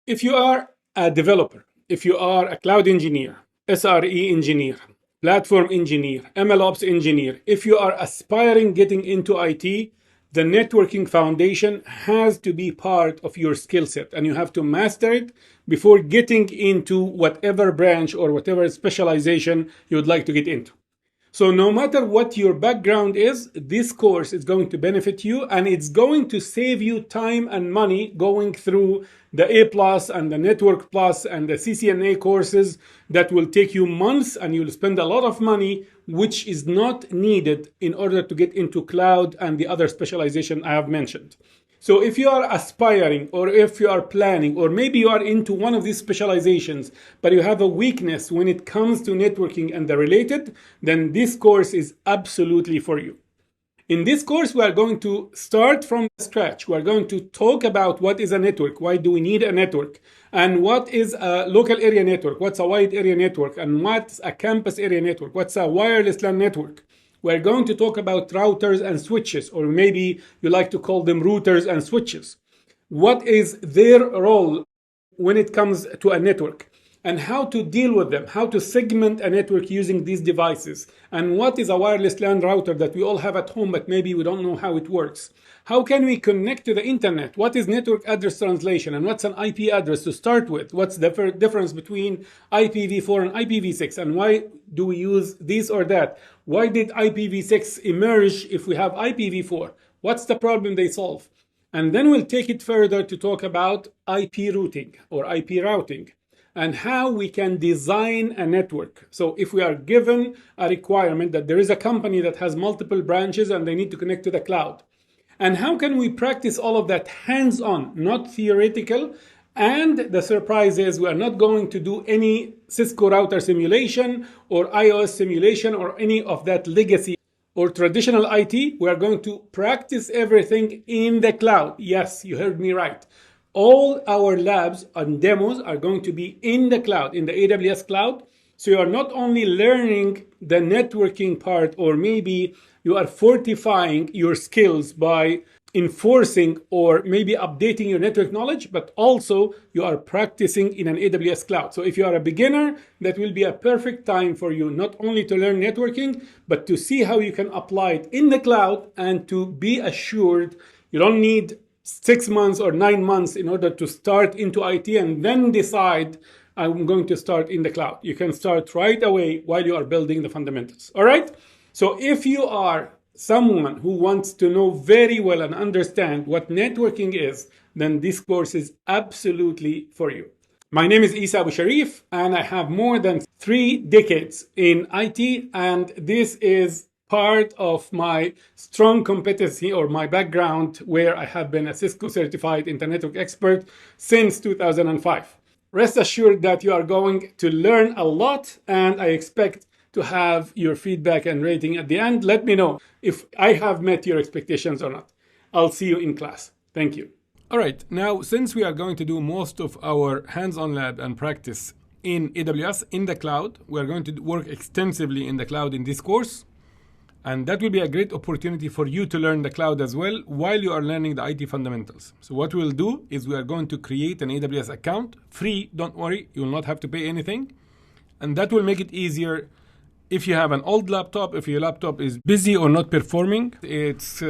If you are a developer, if you are a cloud engineer, SRE engineer, platform engineer, MLOps engineer, if you are aspiring getting into IT, the networking foundation has to be part of your skill set and you have to master it before getting into whatever branch or whatever specialization you would like to get into. So no matter what your background is, this course is going to benefit you and it's going to save you time and money going through the A Plus and the Network Plus and the CCNA courses that will take you months and you'll spend a lot of money, which is not needed in order to get into cloud and the other specialization I have mentioned. So if you are aspiring or if you are planning or maybe you are into one of these specializations, but you have a weakness when it comes to networking and the related, then this course is absolutely for you. In this course, we are going to start from scratch. We are going to talk about what is a network, why do we need a network, and what is a local area network, what's a wide area network, and what's a campus area network, what's a wireless LAN network. We're going to talk about routers and switches, or maybe you like to call them routers and switches. What is their role when it comes to a network, and how to deal with them, how to segment a network using these devices, and what is a wireless LAN router that we all have at home, but maybe we don't know how it works. How can we connect to the internet? What is network address translation, and what's an IP address to start with? What's the difference between IPv4 and IPv6, and why do we use this or that? Why did IPv6 emerge if we have IPv4? What's the problem they solve? And then we'll take it further to talk about IP routing or IP routing and how we can design a network. So if we are given a requirement that there is a company that has multiple branches and they need to connect to the cloud, and how can we practice all of that hands-on, not theoretical? And the surprise is we are not going to do any Cisco router simulation or iOS simulation or any of that legacy or traditional IT. We are going to practice everything in the cloud. Yes, you heard me right. All our labs and demos are going to be in the cloud, in the AWS cloud. So you are not only learning the networking part, or maybe you are fortifying your skills by enforcing or maybe updating your network knowledge, but also you are practicing in an AWS cloud. So if you are a beginner, that will be a perfect time for you, not only to learn networking, but to see how you can apply it in the cloud and to be assured you don't need 6 months or 9 months in order to start into IT and then decide I'm going to start in the cloud. You can start right away while you are building the fundamentals. All right. So if you are someone who wants to know very well and understand what networking is, then this course is absolutely for you. My name is Isa Abu Sharif, and I have more than 3 decades in IT, and this is part of my strong competency or my background, where I have been a Cisco certified internet network expert since 2005. Rest assured that you are going to learn a lot, and I expect to have your feedback and rating at the end. Let me know if I have met your expectations or not. I'll see you in class. Thank you. All right, now since we are going to do most of our hands-on lab and practice in AWS in the cloud, we are going to work extensively in the cloud in this course. And that will be a great opportunity for you to learn the cloud as well while you are learning the IT fundamentals. So what we'll do is we are going to create an AWS account, free, don't worry, you will not have to pay anything. And that will make it easier if you have an old laptop, if your laptop is busy or not performing, it's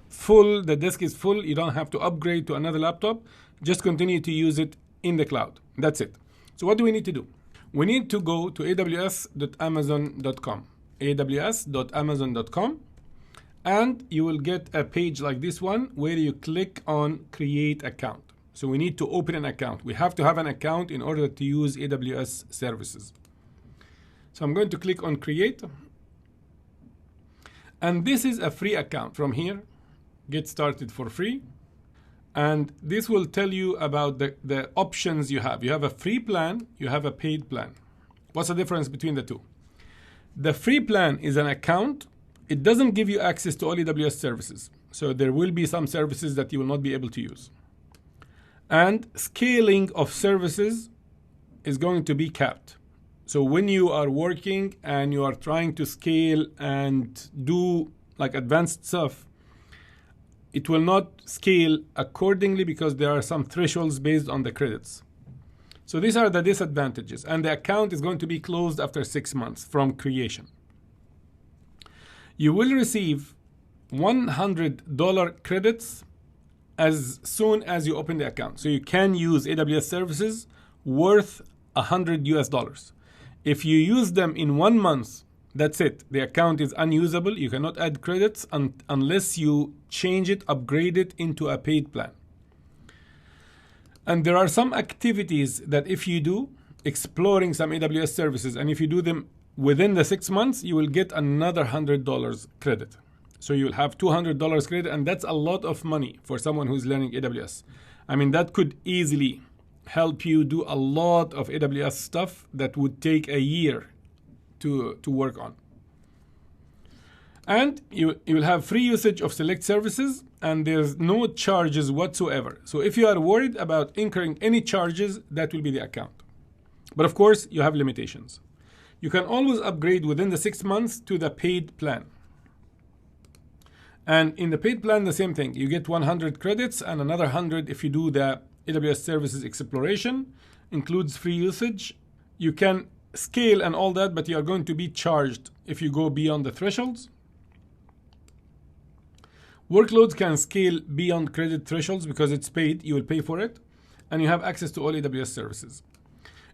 full, the disk is full, you don't have to upgrade to another laptop, just continue to use it in the cloud. That's it. So what do we need to do? We need to go to aws.amazon.com. aws.amazon.com, and you will get a page like this one where you click on create account. So we need to open an account. We have to have an account in order to use AWS services. So I'm going to click on create, and this is a free account. From here, get started for free, and this will tell you about the options you have. You have a free plan, you have a paid plan. What's the difference between the two? The free plan is an account. It doesn't give you access to all AWS services. So there will be some services that you will not be able to use. And scaling of services is going to be capped. So when you are working and you are trying to scale and do like advanced stuff, it will not scale accordingly because there are some thresholds based on the credits. So these are the disadvantages, and the account is going to be closed after 6 months from creation. You will receive $100 credits as soon as you open the account. So you can use AWS services worth $100. If you use them in 1 month, that's it. The account is unusable. You cannot add credits unless you change it, upgrade it into a paid plan. And there are some activities that if you do, exploring some AWS services, and if you do them within the 6 months, you will get another $100 credit. So you'll have $200 credit, and that's a lot of money for someone who's learning AWS. I mean, that could easily help you do a lot of AWS stuff that would take a year to work on. And you will have free usage of select services, and there's no charges whatsoever. So if you are worried about incurring any charges, that will be the account. But of course, you have limitations. You can always upgrade within the 6 months to the paid plan. And in the paid plan, the same thing. You get 100 credits and another 100 if you do the AWS services exploration. Includes free usage. You can scale and all that, but you are going to be charged if you go beyond the thresholds. Workloads can scale beyond credit thresholds because it's paid. You will pay for it. And you have access to all AWS services.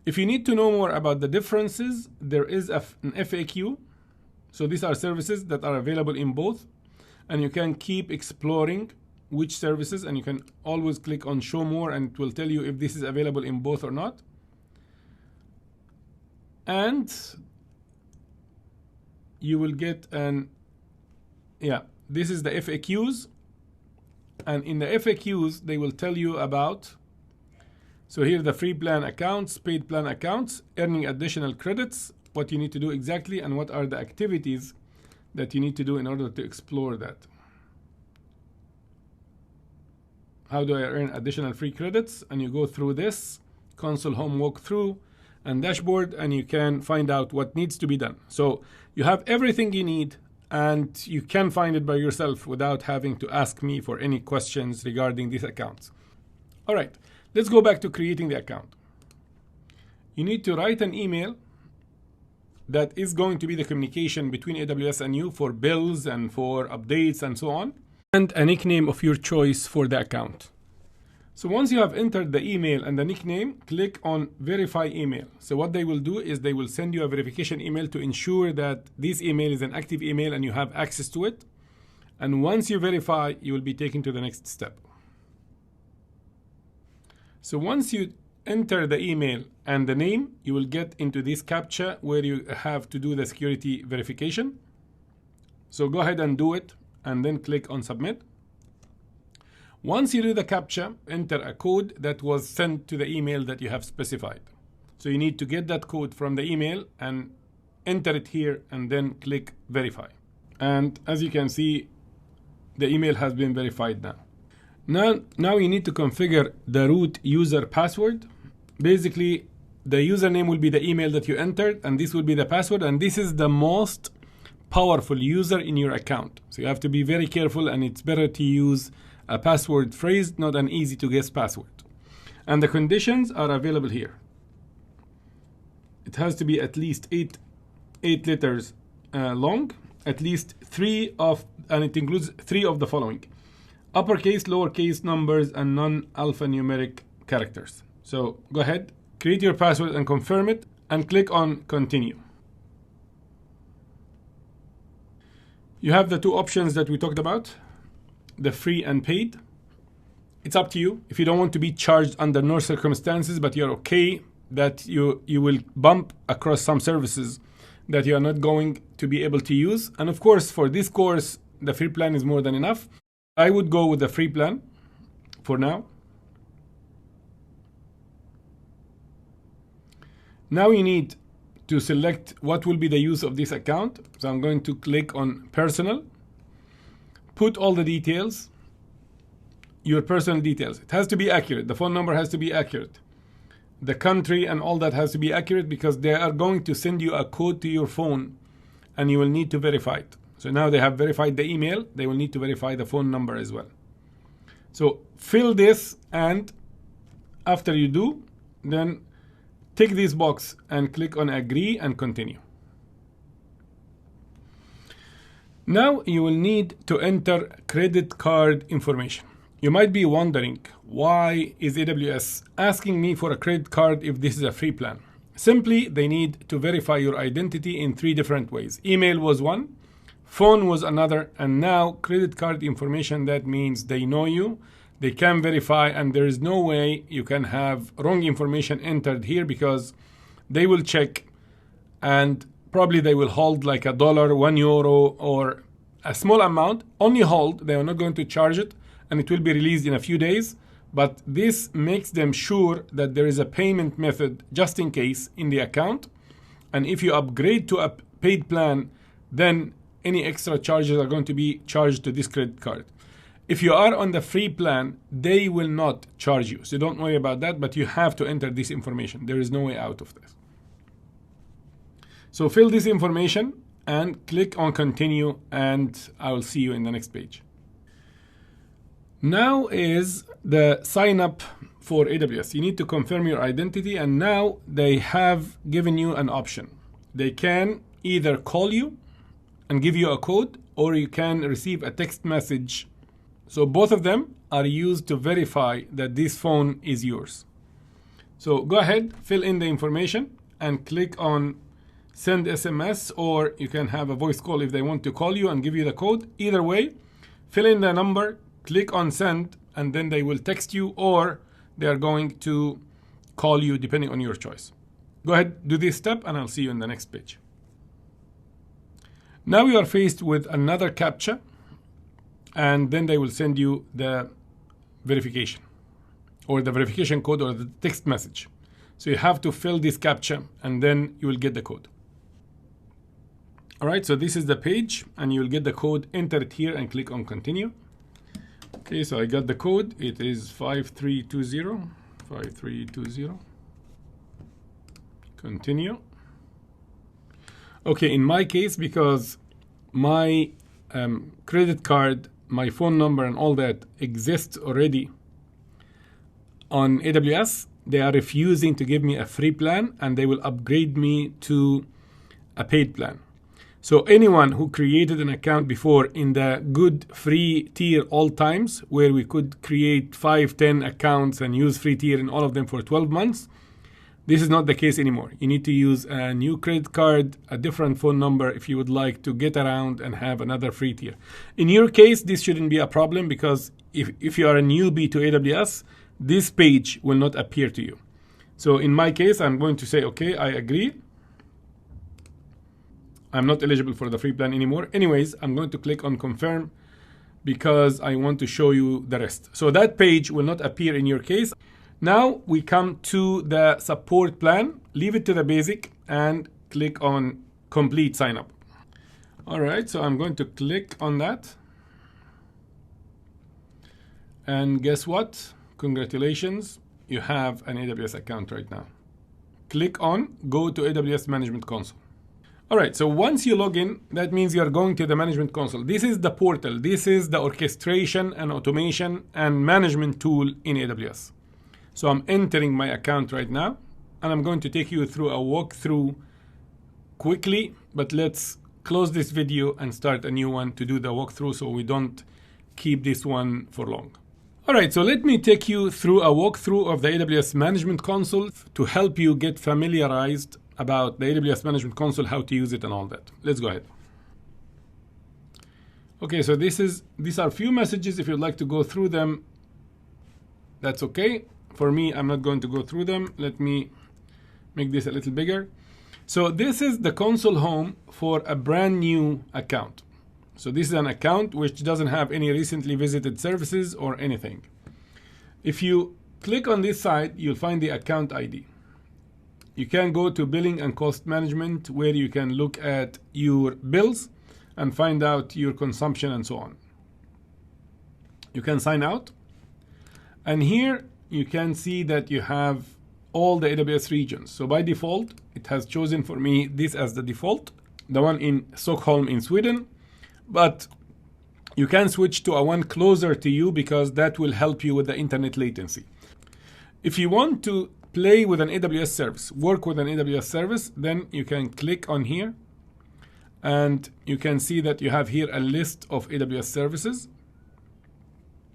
If you need to know more about the differences, there is an FAQ. So these are services that are available in both. And you can keep exploring which services, and you can always click on show more, and it will tell you if this is available in both or not. And you will get this is the FAQs. And in the FAQs, they will tell you about, so here the free plan accounts, paid plan accounts, earning additional credits, what you need to do exactly, and what are the activities that you need to do in order to explore that. How do I earn additional free credits? And you go through this console home walkthrough and dashboard, and you can find out what needs to be done. So you have everything you need, and you can find it by yourself without having to ask me for any questions regarding these accounts. All right, let's go back to creating the account. You need to write an email that is going to be the communication between AWS and you for bills and for updates and so on, and a nickname of your choice for the account. So once you have entered the email and the nickname, click on verify email. So what they will do is they will send you a verification email to ensure that this email is an active email and you have access to it. And once you verify, you will be taken to the next step. So once you enter the email and the name, you will get into this CAPTCHA where you have to do the security verification. So go ahead and do it and then click on submit. Once you do the CAPTCHA, enter a code that was sent to the email that you have specified. So you need to get that code from the email and enter it here and then click verify. And as you can see, the email has been verified now. Now you need to configure the root user password. Basically, the username will be the email that you entered, and this will be the password, and this is the most powerful user in your account. So you have to be very careful, and it's better to use a password phrase, not an easy to guess password. And the conditions are available here. It has to be at least eight letters long, at least and it includes 3 of the following: uppercase, lowercase numbers, and non-alphanumeric characters. So go ahead, create your password and confirm it, and click on continue. You have the 2 options that we talked about, the free and paid. It's up to you. If you don't want to be charged under no circumstances, but you're okay that you will bump across some services that you are not going to be able to use. And of course, for this course, the free plan is more than enough. I would go with the free plan for now. Now you need to select what will be the use of this account. So I'm going to click on personal. Put all the details, your personal details. It has to be accurate. The phone number has to be accurate. The country and all that has to be accurate, because they are going to send you a code to your phone and you will need to verify it. So now they have verified the email, they will need to verify the phone number as well. So fill this, and after you do, then tick this box and click on agree and continue. Now you will need to enter credit card information. You might be wondering, why is AWS asking me for a credit card if this is a free plan? Simply, they need to verify your identity in 3 different ways. Email was one, phone was another, and now credit card information. That means they know you, they can verify, and there is no way you can have wrong information entered here, because they will check and probably they will hold like $1, €1, or a small amount, only hold. They are not going to charge it, and it will be released in a few days. But this makes them sure that there is a payment method just in case in the account. And if you upgrade to a paid plan, then any extra charges are going to be charged to this credit card. If you are on the free plan, they will not charge you. So don't worry about that, but you have to enter this information. There is no way out of this. So fill this information and click on continue, and I will see you in the next page. Now is the sign up for AWS. You need to confirm your identity, and now they have given you an option. They can either call you and give you a code, or you can receive a text message. So both of them are used to verify that this phone is yours. So go ahead, fill in the information and click on send SMS, or you can have a voice call if they want to call you and give you the code. Either way, fill in the number, click on send, and then they will text you, or they are going to call you depending on your choice. Go ahead, do this step, and I'll see you in the next page. Now you are faced with another CAPTCHA, and then they will send you the verification, or the verification code, or the text message. So you have to fill this CAPTCHA, and then you will get the code. All right, so this is the page, and you will get the code. Enter it here and click on continue. Okay, so I got the code. It is 5320, 5320. Continue. Okay, in my case, because my credit card, my phone number, and all that exists already on AWS, they are refusing to give me a free plan, and they will upgrade me to a paid plan. So anyone who created an account before in the good free tier all times, where we could create 5, 10 accounts and use free tier in all of them for 12 months, this is not the case anymore. You need to use a new credit card, a different phone number if you would like to get around and have another free tier. In your case, this shouldn't be a problem, because if you are a newbie to AWS, this page will not appear to you. So in my case, I'm going to say, okay, I agree. I'm not eligible for the free plan anymore. Anyways, I'm going to click on confirm, because I want to show you the rest. So that page will not appear in your case. Now we come to the support plan. Leave it to the basic and click on complete sign up. All right, so I'm going to click on that. And guess what? Congratulations, you have an AWS account right now. Click on go to AWS Management Console. All right, so once you log in, that means you're going to the Management Console. This is the portal. This is the orchestration and automation and management tool in AWS. So I'm entering my account right now, and I'm going to take you through a walkthrough quickly, but let's close this video and start a new one to do the walkthrough, so we don't keep this one for long. All right, so let me take you through a walkthrough of the AWS Management Console to help you get familiarized about the AWS Management Console, how to use it and all that. Let's go ahead. Okay, so these are a few messages. If you'd like to go through them, that's okay. For me, I'm not going to go through them. Let me make this a little bigger. So this is the console home for a brand new account. So this is an account which doesn't have any recently visited services or anything. If you click on this side, you'll find the account ID. You can go to billing and cost management, where you can look at your bills and find out your consumption and so on. You can sign out. And here you can see that you have all the AWS regions. So by default, it has chosen for me this as the default, the one in Stockholm in Sweden. But you can switch to a one closer to you, because that will help you with the internet latency. If you want to play with an AWS service, work with an AWS service, then you can click on here and you can see that you have here a list of AWS services.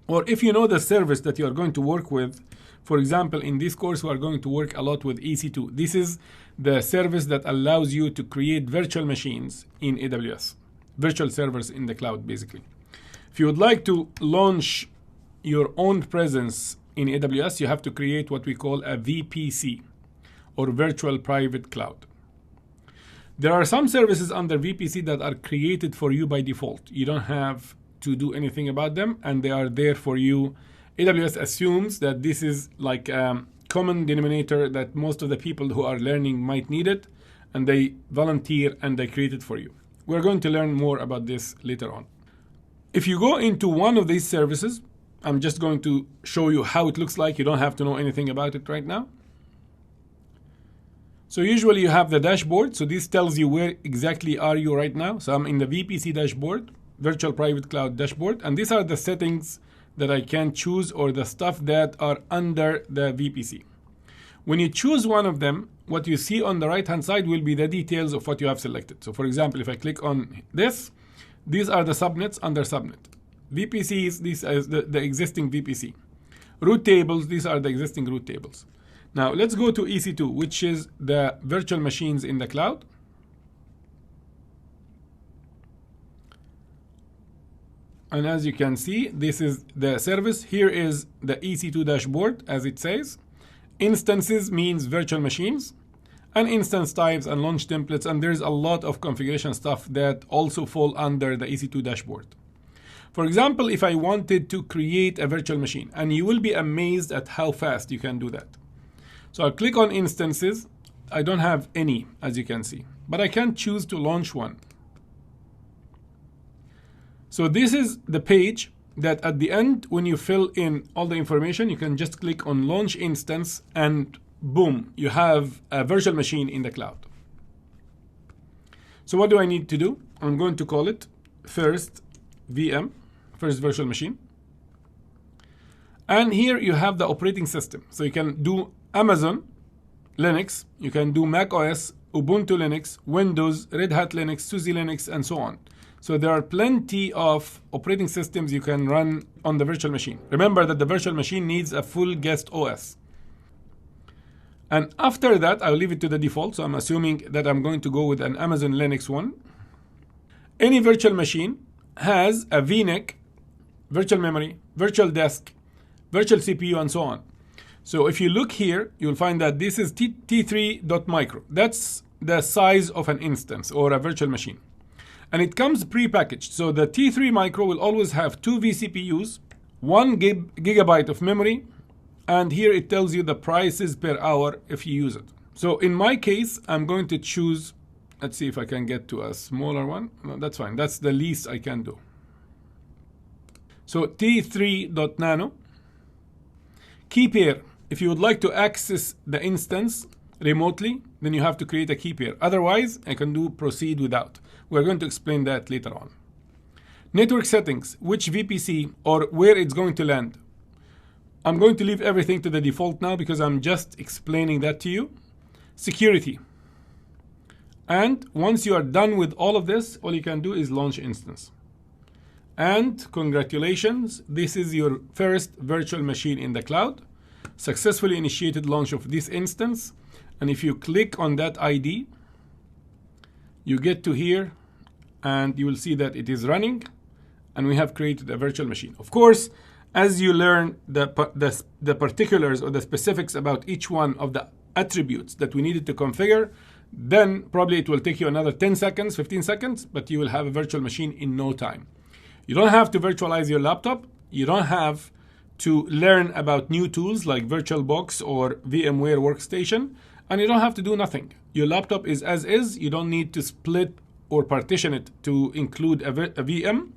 Or if you know the service that you are going to work with, for example, in this course, we are going to work a lot with EC2. This is the service that allows you to create virtual machines in AWS, virtual servers in the cloud, basically. If you would like to launch your own presence in AWS, you have to create what we call a VPC, or Virtual Private Cloud. There are some services under VPC that are created for you by default. You don't have to do anything about them, and they are there for you. AWS assumes that this is like a common denominator that most of the people who are learning might need it, and they volunteer and they create it for you. We're going to learn more about this later on. If you go into one of these services, I'm just going to show you how it looks like. You don't have to know anything about it right now. So usually you have the dashboard. So this tells you where exactly are you right now. So I'm in the VPC dashboard, Virtual Private Cloud dashboard. And these are the settings that I can choose, or the stuff that are under the VPC. When you choose one of them, what you see on the right-hand side will be the details of what you have selected. So for example, if I click on this, these are the subnets under subnet. VPCs, these are the existing VPC. Root tables, these are the existing root tables. Now let's go to EC2, which is the virtual machines in the cloud. And as you can see, this is the service. Here is the EC2 dashboard, as it says. Instances means virtual machines, and instance types and launch templates. And there's a lot of configuration stuff that also fall under the EC2 dashboard. For example, if I wanted to create a virtual machine, and you will be amazed at how fast you can do that. So I'll click on instances. I don't have any, as you can see, but I can choose to launch one. So this is the page that at the end, when you fill in all the information, you can just click on launch instance and boom, you have a virtual machine in the cloud. So what do I need to do? I'm going to call it first VM, first virtual machine. And here you have the operating system. So you can do Amazon Linux, you can do Mac OS, Ubuntu Linux, Windows, Red Hat Linux, SUSE Linux, and so on. So there are plenty of operating systems you can run on the virtual machine. Remember that the virtual machine needs a full guest OS. And after that, I'll leave it to the default. So I'm assuming that I'm going to go with an Amazon Linux one. Any virtual machine has a VNIC, virtual memory, virtual disk, virtual CPU, and so on. So if you look here, you'll find that this is T3.micro. That's the size of an instance or a virtual machine. And it comes pre-packaged. So the T3 micro will always have 2 vCPUs, 1 gigabyte of memory, and here it tells you the prices per hour if you use it. So in my case, I'm going to choose, let's see if I can get to a smaller one. No, that's fine. That's the least I can do. So T3.nano. Key pair. If you would like to access the instance remotely, then you have to create a key pair. Otherwise, I can do proceed without. We're going to explain that later on. Network settings, which VPC or where it's going to land. I'm going to leave everything to the default now because I'm just explaining that to you. Security. And once you are done with all of this, all you can do is launch instance. And congratulations, this is your first virtual machine in the cloud. Successfully initiated launch of this instance. And if you click on that ID, you get to here and you will see that it is running and we have created a virtual machine. Of course, as you learn the particulars or the specifics about each one of the attributes that we needed to configure, then probably it will take you another 10 seconds, 15 seconds, but you will have a virtual machine in no time. You don't have to virtualize your laptop. You don't have to learn about new tools like VirtualBox or VMware Workstation, and you don't have to do nothing. Your laptop is as is. You don't need to split or partition it to include a VM.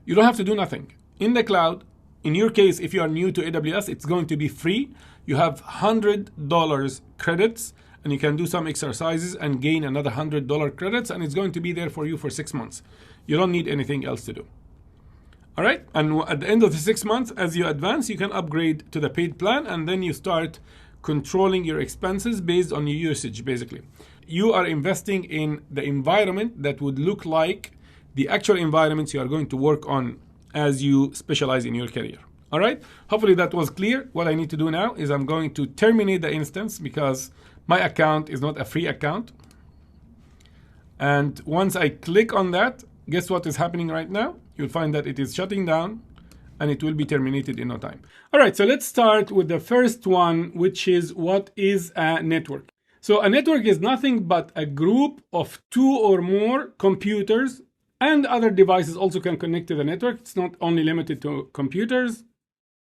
You don't have to do nothing. In the cloud, in your case, if you are new to AWS, it's going to be free. You have $100 credits, and you can do some exercises and gain another $100 credits, and it's going to be there for you for 6 months. You don't need anything else to do. All right, and at the end of the 6 months, as you advance, you can upgrade to the paid plan, and then you start controlling your expenses based on your usage, basically. You are investing in the environment that would look like the actual environments you are going to work on as you specialize in your career. All right, hopefully that was clear. What I need to do now is I'm going to terminate the instance because my account is not a free account. And once I click on that, guess what is happening right now? You'll find that it is shutting down and it will be terminated in no time. All right, so let's start with the first one, which is what is a network? So a network is nothing but a group of 2 or more computers, and other devices also can connect to the network. It's not only limited to computers,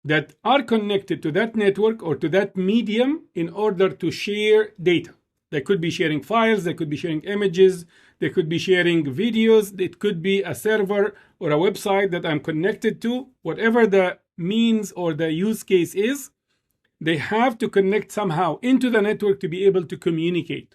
that are connected to that network or to that medium in order to share data. They could be sharing files, they could be sharing images, they could be sharing videos, it could be a server or a website that I'm connected to. Whatever the means or the use case is, they have to connect somehow into the network to be able to communicate.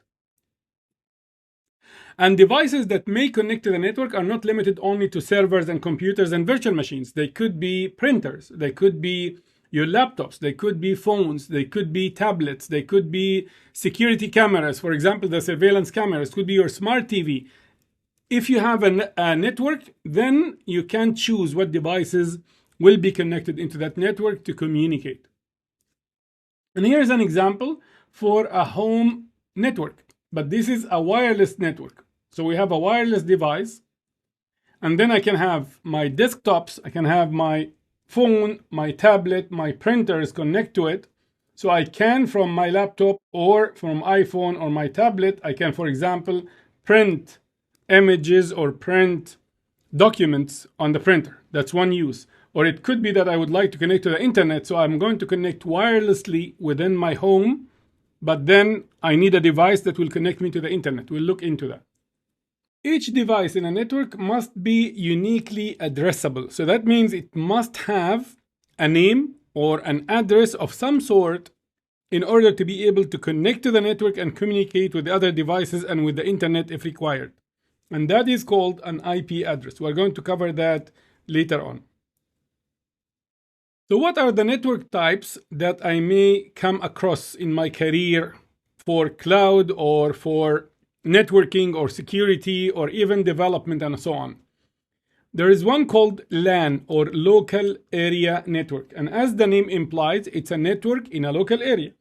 And devices that may connect to the network are not limited only to servers and computers and virtual machines. They could be printers, they could be your laptops, they could be phones, they could be tablets, they could be security cameras. For example, the surveillance cameras could be your smart TV. If you have a network, then you can choose what devices will be connected into that network to communicate. And here's an example for a home network, but this is a wireless network. So we have a wireless device, and then I can have my desktops, I can have my phone, my tablet, my printers connect to it. So I can, from my laptop or from iPhone or my tablet, I can, for example, print images or print documents on the printer. That's one use. Or it could be that I would like to connect to the internet, so I'm going to connect wirelessly within my home, but then I need a device that will connect me to the internet. We'll look into that. Each device in a network must be uniquely addressable. So that means it must have a name or an address of some sort in order to be able to connect to the network and communicate with the other devices and with the internet if required. And that is called an IP address. We're going to cover that later on. So what are the network types that I may come across in my career for cloud or for networking or security or even development and so on? There is one called LAN or local area network. And as the name implies, it's a network in a local area.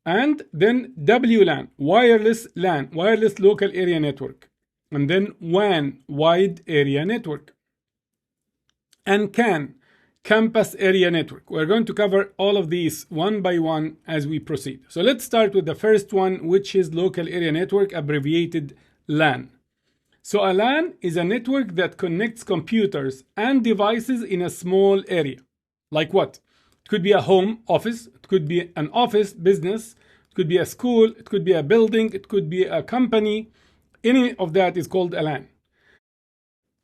And then WLAN, wireless LAN, wireless local area network. And then WAN, wide area network. And CAN, campus area network. We're going to cover all of these one by one as we proceed. So let's start with the first one, which is local area network, abbreviated LAN. So a LAN is a network that connects computers and devices in a small area. Like what? It could be a home office, it could be an office business, it could be a school, it could be a building, it could be a company. Any of that is called a LAN.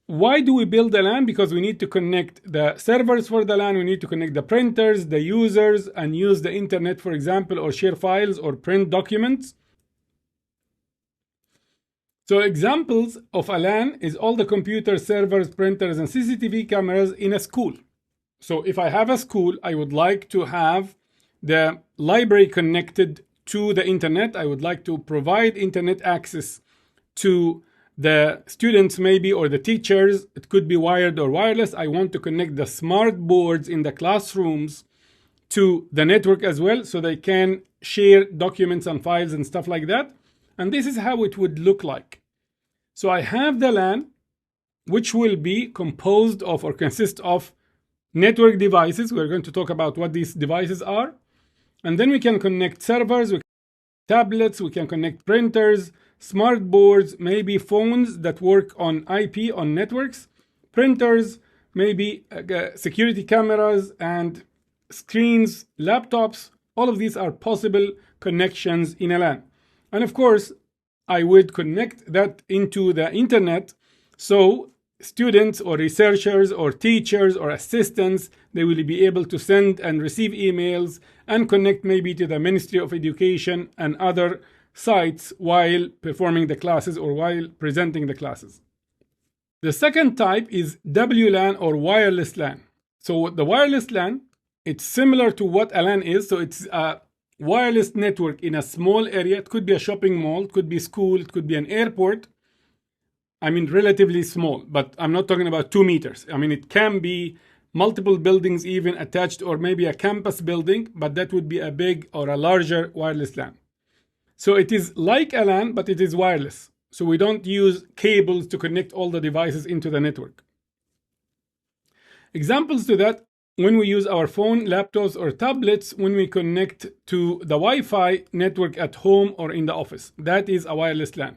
Why do we build a LAN? Because we need to connect the servers for the LAN, we need to connect the printers, the users, and use the internet, for example, or share files or print documents. So examples of a LAN is all the computers, servers, printers, and CCTV cameras in a school. So if I have a school, I would like to have the library connected to the internet. I would like to provide internet access to the students maybe, or the teachers. It could be wired or wireless. I want to connect the smart boards in the classrooms to the network as well, so they can share documents and files and stuff like that. And this is how it would look like. So I have the LAN, which will be composed of or consist of network devices. We're going to talk about what these devices are. And then we can connect servers, we can connect tablets, we can connect printers, smart boards, maybe phones that work on IP, on networks, printers, maybe security cameras and screens, laptops. All of these are possible connections in a LAN. And of course, I would connect that into the internet, so students or researchers or teachers or assistants, they will be able to send and receive emails and connect maybe to the Ministry of Education and other sites while performing the classes or while presenting the classes. The second type is WLAN or wireless LAN. So the wireless LAN, it's similar to what a LAN is. So it's a wireless network in a small area, it could be a shopping mall, it could be school, it could be an airport. I mean, relatively small, but I'm not talking about 2 meters. I mean, it can be multiple buildings even attached, or maybe a campus building, but that would be a big or a larger wireless LAN. So it is like a LAN, but it is wireless. So we don't use cables to connect all the devices into the network. Examples to that, when we use our phone, laptops, or tablets, when we connect to the Wi-Fi network at home or in the office. That is a wireless LAN.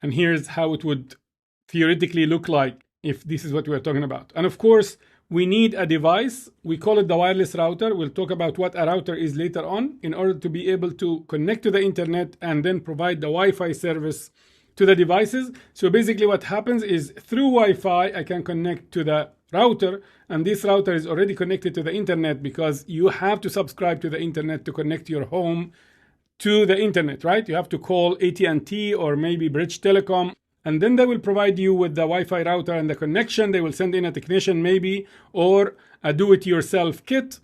And here's how it would theoretically look like if this is what we're talking about. And of course, we need a device. We call it the wireless router. We'll talk about what a router is later on in order to be able to connect to the internet and then provide the Wi-Fi service to the devices. So basically what happens is through Wi-Fi, I can connect to the router, and this router is already connected to the internet because you have to subscribe to the internet to connect your home to the internet, right? You have to call AT&T or maybe Bridge Telecom, and then they will provide you with the Wi-Fi router and the connection. They will send in a technician maybe, or a do-it-yourself kit,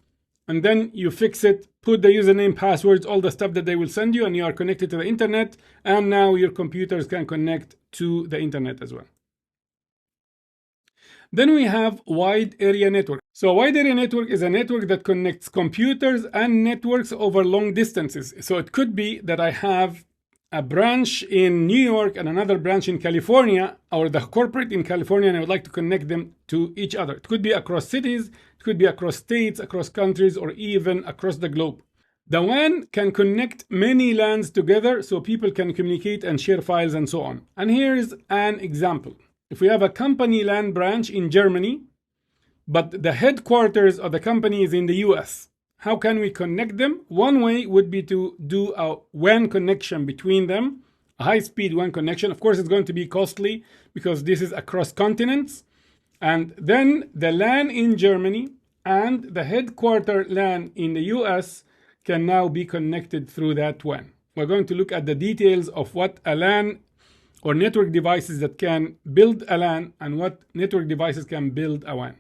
and then you fix it, put the username, passwords, all the stuff that they will send you, and you are connected to the internet, and now your computers can connect to the internet as well. Then we have wide area network. So a wide area network is a network that connects computers and networks over long distances. So it could be that I have a branch in New York and another branch in California, or the corporate in California, and I would like to connect them to each other. It could be across cities, it could be across states, across countries, or even across the globe. The WAN can connect many LANs together so people can communicate and share files and so on. And here's an example. If we have a company LAN branch in Germany, but the headquarters of the company is in the US, how can we connect them? One way would be to do a WAN connection between them, a high-speed WAN connection. Of course, it's going to be costly because this is across continents. And then the LAN in Germany and the headquarter LAN in the US can now be connected through that WAN. We're going to look at the details of what a LAN or network devices that can build a LAN and what network devices can build a WAN.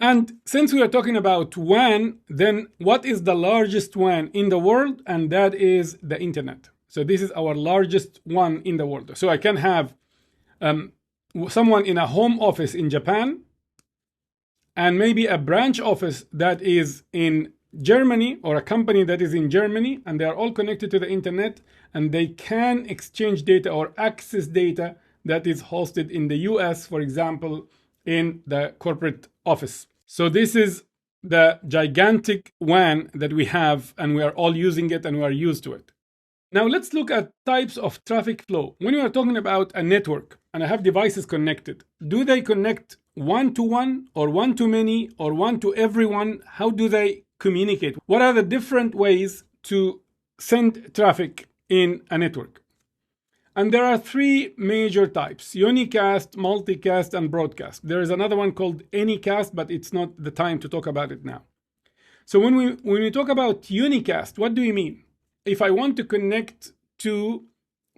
And since we are talking about WAN, then what is the largest WAN in the world? And that is the internet. So this is our largest one in the world. So I can have someone in a home office in Japan and maybe a branch office that is in Germany, or a company that is in Germany, and they are all connected to the internet, and they can exchange data or access data that is hosted in the US, for example, in the corporate office. So this is the gigantic WAN that we have, and we are all using it and we are used to it. Now let's look at types of traffic flow. When we are talking about a network and I have devices connected, do they connect one-to-one or one-to-many or one-to-everyone? How do they communicate? What are the different ways to send traffic in a network? And there are 3 major types: unicast, multicast, and broadcast. There is another one called anycast, but it's not the time to talk about it now. So when we talk about unicast, what do we mean? If I want to connect to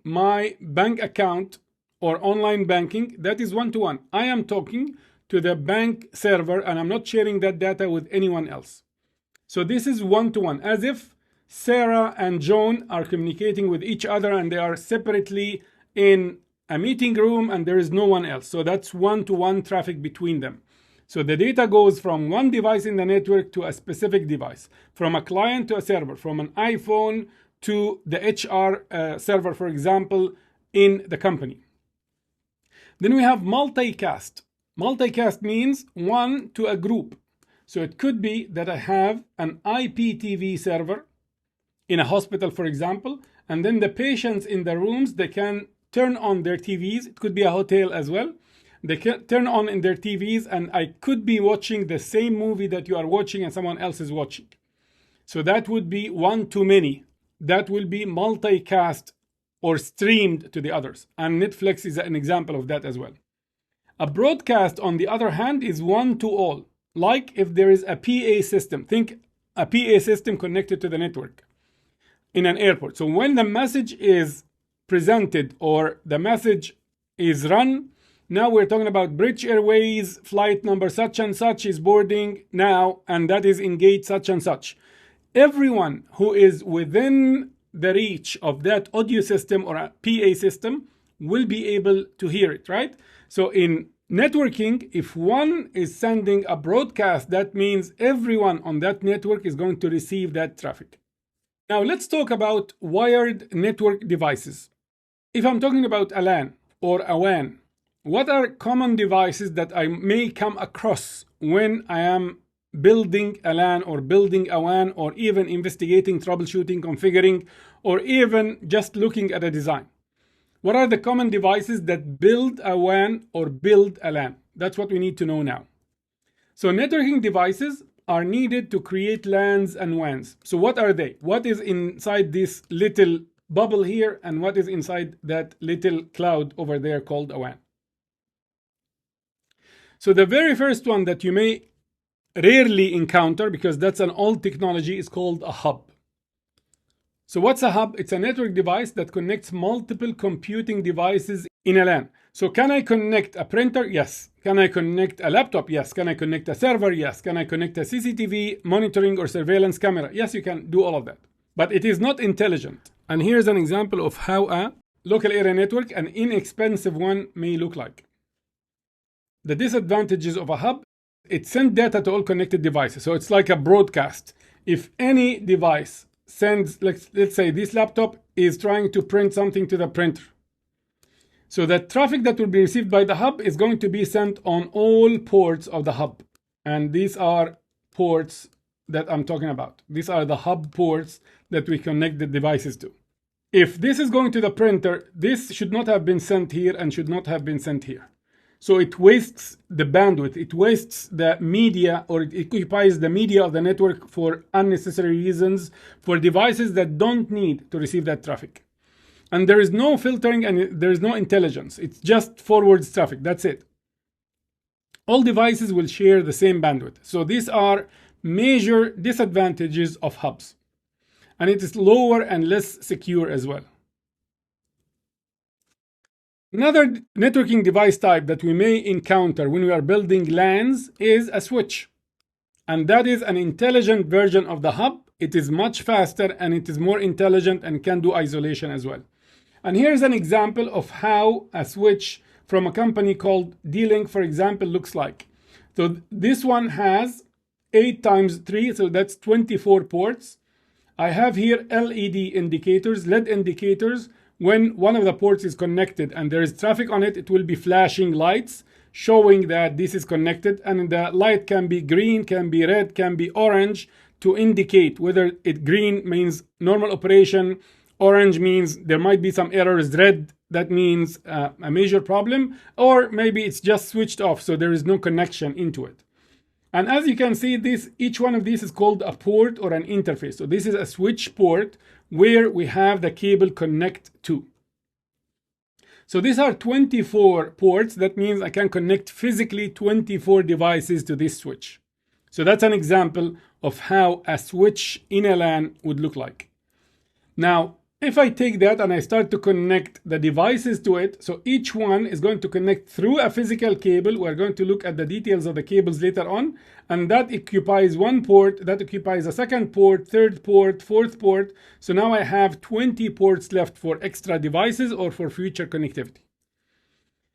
my bank account or online banking, that is one-to-one. I am talking to the bank server and I'm not sharing that data with anyone else. So this is one-to-one, as if Sarah and John are communicating with each other and they are separately in a meeting room and there is no one else. So that's one-to-one traffic between them. So the data goes from one device in the network to a specific device, from a client to a server, from an iPhone to the HR server, for example, in the company. Then we have multicast. Multicast means one to a group. So it could be that I have an IPTV server in a hospital, for example, and then the patients in the rooms, they can turn on their TVs. It could be a hotel as well. They can turn on in their TVs and I could be watching the same movie that you are watching and someone else is watching. So that would be one to many. That will be multicast or streamed to the others. And Netflix is an example of that as well. A broadcast, on the other hand, is one to all. Like if there is a PA system, think a PA system connected to the network in an airport. So when the message is presented or the message is run, Now we're talking about British Airways, flight number such and such is boarding now, and that is in gate such and such. Everyone who is within the reach of that audio system or a PA system will be able to hear it, right? So in networking, if one is sending a broadcast, that means everyone on that network is going to receive that traffic. Now let's talk about wired network devices. If I'm talking about a LAN or a WAN, what are common devices that I may come across when I am building a LAN or building a WAN or even investigating, troubleshooting, configuring, or even just looking at a design? What are the common devices that build a WAN or build a LAN? That's what we need to know now. So networking devices are needed to create LANs and WANs. So what are they? What is inside this little bubble here, and what is inside that little cloud over there called a WAN? So the very first one that you may rarely encounter, because that's an old technology, is called a hub. So what's a hub? It's a network device that connects multiple computing devices in a LAN. So can I connect a printer? Yes. Can I connect a laptop? Yes. Can I connect a server? Yes. Can I connect a CCTV monitoring or surveillance camera? Yes, you can do all of that. But it is not intelligent. And here's an example of how a local area network, an inexpensive one, may look like. The disadvantages of a hub: it sends data to all connected devices. So it's like a broadcast. If any device sends, let's say this laptop is trying to print something to the printer. So the traffic that will be received by the hub is going to be sent on all ports of the hub. And these are ports that I'm talking about. These are the hub ports that we connect the devices to. If this is going to the printer, this should not have been sent here and should not have been sent here. So it wastes the bandwidth, it wastes the media, or it occupies the media of the network for unnecessary reasons, for devices that don't need to receive that traffic. And there is no filtering and there is no intelligence. It's just forwards traffic, that's it. All devices will share the same bandwidth. So these are major disadvantages of hubs. And it is lower and less secure as well. Another networking device type that we may encounter when we are building LANs is a switch. And that is an intelligent version of the hub. It is much faster and it is more intelligent and can do isolation as well. And here's an example of how a switch from a company called D-Link, for example, looks like. So this one has 8 times 3, so that's 24 ports. I have here LED indicators, LED indicators. When one of the ports is connected and there is traffic on it, it will be flashing lights showing that this is connected, and the light can be green, can be red, can be orange to indicate whether green means normal operation, orange means there might be some errors, red that means a major problem, or maybe it's just switched off so there is no connection into it. And as you can see, each one of these is called a port or an interface. So this is a switch port where we have the cable connect to. So these are 24 ports. That means I can connect physically 24 devices to this switch. So that's an example of how a switch in a LAN would look like. Now, if I take that and I start to connect the devices to it, so each one is going to connect through a physical cable. We're going to look at the details of the cables later on. And that occupies one port, that occupies a second port, third port, fourth port. So now I have 20 ports left for extra devices or for future connectivity.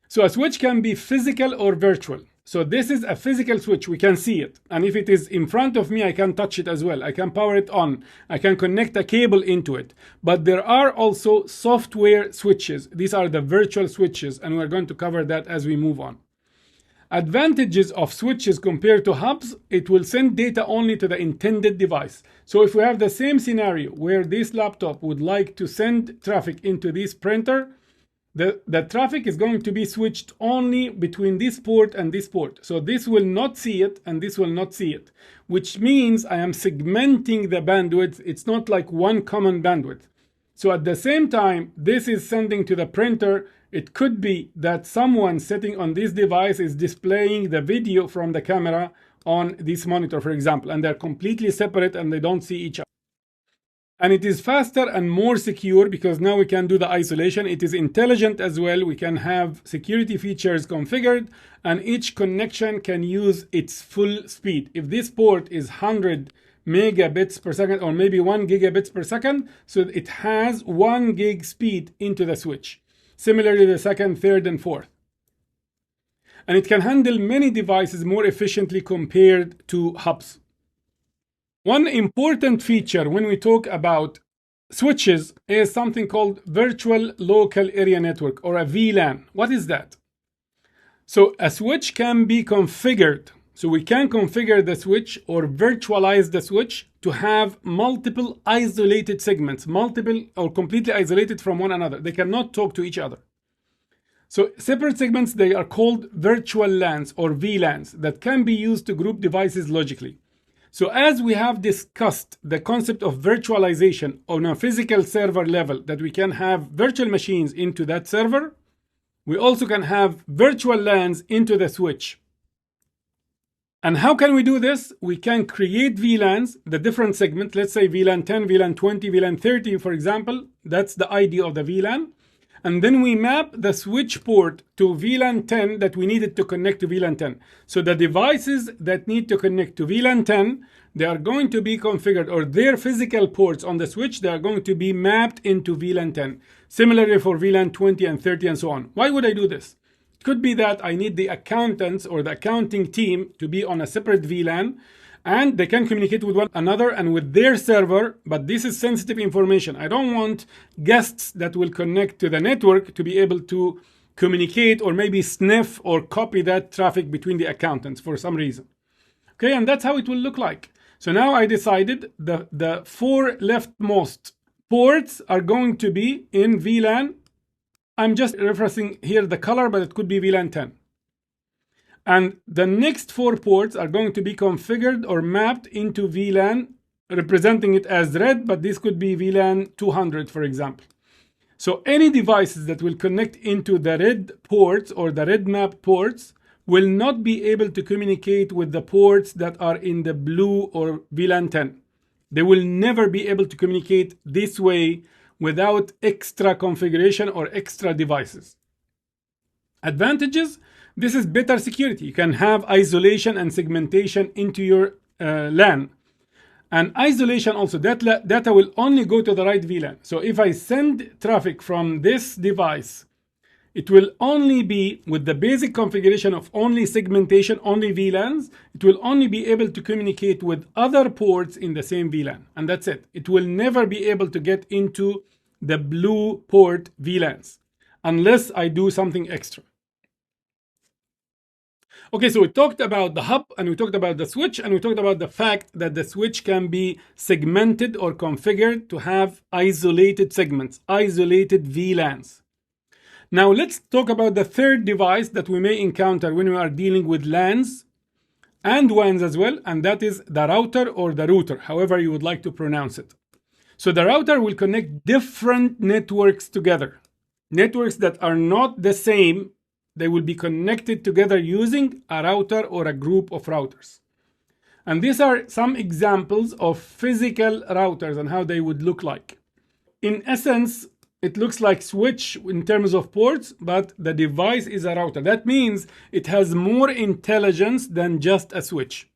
So a switch can be physical or virtual. So this is a physical switch, we can see it. And if it is in front of me, I can touch it as well. I can power it on. I can connect a cable into it. But there are also software switches. These are the virtual switches, and we're going to cover that as we move on. Advantages of switches compared to hubs: it will send data only to the intended device. So if we have the same scenario where this laptop would like to send traffic into this printer, the traffic is going to be switched only between this port and this port. So this will not see it and this will not see it, which means I am segmenting the bandwidth. It's not like one common bandwidth. So at the same time, this is sending to the printer. It could be that someone sitting on this device is displaying the video from the camera on this monitor, for example, and they're completely separate and they don't see each other. And it is faster and more secure because now we can do the isolation. It is intelligent as well. We can have security features configured, and each connection can use its full speed. If this port is 100 megabits per second or maybe 1 gigabits per second, so it has 1 gig speed into the switch. Similarly, the second, third, and fourth. And it can handle many devices more efficiently compared to hubs. One important feature when we talk about switches is something called Virtual Local Area Network, or a VLAN. What is that? So a switch can be configured. So we can configure the switch or virtualize the switch to have multiple isolated segments, multiple or completely isolated from one another. They cannot talk to each other. So separate segments, they are called virtual LANs or VLANs that can be used to group devices logically. So as we have discussed the concept of virtualization on a physical server level, that we can have virtual machines into that server, we also can have virtual LANs into the switch. And how can we do this? We can create VLANs, the different segments, let's say VLAN 10, VLAN 20, VLAN 30, for example. That's the ID of the VLAN. And then we map the switch port to VLAN 10 that we needed to connect to VLAN 10. So the devices that need to connect to VLAN 10, they are going to be configured, or their physical ports on the switch, they are going to be mapped into VLAN 10. Similarly for VLAN 20 and 30 and so on. Why would I do this? It could be that I need the accountants or the accounting team to be on a separate VLAN, and they can communicate with one another and with their server, but this is sensitive information. I don't want guests that will connect to the network to be able to communicate or maybe sniff or copy that traffic between the accountants for some reason. Okay, and that's how it will look like. So now I decided the 4 leftmost ports are going to be in VLAN. I'm just referencing here the color, but it could be VLAN 10. And the next 4 ports are going to be configured or mapped into VLAN, representing it as red, but this could be VLAN 200, for example. So any devices that will connect into the red ports or the red map ports will not be able to communicate with the ports that are in the blue or VLAN 10. They will never be able to communicate this way without extra configuration or extra devices. Advantages: this is better security. You can have isolation and segmentation into your LAN. And isolation also, that data will only go to the right VLAN. So if I send traffic from this device, it will only be with the basic configuration of only segmentation, only VLANs. It will only be able to communicate with other ports in the same VLAN. And that's it. It will never be able to get into the blue port VLANs unless I do something extra. Okay, so we talked about the hub, and we talked about the switch, and we talked about the fact that the switch can be segmented or configured to have isolated segments, isolated VLANs. Now let's talk about the third device that we may encounter when we are dealing with LANs and WANs as well, and that is the router or the router, however you would like to pronounce it. So the router will connect different networks together. Networks that are not the same, they will be connected together using a router or a group of routers. And these are some examples of physical routers and how they would look like. In essence, it looks like switch in terms of ports, but the device is a router. That means it has more intelligence than just a switch.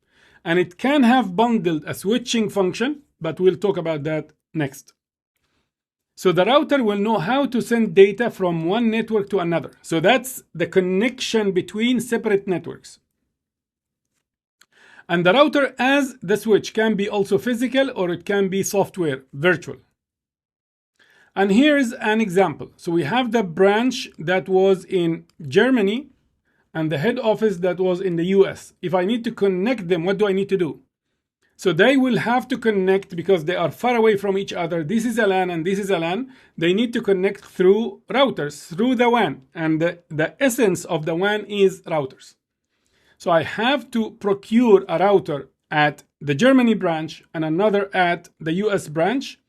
And it can have bundled a switching function, but we'll talk about that next. So the router will know how to send data from one network to another. So that's the connection between separate networks. And the router, as the switch, can be also physical or it can be software, virtual. And here's an example. So we have the branch that was in Germany and the head office that was in the US. If I need to connect them, what do I need to do? So they will have to connect because they are far away from each other. This is a LAN and this is a LAN. They need to connect through routers, through the WAN. And the essence of the WAN is routers. So I have to procure a router at the Germany branch and another at the US branch.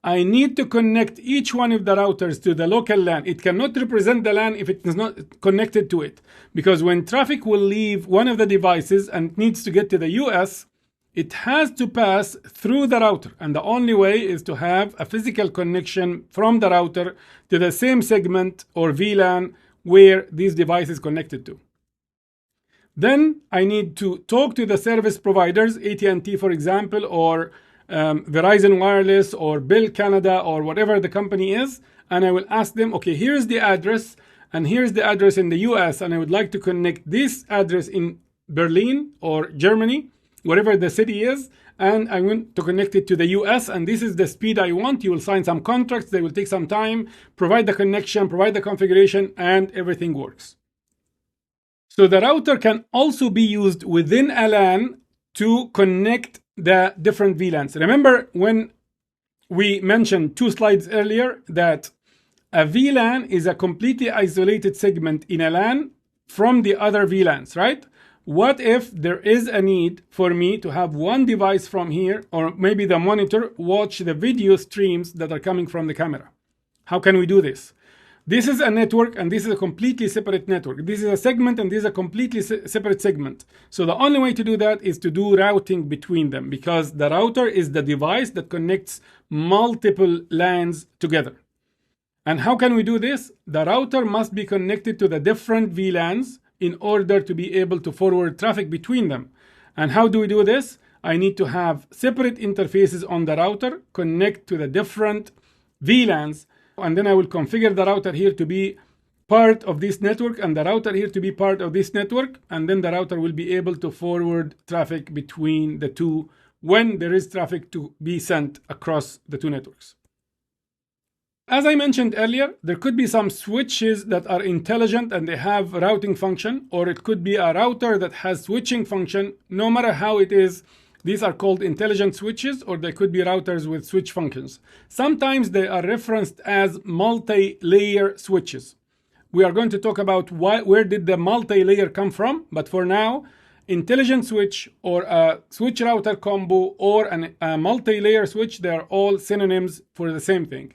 I need to connect each one of the routers to the local LAN. It cannot represent the LAN if it is not connected to it. Because when traffic will leave one of the devices and needs to get to the US, it has to pass through the router. And the only way is to have a physical connection from the router to the same segment or VLAN where this device is connected to. Then I need to talk to the service providers, AT&T, for example, or Verizon Wireless, or Bell Canada, or whatever the company is. And I will ask them, okay, here's the address, and here's the address in the US, and I would like to connect this address in Berlin or Germany, whatever the city is, and I want to connect it to the US, and this is the speed I want. You will sign some contracts, they will take some time, provide the connection, provide the configuration, and everything works. So the router can also be used within a LAN to connect the different VLANs. Remember when we mentioned 2 slides earlier that a VLAN is a completely isolated segment in a LAN from the other VLANs, right? What if there is a need for me to have one device from here, or maybe the monitor, watch the video streams that are coming from the camera? How can we do this? This is a network, and this is a completely separate network. This is a segment, and this is a completely separate segment. So the only way to do that is to do routing between them, because the router is the device that connects multiple LANs together. And how can we do this? The router must be connected to the different VLANs in order to be able to forward traffic between them. And how do we do this? I need to have separate interfaces on the router, connect to the different VLANs, and then I will configure the router here to be part of this network and the router here to be part of this network, and then the router will be able to forward traffic between the two when there is traffic to be sent across the two networks. As I mentioned earlier, there could be some switches that are intelligent and they have routing function, or it could be a router that has switching function. No matter how it is, these are called intelligent switches, or they could be routers with switch functions. Sometimes they are referenced as multi-layer switches. We are going to talk about where did the multi-layer come from, but for now, intelligent switch or a switch router combo or a multi-layer switch, they are all synonyms for the same thing.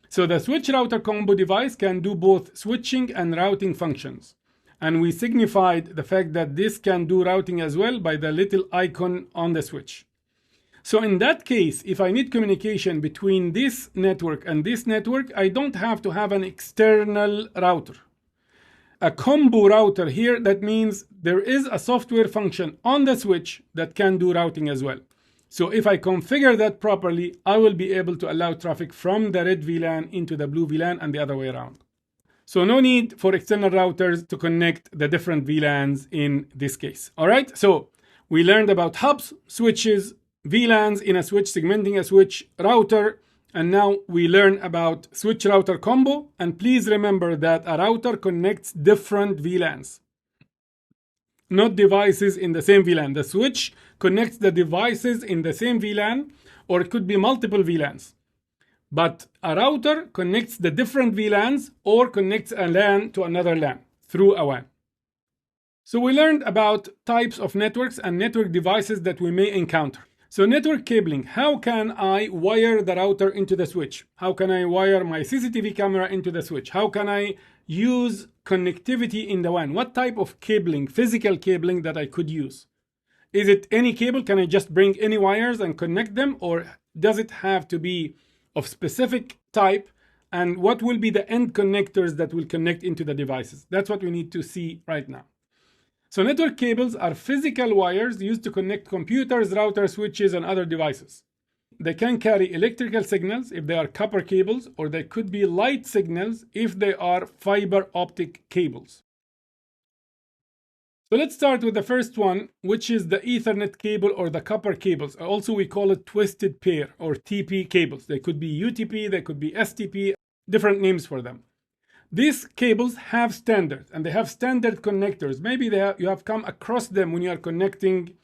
So the switch router combo device can do both switching and routing functions. And we signified the fact that this can do routing as well by the little icon on the switch. So in that case, if I need communication between this network and this network, I don't have to have an external router. A combo router here, that means there is a software function on the switch that can do routing as well. So if I configure that properly, I will be able to allow traffic from the red VLAN into the blue VLAN and the other way around. So no need for external routers to connect the different VLANs in this case. All right, so we learned about hubs, switches, VLANs in a switch, segmenting a switch, router, and now we learn about switch router combo. And please remember that a router connects different VLANs, not devices in the same VLAN. The switch connects the devices in the same VLAN, or it could be multiple VLANs. But a router connects the different VLANs or connects a LAN to another LAN through a WAN. So we learned about types of networks and network devices that we may encounter. So network cabling, how can I wire the router into the switch? How can I wire my CCTV camera into the switch? How can I use connectivity in the WAN? What type of cabling, physical cabling that I could use? Is it any cable? Can I just bring any wires and connect them? Or does it have to be of specific type? And what will be the end connectors that will connect into the devices? That's what we need to see right now. So network cables are physical wires used to connect computers, routers, switches, and other devices. They can carry electrical signals if they are copper cables, or they could be light signals if they are fiber optic cables. So let's start with the first one, which is the Ethernet cable or the copper cables. Also, we call it twisted pair or TP cables. They could be UTP, they could be STP, different names for them. These cables have standards, and they have standard connectors. Maybe you have come across them when you are connecting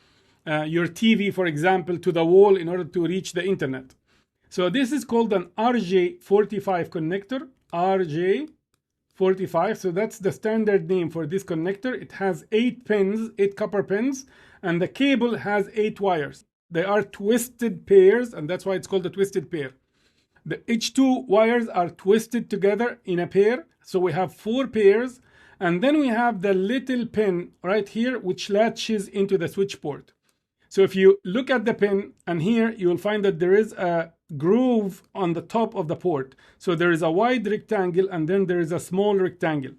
your TV, for example, to the wall in order to reach the internet. So this is called an RJ45 connector, RJ45. So that's the standard name for this connector. It has 8 pins, 8 copper pins, and the cable has 8 wires. They are twisted pairs, and that's why it's called a twisted pair. The H2 wires are twisted together in a pair. So we have 4 pairs, and then we have the little pin right here, which latches into the switch port. So if you look at the pin, and here you will find that there is a groove on the top of the port. So there is a wide rectangle and then there is a small rectangle.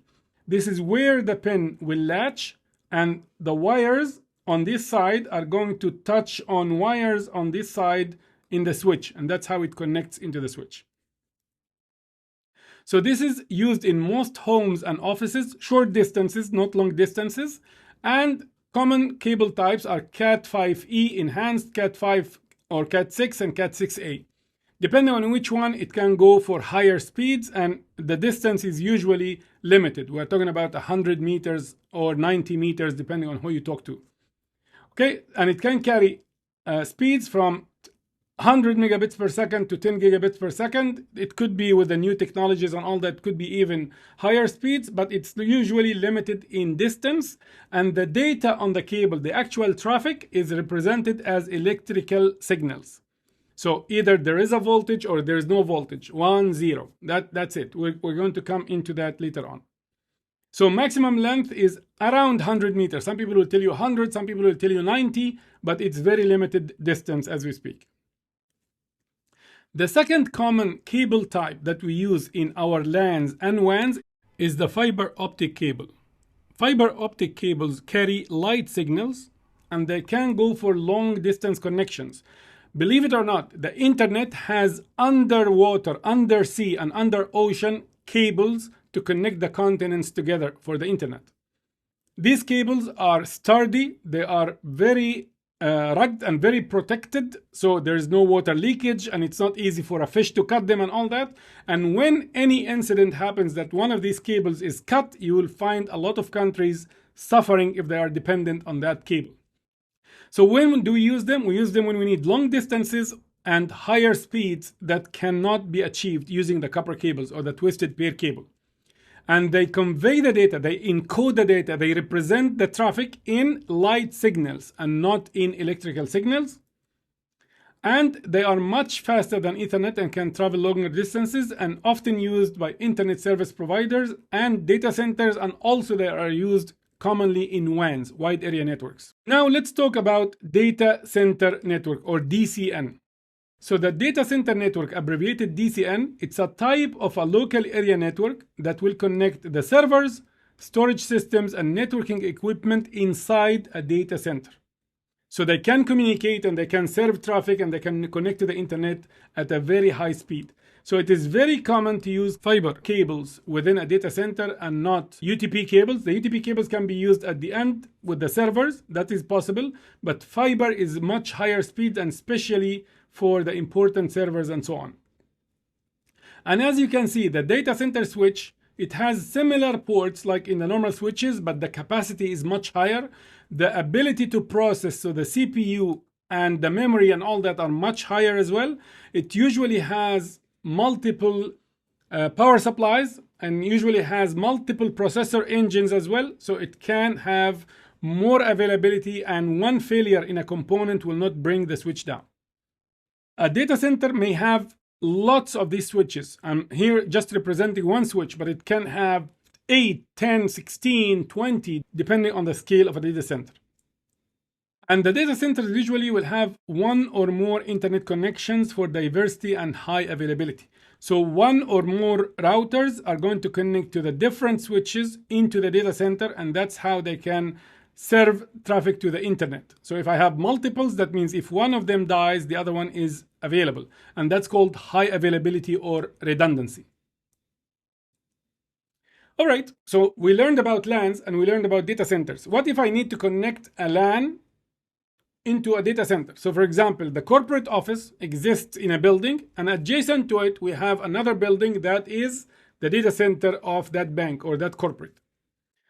This is where the pin will latch, and the wires on this side are going to touch on wires on this side in the switch, and that's how it connects into the switch. So this is used in most homes and offices, short distances, not long distances, and common cable types are Cat5e, enhanced Cat5 or Cat6 and Cat6a. Depending on which one, it can go for higher speeds, and the distance is usually limited. We're talking about 100 meters or 90 meters, depending on who you talk to. Okay, and it can carry speeds from 100 megabits per second to 10 gigabits per second. It could be, with the new technologies and all that, could be even higher speeds, but it's usually limited in distance. And the data on the cable, the actual traffic, is represented as electrical signals. So either there is a voltage or there is no voltage, 1, 0. That's it. We're going to come into that later on. So maximum length is around 100 meters. Some people will tell you 100, some people will tell you 90, but it's very limited distance as we speak. The second common cable type that we use in our LANs and WANs is the fiber optic cable. Fiber optic cables carry light signals, and they can go for long distance connections. Believe it or not, the internet has underwater, undersea, and under ocean cables to connect the continents together for the internet. These cables are sturdy, they are very rugged and very protected, so there's no water leakage, and it's not easy for a fish to cut them and all that. And when any incident happens that one of these cables is cut, you will find a lot of countries suffering if they are dependent on that cable. So when do we use them? We use them when we need long distances and higher speeds that cannot be achieved using the copper cables or the twisted pair cable. And they convey the data, they encode the data, they represent the traffic in light signals and not in electrical signals. And they are much faster than Ethernet and can travel longer distances, and often used by internet service providers and data centers, and also they are used commonly in WANs, wide area networks. Now let's talk about data center network, or DCN. So the data center network, abbreviated DCN, it's a type of a local area network that will connect the servers, storage systems, and networking equipment inside a data center. So they can communicate and they can serve traffic and they can connect to the internet at a very high speed. So it is very common to use fiber cables within a data center and not UTP cables. The UTP cables can be used at the end with the servers, that is possible, but fiber is much higher speed, and especially for the important servers and so on. And as you can see, the data center switch, it has similar ports like in the normal switches, but the capacity is much higher. The ability to process, so the CPU and the memory and all that, are much higher as well. It usually has multiple power supplies and usually has multiple processor engines as well. So it can have more availability, and one failure in a component will not bring the switch down. A data center may have lots of these switches. I'm here just representing one switch, but it can have 8, 10, 16, 20, depending on the scale of a data center. And the data centers usually will have one or more internet connections for diversity and high availability. So one or more routers are going to connect to the different switches into the data center, and that's how they can serve traffic to the internet. So if I have multiples, that means if one of them dies, the other one is available. And that's called high availability or redundancy. All right, so we learned about LANs and we learned about data centers. What if I need to connect a LAN into a data center? So for example, the corporate office exists in a building, and adjacent to it, we have another building that is the data center of that bank or that corporate.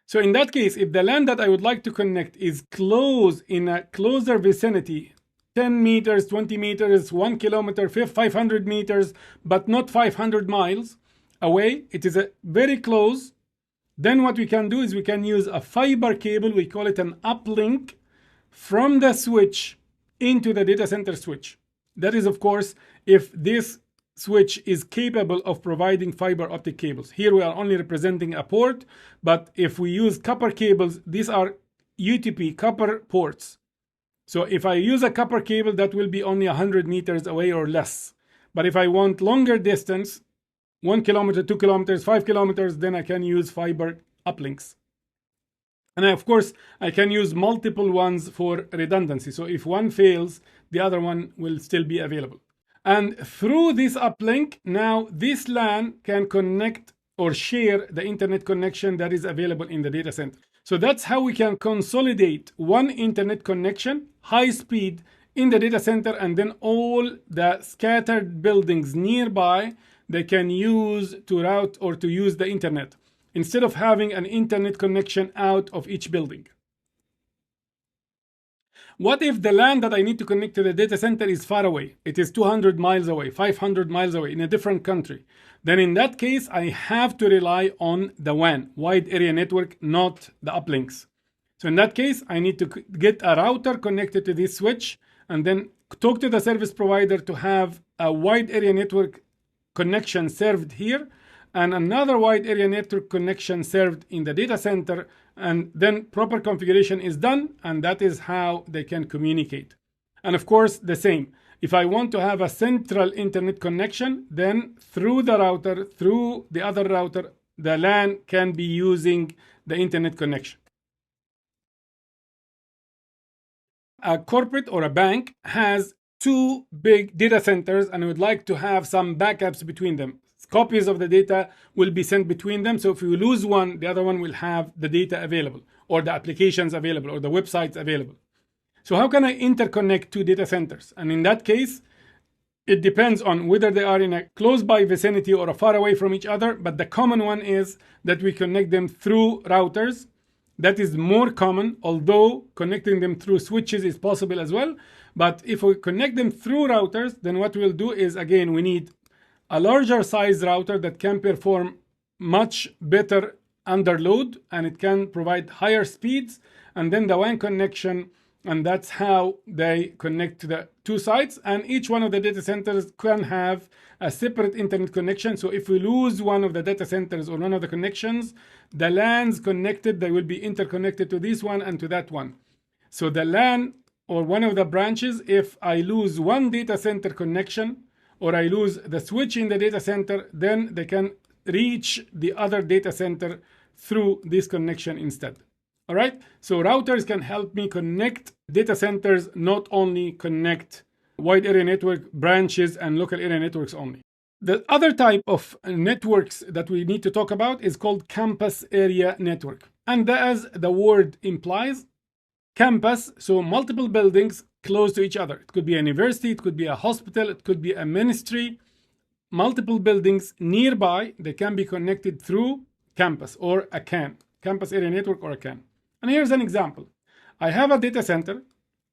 So in that case, if the LAN that I would like to connect is close in a closer vicinity, 10 meters, 20 meters, 1 kilometer, 500 meters, but not 500 miles away, it is very close, then what we can do is we can use a fiber cable, we call it an uplink, from the switch into the data center switch. That is, of course, if this switch is capable of providing fiber optic cables. Here we are only representing a port, but if we use copper cables, these are UTP copper ports. So if I use a copper cable, that will be only 100 meters away or less. But if I want longer distance, 1 kilometer, 2 kilometers, 5 kilometers, then I can use fiber uplinks. And of course, I can use multiple ones for redundancy. So if one fails, the other one will still be available. And through this uplink, now this LAN can connect or share the internet connection that is available in the data center. So that's how we can consolidate one internet connection, high speed, in the data center, and then all the scattered buildings nearby they can use to route or to use the internet, instead of having an internet connection out of each building. What if the LAN that I need to connect to the data center is far away? It is 200 miles away, 500 miles away, in a different country. Then in that case, I have to rely on the WAN, wide area network, not the uplinks. So in that case, I need to get a router connected to this switch and then talk to the service provider to have a wide area network connection served here and another wide area network connection served in the data center, and then proper configuration is done, and that is how they can communicate. And of course, the same. If I want to have a central internet connection, then through the router, through the other router, the LAN can be using the internet connection. A corporate or a bank has two big data centers and would like to have some backups between them. Copies of the data will be sent between them. So if you lose one, the other one will have the data available, or the applications available, or the websites available. So how can I interconnect two data centers? And in that case, it depends on whether they are in a close by vicinity or far away from each other. But the common one is that we connect them through routers. That is more common, although connecting them through switches is possible as well. But if we connect them through routers, then what we'll do is, again, we need a larger size router that can perform much better under load, and it can provide higher speeds, and then the WAN connection, and that's how they connect to the two sites. And each one of the data centers can have a separate internet connection. So if we lose one of the data centers or one of the connections, the LANs connected, they will be interconnected to this one and to that one. So the LAN or one of the branches, if I lose one data center connection, or I lose the switch in the data center, then they can reach the other data center through this connection instead. All right, so routers can help me connect data centers, not only connect wide area network branches and local area networks only. The other type of networks that we need to talk about is called campus area network. And as the word implies, campus, so multiple buildings close to each other. It could be a university, it could be a hospital, it could be a ministry. Multiple buildings nearby, they can be connected through campus or a CAN, campus area network or a CAN. And here's an example. I have a data center,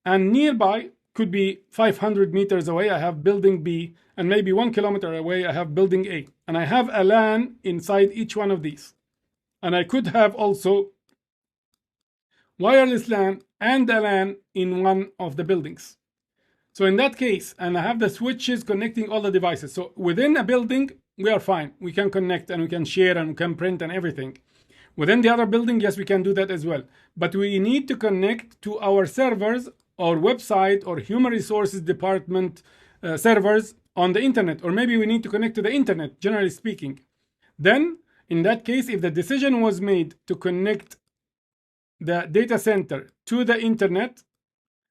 and nearby could be 500 meters away, I have building B, and maybe 1 kilometer away, I have building A. And I have a LAN inside each one of these. And I could have also wireless LAN and a LAN in one of the buildings. So in that case, and I have the switches connecting all the devices. So within a building, we are fine. We can connect and we can share and we can print and everything. Within the other building, yes, we can do that as well. But we need to connect to our servers or website or human resources department servers on the internet. Or maybe we need to connect to the internet, generally speaking. Then, in that case, if the decision was made to connect the data center to the internet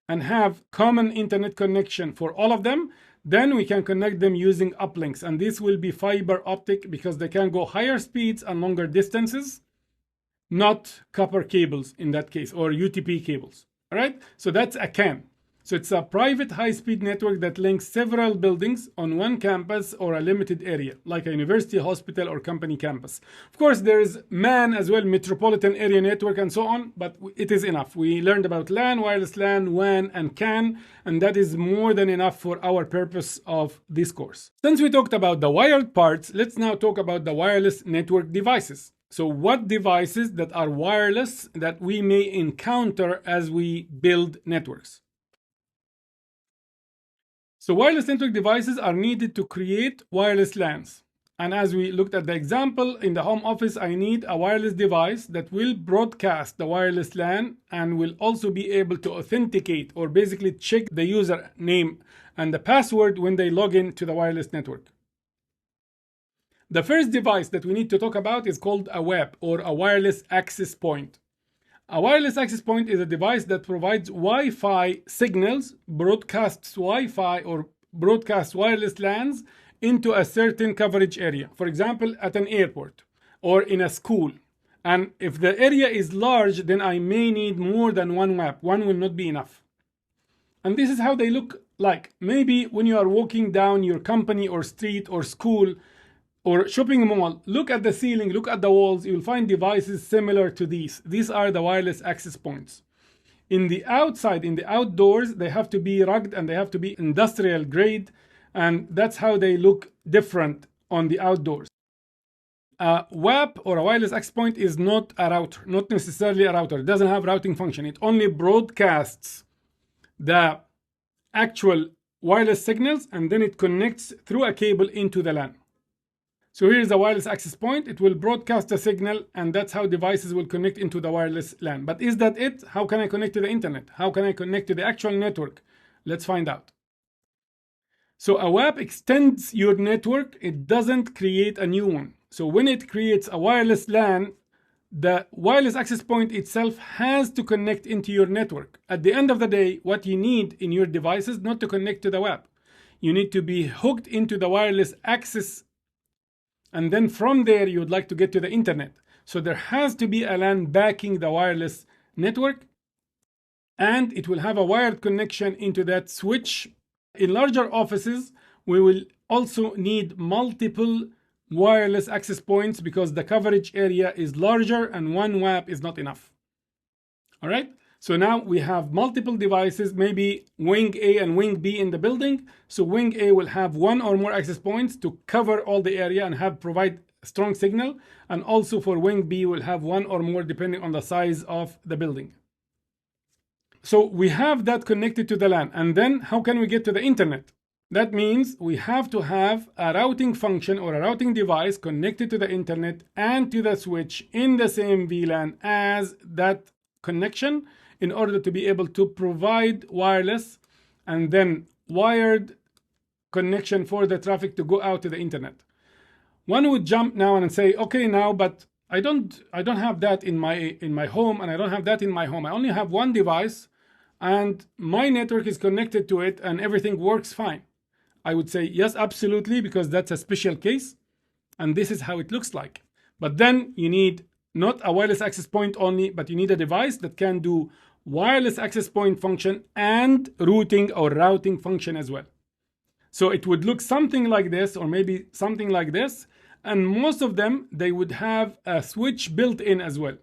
and have common internet connection for all of them, then we can connect them using uplinks. And this will be fiber optic because they can go higher speeds and longer distances, not copper cables in that case, or UTP cables. All right, so that's a CAN. So it's a private high-speed network that links several buildings on one campus or a limited area, like a university, hospital, or company campus. Of course, there is MAN as well, metropolitan area network, and so on, but it is enough. We learned about LAN, wireless LAN, WAN, and CAN, and that is more than enough for our purpose of this course. Since we talked about the wired parts, let's now talk about the wireless network devices. So what devices that are wireless that we may encounter as we build networks? So wireless network devices are needed to create wireless LANs. And as we looked at the example, in the home office, I need a wireless device that will broadcast the wireless LAN and will also be able to authenticate, or basically check the user name and the password when they log in to the wireless network. The first device that we need to talk about is called a WAP, or a wireless access point. A wireless access point is a device that provides Wi-Fi signals, broadcasts Wi-Fi or broadcasts wireless LANs into a certain coverage area. For example, at an airport or in a school. And if the area is large, then I may need more than one WAP. One will not be enough. And this is how they look like. Maybe when you are walking down your company or street or school or shopping mall, look at the ceiling, look at the walls, you'll find devices similar to these. These are the wireless access points. In the outside, in the outdoors, they have to be rugged and they have to be industrial grade, and that's how they look different on the outdoors. A WAP, or a wireless access point, is not a router, not necessarily a router. It doesn't have routing function. It only broadcasts the actual wireless signals and then it connects through a cable into the LAN. So here's a wireless access point. It will broadcast a signal, and that's how devices will connect into the wireless LAN. But is that it? How can I connect to the internet? How can I connect to the actual network? Let's find out. So a WAP extends your network. It doesn't create a new one. So when it creates a wireless LAN, the wireless access point itself has to connect into your network. At the end of the day, what you need in your device is not to connect to the WAP. You need to be hooked into the wireless access, and then from there you would like to get to the internet. So there has to be a LAN backing the wireless network, and it will have a wired connection into that switch. In larger offices, we will also need multiple wireless access points because the coverage area is larger and one WAP is not enough. All right, so now we have multiple devices, maybe wing A and wing B in the building. So wing A will have one or more access points to cover all the area and provide strong signal. And also for wing B, will have one or more depending on the size of the building. So we have that connected to the LAN. And then how can we get to the internet? That means we have to have a routing function or a routing device connected to the internet and to the switch in the same VLAN as that connection, in order to be able to provide wireless and then wired connection for the traffic to go out to the internet. One would jump now and say, okay, now, but I don't have that in my home, and I don't have that in my home. I only have one device and my network is connected to it and everything works fine. I would say yes, absolutely, because that's a special case and this is how it looks like. But then you need not a wireless access point only, but you need a device that can do wireless access point function and routing or routing function as well. So it would look something like this, or maybe something like this. And most of them, they would have a switch built in as well.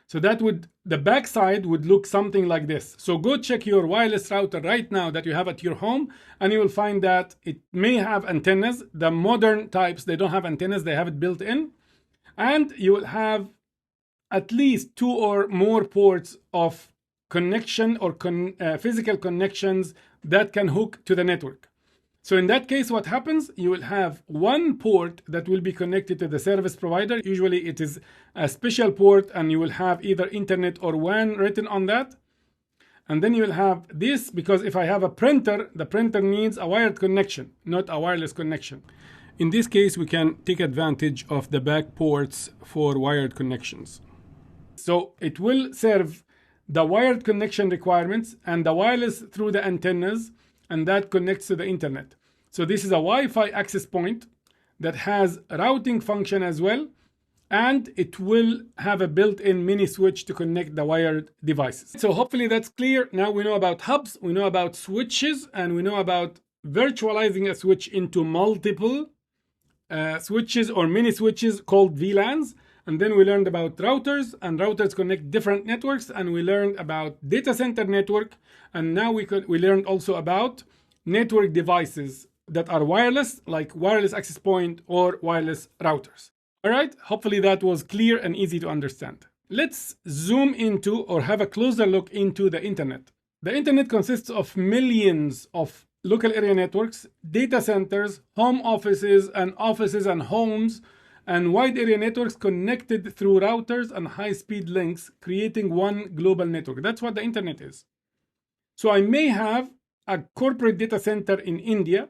So the backside would look something like this. So go check your wireless router right now that you have at your home, and you will find that it may have antennas. The modern types, they don't have antennas, they have it built in. And you will have at least 2 or more ports of connection or physical connections that can hook to the network. So in that case, what happens? You will have one port that will be connected to the service provider. Usually it is a special port, and you will have either internet or WAN written on that. And then you will have this, because if I have a printer, the printer needs a wired connection, not a wireless connection. In this case, we can take advantage of the back ports for wired connections. So it will serve the wired connection requirements and the wireless through the antennas, and that connects to the internet. So this is a Wi-Fi access point that has a routing function as well, and it will have a built-in mini switch to connect the wired devices. So hopefully that's clear. Now we know about hubs, we know about switches, and we know about virtualizing a switch into multiple switches or mini switches called VLANs. And then we learned about routers, and routers connect different networks, and we learned about data center network. And now we learned also about network devices that are wireless, like wireless access point or wireless routers. All right, hopefully that was clear and easy to understand. Let's zoom into or have a closer look into the internet. The internet consists of millions of local area networks, data centers, home offices and homes, and wide area networks connected through routers and high-speed links, creating one global network. That's what the internet is. So I may have a corporate data center in India,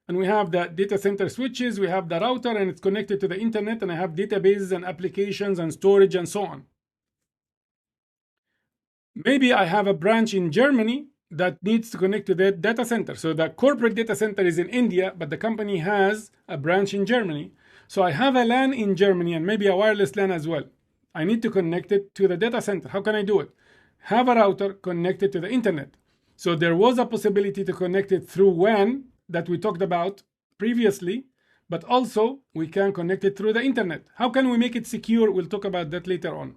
and we have the data center switches, we have the router, and it's connected to the internet, and I have databases and applications and storage and so on. Maybe I have a branch in Germany that needs to connect to the data center. So the corporate data center is in India, but the company has a branch in Germany. So I have a LAN in Germany and maybe a wireless LAN as well. I need to connect it to the data center. How can I do it? Have a router connected to the internet. So there was a possibility to connect it through WAN that we talked about previously, but also we can connect it through the internet. How can we make it secure? We'll talk about that later on.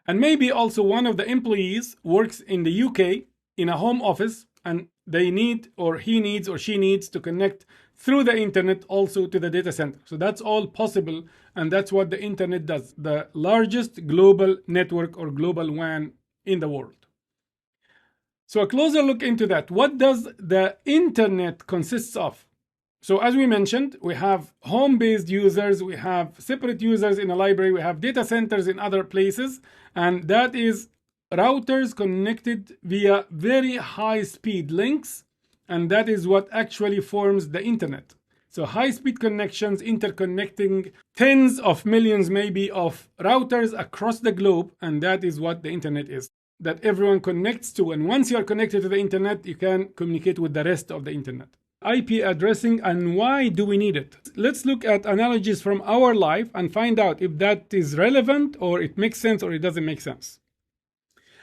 And maybe also one of the employees works in the UK in a home office, and they need, or he needs, or she needs to connect through the internet also to the data center. So that's all possible, and that's what the internet does, the largest global network or global WAN in the world. So a closer look into that. What does the internet consists of? So as we mentioned, we have home-based users, we have separate users in a library, we have data centers in other places, and that is routers connected via very high-speed links, and that is what actually forms the internet. So high-speed connections interconnecting tens of millions maybe of routers across the globe, and that is what the internet is, that everyone connects to. And once you are connected to the internet, you can communicate with the rest of the internet. IP addressing, and why do we need it? Let's look at analogies from our life and find out if that is relevant or it makes sense or it doesn't make sense.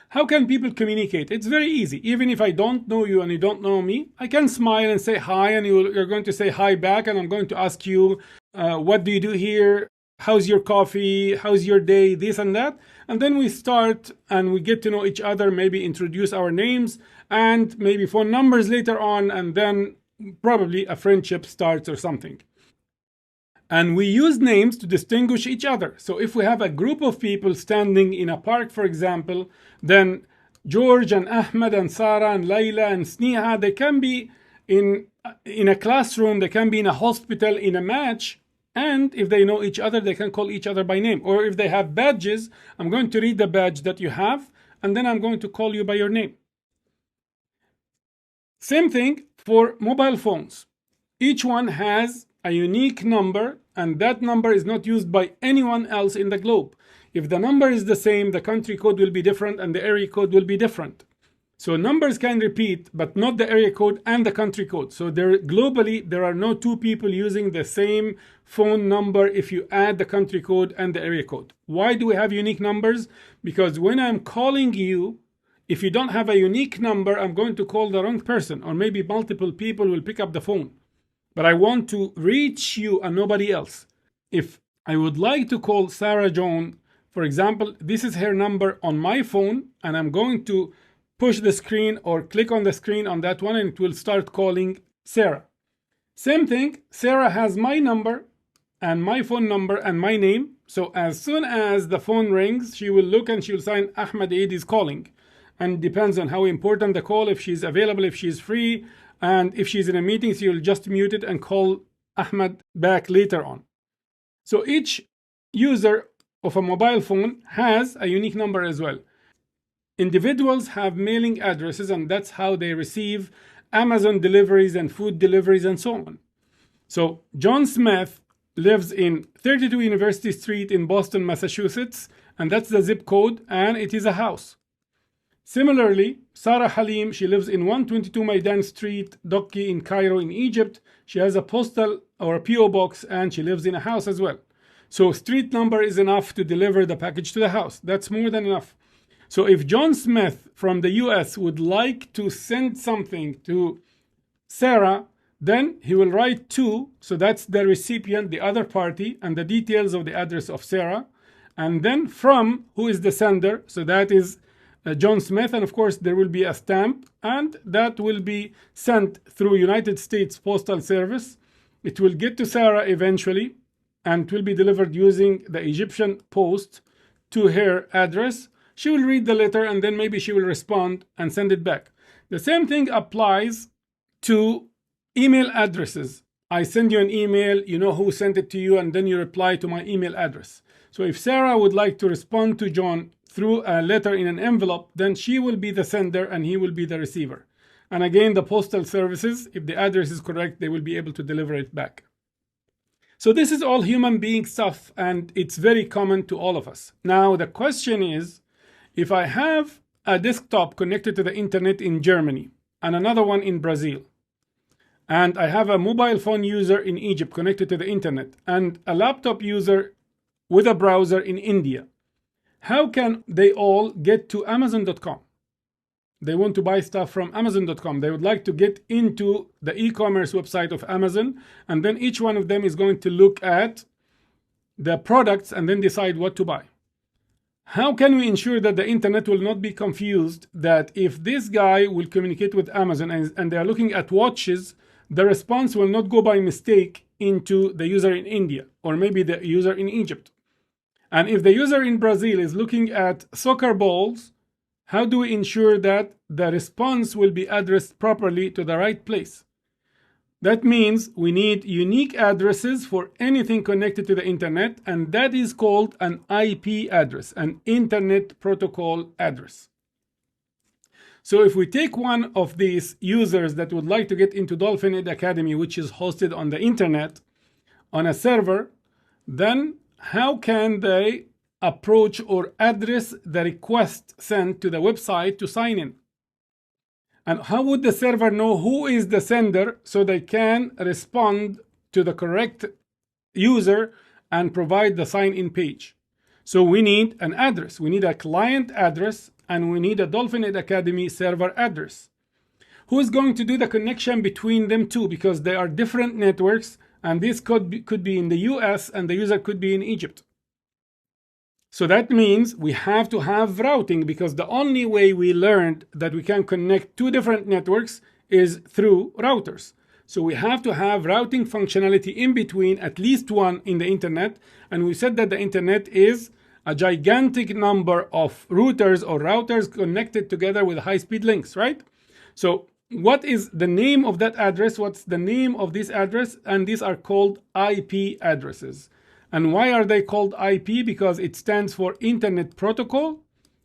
How can people communicate? It's very easy. Even if I don't know you and you don't know me, I can smile and say hi, and you're going to say hi back, and I'm going to ask you, what do you do here? How's your coffee? How's your day? This and that. And then we start and we get to know each other, maybe introduce our names and maybe phone numbers later on, and then probably a friendship starts or something. And we use names to distinguish each other. So if we have a group of people standing in a park, for example, then George and Ahmed and Sarah and Layla and Sneha, they can be in a classroom, they can be in a hospital, in a match. And if they know each other, they can call each other by name. Or if they have badges, I'm going to read the badge that you have, and then I'm going to call you by your name. Same thing for mobile phones. Each one has a unique number, and that number is not used by anyone else in the globe. If the number is the same, the country code will be different and the area code will be different. So numbers can repeat, but not the area code and the country code. So globally, there are no two people using the same phone number if you add the country code and the area code. Why do we have unique numbers? Because when I'm calling you, if you don't have a unique number, I'm going to call the wrong person, or maybe multiple people will pick up the phone. But I want to reach you and nobody else. If I would like to call Sarah Joan, for example, this is her number on my phone, and I'm going to push the screen or click on the screen on that one, and it will start calling Sarah. Same thing, Sarah has my number and my phone number and my name. So as soon as the phone rings, she will look and she will sign Ahmed Eid is calling. And depends on how important the call, if she's available, if she's free, and if she's in a meeting, she will just mute it and call Ahmed back later on. So each user of a mobile phone has a unique number as well. Individuals have mailing addresses, and that's how they receive Amazon deliveries and food deliveries and so on. So John Smith lives in 32 University Street in Boston, Massachusetts, and that's the zip code, and it is a house. Similarly, Sarah Halim, she lives in 122 Maidan Street, Dokki in Cairo in Egypt. She has a postal or a PO box, and she lives in a house as well. So street number is enough to deliver the package to the house. That's more than enough. So if John Smith from the US would like to send something to Sarah, then he will write to, so that's the recipient, the other party, and the details of the address of Sarah. And then from, who is the sender, so that is John Smith, and of course there will be a stamp, and that will be sent through United States Postal Service. It will get to Sarah eventually, and it will be delivered using the Egyptian post to her address. She will read the letter, and then maybe she will respond and send it back. The same thing applies to email addresses. I send you an email, you know who sent it to you, and then you reply to my email address. So if Sarah would like to respond to John through a letter in an envelope, then she will be the sender and he will be the receiver. And again, the postal services, if the address is correct, they will be able to deliver it back. So this is all human being stuff, and it's very common to all of us. Now, the question is, if I have a desktop connected to the internet in Germany and another one in Brazil, and I have a mobile phone user in Egypt connected to the internet and a laptop user with a browser in India, how can they all get to Amazon.com? They want to buy stuff from Amazon.com. They would like to get into the e-commerce website of Amazon, and then each one of them is going to look at the products and then decide what to buy. How can we ensure that the internet will not be confused, that if this guy will communicate with Amazon and they are looking at watches, the response will not go by mistake into the user in India or maybe the user in Egypt? And if the user in Brazil is looking at soccer balls, how do we ensure that the response will be addressed properly to the right place? That means we need unique addresses for anything connected to the internet, and that is called an IP address, an Internet Protocol address. So if we take one of these users that would like to get into Dolphin Ed Academy, which is hosted on the internet on a server, then how can they approach or address the request sent to the website to sign in? And how would the server know who is the sender so they can respond to the correct user and provide the sign-in page? So we need an address. We need a client address, and we need a Dolphin Ed Academy server address. Who is going to do the connection between them two? Because they are different networks, and this could be in the US and the user could be in Egypt. So that means we have to have routing, because the only way we learned that we can connect two different networks is through routers. So we have to have routing functionality in between, at least one in the internet. And we said that the internet is a gigantic number of routers or routers connected together with high-speed links, right? So what is the name of that address? What's the name of this address? And these are called IP addresses. And why are they called IP? Because it stands for Internet Protocol,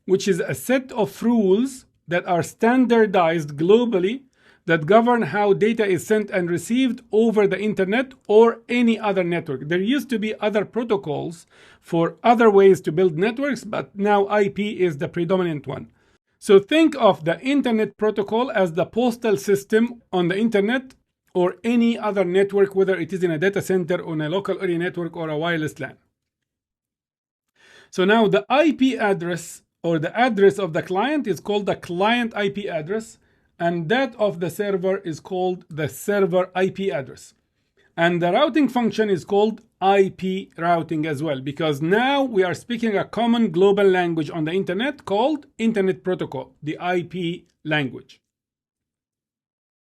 which is a set of rules that are standardized globally that govern how data is sent and received over the internet or any other network. There used to be other protocols for other ways to build networks, but now IP is the predominant one. So think of the Internet Protocol as the postal system on the internet or any other network, whether it is in a data center, on a local area network, or a wireless LAN. So now the IP address or the address of the client is called the client IP address, and that of the server is called the server IP address. And the routing function is called IP routing as well, because now we are speaking a common global language on the internet called Internet Protocol, the IP language.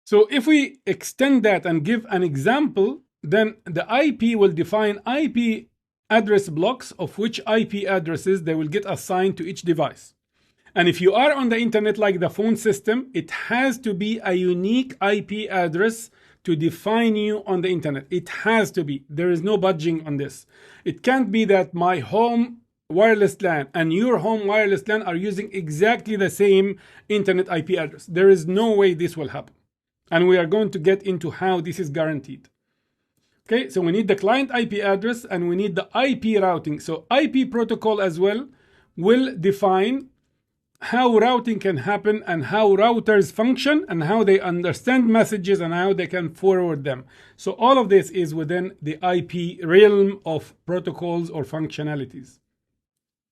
So if we extend that and give an example, then the IP will define IP address blocks of which IP addresses they will get assigned to each device. And if you are on the internet like the phone system, it has to be a unique IP address to define you on the internet. It has to be. There is no budging on this. It can't be that my home wireless LAN and your home wireless LAN are using exactly the same internet IP address. There is no way this will happen. And we are going to get into how this is guaranteed. Okay, so we need the client IP address and we need the IP routing. So IP protocol as well will define how routing can happen and how routers function and how they understand messages and how they can forward them. So all of this is within the IP realm of protocols or functionalities.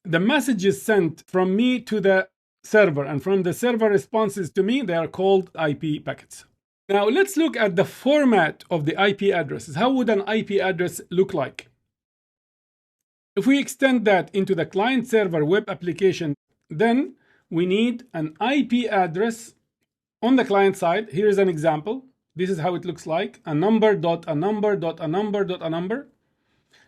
The messages sent from me to the server and from the server responses to me, they are called IP packets. Now let's look at the format of the IP addresses. How would an IP address look like? If we extend that into the client-server web application, then we need an IP address on the client side. Here's an example. This is how it looks like. A number dot a number dot a number dot a number.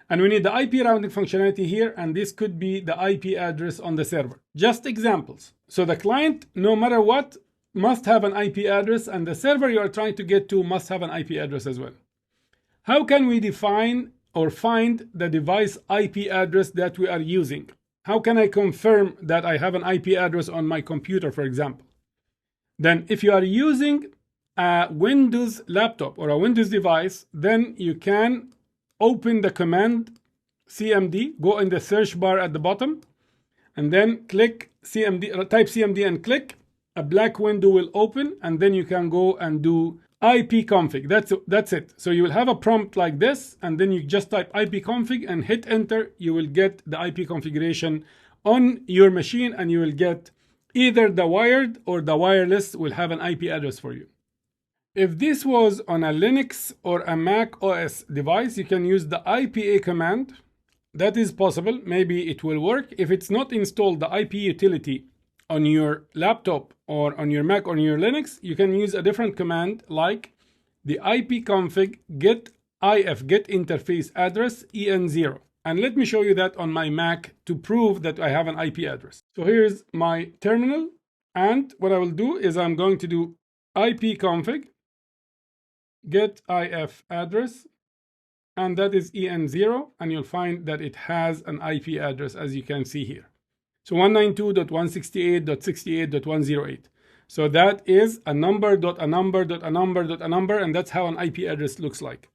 And we need the IP routing functionality here, and this could be the IP address on the server. Just examples. So the client, no matter what, must have an IP address, and the server you are trying to get to must have an IP address as well. How can we define or find the device IP address that we are using? How can I confirm that I have an IP address on my computer, for example? Then if you are using a Windows laptop or a Windows device, then you can open the command CMD, go in the search bar at the bottom, and then click CMD, type CMD and click. A black window will open, and then you can go and do ipconfig. That's it. So you will have a prompt like this, and then you just type ipconfig and hit enter. You will get the IP configuration on your machine, and you will get either the wired or the wireless will have an IP address for you. If this was on a Linux or a Mac OS device, you can use the IPA command. That is possible. Maybe it will work. If it's not installed, the IP utility on your laptop or on your Mac or on your Linux, you can use a different command like the ipconfig get interface address en0. And let me show you that on my Mac to prove that I have an IP address. So here's my terminal, and what I will do is I'm going to do ipconfig get if address, and that is en0, and you'll find that it has an IP address, as you can see here. So 192.168.68.108. So that is a number dot a number dot a number dot a number, and that's how an IP address looks like.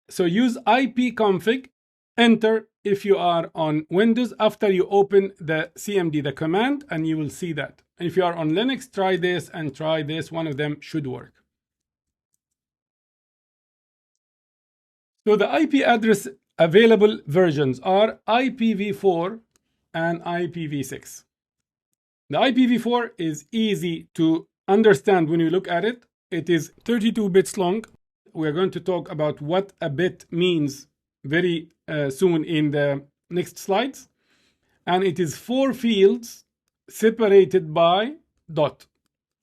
So use ipconfig, enter if you are on Windows after you open the CMD, the command, and you will see that. And if you are on Linux, try this and try this. One of them should work. So the IP address available versions are IPv4 and IPv6. The IPv4 is easy to understand when you look at it. It is 32 bits long. We're going to talk about what a bit means very soon in the next slides. And it is 4 fields separated by dot,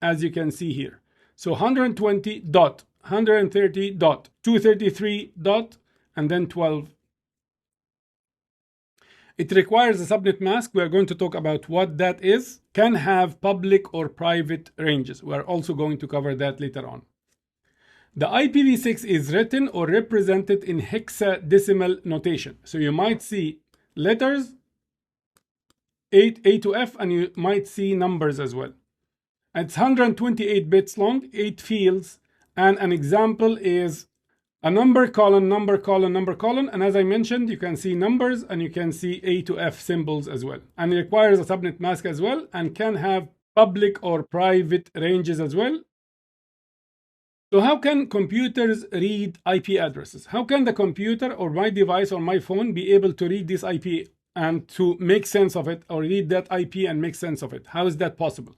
as you can see here. So 120 dot, 130 dot, 233 dot, and then 12. It requires a subnet mask. We are going to talk about what that is. Can have public or private ranges. We are also going to cover that later on. The IPv6 is written or represented in hexadecimal notation. So you might see letters, A to F, and you might see numbers as well. It's 128 bits long, 8 fields, and an example is a number colon, number colon, number colon, and as I mentioned, you can see numbers and you can see A to F symbols as well. And it requires a subnet mask as well, and can have public or private ranges as well. So how can computers read IP addresses? How can the computer or my device or my phone be able to read this IP and to make sense of it, or read that IP and make sense of it? How is that possible?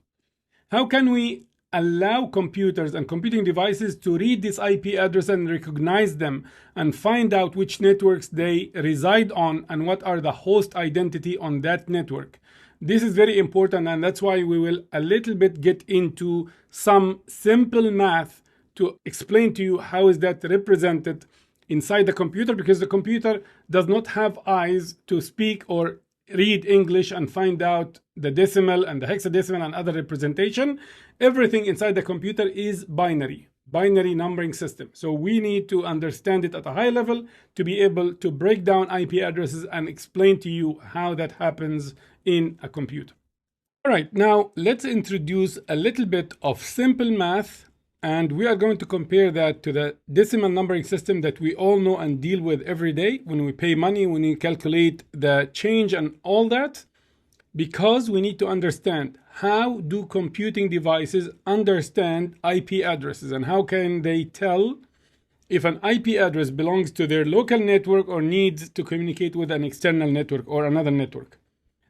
How can we allow computers and computing devices to read this IP address and recognize them and find out which networks they reside on and what are the host identity on that network? This is very important, and that's why we will a little bit get into some simple math to explain to you how is that represented inside the computer, because the computer does not have eyes to speak or read English and find out the decimal and the hexadecimal and other representation. Everything inside the computer is binary numbering system. So we need to understand it at a high level to be able to break down IP addresses and explain to you how that happens in a computer. All right, now let's introduce a little bit of simple math, and we are going to compare that to the decimal numbering system that we all know and deal with every day when we pay money, when we calculate the change and all that, because we need to understand how do computing devices understand IP addresses, and how can they tell if an IP address belongs to their local network or needs to communicate with an external network or another network.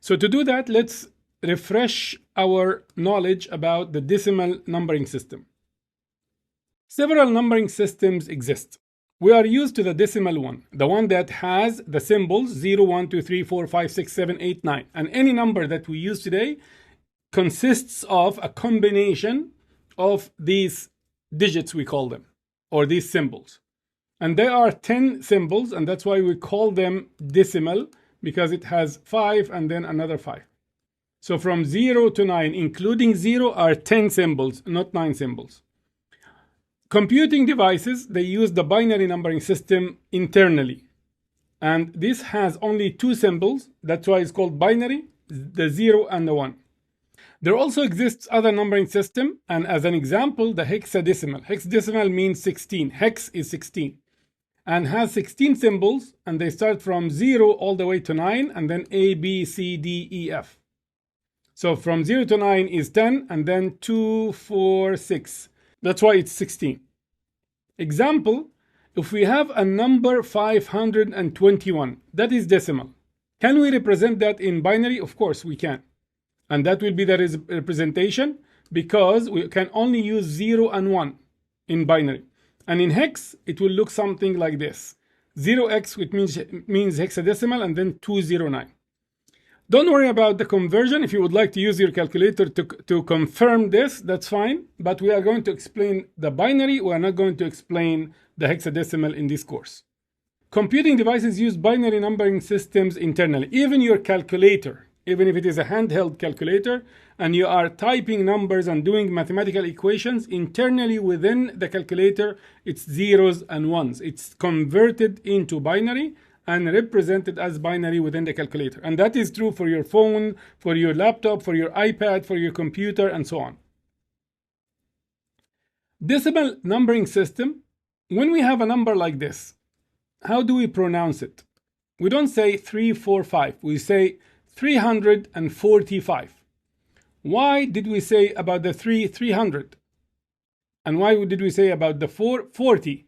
So to do that, let's refresh our knowledge about the decimal numbering system. Several numbering systems exist. We are used to the decimal one, the one that has the symbols 0, 1, 2, 3, 4, 5, 6, 7, 8, 9. And any number that we use today consists of a combination of these digits, we call them, or these symbols. And there are 10 symbols, and that's why we call them decimal, because it has 5 and then another 5. So from 0 to 9, including 0, are 10 symbols, not 9 symbols. Computing devices, they use the binary numbering system internally. And this has only 2 symbols. That's why it's called binary, the 0 and the 1. There also exists other numbering system, and as an example, the hexadecimal. Hexadecimal means 16. Hex is 16 and has 16 symbols, and they start from 0 all the way to 9, and then A, B, C, D, E, F. So from 0 to 9 is 10, and then 2, 4, 6. That's why it's 16. Example, if we have a number 521, that is decimal. Can we represent that in binary? Of course we can. And that will be the representation, because we can only use 0 and 1 in binary. And in hex, it will look something like this. 0x, which means hexadecimal, and then 209. Don't worry about the conversion. If you would like to use your calculator to confirm this, that's fine. But we are going to explain the binary. We are not going to explain the hexadecimal in this course. Computing devices use binary numbering systems internally. Even your calculator, even if it is a handheld calculator, and you are typing numbers and doing mathematical equations, internally within the calculator, it's zeros and ones. It's converted into binary and represented as binary within the calculator. And that is true for your phone, for your laptop, for your iPad, for your computer, and so on. Decimal numbering system, when we have a number like this, how do we pronounce it? We don't say 345, we say 345. Why did we say about the 300? And why did we say about the 40?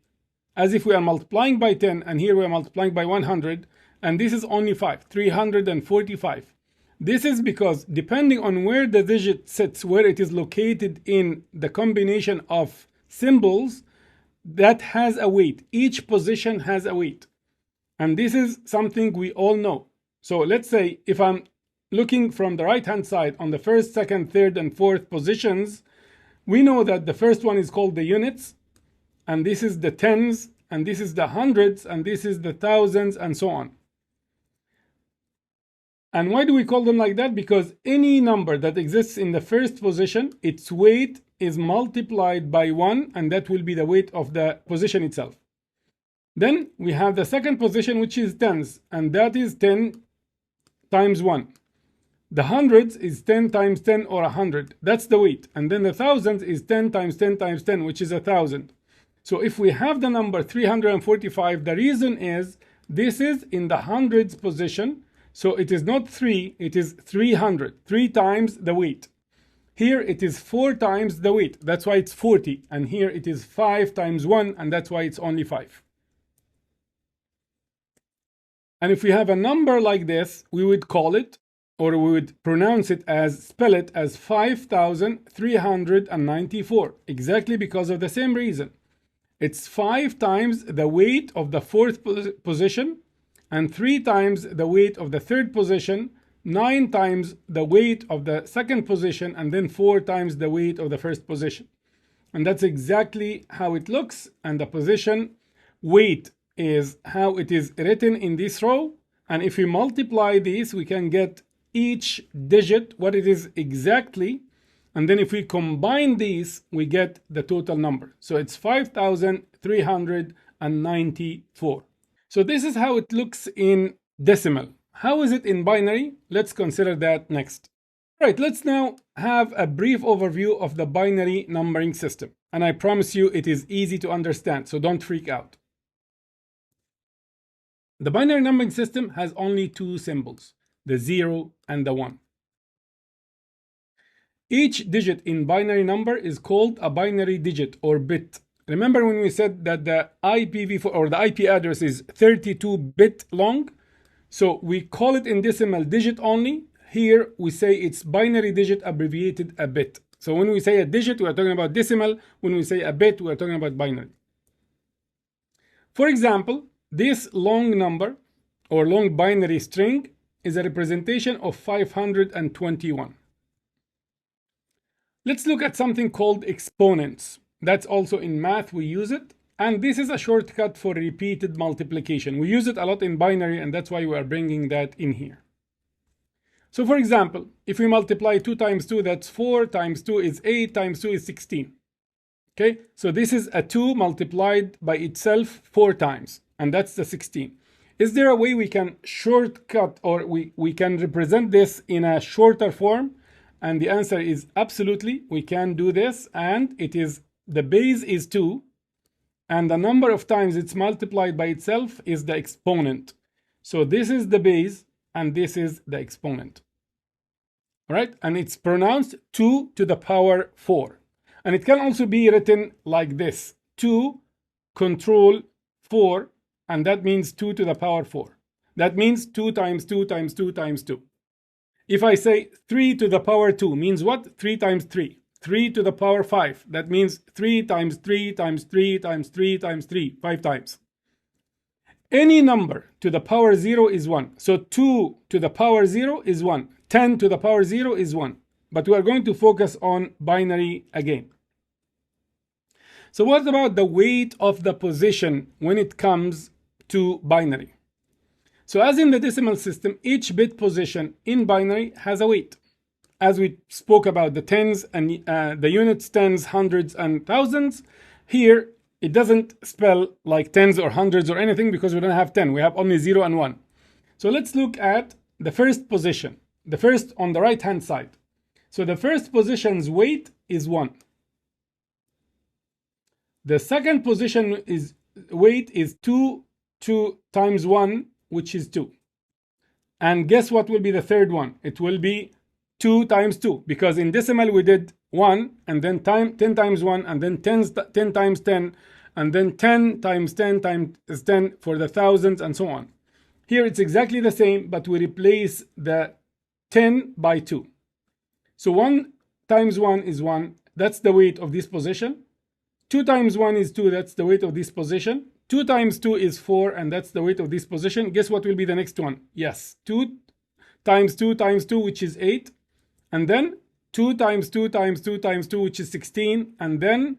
As if we are multiplying by 10, and here we are multiplying by 100, and this is only 5, 345. This is because depending on where the digit sits, where it is located in the combination of symbols, that has a weight. Each position has a weight. And this is something we all know. So let's say if I'm looking from the right hand side on the first, second, third, and fourth positions, we know that the first one is called the units, and this is the tens, and this is the hundreds, and this is the thousands, and so on. And why do we call them like that? Because any number that exists in the first position, its weight is multiplied by 1, and that will be the weight of the position itself. Then we have the second position, which is tens, and that is 10 times 1. The hundreds is 10 times 10, or 100. That's the weight. And then the thousands is 10 times 10 times 10, which is 1,000. So if we have the number 345, the reason is this is in the hundreds position. So it is not 3, it is 300. 3 times the weight. Here it is 4 times the weight. That's why it's 40. And here it is 5 times 1, and that's why it's only 5. And if we have a number like this, we would call it, or we would pronounce it as, spell it as 5,394, exactly because of the same reason. It's 5 times the weight of the fourth position, and 3 times the weight of the third position, 9 times the weight of the second position, and then 4 times the weight of the first position. And that's exactly how it looks. And the position weight is how it is written in this row. And if we multiply these, we can get each digit what it is exactly. And then if we combine these, we get the total number. So it's 5,394. So this is how it looks in decimal. How is it in binary? Let's consider that next. All right, let's now have a brief overview of the binary numbering system. And I promise you it is easy to understand, so don't freak out. The binary numbering system has only 2 symbols, the 0 and the 1. Each digit in binary number is called a binary digit or bit. Remember when we said that the IPv4 or the IP address is 32-bit long? So we call it in decimal digit only. Here we say it's binary digit abbreviated a bit. So when we say a digit, we are talking about decimal. When we say a bit, we are talking about binary. For example, this long number or long binary string is a representation of 521. Let's look at something called exponents. That's also in math, we use it. And this is a shortcut for repeated multiplication. We use it a lot in binary, and that's why we are bringing that in here. So for example, if we multiply 2 times 2, that's 4, times 2 is 8, times 2 is 16. Okay, so this is a 2 multiplied by itself 4 times, and that's the 16. Is there a way we can shortcut, or we can represent this in a shorter form? And the answer is absolutely, we can do this, and it is, the base is 2, and the number of times it's multiplied by itself is the exponent. So this is the base, and this is the exponent. All right, and it's pronounced 2 to the power 4. And it can also be written like this, 2 control 4, and that means 2 to the power 4. That means 2 times 2 times 2 times 2. If I say 3 to the power 2 means what? 3 times 3. 3 to the power 5, that means 3 times 3 times 3 times 3 times 3, 5 times. Any number to the power 0 is 1. So 2 to the power 0 is 1. 10 to the power 0 is 1. But we are going to focus on binary again. So what about the weight of the position when it comes to binary? So as in the decimal system, each bit position in binary has a weight. As we spoke about the tens and the units, tens, hundreds, and thousands, here it doesn't spell like tens or hundreds or anything because we don't have 10. We have only 0 and 1. So let's look at the first position, the first on the right hand side. So the first position's weight is 1. The second position is weight is 2 times 1, which is 2. And guess what will be the third one? It will be 2 times 2, because in decimal we did 1 and then 10 times 1 and then 10 times 10 and then 10 times 10 times 10 for the thousands and so on. Here it's exactly the same, but we replace the 10 by 2. So 1 times 1 is 1. That's the weight of this position. 2 times 1 is 2. That's the weight of this position. 2 times 2 is 4, and that's the weight of this position. Guess what will be the next one? Yes, 2 times 2 times 2, which is 8. And then 2 times 2 times 2 times 2, which is 16. And then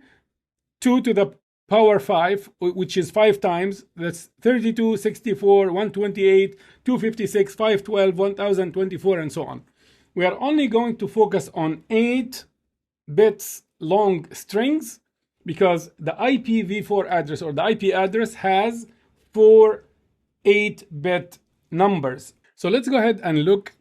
2 to the power 5, which is 5 times. That's 32, 64, 128, 256, 512, 1024, and so on. We are only going to focus on 8 bits long strings, because the IPv4 address or the IP address has 4 8-bit numbers. So let's go ahead and look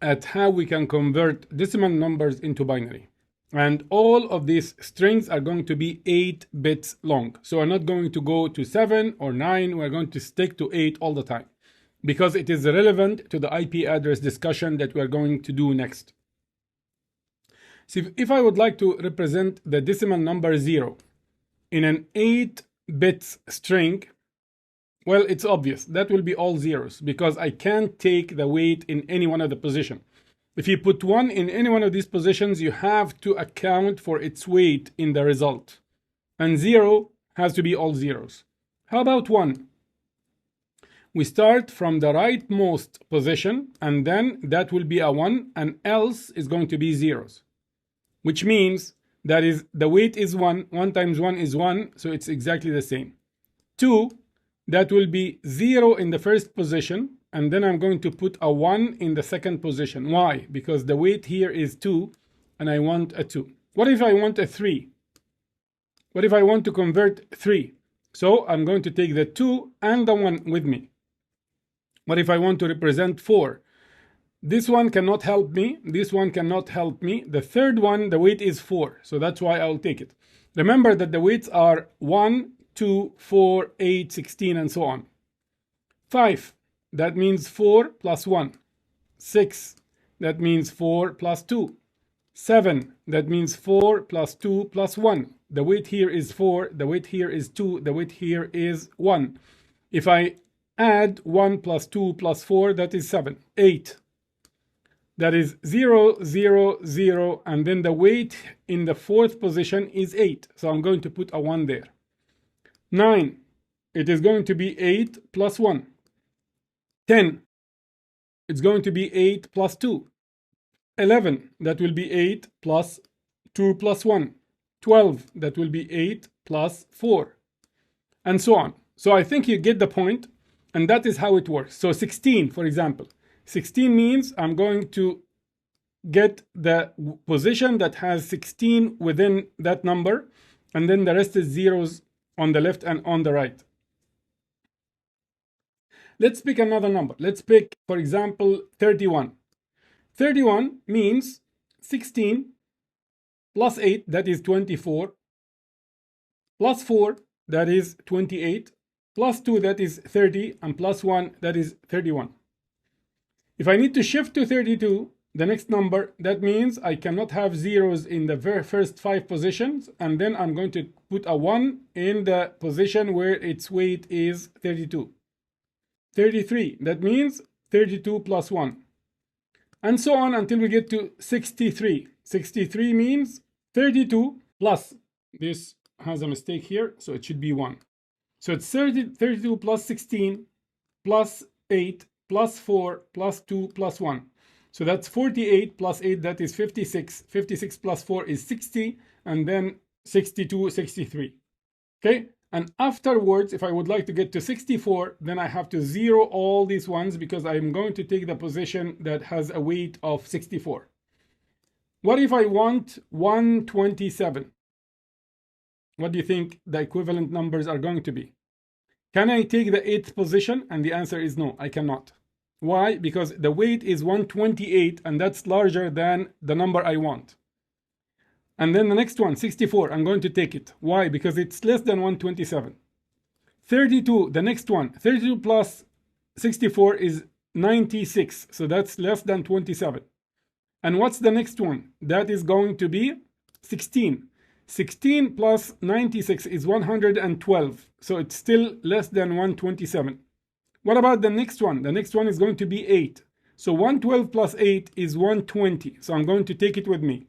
at how we can convert decimal numbers into binary. And all of these strings are going to be 8 bits long. So we're not going to go to 7 or 9. We're going to stick to 8 all the time, because it is relevant to the IP address discussion that we're going to do next. So if I would like to represent the decimal number 0 in an 8-bit string, well, it's obvious. That will be all zeros, because I can't take the weight in any one of the positions. If you put 1 in any one of these positions, you have to account for its weight in the result. And 0 has to be all zeros. How about 1? We start from the rightmost position, and then that will be a 1, and else is going to be zeros. Which means that is the weight is 1. 1 times 1 is 1, so it's exactly the same. 2, that will be 0 in the first position, and then I'm going to put a 1 in the second position. Why? Because the weight here is 2, and I want a 2. What if I want a 3? What if I want to convert 3? So I'm going to take the 2 and the 1 with me. What if I want to represent 4? This one cannot help me. This one cannot help me. The third one, the weight is 4. So that's why I'll take it. Remember that the weights are 1, 2, 4, 8, 16, and so on. 5, that means 4 plus 1. 6, that means 4 plus 2. 7, that means 4 plus 2 plus 1. The weight here is 4. The weight here is 2. The weight here is 1. If I add 1 plus 2 plus 4, that is 7. 8. That is 0, 0, 0, and then the weight in the fourth position is 8. So I'm going to put a 1 there. 9, it is going to be 8 plus 1. 10, it's going to be 8 plus 2. 11, that will be 8 plus 2 plus 1. 12, that will be 8 plus 4. And so on. So I think you get the point, and that is how it works. So 16, for example. 16 means I'm going to get the position that has 16 within that number, and then the rest is zeros on the left and on the right. Let's pick another number. Let's pick, for example, 31. 31 means 16 plus 8, that is 24, plus 4, that is 28, plus 2, that is 30, and plus 1, that is 31. If I need to shift to 32, the next number, that means I cannot have zeros in the very first 5 positions, and then I'm going to put a 1 in the position where its weight is 32. 33, that means 32 plus 1. And so on until we get to 63. 63 means 32 plus, this has a mistake here, so it should be 1. So it's 32 plus 16 plus 8 plus 4 plus 2 plus 1. So that's 48 plus 8, that is 56. 56 plus 4 is 60, and then 62, 63. Okay, and afterwards, if I would like to get to 64, then I have to zero all these ones because I'm going to take the position that has a weight of 64. What if I want 127? What do you think the equivalent numbers are going to be? Can I take the 8th position? And the answer is no, I cannot. Why? Because the weight is 128, and that's larger than the number I want. And then the next one, 64, I'm going to take it. Why? Because it's less than 127. 32, the next one, 32 plus 64 is 96, so that's less than 27. And what's the next one? That is going to be 16. 16 plus 96 is 112, so it's still less than 127. What about the next one? The next one is going to be 8. So 112 plus 8 is 120. So I'm going to take it with me.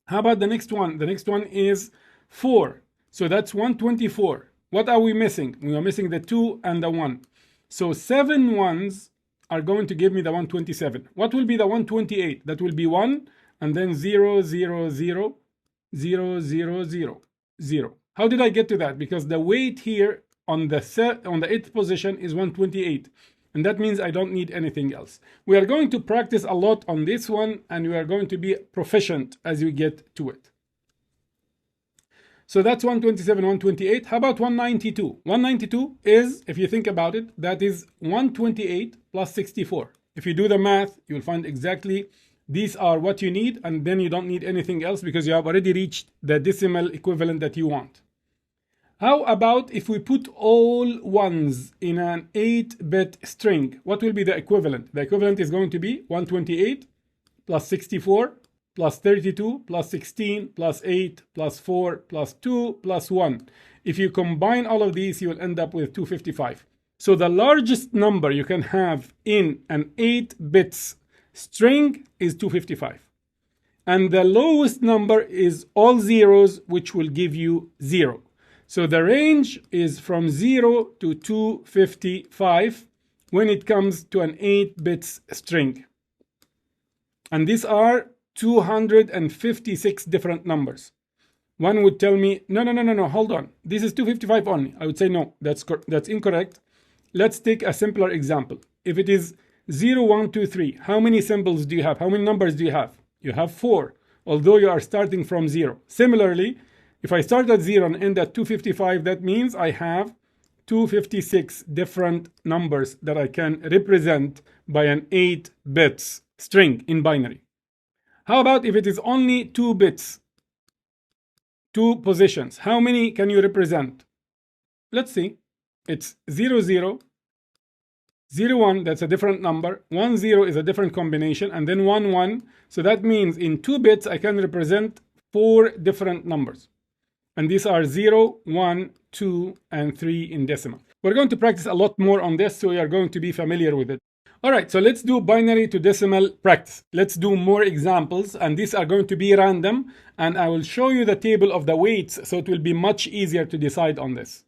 How about the next one? The next one is 4. So that's 124. What are we missing? We are missing the 2 and the 1. So 7 ones are going to give me the 127. What will be the 128? That will be 1 and then 0, 0, 0, 0, 0, 0, 0. How did I get to that? Because the weight here on the 8th position is 128, and that means I don't need anything else. We are going to practice a lot on this one, and we are going to be proficient as we get to it. So that's 127, 128. How about 192? 192 is, if you think about it, that is 128 plus 64. If you do the math, you'll find exactly these are what you need, and then you don't need anything else because you have already reached the decimal equivalent that you want. How about if we put all ones in an 8-bit string? What will be the equivalent? The equivalent is going to be 128 plus 64 plus 32 plus 16 plus 8 plus 4 plus 2 plus 1. If you combine all of these, you will end up with 255. So the largest number you can have in an 8-bit string is 255. And the lowest number is all zeros, which will give you 0. So the range is from 0 to 255 when it comes to an 8-bit string. And these are 256 different numbers. One would tell me, no, hold on. This is 255 only. I would say, no, that's incorrect. Let's take a simpler example. If it is 0, 1, 2, 3, how many symbols do you have? How many numbers do you have? You have 4, although you are starting from 0. Similarly, if I start at 0 and end at 255, that means I have 256 different numbers that I can represent by an 8-bit string in binary. How about if it is only 2 bits, 2 positions? How many can you represent? Let's see. It's 0, 0, 0, 1, that's a different number. 1, 0 is a different combination, and then 1, 1. So that means in 2 bits, I can represent 4 different numbers. And these are 0, 1, 2, and 3 in decimal. We're going to practice a lot more on this, so we are going to be familiar with it. All right, so let's do binary to decimal practice. Let's do more examples, and these are going to be random, and I will show you the table of the weights, so it will be much easier to decide on this.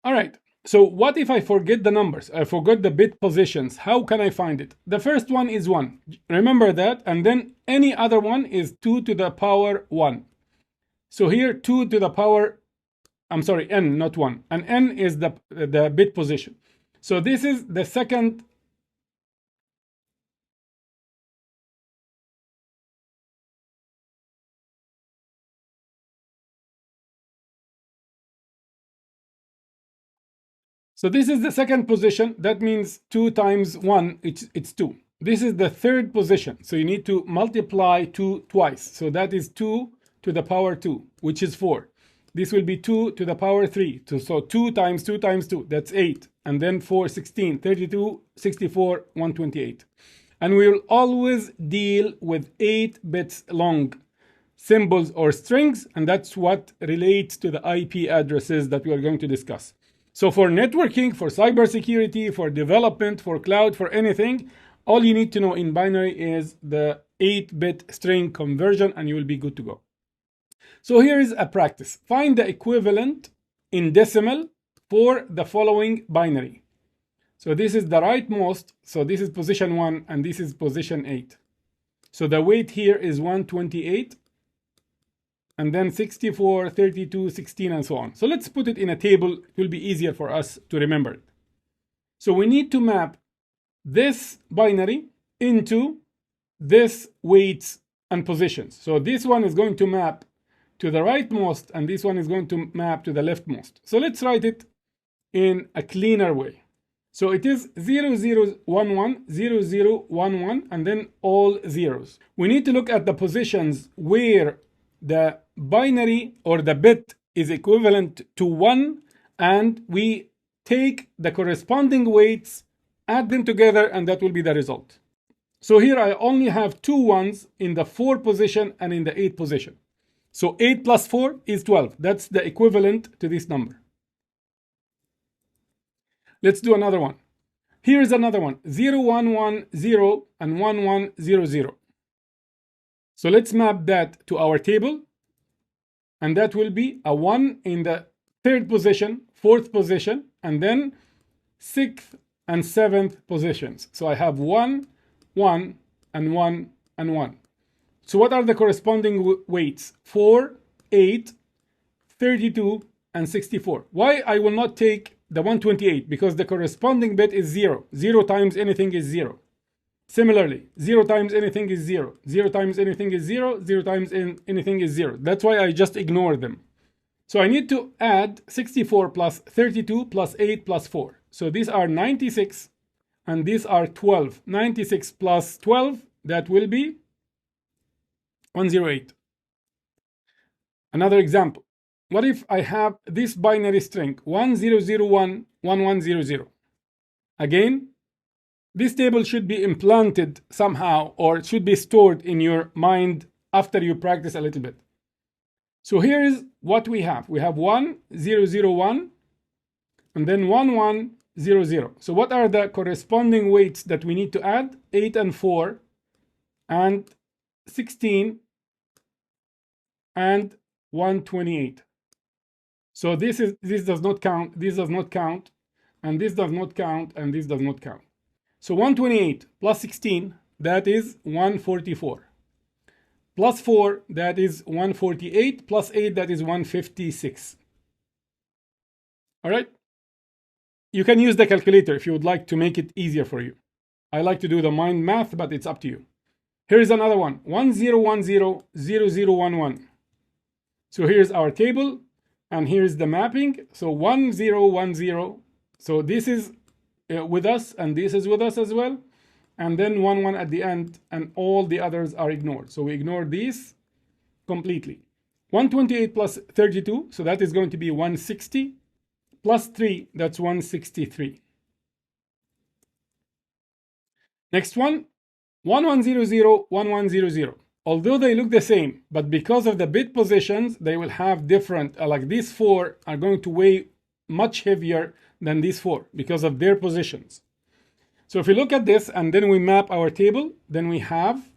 All right, so what if I forget the numbers? I forgot the bit positions. How can I find it? The first one is 1. Remember that, and then any other one is 2 to the power 1. So here, 2 to the power, n, not 1. And n is the bit position. So this is the second So this is the second position. That means 2 times 1, it's 2. This is the third position. So you need to multiply 2 twice. So that is 2 to the power 2, which is 4. This will be 2 to the power 3. So 2 times 2 times 2, that's 8. And then 4, 16, 32, 64, 128. And we will always deal with 8 bits long symbols or strings, and that's what relates to the IP addresses that we are going to discuss. So for networking, for cybersecurity, for development, for cloud, for anything, all you need to know in binary is the 8-bit string conversion, and you will be good to go. So here is a practice. Find the equivalent in decimal for the following binary. So this is the rightmost. So this is position 1, and this is position 8. So the weight here is 128, and then 64, 32, 16, and so on. So let's put it in a table. It will be easier for us to remember it. So we need to map this binary into this weights and positions. So this one is going to map to the rightmost, and this one is going to map to the leftmost. So let's write it in a cleaner way. So it is 0011, 0011, and then all zeros. We need to look at the positions where the binary or the bit is equivalent to 1, and we take the corresponding weights, add them together, and that will be the result. So here I only have 2 ones in the 4 position and in the 8 position. So 8 plus 4 is 12. That's the equivalent to this number. Let's do another one. Here is another one, 0110 and 1100. So let's map that to our table, and that will be a 1 in the 3rd position, 4th position, and then 6th and 7th positions. So I have 1, 1, and 1, and 1. So what are the corresponding weights? 4, 8, 32, and 64. Why I will not take the 128? Because the corresponding bit is 0. 0 times anything is 0. Similarly, 0 times anything is 0. 0 times anything is 0. 0 times anything is 0. That's why I just ignore them. So I need to add 64 plus 32 plus 8 plus 4. So these are 96, and these are 12. 96 plus 12, that will be 108. Another example. What if I have this binary string 1001 1100? Again, this table should be implanted somehow, or it should be stored in your mind after you practice a little bit. So here is what we have. We have 1001 and then 1100. So what are the corresponding weights that we need to add? 8 and 4 and 16 and 128. So this does not count, this does not count, and this does not count, and this does not count. So 128 plus 16, that is 144. Plus 4, that is 148. Plus 8, that is 156. All right? You can use the calculator if you would like to make it easier for you. I like to do the mind math, but it's up to you. Here is another one, 1010 0011. So here's our table, and here's the mapping. So 1010. So this is with us, and this is with us as well. And then 11 at the end, and all the others are ignored. So we ignore these completely. 128 plus 32, so that is going to be 160. Plus 3, that's 163. Next one, 1100, 1100. Although they look the same, but because of the bit positions, they will have different, like these 4 are going to weigh much heavier than these 4 because of their positions. So if we look at this and then we map our table, then we have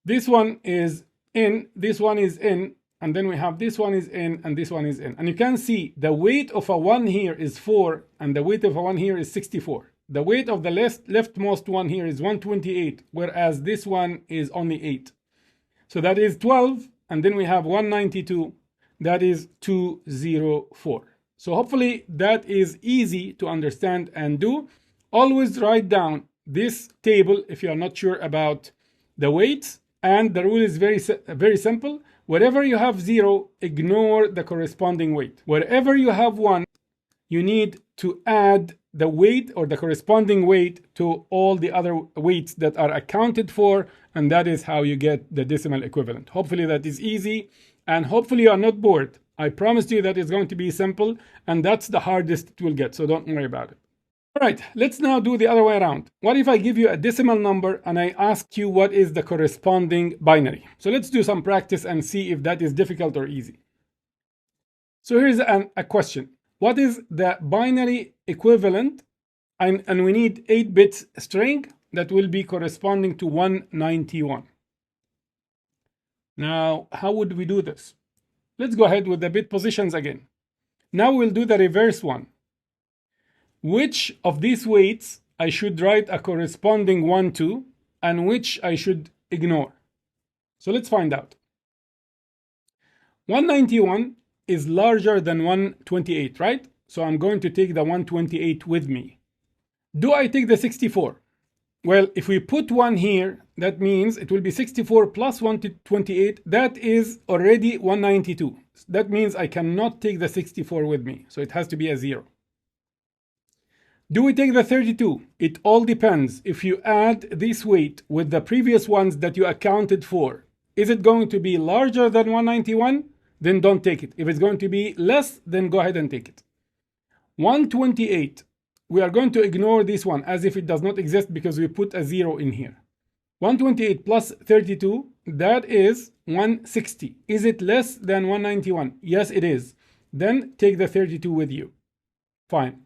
this one is in, this one is in, and then we have this one is in, and this one is in. And you can see the weight of a 1 here is 4, and the weight of a 1 here is 64. The weight of the leftmost one here is 128, whereas this one is only 8. So that is 12, and then we have 192, that is 204. So hopefully that is easy to understand and do. Always write down this table if you are not sure about the weights, and the rule is very simple. Wherever you have 0, ignore the corresponding weight. Wherever you have 1, you need to add the weight or the corresponding weight to all the other weights that are accounted for, and that is how you get the decimal equivalent. Hopefully that is easy, and hopefully you are not bored. I promised you that it's going to be simple, and that's the hardest it will get, so don't worry about it. All right, let's now do the other way around. What if I give you a decimal number and I ask you what is the corresponding binary? So let's do some practice and see if that is difficult or easy. So here's a question. What is the binary equivalent? And we need 8 bits string that will be corresponding to 191. Now, how would we do this? Let's go ahead with the bit positions again. Now we'll do the reverse one. Which of these weights I should write a corresponding 1 to, and which I should ignore? So let's find out. 191 is larger than 128, right? So I'm going to take the 128 with me. Do I take the 64? Well, if we put 1 here, that means it will be 64 plus 128. That is already 192. That means I cannot take the 64 with me. So it has to be a 0. Do we take the 32? It all depends. If you add this weight with the previous ones that you accounted for, is it going to be larger than 191? Then don't take it. If it's going to be less, then go ahead and take it. 128, we are going to ignore this one as if it does not exist because we put a 0 in here. 128 plus 32, that is 160. Is it less than 191? Yes, it is. Then take the 32 with you. Fine.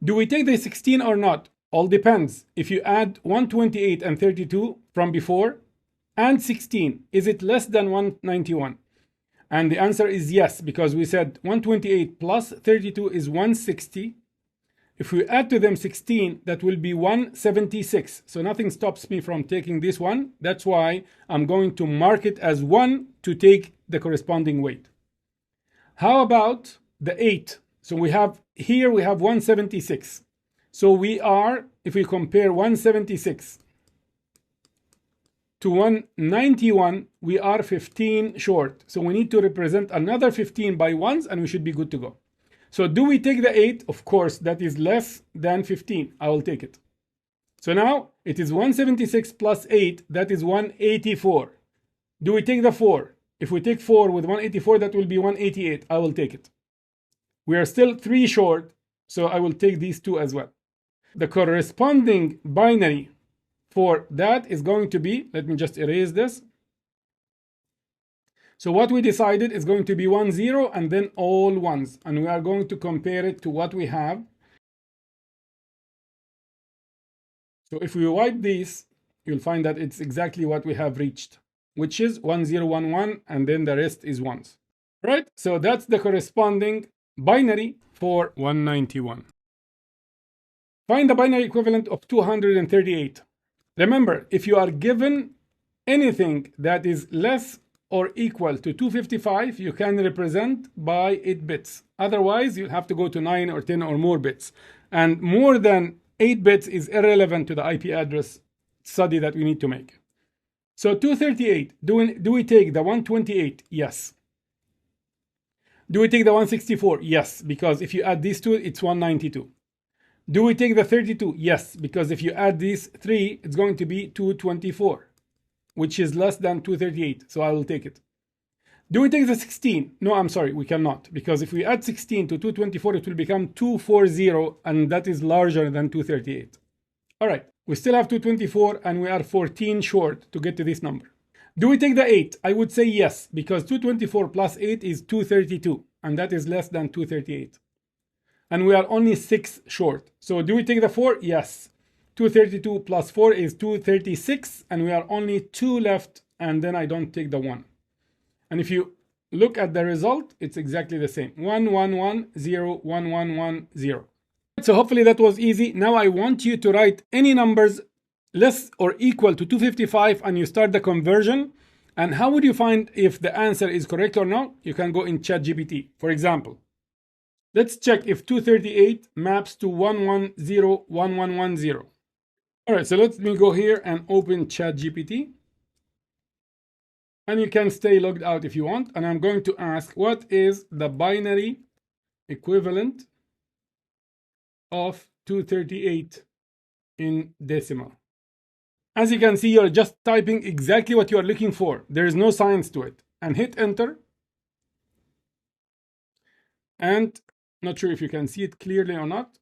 Do we take the 16 or not? All depends. If you add 128 and 32 from before and 16, is it less than 191? And the answer is yes, because we said 128 plus 32 is 160. If we add to them 16, that will be 176. So nothing stops me from taking this one. That's why I'm going to mark it as 1 to take the corresponding weight. How about the 8? So we have 176. So we are, if we compare 176 to 191, we are 15 short. So we need to represent another 15 by ones, and we should be good to go. So do we take the 8? Of course, that is less than 15. I will take it. So now it is 176 plus 8, that is 184. Do we take the 4? If we take 4 with 184, that will be 188. I will take it. We are still 3 short, so I will take these 2 as well. The corresponding binary for that is going to be, let me just erase this. So what we decided is going to be 1, 0, and then all ones. And we are going to compare it to what we have. So if we wipe these, you'll find that it's exactly what we have reached, which is 1, 0, 1, 1, and then the rest is ones. Right? So that's the corresponding binary for 191. Find the binary equivalent of 238. Remember, if you are given anything that is less or equal to 255, you can represent by 8 bits. Otherwise, you'll have to go to 9 or 10 or more bits. And more than 8 bits is irrelevant to the IP address study that we need to make. So 238, do we take the 128? Yes. Do we take the 164? Yes, because if you add these two, it's 192. Do we take the 32? Yes, because if you add these 3, it's going to be 224, which is less than 238, so I will take it. Do we take the 16? No, I'm sorry, we cannot, because if we add 16 to 224, it will become 240, and that is larger than 238. All right, we still have 224, and we are 14 short to get to this number. Do we take the 8? I would say yes, because 224 plus 8 is 232, and that is less than 238. And we are only 6 short. So do we take the 4? Yes. 232 plus 4 is 236, and we are only 2 left, and then I don't take the 1. And if you look at the result, it's exactly the same. 1, 1, 1, 0, 1, 1, 1, 0. So hopefully that was easy. Now I want you to write any numbers less or equal to 255, and you start the conversion. And how would you find if the answer is correct or not? You can go in ChatGPT. For example, let's check if 238 maps to 110, 1110. All right, so let me go here and open ChatGPT. And you can stay logged out if you want. And I'm going to ask, what is the binary equivalent of 238 in decimal. As you can see, you're just typing exactly what you are looking for. There is no science to it. And hit enter. And not sure if you can see it clearly or not.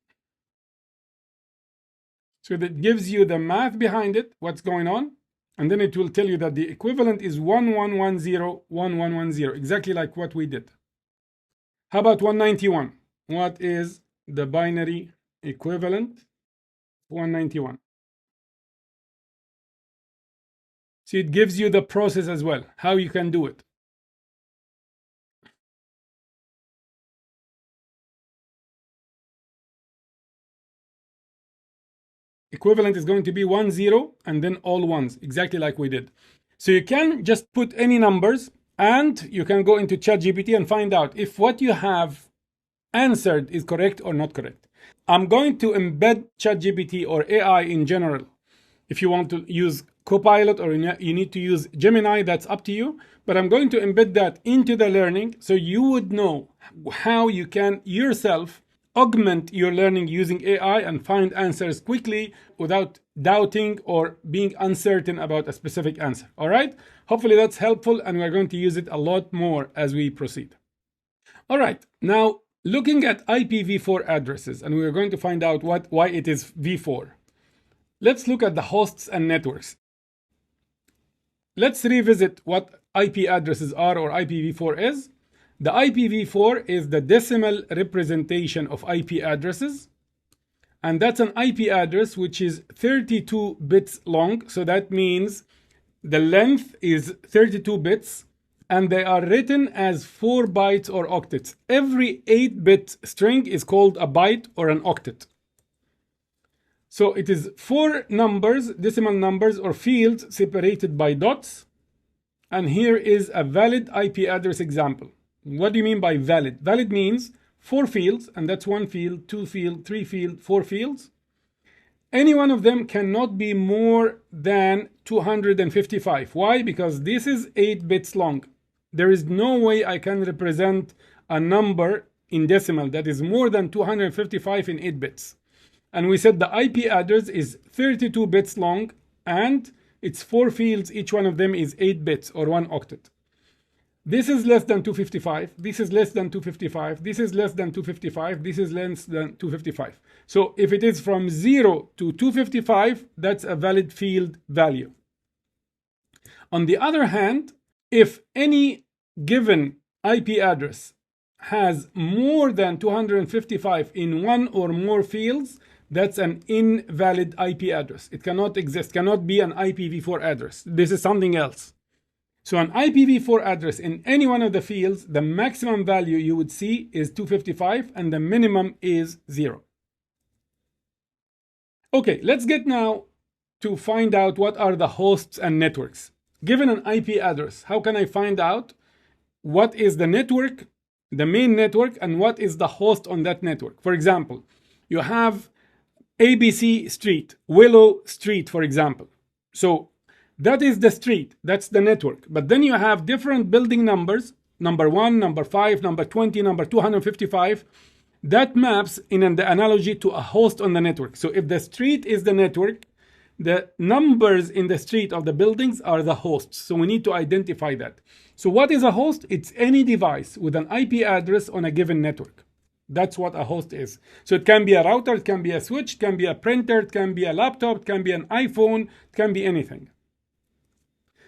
So that gives you the math behind it, what's going on. And then it will tell you that the equivalent is 1110, 1110, exactly like what we did. How about 191? What is the binary equivalent? 191. So it gives you the process as well, how you can do it. Equivalent is going to be 10 and then all ones, exactly like we did. So you can just put any numbers and you can go into ChatGPT and find out if what you have answered is correct or not correct. I'm going to embed ChatGPT or AI in general. If you want to use Copilot or you need to use Gemini, that's up to you. But I'm going to embed that into the learning so you would know how you can yourself augment your learning using AI and find answers quickly without doubting or being uncertain about a specific answer. All right? Hopefully that's helpful, and we're going to use it a lot more as we proceed. All right. Now, looking at IPv4 addresses, and we're going to find out why it is v4. Let's look at the hosts and networks. Let's revisit what IP addresses are or IPv4 is. The IPv4 is the decimal representation of IP addresses. And that's an IP address which is 32 bits long. So that means the length is 32 bits and they are written as 4 bytes or octets. Every 8-bit string is called a byte or an octet. So it is 4 numbers, decimal numbers or fields separated by dots. And here is a valid IP address example. What do you mean by valid? Valid means 4 fields, and that's 1 field, 2 field, 3 field, 4 fields. Any one of them cannot be more than 255. Why? Because this is 8 bits long. There is no way I can represent a number in decimal that is more than 255 in 8 bits. And we said the IP address is 32 bits long and it's 4 fields. Each one of them is 8 bits or 1 octet. This is less than 255. This is less than 255. This is less than 255. This is less than 255. So if it is from 0 to 255, that's a valid field value. On the other hand, if any given IP address has more than 255 in 1 or more fields, that's an invalid IP address. It cannot exist, cannot be an IPv4 address. This is something else. So an IPv4 address in any one of the fields, the maximum value you would see is 255 and the minimum is 0. Okay, let's get now to find out what are the hosts and networks. Given an IP address, how can I find out what is the network, the main network, and what is the host on that network? For example, you have ABC Street, Willow Street, for example. So that is the street, that's the network. But then you have different building numbers, number 1, number 5, number 20, number 255. That maps in the analogy to a host on the network. So if the street is the network, the numbers in the street of the buildings are the hosts. So we need to identify that. So what is a host? It's any device with an IP address on a given network. That's what a host is. So it can be a router, it can be a switch, it can be a printer, it can be a laptop, it can be an iPhone, it can be anything.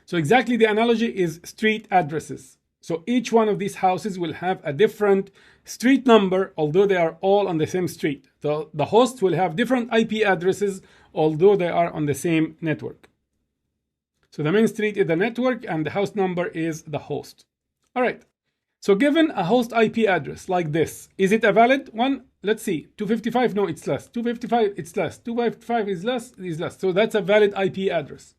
So exactly the analogy is street addresses. So each one of these houses will have a different street number, although they are all on the same street. So the hosts will have different IP addresses, although they are on the same network. So the main street is the network and the house number is the host. All right. So given a host IP address like this, is it a valid one? Let's see. 255, no, it's less. 255, it's less. 255 is less. So that's a valid IP address.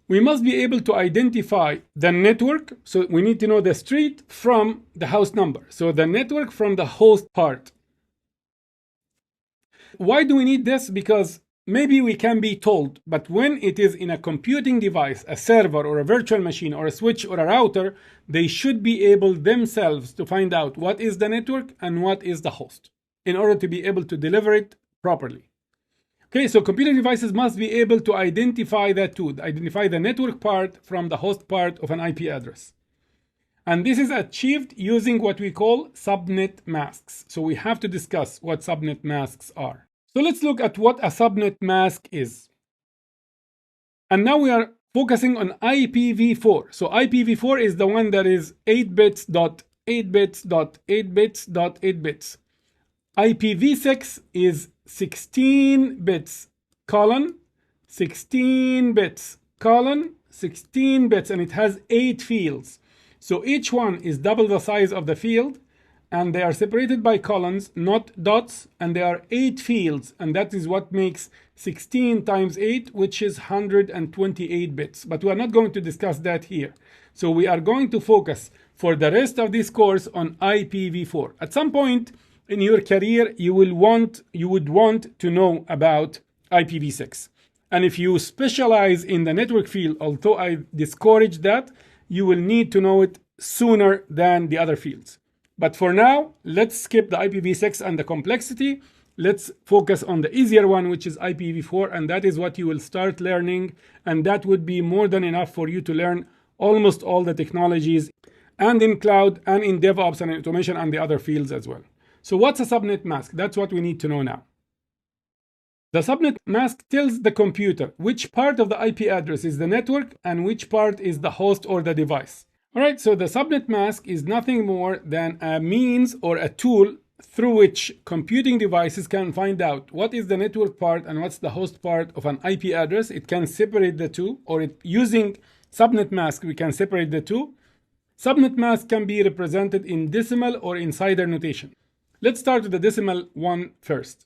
We must be able to identify the network. So we need to know the street from the house number. So the network from the host part. Why do we need this? Because maybe we can be told, but when it is in a computing device, a server or a virtual machine or a switch or a router, they should be able themselves to find out what is the network and what is the host in order to be able to deliver it properly. Okay, so computing devices must be able to identify that too, identify the network part from the host part of an IP address. And this is achieved using what we call subnet masks. So we have to discuss what subnet masks are. So let's look at what a subnet mask is. And now we are focusing on IPv4. So IPv4 is the one that is 8 bits dot 8 bits dot 8 bits dot 8 bits. IPv6 is 16 bits colon 16 bits colon 16 bits, and it has 8 fields. So each one is double the size of the field, and they are separated by colons, not dots, and there are 8 fields, and that is what makes 16 times 8, which is 128 bits. But we are not going to discuss that here. So we are going to focus for the rest of this course on IPv4. At some point in your career, you would want to know about IPv6. And if you specialize in the network field, although I discourage that, you will need to know it sooner than the other fields. But for now, let's skip the IPv6 and the complexity. Let's focus on the easier one, which is IPv4, and that is what you will start learning, and that would be more than enough for you to learn almost all the technologies, and in cloud, and in DevOps and automation, and the other fields as well. So what's a subnet mask? That's what we need to know now. The subnet mask tells the computer which part of the IP address is the network and which part is the host or the device. All right, so the subnet mask is nothing more than a means or a tool through which computing devices can find out what is the network part and what's the host part of an IP address. It can separate the two, or using subnet mask, we can separate the two. Subnet mask can be represented in decimal or insider notation. Let's start with the decimal one first.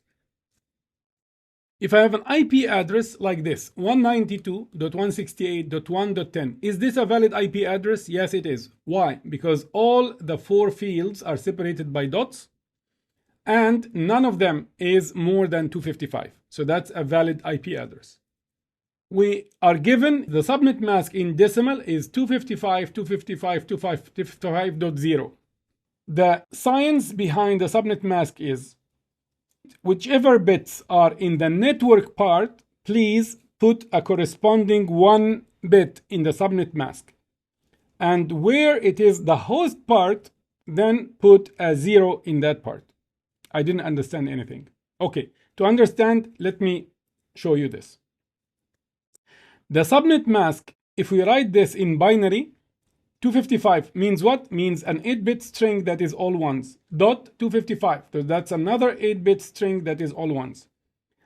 If I have an IP address like this, 192.168.1.10, is this a valid IP address? Yes, it is. Why? Because all the 4 fields are separated by dots, and none of them is more than 255. So that's a valid IP address. We are given the subnet mask in decimal is 255.255.255.0. The science behind the subnet mask is whichever bits are in the network part, please put a corresponding 1 bit in the subnet mask. And where it is the host part, then put a 0 in that part. I didn't understand anything. Okay, to understand, let me show you this. The subnet mask, if we write this in binary, 255 means what? Means an 8-bit string that is all ones. Dot 255. So that's another 8-bit string that is all ones.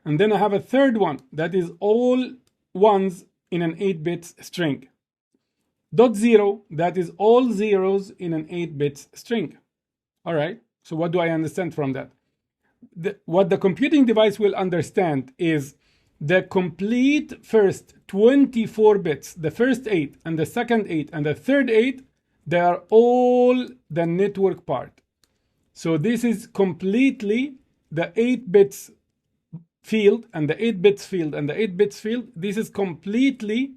And then I have a third one that is all ones in an 8-bit string. Dot 0, that is all zeros in an 8-bit string. All right. So what do I understand from that? What the computing device will understand is the complete first 24 bits, the first 8 and the second 8 and the third 8, they are all the network part. So this is completely the 8 bits field and the 8 bits field and the 8 bits field. This is completely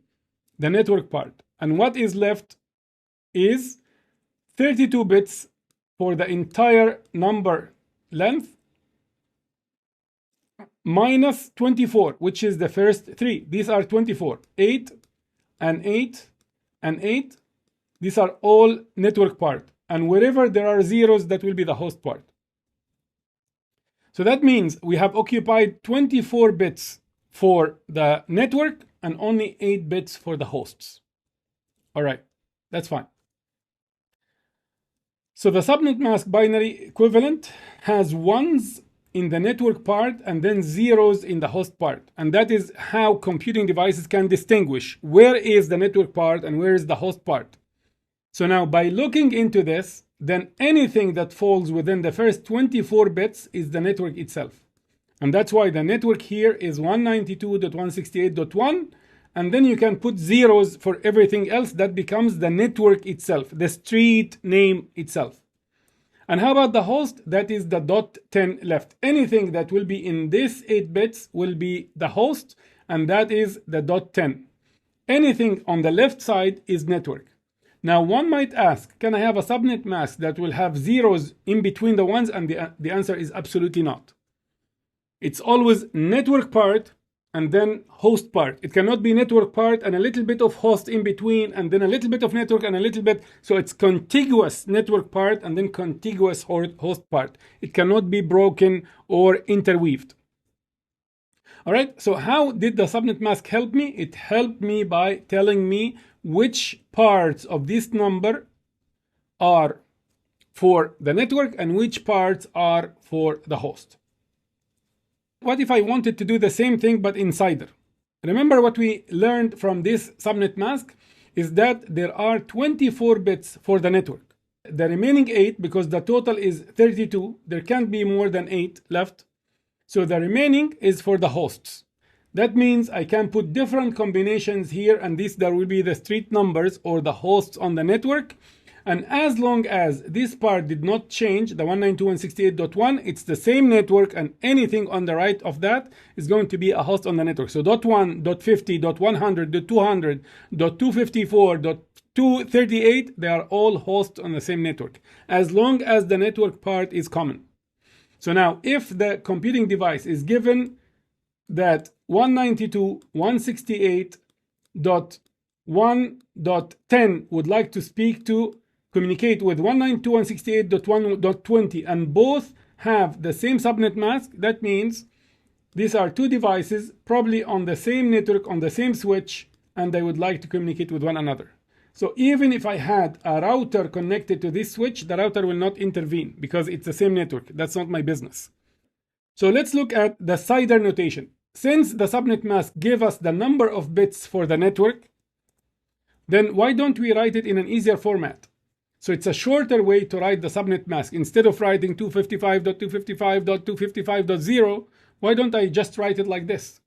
the network part. And what is left is 32 bits for the entire number length, minus 24, which is the first 3. These are 24. 8 and 8 and 8. These are all network part. And wherever there are zeros, that will be the host part. So that means we have occupied 24 bits for the network and only 8 bits for the hosts. All right, that's fine. So the subnet mask binary equivalent has ones in the network part and then zeros in the host part. And that is how computing devices can distinguish where is the network part and where is the host part. So now by looking into this, then anything that falls within the first 24 bits is the network itself. And that's why the network here is 192.168.1, and then you can put zeros for everything else. That becomes the network itself, the street name itself. And how about the host? That is the .10 left. Anything that will be in this 8 bits will be the host, and that is the .10. Anything on the left side is network. Now, one might ask, can I have a subnet mask that will have zeros in between the ones? And the answer is absolutely not. It's always network part and then host part. It cannot be network part and a little bit of host in between, and then a little bit of network and a little bit. So it's contiguous network part and then contiguous host part. It cannot be broken or interweaved. All right, so how did the subnet mask help me? It helped me by telling me which parts of this number are for the network and which parts are for the host. What if I wanted to do the same thing but in CIDR? Remember what we learned from this subnet mask is that there are 24 bits for the network. The remaining 8, because the total is 32, there can't be more than 8 left. So the remaining is for the hosts. That means I can put different combinations here, and there will be the street numbers or the hosts on the network. And as long as this part did not change, the 192.168.1, it's the same network, and anything on the right of that is going to be a host on the network. So .1, .50, .100, .200, .254, .238, they are all hosts on the same network, as long as the network part is common. So now, if the computing device is given that 192.168.1.10 would like to communicate with 192.168.1.20, and both have the same subnet mask, that means these are two devices probably on the same network, on the same switch, and they would like to communicate with one another. So even if I had a router connected to this switch, the router will not intervene because it's the same network. That's not my business. So let's look at the CIDR notation. Since the subnet mask gave us the number of bits for the network, then why don't we write it in an easier format? So it's a shorter way to write the subnet mask. Instead of writing 255.255.255.0, why don't I just write it like this?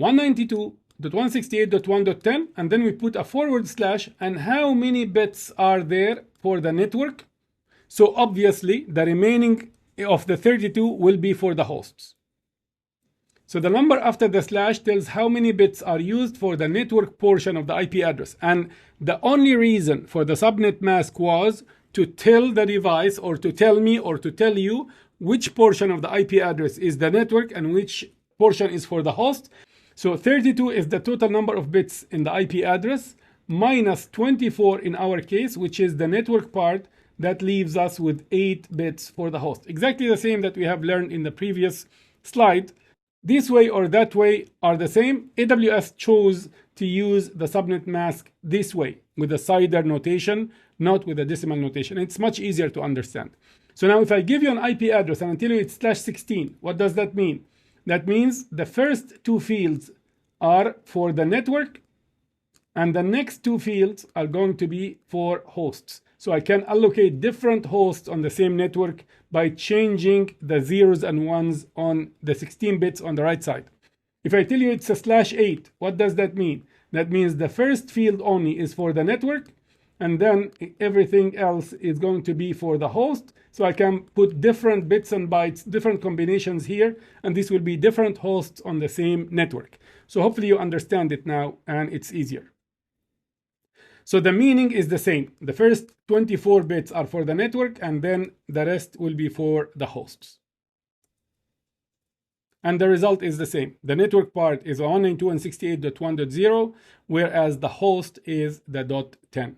192.168.1.10, and then we put a forward slash, and how many bits are there for the network? So obviously the remaining of the 32 will be for the hosts. So the number after the slash tells how many bits are used for the network portion of the IP address. And the only reason for the subnet mask was to tell the device, or to tell me, or to tell you which portion of the IP address is the network and which portion is for the host. So 32 is the total number of bits in the IP address, minus 24 in our case, which is the network part. That leaves us with 8 bits for the host. Exactly the same that we have learned in the previous slide. This way or that way are the same. AWS chose to use the subnet mask this way, with the CIDR notation, not with the decimal notation. It's much easier to understand. So now if I give you an IP address and I tell you it's /16, what does that mean? That means the first 2 fields are for the network, and the next 2 fields are going to be for hosts. So I can allocate different hosts on the same network by changing the zeros and ones on the 16 bits on the right side. If I tell you it's a /8, what does that mean? That means the first field only is for the network, and then everything else is going to be for the host. So I can put different bits and bytes, different combinations here, and this will be different hosts on the same network. So hopefully you understand it now, and it's easier. So the meaning is the same. The first 24 bits are for the network, and then the rest will be for the hosts. And the result is the same. The network part is 192.168.1.0, whereas the host is the .10.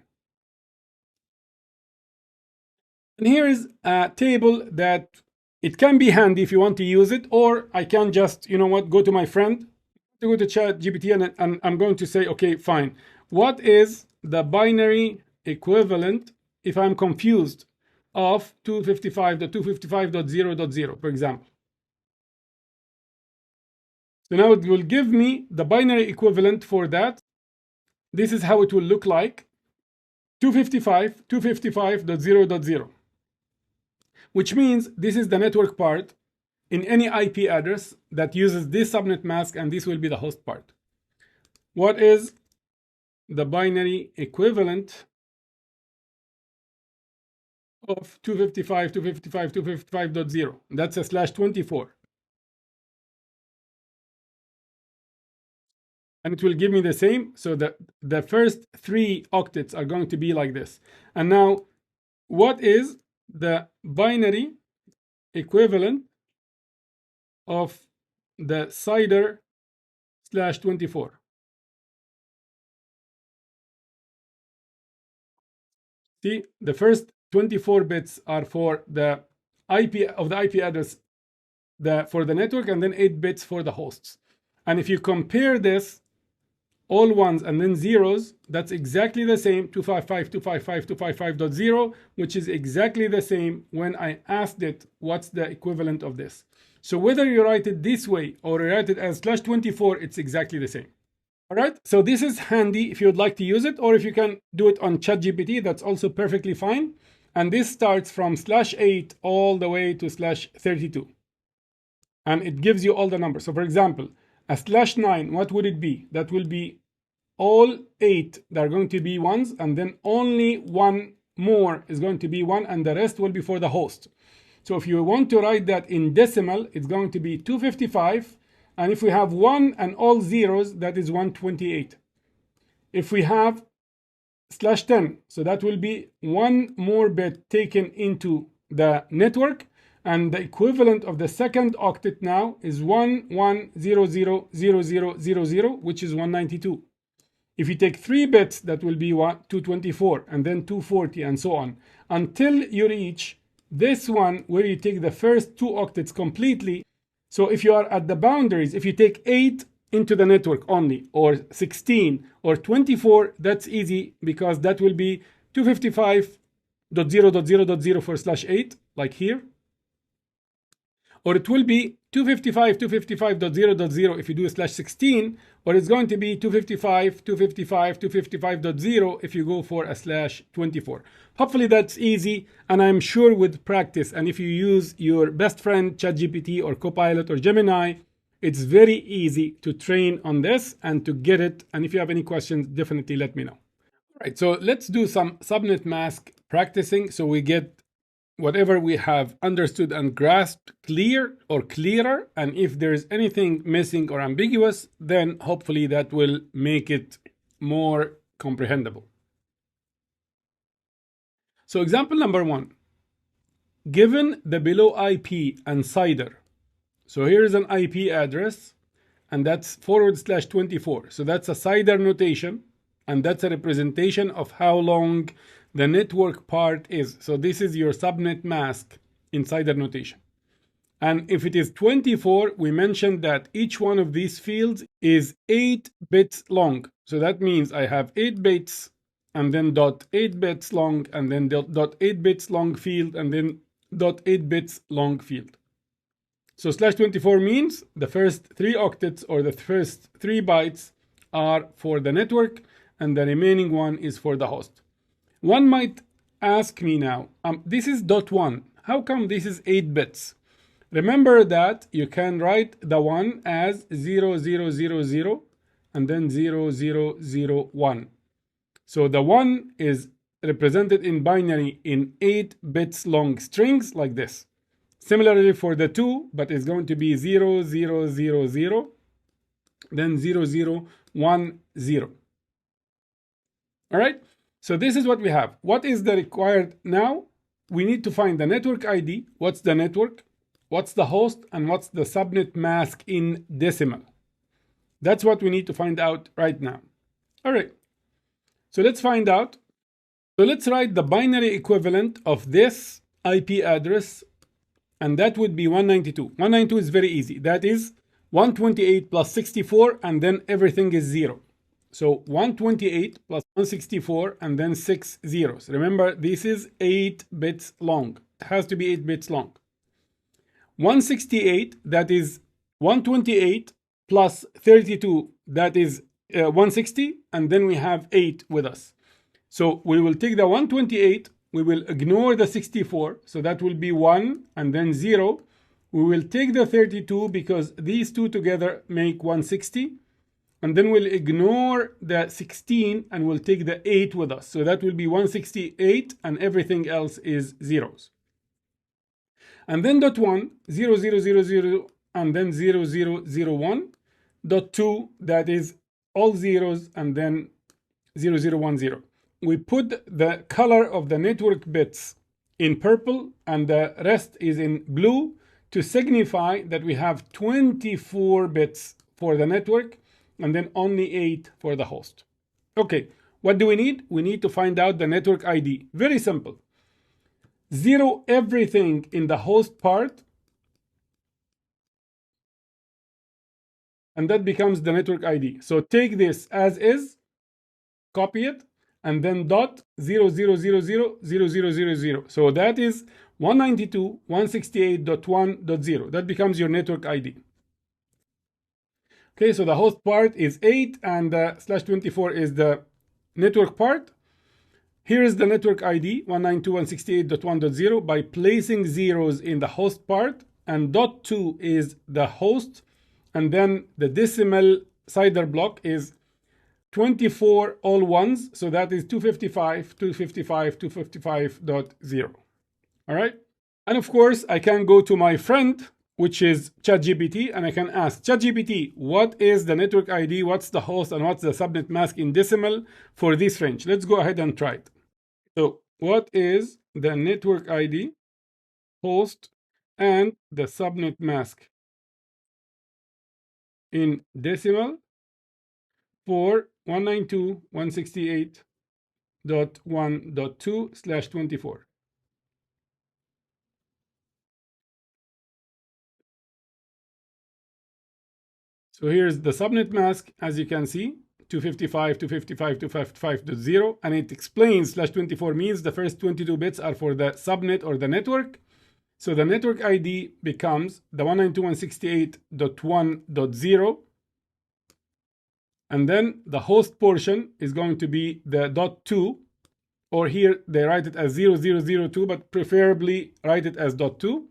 And here is a table that it can be handy if you want to use it, or I can just, go to my friend, go to ChatGPT, and I'm going to say, okay, fine. What is the binary equivalent if I'm confused of 255.255.0.0, for example? So now it will give me the binary equivalent for that. This is how it will look like. 255.255.0.0, which means this is the network part in any IP address that uses this subnet mask, and this will be the host part. What is the binary equivalent of 255.255.0. That's a /24. And it will give me the same. So the first 3 octets are going to be like this. And now, what is the binary equivalent of the CIDR /24? See, the first 24 bits are for the IP of the IP address for the network, and then 8 bits for the hosts. And if you compare this, all ones and then zeros, that's exactly the same, 255.255.255.0, which is exactly the same when I asked it what's the equivalent of this. So whether you write it this way or you write it as /24, it's exactly the same. All right, so this is handy if you would like to use it, or if you can do it on ChatGPT, that's also perfectly fine. And this starts from /8 all the way to /32. And it gives you all the numbers. So for example, a /9, what would it be? That will be all 8 that are going to be ones, and then only one more is going to be 1, and the rest will be for the host. So if you want to write that in decimal, it's going to be 255. And if we have 1 and all zeros, that is 128. If we have /10, so that will be 1 more bit taken into the network, and the equivalent of the second octet now is 11000000, which is 192. If you take 3 bits, that will be 224, and then 240, and so on, until you reach this one where you take the first 2 octets completely. So if you are at the boundaries, if you take 8 into the network only, or 16, or 24, that's easy, because that will be 255.0.0.0 for /8, like here. Or it will be 255.255.0.0 if you do /16, or it's going to be 255.255.255.0 if you go for a /24. Hopefully that's easy, and I'm sure with practice, and if you use your best friend ChatGPT or Copilot or Gemini, it's very easy to train on this and to get it. And if you have any questions, definitely let me know. All right, so let's do some subnet mask practicing so we get whatever we have understood and grasped clear or clearer. And if there's anything missing or ambiguous, then hopefully that will make it more comprehensible. So example number 1, given the below IP and CIDR. So here is an IP address, and that's /24. So that's a CIDR notation, and that's a representation of how long the network part is. So this is your subnet mask in CIDR notation. And if it is 24, we mentioned that each one of these fields is 8 bits long. So that means I have 8 bits, and then .8 bits long, and then .8 bits long field, and then .8 bits long field. So /24 means the first 3 octets or the first 3 bytes are for the network, and the remaining one is for the host. One might ask me now, this is .1. How come this is 8 bits? Remember that you can write the 1 as 0000 and then 0001. So the 1 is represented in binary in 8 bits long strings like this. Similarly for the 2, but it's going to be 0000, then 0010. All right, so this is what we have. What is the required now? We need to find the network ID. What's the network? What's the host? And what's the subnet mask in decimal? That's what we need to find out right now. All right, so let's find out. So let's write the binary equivalent of this IP address, and that would be 192. 192 is very easy. That is 128 plus 64, and then everything is 0. So 128 plus 164, and then 6 zeros. Remember, this is 8 bits long. It has to be 8 bits long. 168, that is 128 plus 32, that is 160, and then we have 8 with us. So we will take the 128, we will ignore the 64, so that will be 1 and then 0. We will take the 32 because these two together make 160. and then we'll ignore the 16 and we'll take the 8 with us. So that will be 168 and everything else is zeros. And then dot 1, 0, 0, 0, 0, and then 0, 0, 0, 1. Dot 2, that is all zeros, and then 0, 0, 1, 0. We put the color of the network bits in purple and the rest is in blue to signify that we have 24 bits for the network and then only 8 for the host. Okay, what do we need? We need to find out the network ID. Very simple. Zero everything in the host part, and that becomes the network ID. So take this as is, copy it, and then dot 0, 0, 0, 0, 0, 0, 0, 0. So that is 192.168.1.0. That becomes your network ID. Okay, so the host part is 8 and the /24 is the network part. Here is the network ID 192.168.1.0 by placing zeros in the host part, and dot 2 is the host, and then the decimal cider block is 24 all ones, so that is 255, 255, 255.0. All right, and of course I can go to my friend, which is ChatGPT, and I can ask ChatGPT, what is the network ID, what's the host, and what's the subnet mask in decimal for this range? Let's go ahead and try it. So what is the network ID, host, and the subnet mask in decimal for 192.168.1.2/24? So here's the subnet mask, as you can see, 255, 255, 255.0, and it explains /24 means the first 22 bits are for the subnet or the network. So the network ID becomes the 192.168.1.0, and then the host portion is going to be the dot 2, or here they write it as 0002, but preferably write it as dot 2.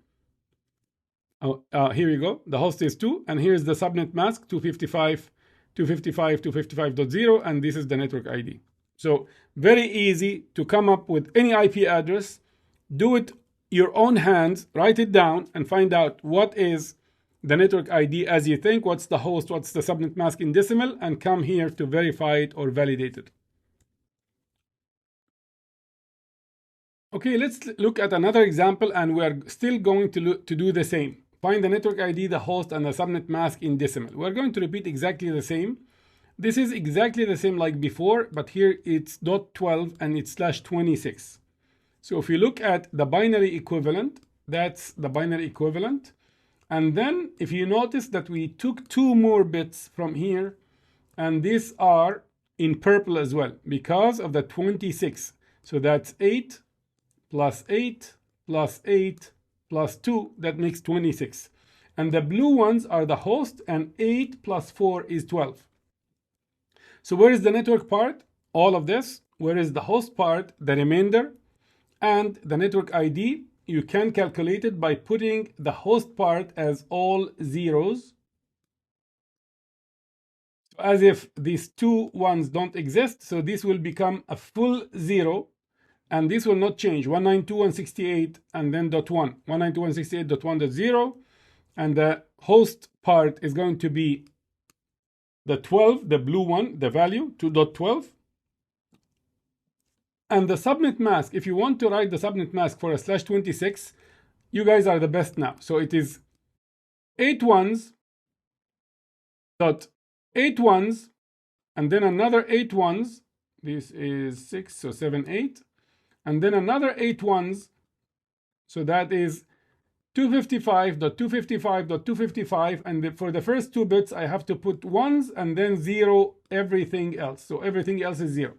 Here we go. The host is 2, and here's the subnet mask 255, 255, 255.0, and this is the network ID. So very easy to come up with any IP address, do it your own hands, write it down, and find out what is the network ID as you think, what's the host, what's the subnet mask in decimal, and come here to verify it or validate it. Okay, let's look at another example, and we're still going to do the same. Find the network ID, the host, and the subnet mask in decimal. We're going to repeat exactly the same. This is exactly the same like before, but here it's dot 12 and it's /26. So if you look at the binary equivalent, that's the binary equivalent. And then if you notice that we took 2 more bits from here, and these are in purple as well because of the 26. So that's 8 plus 8 plus 8 plus 2, that makes 26. And the blue ones are the host, and 8 plus 4 is 12. So where is the network part? All of this. Where is the host part? The remainder. And the network ID, you can calculate it by putting the host part as all zeros, as if these 2 ones don't exist. So this will become a full 0. And this will not change, 192.168 and then dot 1, 192.168.1.0, and the host part is going to be the 12, the blue one, the value, 2.12. And the subnet mask, if you want to write the subnet mask for a /26, you guys are the best now. So it is 8 ones, dot 8 ones, and then another 8 ones. This is 6, so 7, 8. And then another 8 ones, so that is 255.255.255, and for the first 2 bits I have to put ones and then 0 everything else. So everything else is 0.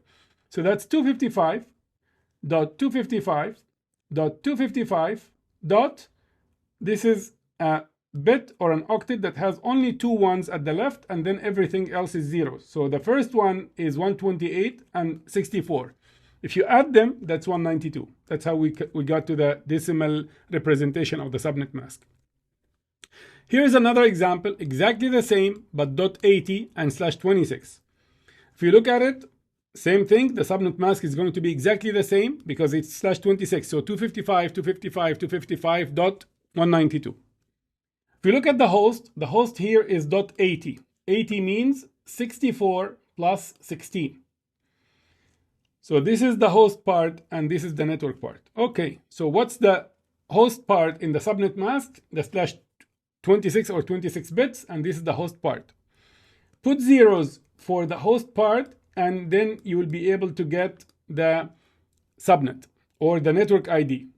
So that's 255.255.255 dot, this is a bit or an octet that has only 2 ones at the left, and then everything else is zeros. So the first one is 128 and 64. If you add them, that's 192. That's how we got to the decimal representation of the subnet mask. Here's another example, exactly the same, but .80 and /26. If you look at it, same thing, the subnet mask is going to be exactly the same because it's /26, so 255.255.192. If you look at the host here is .80. 80 means 64 plus 16. So this is the host part and this is the network part. Okay, so what's the host part in the subnet mask? The /26 or 26 bits, and this is the host part. Put zeros for the host part, and then you will be able to get the subnet or the network ID.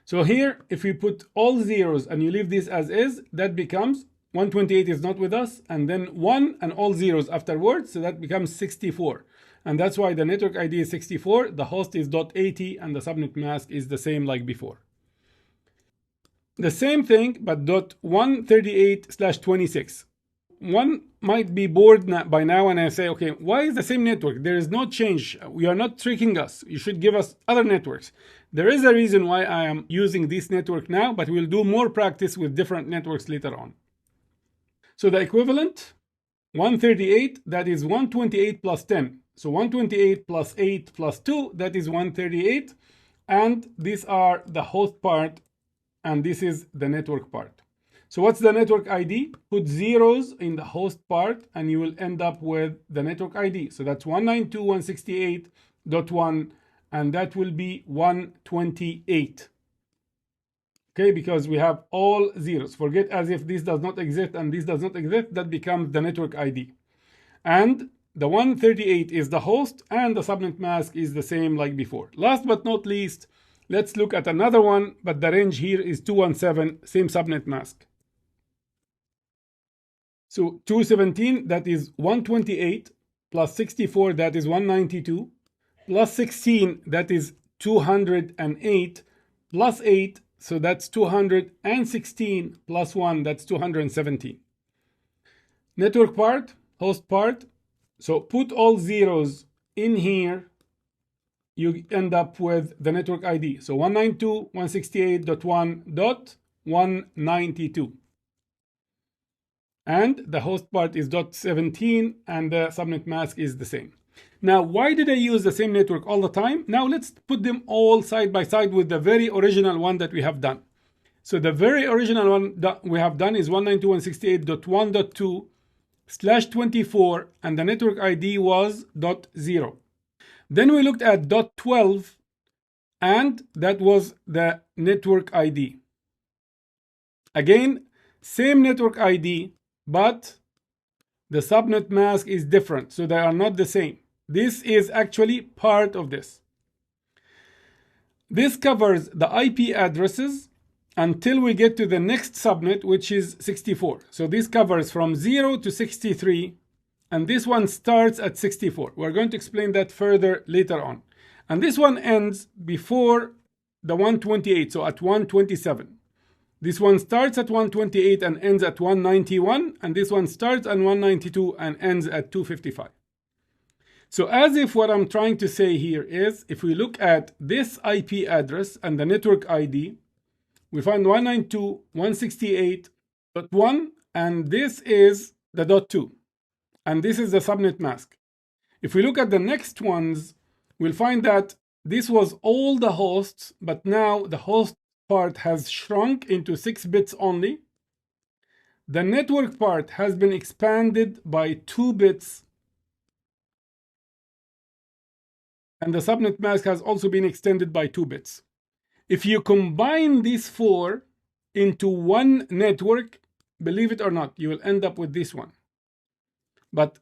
So here, if you put all zeros and you leave this as is, that becomes 128 is not with us, and then 1 and all zeros afterwards, so that becomes 64. And that's why the network ID is 64, the host is .80, and the subnet mask is the same like before. The same thing, but .138/26. One might be bored by now and I say, okay, why is the same network? There is no change. You are not tricking us. You should give us other networks. There is a reason why I am using this network now, but we'll do more practice with different networks later on. So the equivalent, 138, that is 128 plus 10. So 128 plus 8 plus 2, that is 138. And these are the host part, and this is the network part. So what's the network ID? Put zeros in the host part and you will end up with the network ID. So that's 192.168.1 and that will be 128. Okay, because we have all zeros. Forget as if this does not exist and this does not exist, that becomes the network ID. And the 138 is the host and the subnet mask is the same like before. Last but not least, let's look at another one, but the range here is 217, same subnet mask. So 217, that is 128, plus 64, that is 192, plus 16, that is 208, plus 8, so that's 216, plus 1, that's 217. Network part, host part, so put all zeros in here, you end up with the network ID. So 192.168.1.192. And the host part is .17 and the subnet mask is the same. Now, why did I use the same network all the time? Now let's put them all side by side with the very original one that we have done. So the very original one that we have done is 192.168.1.2/24 and the network ID was .0. Then we looked at .12 and that was the network ID. Again, same network ID, but the subnet mask is different, so they are not the same. This is actually part of this. This covers the IP addresses until we get to the next subnet, which is 64. So this covers from 0 to 63, and this one starts at 64. We're going to explain that further later on. And this one ends before the 128, so at 127. This one starts at 128 and ends at 191, and this one starts at 192 and ends at 255. So as if what I'm trying to say here is, if we look at this IP address and the network ID, we find 192.168.1, and this is the .2, and this is the subnet mask. If we look at the next ones, we'll find that this was all the hosts, but now the host part has shrunk into 6 bits only. The network part has been expanded by 2 bits. And the subnet mask has also been extended by 2 bits. If you combine these 4 into one network, believe it or not, you will end up with this one. But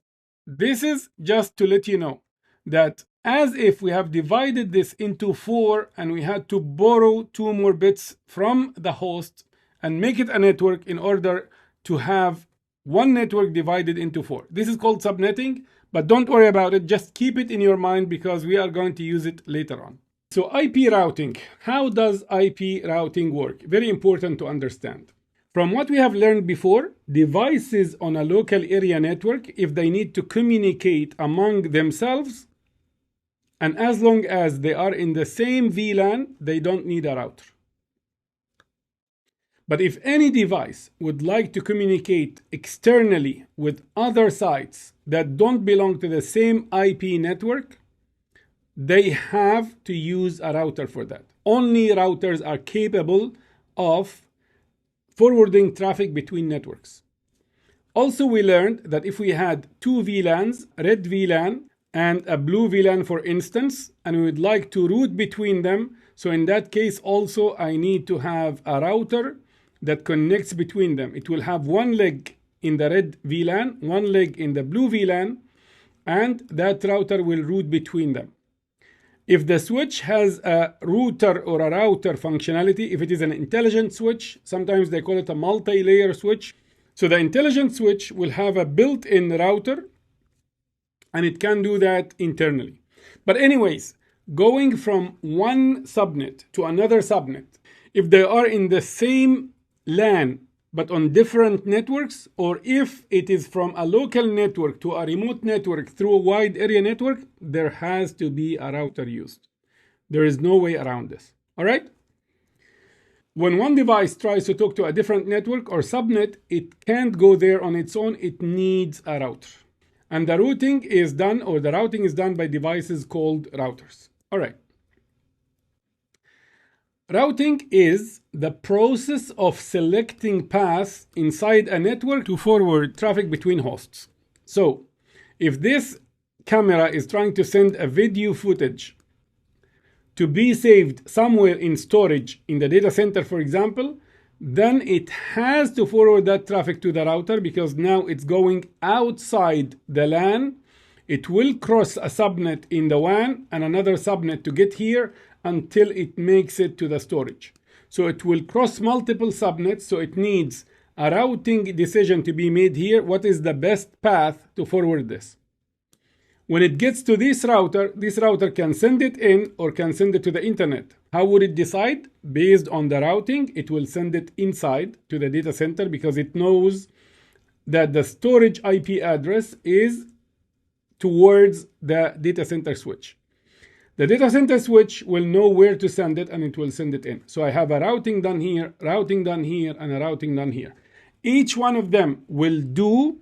this is just to let you know that as if we have divided this into 4 and we had to borrow 2 more bits from the host and make it a network in order to have one network divided into 4. This is called subnetting, but don't worry about it. Just keep it in your mind because we are going to use it later on. So IP routing. How does IP routing work? Very important to understand. From what we have learned before, devices on a local area network, if they need to communicate among themselves, and as long as they are in the same VLAN, they don't need a router. But if any device would like to communicate externally with other sites that don't belong to the same IP network, they have to use a router for that. Only routers are capable of forwarding traffic between networks. Also, we learned that if we had two VLANs, red VLAN and a blue VLAN, for instance, and we would like to route between them, so in that case also I need to have a router that connects between them. It will have one leg in the red VLAN, one leg in the blue VLAN, and that router will route between them. If the switch has a router or a router functionality, if it is an intelligent switch, sometimes they call it a multi-layer switch. So the intelligent switch will have a built-in router, and it can do that internally. But anyways, going from one subnet to another subnet, if they are in the same LAN but on different networks, or if it is from a local network to a remote network through a wide area network, there has to be a router used. There is no way around this. All right? When one device tries to talk to a different network or subnet, it can't go there on its own. It needs a router. And the routing is done, or the routing is done by devices called routers. All right. Routing is the process of selecting paths inside a network to forward traffic between hosts. So, if this camera is trying to send a video footage to be saved somewhere in storage in the data center, for example, then it has to forward that traffic to the router because now it's going outside the LAN. It will cross a subnet in the WAN and another subnet to get here until it makes it to the storage. So it will cross multiple subnets, so it needs a routing decision to be made here. What is the best path to forward this? When it gets to this router can send it in or can send it to the internet. How would it decide? Based on the routing, it will send it inside to the data center because it knows that the storage IP address is towards the data center switch. The data center switch will know where to send it and it will send it in. So I have a routing done here, routing done here, and a routing done here. Each one of them will do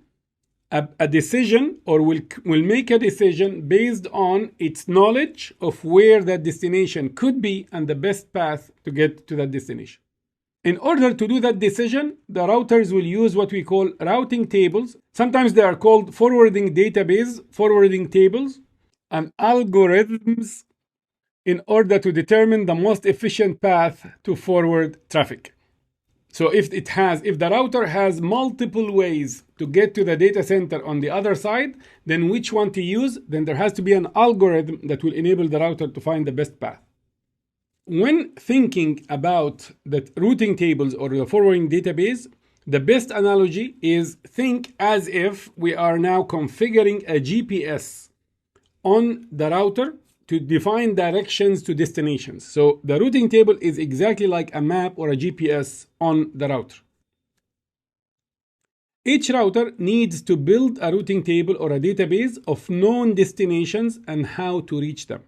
a decision or will make a decision based on its knowledge of where that destination could be and the best path to get to that destination. In order to do that decision, the routers will use what we call routing tables. Sometimes they are called forwarding database, forwarding tables, and algorithms in order to determine the most efficient path to forward traffic. So if the router has multiple ways to get to the data center on the other side, then which one to use? Then there has to be an algorithm that will enable the router to find the best path. When thinking about the routing tables or the forwarding database, the best analogy is think as if we are now configuring a GPS on the router to define directions to destinations. So the routing table is exactly like a map or a GPS on the router. Each router needs to build a routing table or a database of known destinations and how to reach them.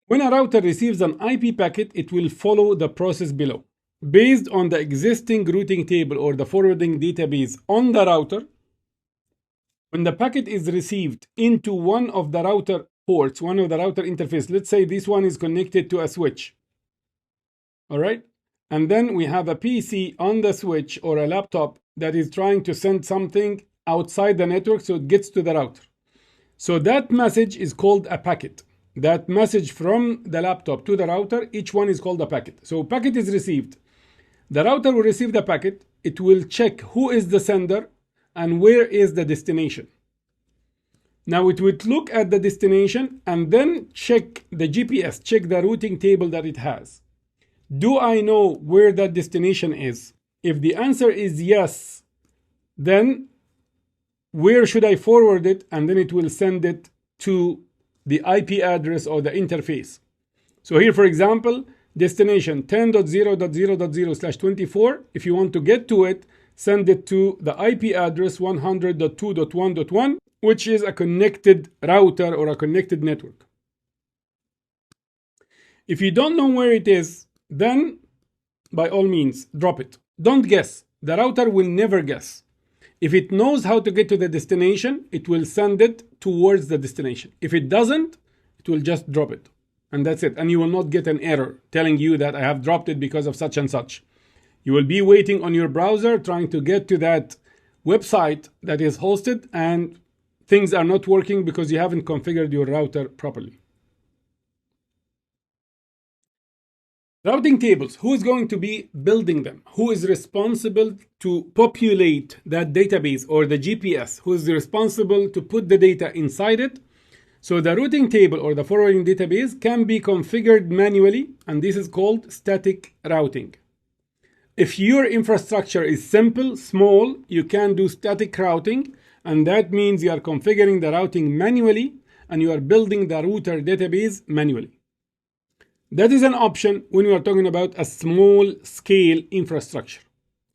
When a router receives an IP packet, it will follow the process below. Based on the existing routing table or the forwarding database on the router, when the packet is received into one of the router ports, one of the router interface, let's say this one is connected to a switch. All right. And then we have a PC on the switch or a laptop that is trying to send something outside the network, so it gets to the router. So that message is called a packet. That message from the laptop to the router, each one is called a packet. So packet is received. The router will receive the packet. It will check who is the sender and where is the destination. Now it would look at the destination and then check the GPS, check the routing table that it has. Do I know where that destination is? If the answer is yes, then where should I forward it? And then it will send it to the IP address or the interface. So here, for example, destination 10.0.0.0/24. If you want to get to it, send it to the IP address 100.2.1.1, which is a connected router or a connected network. If you don't know where it is, then by all means, drop it. Don't guess. The router will never guess. If it knows how to get to the destination, it will send it towards the destination. If it doesn't, it will just drop it. And that's it. And you will not get an error telling you that I have dropped it because of such and such. You will be waiting on your browser trying to get to that website that is hosted, and things are not working because you haven't configured your router properly. Routing tables, who is going to be building them? Who is responsible to populate that database or the GPS? Who is responsible to put the data inside it? So the routing table or the forwarding database can be configured manually, and this is called static routing. If your infrastructure is simple, small, you can do static routing, and that means you are configuring the routing manually and you are building the router database manually. That is an option when we are talking about a small scale infrastructure.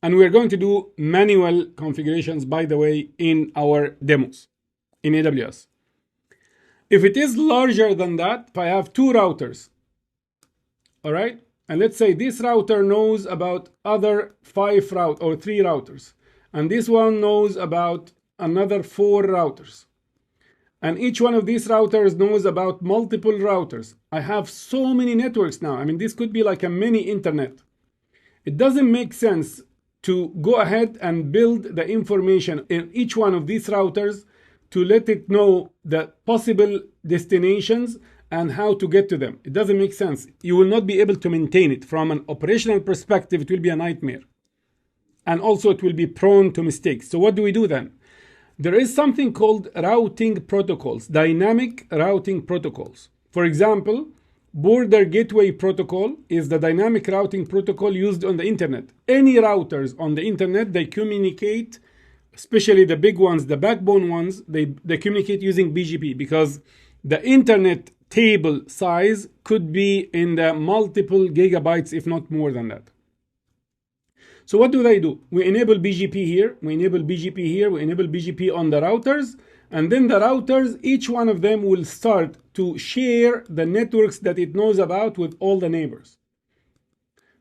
And we're going to do manual configurations, by the way, in our demos in AWS. If it is larger than that, if I have 2 routers, all right, and let's say this router knows about other 3 routers, and this one knows about another 4 routers. And each one of these routers knows about multiple routers. I have so many networks now. I mean, this could be like a mini internet. It doesn't make sense to go ahead and build the information in each one of these routers to let it know the possible destinations and how to get to them. It doesn't make sense. You will not be able to maintain it. From an operational perspective, it will be a nightmare. And also it will be prone to mistakes. So what do we do then? There is something called routing protocols, dynamic routing protocols. For example, Border Gateway Protocol is the dynamic routing protocol used on the internet. Any routers on the internet, they communicate, especially the big ones, the backbone ones, they communicate using BGP because the internet table size could be in the multiple gigabytes, if not more than that. So what do? We enable BGP here, we enable BGP here, we enable BGP on the routers, and then the routers, each one of them will start to share the networks that it knows about with all the neighbors.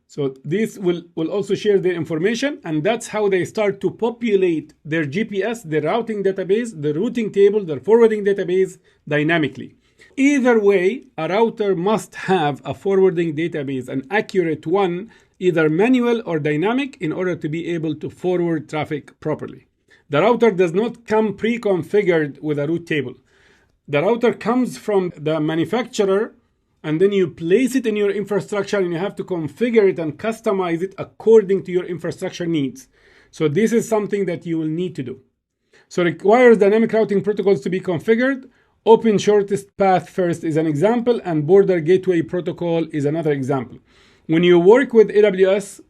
So this will also share their information, and that's how they start to populate their GPS, their routing database, the routing table, their forwarding database dynamically. Either way, a router must have a forwarding database, an accurate one, either manual or dynamic, in order to be able to forward traffic properly. The router does not come pre-configured with a route table. The router comes from the manufacturer, and then you place it in your infrastructure and you have to configure it and customize it according to your infrastructure needs. So this is something that you will need to do. So it requires dynamic routing protocols to be configured. Open shortest path first is an example, and Border Gateway Protocol is another example. When you work with AWS,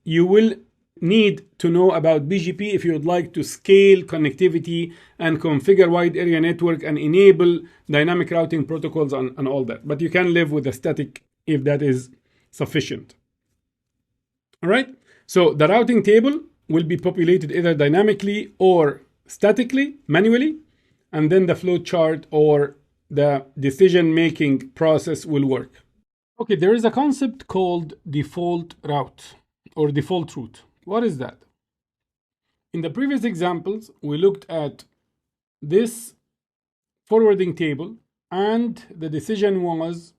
you will need to know about BGP if you would like to scale connectivity and configure wide area network and enable dynamic routing protocols and all that. But you can live with a static if that is sufficient. All right. So the routing table will be populated either dynamically or statically, manually, and then the flow chart or the decision-making process will work. Okay, there is a concept called default route or default route. What is that? In the previous examples, we looked at this forwarding table, and the decision was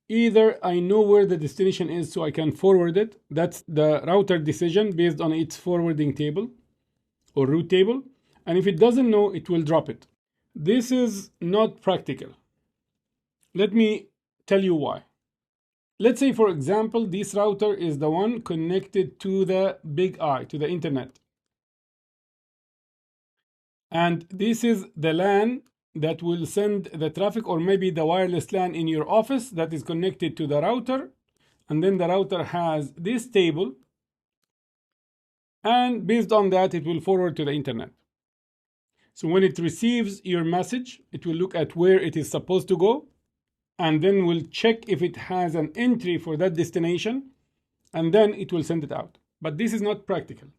either I know where the destination is so I can forward it. That's the router decision based on its forwarding table or route table. And if it doesn't know, it will drop it. This is not practical. Let me tell you why. Let's say, for example, this router is the one connected to the big I, to the internet. And this is the LAN that will send the traffic, or maybe the wireless LAN in your office that is connected to the router. And then the router has this table. And based on that, it will forward to the internet. So when it receives your message, it will look at where it is supposed to go, and then will check if it has an entry for that destination, and then it will send it out. But this is not practical.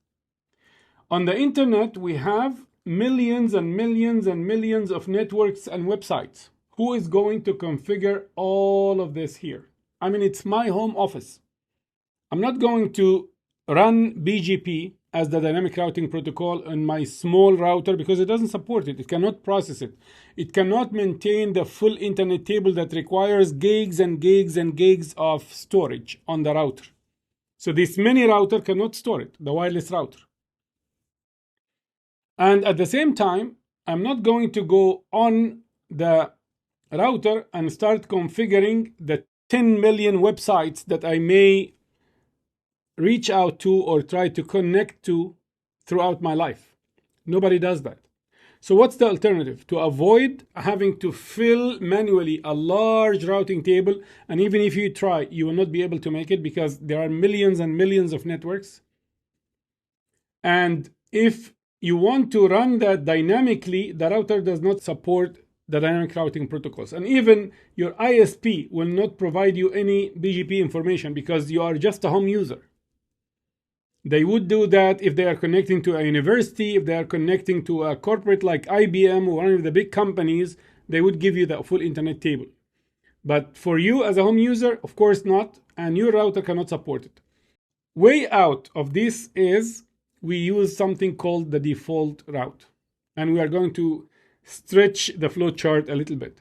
On the internet, we have millions and millions and millions of networks and websites. Who is going to configure all of this here? I mean, it's my home office. I'm not going to run BGP as the dynamic routing protocol on my small router because it doesn't support it. It cannot process it. It cannot maintain the full internet table that requires gigs and gigs and gigs of storage on the router. So this mini router cannot store it, the wireless router. And at the same time, I'm not going to go on the router and start configuring the 10 million websites that I may reach out to or try to connect to throughout my life. Nobody does that. So what's the alternative? To avoid having to fill manually a large routing table, and even if you try, you will not be able to make it because there are millions and millions of networks. And if you want to run that dynamically, the router does not support the dynamic routing protocols. And even your ISP will not provide you any BGP information because you are just a home user. They would do that if they are connecting to a university, if they are connecting to a corporate like IBM or one of the big companies, they would give you the full internet table. But for you as a home user, of course not, and your router cannot support it. Way out of this is we use something called the default route. And we are going to stretch the flow chart a little bit.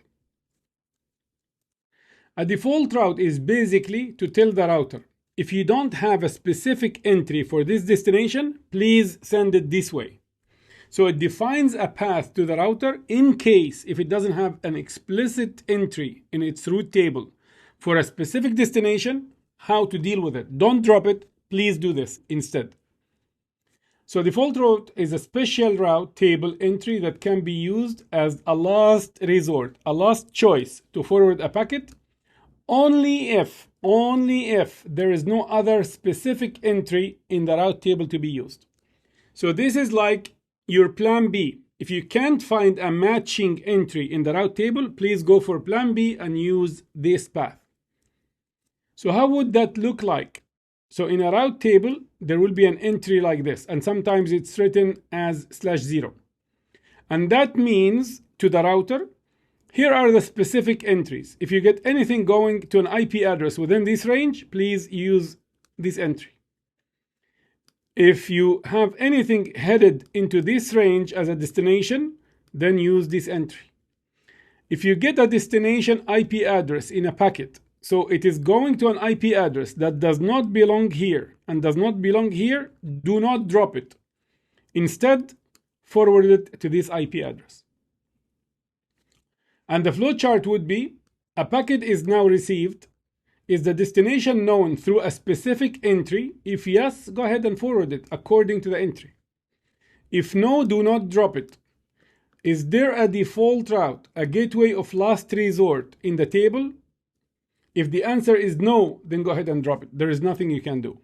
A default route is basically to tell the router, if you don't have a specific entry for this destination, please send it this way. So it defines a path to the router in case if it doesn't have an explicit entry in its route table for a specific destination, how to deal with it. Don't drop it. Please do this instead. So default route is a special route table entry that can be used as a last resort, a last choice to forward a packet only if there is no other specific entry in the route table to be used. So this is like your plan B. If you can't find a matching entry in the route table, please go for plan B and use this path. So how would that look like? So in a route table, there will be an entry like this, and sometimes it's written as /0. And that means to the router, here are the specific entries. If you get anything going to an IP address within this range, please use this entry. If you have anything headed into this range as a destination, then use this entry. If you get a destination IP address in a packet, so it is going to an IP address that does not belong here and does not belong here, do not drop it. Instead, forward it to this IP address. And the flow chart would be, a packet is now received. Is the destination known through a specific entry? If yes, go ahead and forward it according to the entry. If no, do not drop it. Is there a default route, a gateway of last resort in the table? If the answer is no, then go ahead and drop it. There is nothing you can do.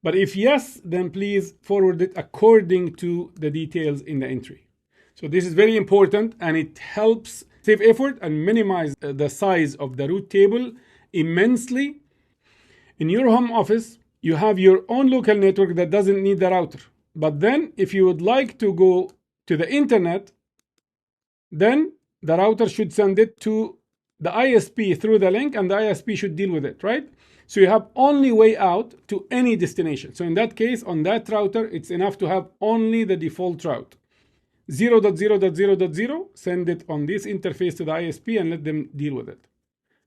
But if yes, then please forward it according to the details in the entry. So this is very important, and it helps save effort and minimize the size of the route table immensely. In your home office, you have your own local network that doesn't need the router. But then if you would like to go to the internet, then the router should send it to the ISP through the link, and the ISP should deal with it, right? So you have only way out to any destination. So in that case, on that router, it's enough to have only the default route. 0.0.0.0, send it on this interface to the ISP and let them deal with it.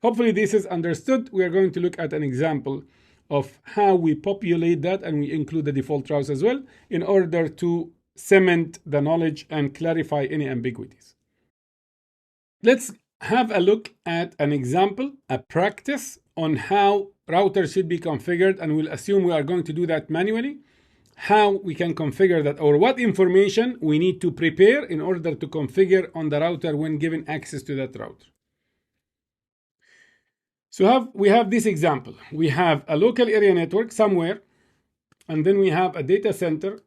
Hopefully this is understood. We are going to look at an example of how we populate that, and we include the default routes as well in order to cement the knowledge and clarify any ambiguities. Let's have a look at an example, a practice on how routers should be configured, and we'll assume we are going to do that manually. How we can configure that, or what information we need to prepare in order to configure on the router when given access to that router. So we have this example. We have a local area network somewhere, and then we have a data center,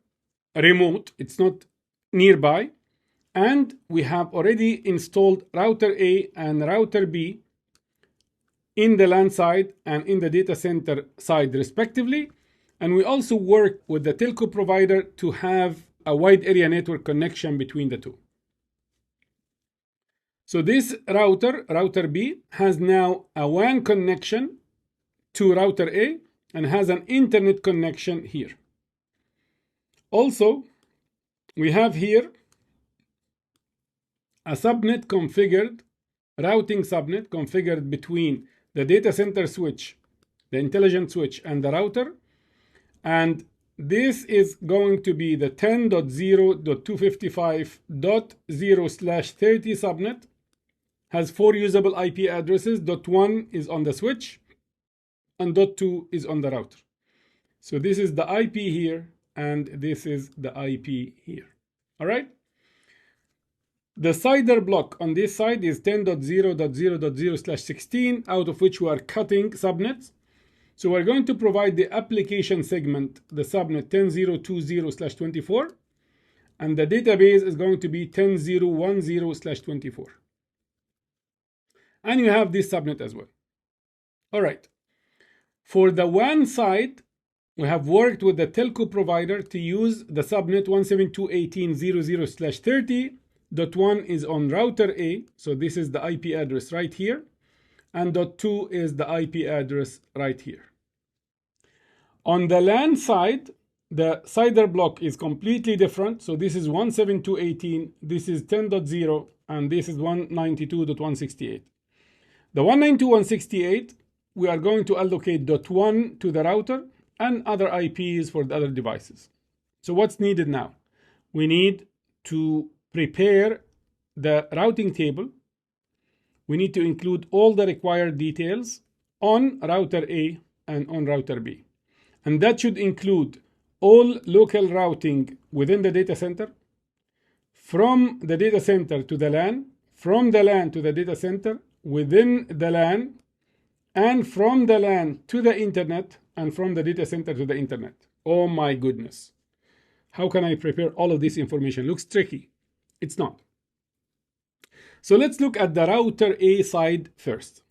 remote, it's not nearby, and we have already installed router A and router B in the LAN side and in the data center side respectively. And we also work with the telco provider to have a wide area network connection between the two. So this router B, has now a WAN connection to router A and has an internet connection here. Also, we have here a subnet configured, routing subnet configured between the data center switch, the intelligent switch, and the router. And this is going to be the 10.0.255.0/30 subnet. Has 4 usable IP addresses. .1 is on the switch, and .2 is on the router. So this is the IP here, and this is the IP here. All right? The CIDR block on this side is 10.0.0.0/16, out of which we are cutting subnets. So we're going to provide the application segment, the subnet 10.0.20/24, and the database is going to be 10.0.10/24. And you have this subnet as well. All right. For the WAN side, we have worked with the telco provider to use the subnet 172.18.00/30. .1 is on router A, so this is the IP address right here, and .2 is the IP address right here. On the LAN side, the CIDR block is completely different. So this is 172.18, this is 10.0, and this is 192.168. The 192.168, we are going to allocate .1 to the router and other IPs for the other devices. So what's needed now? We need to prepare the routing table. We need to include all the required details on router A and on router B. And that should include all local routing within the data center, from the data center to the LAN, from the LAN to the data center, within the LAN, and from the LAN to the internet, and from the data center to the internet. Oh my goodness. How can I prepare all of this information? Looks tricky. It's not. So let's look at the router A side first.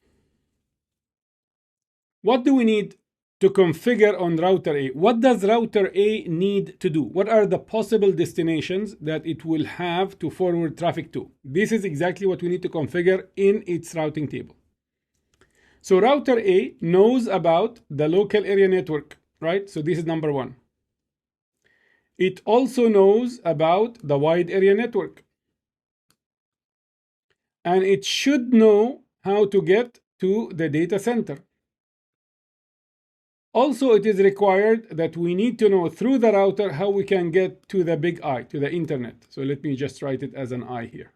What do we need to configure on router A? What does router A need to do? What are the possible destinations that it will have to forward traffic to? This is exactly what we need to configure in its routing table. So router A knows about the local area network, right? So this is number 1. It also knows about the wide area network. And it should know how to get to the data center. Also, it is required that we need to know through the router how we can get to the big I, to the internet. So let me just write it as an I here.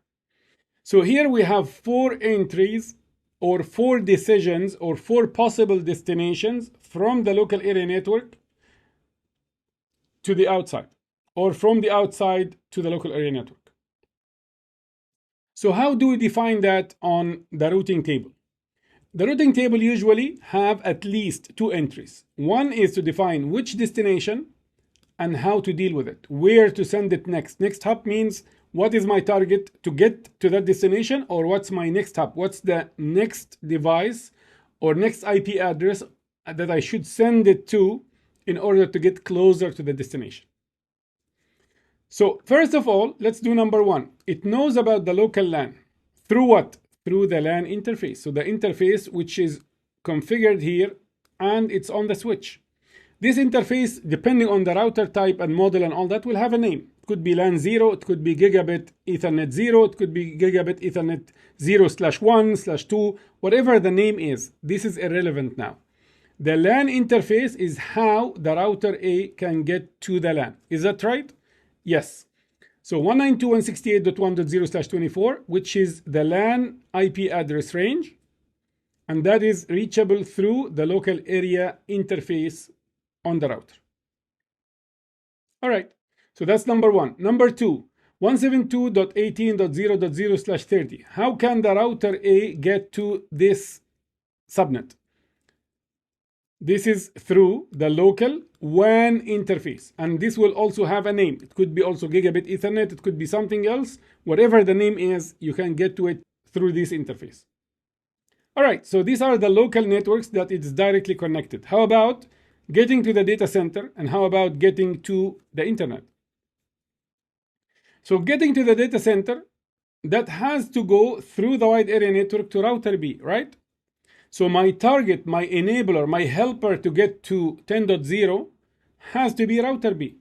So here we have 4 entries or 4 decisions or 4 possible destinations from the local area network to the outside, or from the outside to the local area network. So how do we define that on the routing table? The routing table usually have at least 2 entries. One is to define which destination and how to deal with it, where to send it next. Next hop means what is my target to get to that destination, or what's my next hop? What's the next device or next IP address that I should send it to in order to get closer to the destination? So first of all, let's do number 1. It knows about the local LAN. Through what? Through the LAN interface. So the interface which is configured here, and it's on the switch. This interface, depending on the router type and model and all that, will have a name. It could be LAN 0, it could be Gigabit Ethernet 0, it could be Gigabit Ethernet 0/1/2, whatever the name is. This is irrelevant now. The LAN interface is how the router A can get to the LAN. Is that right? Yes. So 192.168.1.0/24, which is the LAN IP address range, and that is reachable through the local area interface on the router. All right, so that's number 1. Number 2, 172.18.0.0/30. How can the router A get to this subnet? This is through the local WAN interface, and this will also have a name. It could be also Gigabit Ethernet, it could be something else. Whatever the name is, you can get to it through this interface. All right, so these are the local networks that it's directly connected. How about getting to the data center, and how about getting to the internet? So getting to the data center, that has to go through the wide area network to router B, right? So my target, my enabler, my helper to get to 10.0 has to be router B.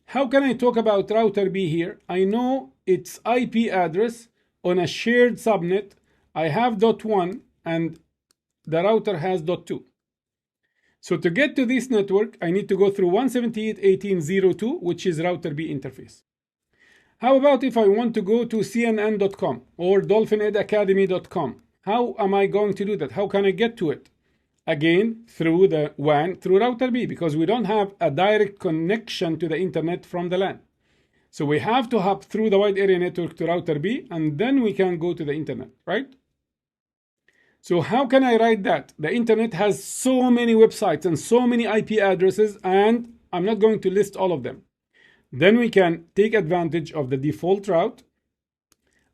How can I talk about router B here? I know its IP address on a shared subnet. I have .1 and the router has .2. So to get to this network, I need to go through 178.18.02, which is router B interface. How about if I want to go to cnn.com or dolphinedacademy.com? How am I going to do that? How can I get to it? Again, through the WAN, through router B, because we don't have a direct connection to the internet from the LAN. So we have to hop through the wide area network to router B, and then we can go to the internet, right? So how can I write that? The internet has so many websites and so many IP addresses, and I'm not going to list all of them. Then we can take advantage of the default route,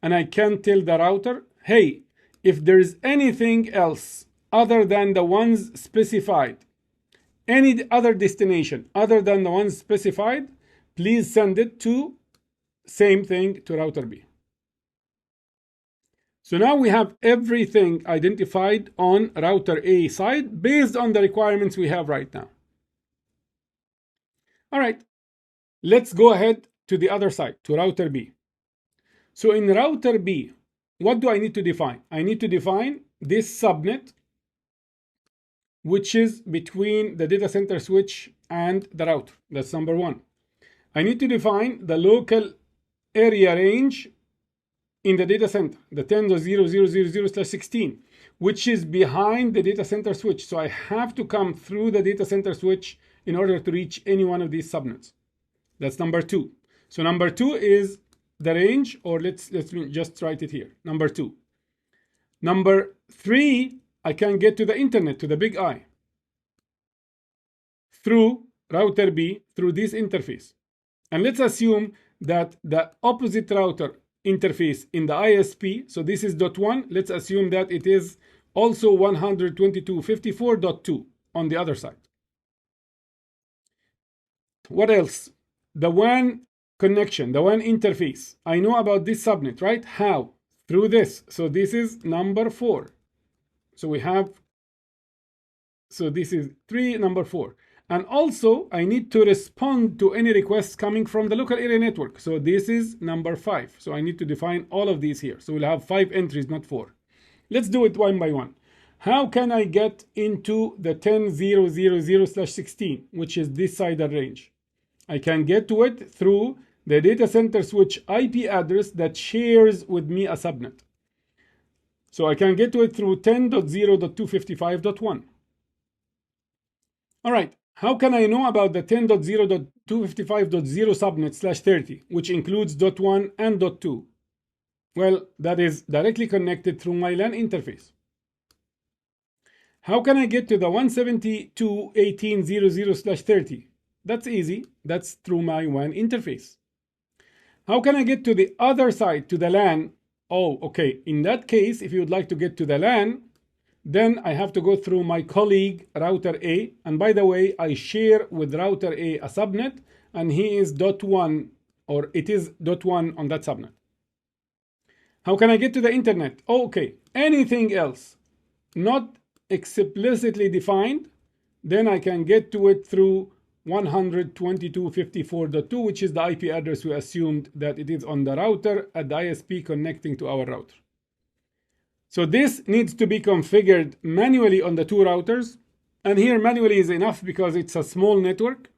and I can tell the router, hey, if there's anything else other than the ones specified, any other destination other than the ones specified, please send it to same thing to router B. So now we have everything identified on router A side based on the requirements we have right now. All right, let's go ahead to the other side, to router B. So in router B, what do I need to define? I need to define this subnet, which is between the data center switch and the router. That's number one. I need to define the local area range in the data center, the 10.0.0.0/16, which is behind the data center switch. So I have to come through the data center switch in order to reach any one of these subnets. That's number two. So number two is the range, or let's just write it here. Number two. Number three, I can get to the internet, to the big I, through router B, through this interface. And let's assume that the opposite router interface in the ISP, so this is .1, let's assume that it is also 122.54.2 on the other side. What else? The WAN connection, the WAN interface. I know about this subnet, right? How? Through this. So this is number 4. So we have, so this is 3, number 4. And also, I need to respond to any requests coming from the local area network. So this is number 5. So I need to define all of these here. So we'll have 5 entries, not 4. Let's do it one by one. How can I get into the 10.0.0.0/16, which is this side of range? I can get to it through the data center switch IP address that shares with me a subnet. So I can get to it through 10.0.255.1. All right. How can I know about the 10.0.255.0 subnet /30, which includes .1 and .2? Well, that is directly connected through my LAN interface. How can I get to the 172.18.00/30? That's easy. That's through my WAN interface. How can I get to the other side, to the LAN? Oh, okay. In that case, if you would like to get to the LAN, then I have to go through my colleague router A. And by the way, I share with router A a subnet, and he is .1, or it is .1 on that subnet. How can I get to the internet? Oh, okay. Anything else not explicitly defined, then I can get to it through 122.54.2, which is the IP address we assumed that it is on the router at the ISP connecting to our router. So this needs to be configured manually on the 2 routers. And here manually is enough because it's a small network.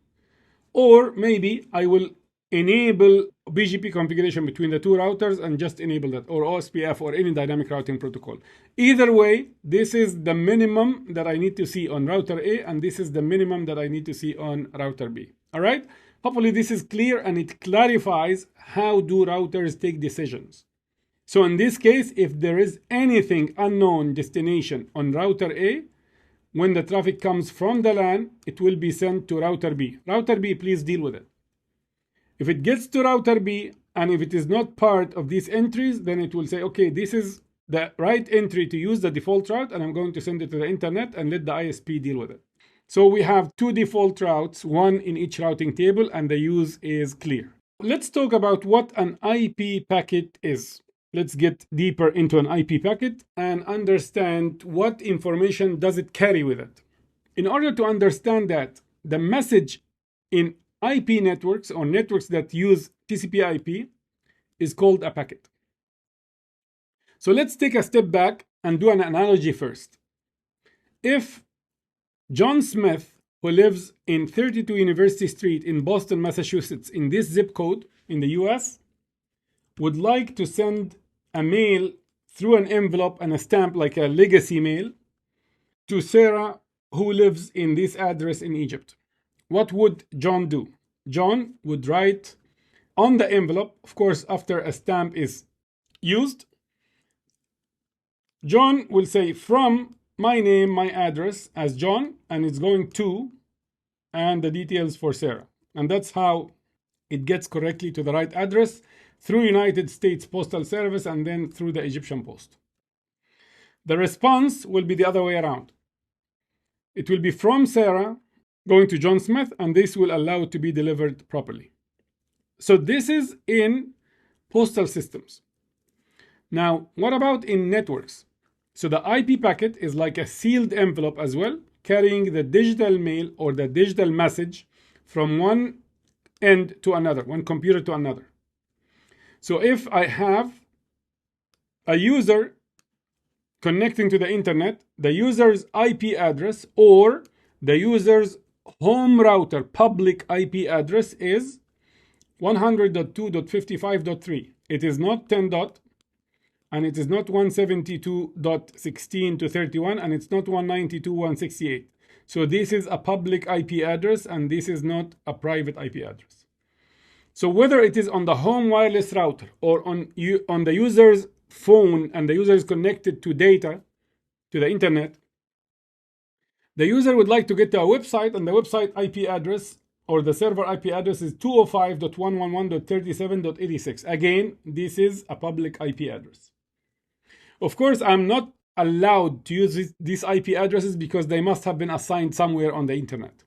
Or maybe I will enable BGP configuration between the 2 routers and just enable that, or OSPF, or any dynamic routing protocol. Either way, this is the minimum that I need to see on router A, and this is the minimum that I need to see on router B. All right? Hopefully this is clear and it clarifies how do routers take decisions. So in this case, if there is anything unknown destination on router A, when the traffic comes from the LAN, it will be sent to router B. Router B, please deal with it. If it gets to router B, and if it is not part of these entries, then it will say, okay, this is the right entry to use the default route, and I'm going to send it to the internet and let the ISP deal with it. So we have 2 default routes, 1 in each routing table, and the use is clear. Let's talk about what an IP packet is. let's get deeper into an IP packet and understand what information does it carry with it. In order to understand that, the message in IP networks or networks that use TCP/IP is called a packet. So let's take a step back and do an analogy first. If John Smith, who lives in 32 University Street in Boston, Massachusetts, in this zip code in the US, would like to send a mail through an envelope and a stamp, like a legacy mail, to Sarah, who lives in this address in Egypt, what would John do? John would write on the envelope, of course, after a stamp is used, John will say from my name, my address as John, and it's going to, and the details for Sarah. And that's how it gets correctly to the right address through United States Postal Service and then through the Egyptian Post. The response will be the other way around. It will be from Sarah going to John Smith, and this will allow it to be delivered properly. So this is in postal systems. Now, what about in networks? So the IP packet is like a sealed envelope as well, carrying the digital mail or the digital message from one end to another, one computer to another. So if I have a user connecting to the internet, the user's IP address or the user's home router public IP address is 100.2.55.3. It is not 10 dot, and it is not 172.16 to 31, and it's not 192.168. So this is a public IP address, and this is not a private IP address. So whether it is on the home wireless router or on the user's phone and the user is connected to data, to the internet, the user would like to get to a website, and the website IP address or the server IP address is 205.111.37.86. Again, this is a public IP address. Of course, I'm not allowed to use these IP addresses because they must have been assigned somewhere on the internet.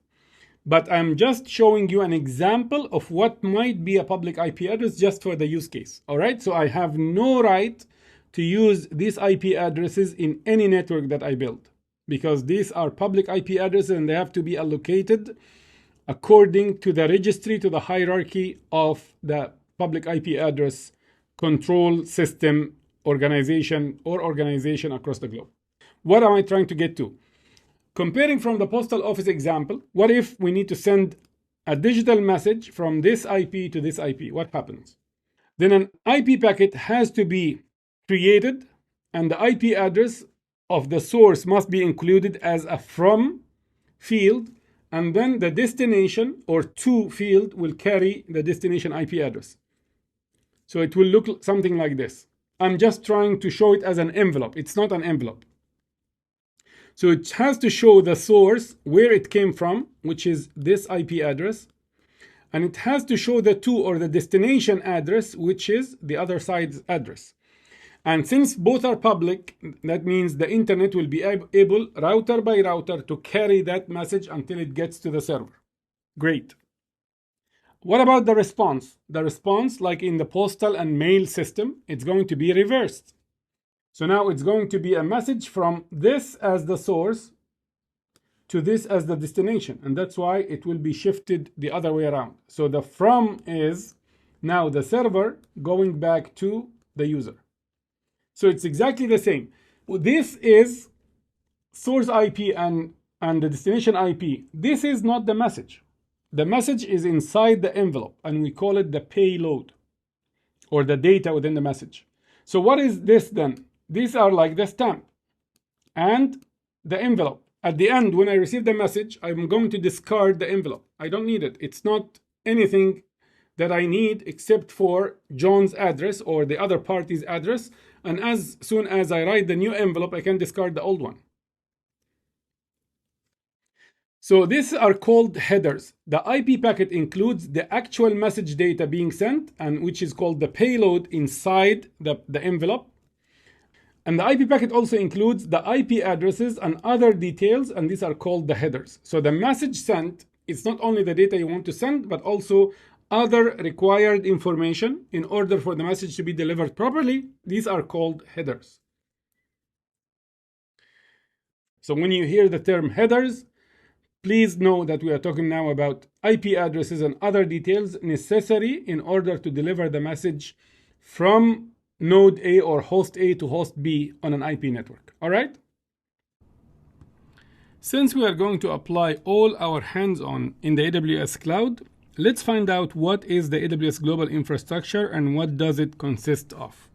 But I'm just showing you an example of what might be a public IP address just for the use case. All right, so I have no right to use these IP addresses in any network that I build, because these are public IP addresses and they have to be allocated according to the registry, to the hierarchy of the public IP address control system organization across the globe. What am I trying to get to? Comparing from the postal office example, what if we need to send a digital message from this IP to this IP? What happens? Then an IP packet has to be created, and the IP address of the source must be included as a from field, and then the destination or to field will carry the destination IP address. So it will look something like this. I'm just trying to show it as an envelope. It's not an envelope. So it has to show the source, where it came from, which is this IP address, and it has to show the to or the destination address, which is the other side's address. And since both are public, that means the internet will be able, router by router, to carry that message until it gets to the server. Great. What about the response? The response, like in the postal and mail system, it's going to be reversed. So now it's going to be a message from this as the source to this as the destination. And that's why it will be shifted the other way around. So the from is now the server going back to the user. So it's exactly the same. This is source IP and the destination IP. This is not the message. The message is inside the envelope, and we call it the payload or the data within the message. So what is this then? These are like the stamp and the envelope. At the end, when I receive the message, I'm going to discard the envelope. I don't need it. It's not anything that I need except for John's address or the other party's address. And as soon as I write the new envelope, I can discard the old one. So these are called headers. The IP packet includes the actual message data being sent, and which is called the payload inside the envelope. And the IP packet also includes the IP addresses and other details, and these are called the headers. So the message sent is not only the data you want to send, but also other required information in order for the message to be delivered properly. These are called headers. So when you hear the term headers, please know that we are talking now about IP addresses and other details necessary in order to deliver the message from node A or host A to host B on an IP network. All right? Since we are going to apply all our hands-on in the AWS cloud, let's find out what is the AWS Global Infrastructure and what does it consist of.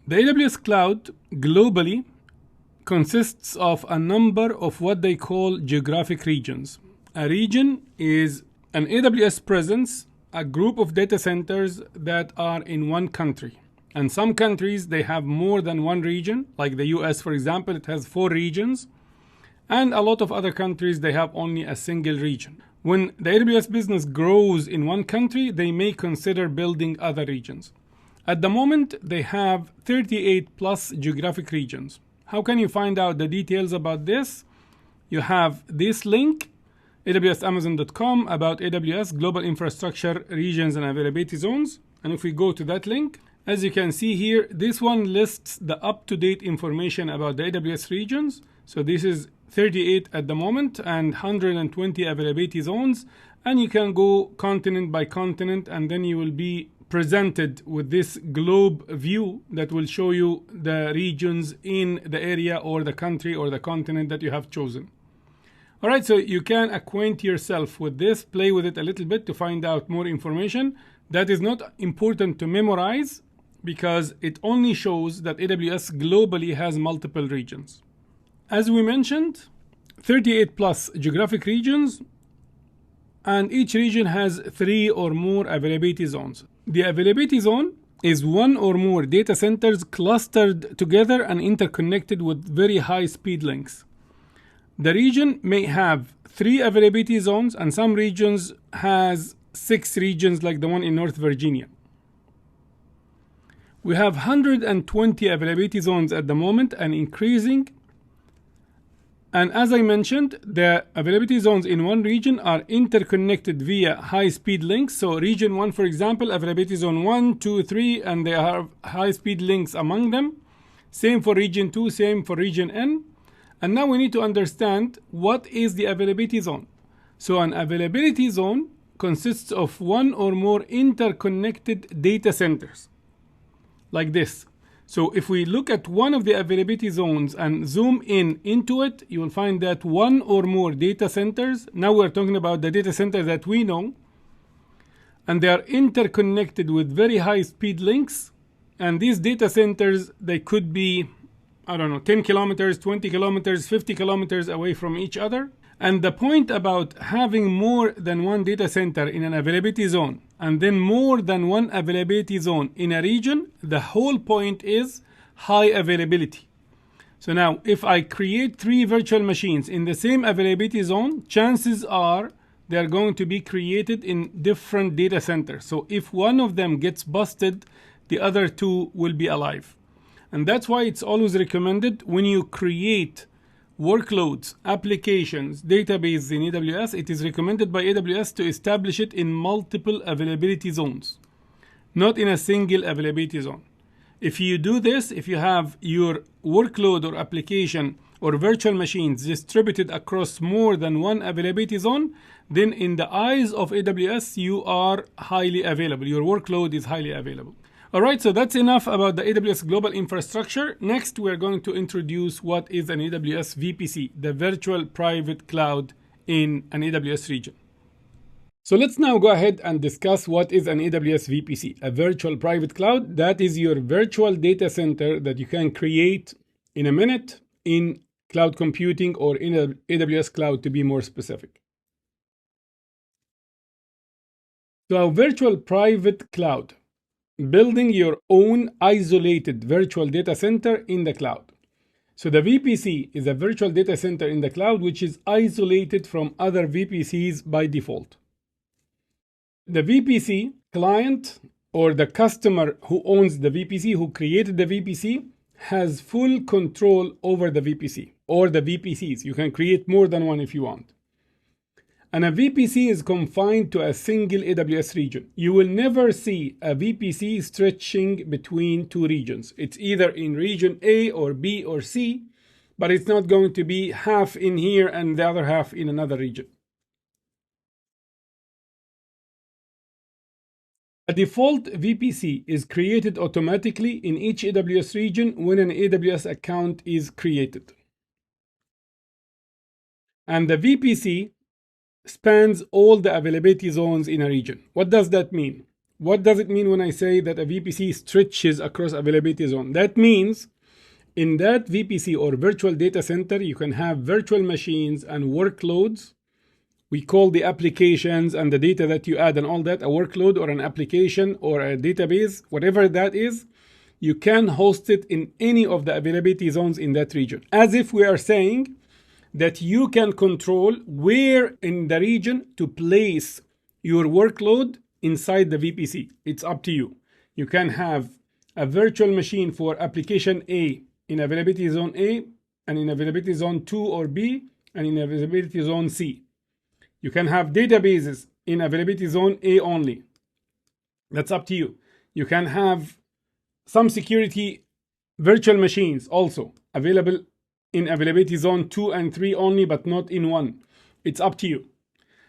The AWS cloud globally consists of a number of what they call geographic regions. A region is an AWS presence, a group of data centers that are in one country. And some countries, they have more than one region, like the US, for example, it has 4 regions. And a lot of other countries, they have only a single region. When the AWS business grows in one country, they may consider building other regions. At the moment, they have 38 plus geographic regions. How can you find out the details about this? You have this link, awsamazon.com, about AWS Global Infrastructure Regions and Availability Zones. And if we go to that link, as you can see here, this one lists the up-to-date information about the AWS regions. So this is 38 at the moment and 120 availability zones. And you can go continent by continent, and then you will be presented with this globe view that will show you the regions in the area or the country or the continent that you have chosen. All right, so you can acquaint yourself with this, play with it a little bit to find out more information. That is not important to memorize because it only shows that AWS globally has multiple regions. As we mentioned, 38 plus geographic regions, and each region has 3 or more availability zones. The availability zone is 1 or more data centers clustered together and interconnected with very high speed links. The region may have 3 availability zones, and some regions has 6 regions like the one in North Virginia. We have 120 availability zones at the moment and increasing. And as I mentioned, the availability zones in one region are interconnected via high-speed links. So region 1, for example, availability zone 1, 2, 3, and they have high-speed links among them. Same for region 2, same for region N. And now we need to understand what is the availability zone. So an availability zone consists of 1 or more interconnected data centers, like this. So if we look at one of the availability zones and zoom in into it, you will find that 1 or more data centers, now we're talking about the data center that we know, and they are interconnected with very high speed links. And these data centers, they could be, 10 kilometers, 20 kilometers, 50 kilometers away from each other. And the point about having more than one data center in an availability zone and then more than one availability zone in a region, the whole point is high availability. So now if I create 3 virtual machines in the same availability zone, chances are they're going to be created in different data centers. So if one of them gets busted, the other 2 will be alive. And that's why it's always recommended when you create workloads, applications, databases in AWS, it is recommended by AWS to establish it in multiple availability zones, not in a single availability zone. If you do this, if you have your workload or application or virtual machines distributed across more than one availability zone, then in the eyes of AWS, you are highly available. Your workload is highly available. All right, so that's enough about the AWS Global Infrastructure. Next, we're going to introduce what is an AWS VPC, the Virtual Private Cloud in an AWS region. So let's now go ahead and discuss what is an AWS VPC, a Virtual Private Cloud. That is your virtual data center that you can create in a minute in cloud computing or in a AWS cloud, to be more specific. So a virtual private cloud, building your own isolated virtual data center in the cloud. So the VPC is a virtual data center in the cloud which is isolated from other VPCs by default. The VPC client or the customer who owns the VPC, who created the VPC, has full control over the VPC or the VPCs. You can create more than one if you want. And a VPC is confined to a single AWS region. You will never see a VPC stretching between two regions. It's either in region A or B or C, but it's not going to be half in here and the other half in another region. A default VPC is created automatically in each AWS region when an AWS account is created. And the VPC spans all the availability zones in a region. What does that mean? What does it mean when I say that a VPC stretches across availability zone? That means in that VPC or virtual data center, you can have virtual machines and workloads. We call the applications and the data that you add and all that a workload or an application or a database, whatever that is. You can host it in any of the availability zones in that region. As if we are saying that you can control where in the region to place your workload inside the VPC. It's up to you. You can have a virtual machine for application A in availability zone A, and in availability zone 2 or B, and in availability zone C. You can have databases in availability zone A only. That's up to you. You can have some security virtual machines also available in availability zone 2 and 3 only, but not in 1. It's up to you.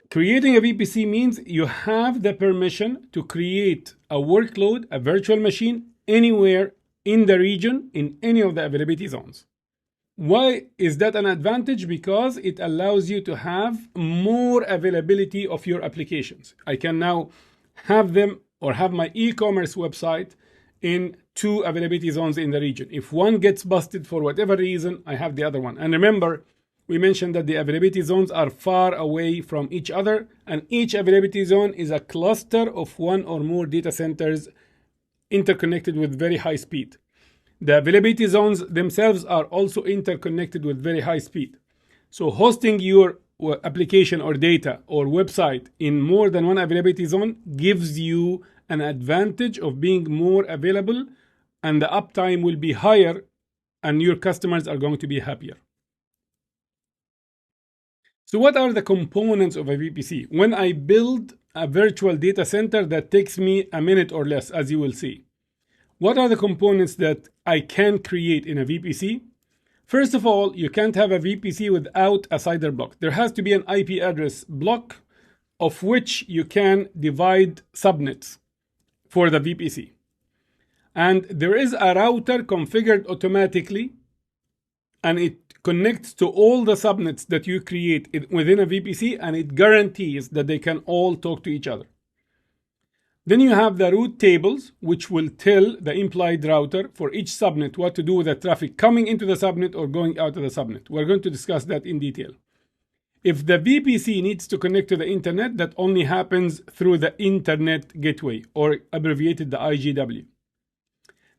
Creating a VPC means you have the permission to create a workload, a virtual machine, anywhere in the region, in any of the availability zones. Why is that an advantage? Because it allows you to have more availability of your applications. I can now have them or have my e-commerce website in 2 availability zones in the region. If one gets busted for whatever reason, I have the other one. And remember, we mentioned that the availability zones are far away from each other, and each availability zone is a cluster of 1 or more data centers interconnected with very high speed. The availability zones themselves are also interconnected with very high speed. So hosting your application or data or website in more than one availability zone gives you an advantage of being more available, and the uptime will be higher and your customers are going to be happier. So what are the components of a VPC? When I build a virtual data center that takes me a minute or less, as you will see, what are the components that I can create in a VPC? First of all, you can't have a VPC without a CIDR block. There has to be an IP address block of which you can divide subnets for the VPC. And there is a router configured automatically, and it connects to all the subnets that you create within a VPC, and it guarantees that they can all talk to each other. Then you have the route tables, which will tell the implied router for each subnet what to do with the traffic coming into the subnet or going out of the subnet. We're going to discuss that in detail. If the VPC needs to connect to the internet, that only happens through the Internet Gateway, or abbreviated the IGW.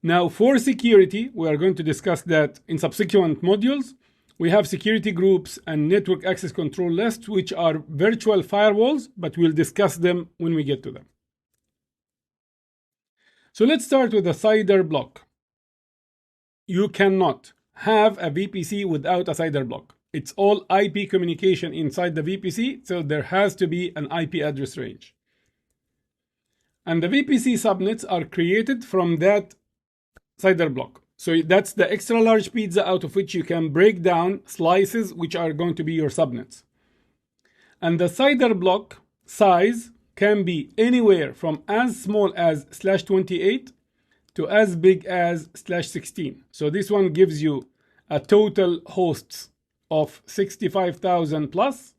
Now, for security, we are going to discuss that in subsequent modules. We have security groups and network access control lists, which are virtual firewalls, but we'll discuss them when we get to them. So let's start with the CIDR block. You cannot have a VPC without a CIDR block. It's all IP communication inside the VPC, so there has to be an IP address range. And the VPC subnets are created from that CIDR block. So that's the extra large pizza out of which you can break down slices, which are going to be your subnets. And the CIDR block size can be anywhere from as small as /28 to as big as /16. So this one gives you a total hosts of 65,000 plus,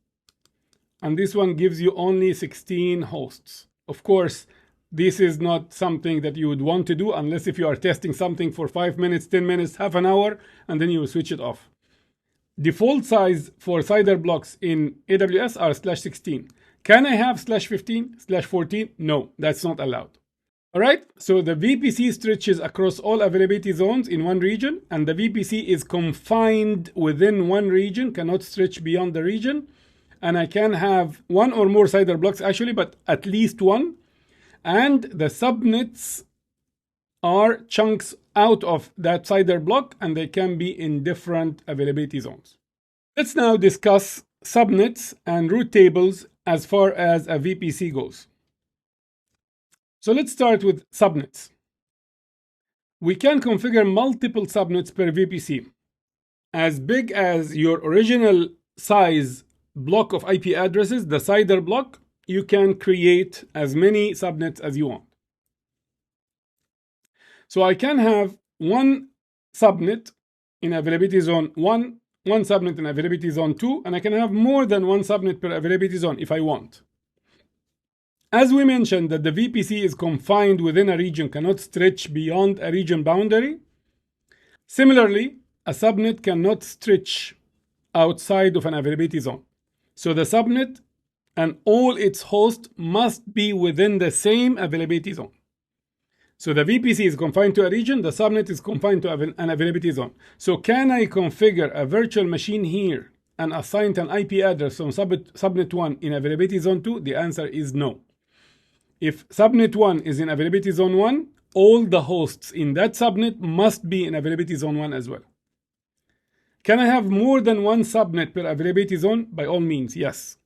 and this one gives you only 16 hosts. Of course, this is not something that you would want to do unless if you are testing something for 5 minutes, 10 minutes, half an hour, and then you will switch it off. Default size for CIDR blocks in AWS are /16. Can I have /15, /14? No, that's not allowed. All right, so the VPC stretches across all availability zones in one region, and the VPC is confined within one region, cannot stretch beyond the region. And I can have one or more CIDR blocks actually, but at least one. And the subnets are chunks out of that CIDR block, and they can be in different availability zones. Let's now discuss subnets and route tables as far as a VPC goes. So let's start with subnets. We can configure multiple subnets per VPC. As big as your original size block of IP addresses, the CIDR block, you can create as many subnets as you want. So I can have one subnet in availability zone 1, one subnet in availability zone 2, and I can have more than one subnet per availability zone if I want. As we mentioned that the VPC is confined within a region, cannot stretch beyond a region boundary. Similarly, a subnet cannot stretch outside of an availability zone. So the subnet and all its hosts must be within the same availability zone. So the VPC is confined to a region, the subnet is confined to an availability zone. So can I configure a virtual machine here and assign an IP address from subnet 1 in availability zone 2? The answer is no. If subnet 1 is in availability zone 1, all the hosts in that subnet must be in availability zone 1 as well. Can I have more than one subnet per availability zone? By all means, yes.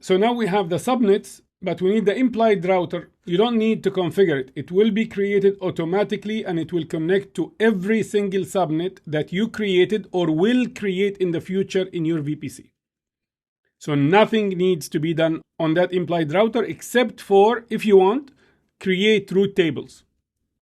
So now we have the subnets, but we need the implied router. You don't need to configure it. It will be created automatically and it will connect to every single subnet that you created or will create in the future in your VPC. So nothing needs to be done on that implied router except for, if you want, create route tables.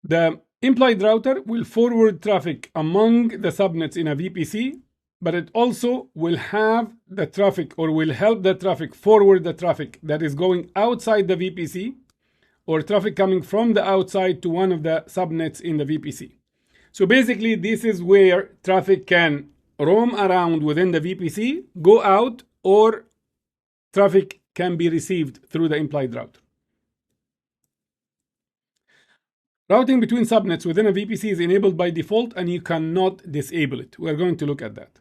The implied router will forward traffic among the subnets in a VPC, but it also will have the traffic or will help the traffic forward the traffic that is going outside the VPC or traffic coming from the outside to one of the subnets in the VPC. So basically, this is where traffic can roam around within the VPC, go out, or traffic can be received through the implied router. Routing between subnets within a VPC is enabled by default and you cannot disable it. We're going to look at that.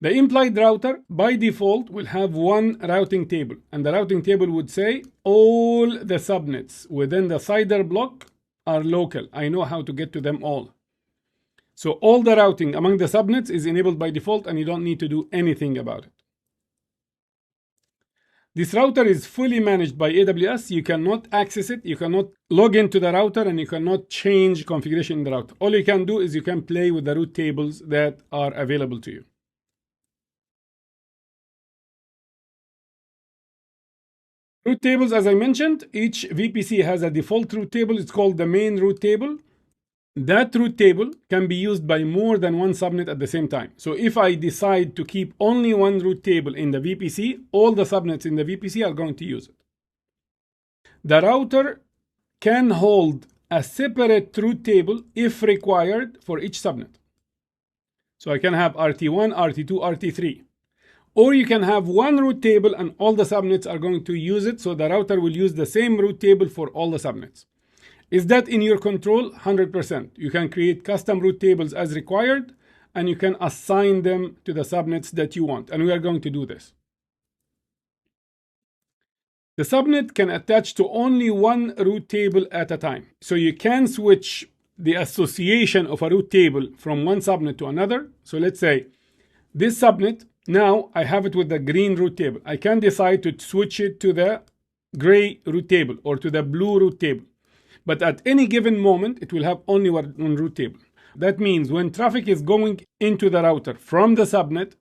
The implied router by default will have one routing table, and the routing table would say all the subnets within the CIDR block are local. I know how to get to them all. So all the routing among the subnets is enabled by default and you don't need to do anything about it. This router is fully managed by AWS. You cannot access it, you cannot log into the router, and you cannot change configuration in the router. All you can do is you can play with the route tables that are available to you. Route tables, as I mentioned, each VPC has a default route table. It's called the main route table. That route table can be used by more than one subnet at the same time. So if I decide to keep only one route table in the VPC, all the subnets in the VPC are going to use it. The router can hold a separate route table if required for each subnet. So I can have RT1, RT2, RT3. Or you can have one route table and all the subnets are going to use it, so the router will use the same route table for all the subnets. Is that in your control? 100%. You can create custom route tables as required, and you can assign them to the subnets that you want. And we are going to do this. The subnet can attach to only one route table at a time. So you can switch the association of a route table from one subnet to another. So let's say this subnet, now I have it with the green route table. I can decide to switch it to the gray route table or to the blue route table. But at any given moment, it will have only one route table. That means when traffic is going into the router from the subnet,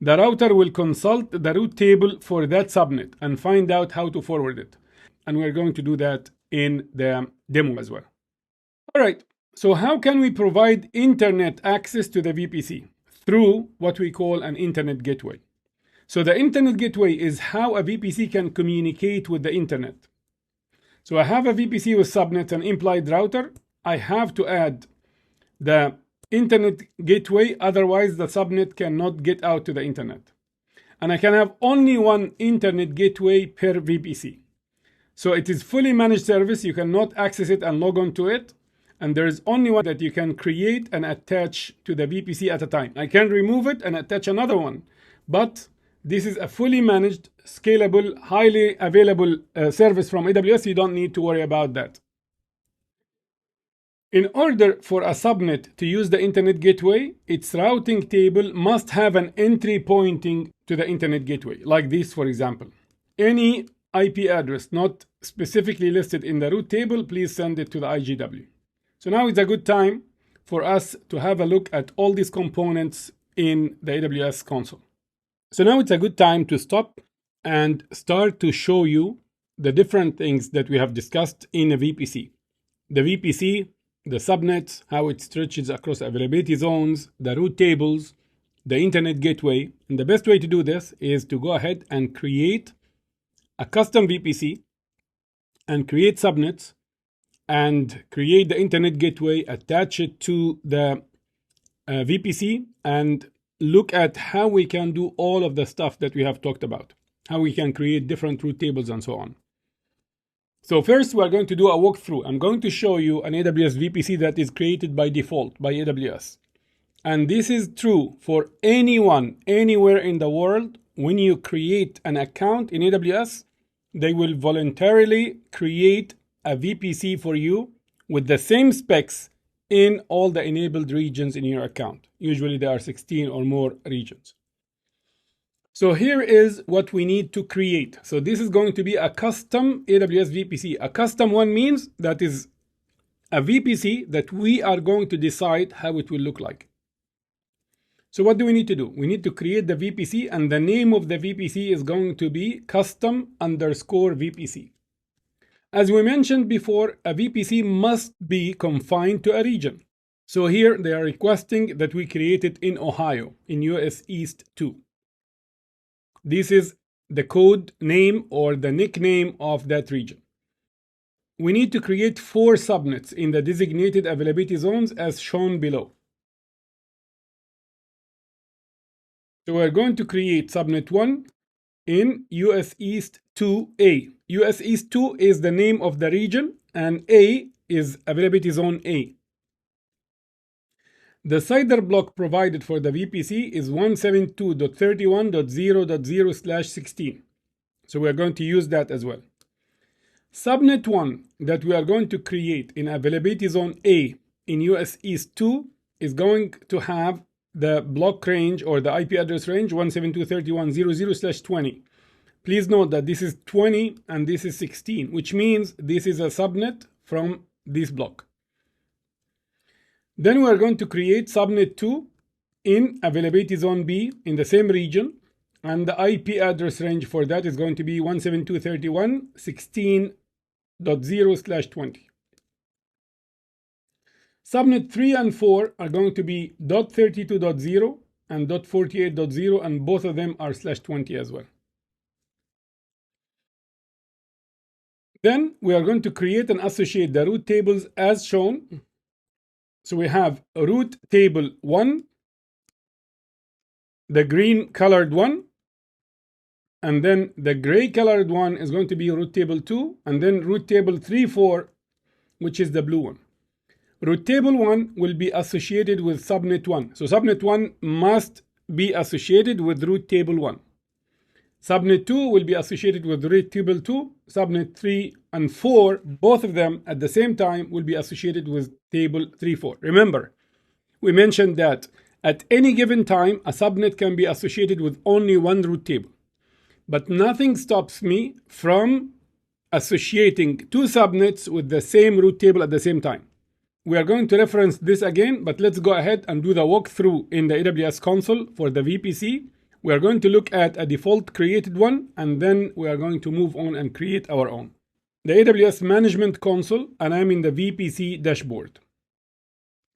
the router will consult the route table for that subnet and find out how to forward it. And we're going to do that in the demo as well. All right, so how can we provide internet access to the VPC? Through what we call an internet gateway. So the internet gateway is how a VPC can communicate with the internet. So I have a VPC with subnet and implied router. I have to add the internet gateway, otherwise the subnet cannot get out to the internet. And I can have only one internet gateway per VPC. So it is fully managed service. You cannot access it and log on to it. And there is only one that you can create and attach to the VPC at a time. I can remove it and attach another one. But this is a fully managed, scalable, highly available service from AWS. You don't need to worry about that. In order for a subnet to use the internet gateway, its routing table must have an entry pointing to the internet gateway, like this, for example. Any IP address not specifically listed in the root table, please send it to the IGW. So now it's a good time for us to have a look at all these components in the AWS console. So now it's a good time to stop and start to show you the different things that we have discussed in a VPC. The VPC, the subnets, how it stretches across availability zones, the root tables, the internet gateway. And the best way to do this is to go ahead and create a custom VPC and create subnets and create the internet gateway, attach it to the VPC, and look at how we can do all of the stuff that we have talked about, how we can create different root tables and so on. So first, we're going to do a walkthrough. I'm going to show you an AWS VPC that is created by default by AWS. And this is true for anyone, anywhere in the world. When you create an account in AWS, they will voluntarily create a VPC for you with the same specs in all the enabled regions in your account. Usually there are 16 or more regions. So here is what we need to create. So this is going to be a custom AWS VPC. A custom one means that is a VPC that we are going to decide how it will look like. So what do we need to do? We need to create the VPC, and the name of the VPC is going to be custom_VPC. As we mentioned before, a VPC must be confined to a region. So here they are requesting that we create it in Ohio, in US East 2. This is the code name or the nickname of that region. We need to create 4 subnets in the designated availability zones as shown below. So we're going to create subnet 1 in US East 2A. US East 2 is the name of the region, and A is availability zone A. The CIDR block provided for the VPC is 172.31.0.0/16. So we're going to use that as well. Subnet 1 that we are going to create in availability zone A in US East 2 is going to have the block range or the IP address range 172.31.00/20. Please note that this is 20 and this is 16, which means this is a subnet from this block. Then we are going to create subnet 2 in availability zone B in the same region, and the IP address range for that is going to be 172.31.16.0/20. Subnet 3 and 4 are going to be .32.0 and .48.0, and both of them are /20 as well. Then we are going to create and associate the root tables as shown. So we have root table 1, the green colored one, and then the gray colored one is going to be root table 2, and then root table 3, 4, which is the blue one. Root table 1 will be associated with subnet 1. So subnet 1 must be associated with root table 1. Subnet 2 will be associated with root table 2. Subnet 3 and 4, both of them at the same time, will be associated with table 3, 4. Remember, we mentioned that at any given time, a subnet can be associated with only one root table. But nothing stops me from associating 2 subnets with the same root table at the same time. We are going to reference this again, but let's go ahead and do the walkthrough in the AWS console for the VPC. We are going to look at a default created one, and then we are going to move on and create our own. The AWS Management Console, and I'm in the VPC dashboard.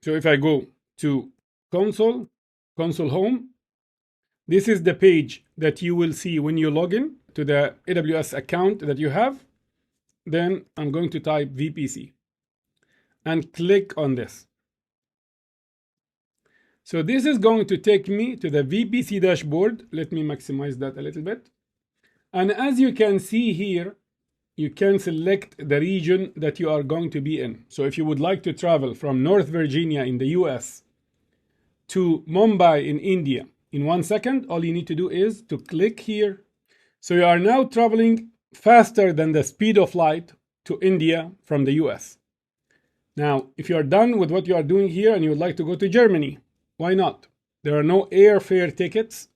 So if I go to console home, this is the page that you will see when you log in to the AWS account that you have. Then I'm going to type VPC and click on this. So this is going to take me to the VPC dashboard. Let me maximize that a little bit. And as you can see here, you can select the region that you are going to be in. So if you would like to travel from North Virginia in the US to Mumbai in India in 1 second, all you need to do is to click here. So you are now traveling faster than the speed of light to India from the US. Now, if you are done with what you are doing here and you would like to go to Germany, why not? There are no airfare tickets,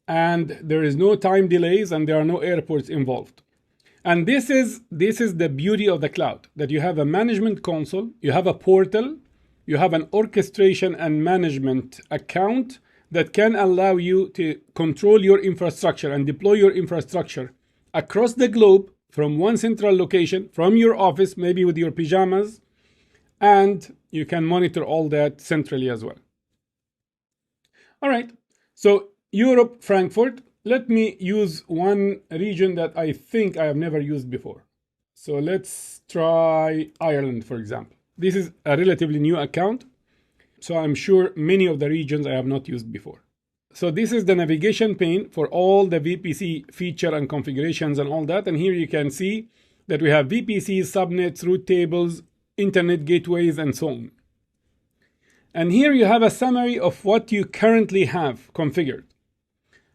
and there is no time delays, and there are no airports involved. And this is the beauty of the cloud, that you have a management console, you have a portal, you have an orchestration and management account that can allow you to control your infrastructure and deploy your infrastructure across the globe from one central location, from your office, maybe with your pajamas, and you can monitor all that centrally as well. All right, so Europe, Frankfurt. Let me use one region that I think I have never used before. So let's try Ireland, for example. This is a relatively new account, so I'm sure many of the regions I have not used before. So this is the navigation pane for all the VPC feature and configurations and all that. And here you can see that we have VPCs, subnets, route tables, internet gateways, and so on. And here you have a summary of what you currently have configured.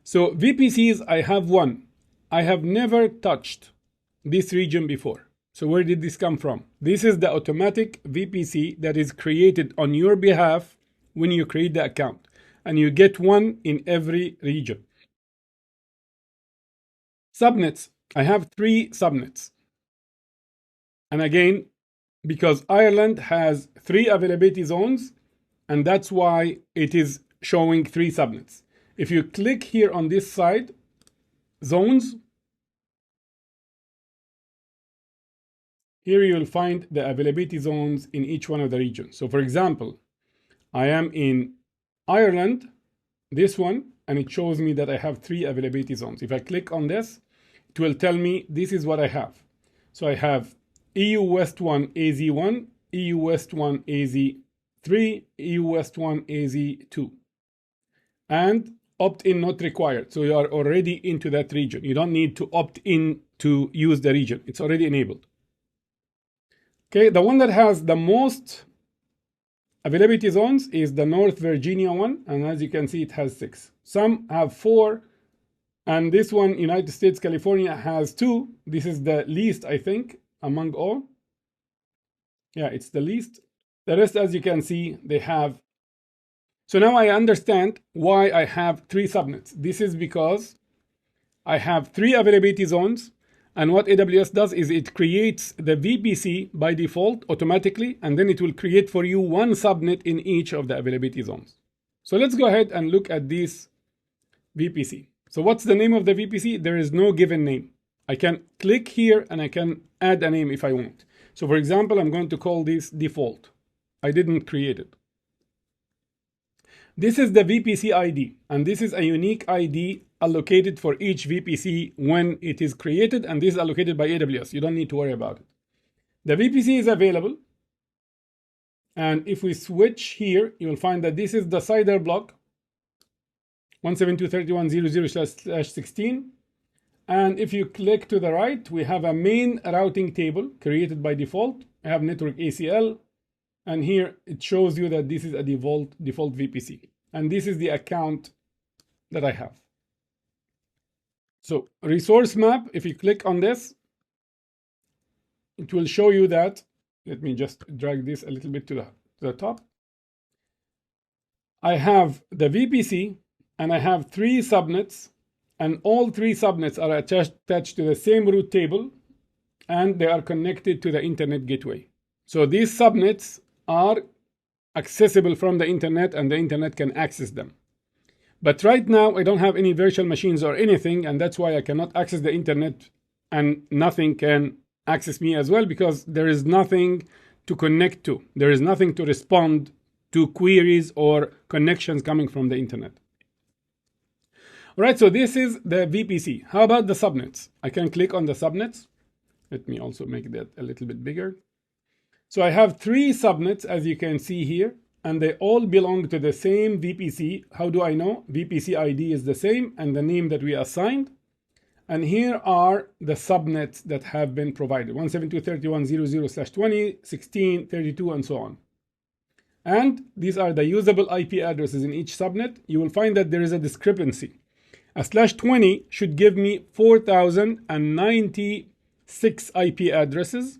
So VPCs, I have one. I have never touched this region before. So where did this come from? This is the automatic VPC that is created on your behalf when you create the account. And you get one in every region. Subnets, I have 3 subnets. And again, because Ireland has 3 availability zones, and that's why it is showing 3 subnets. If you click here on this side, zones, here you'll find the availability zones in each one of the regions. So for example, I am in Ireland, this one, and it shows me that I have 3 availability zones. If I click on this, it will tell me this is what I have. So I have EU West 1 AZ1, EU West 1 AZ3, EU West 1 AZ2. And opt-in not required. So you are already into that region. You don't need to opt in to use the region. It's already enabled. Okay, the one that has the most availability zones is the North Virginia one. And as you can see, it has 6. Some have 4. And this one, United States, California, has 2. This is the least, I think, among all. Yeah, it's the least. The rest, as you can see, they have. So now I understand why I have 3 subnets. This is because I have 3 availability zones. And what AWS does is it creates the VPC by default automatically, and then it will create for you one subnet in each of the availability zones. So let's go ahead and look at this VPC. So what's the name of the VPC? There is no given name. I can click here and I can add a name if I want. So for example, I'm going to call this default. I didn't create it. This is the VPC ID, and this is a unique ID allocated for each VPC when it is created, and this is allocated by AWS. You don't need to worry about it. The VPC is available, and if we switch here, you will find that this is the CIDR block 172.31.00/16, and if you click to the right, we have a main routing table created by default. I have network ACL. And here it shows you that this is a default VPC. And this is the account that I have. So resource map, if you click on this, it will show you that. Let me just drag this a little bit to the top. I have the VPC and I have 3 subnets, and all 3 subnets are attached to the same route table, and they are connected to the internet gateway. So these subnets are accessible from the internet, and the internet can access them. But right now, I don't have any virtual machines or anything, and that's why I cannot access the internet, and nothing can access me as well, because there is nothing to connect to. There is nothing to respond to queries or connections coming from the internet. All right, so this is the VPC. How about the subnets? I can click on the subnets. Let me also make that a little bit bigger. So I have 3 subnets, as you can see here, and they all belong to the same VPC. How do I know? VPC ID is the same, and the name that we assigned. And here are the subnets that have been provided: 172.31.00/20, 16, 32, and so on. And these are the usable IP addresses in each subnet. You will find that there is a discrepancy. A /20 should give me 4,096 IP addresses.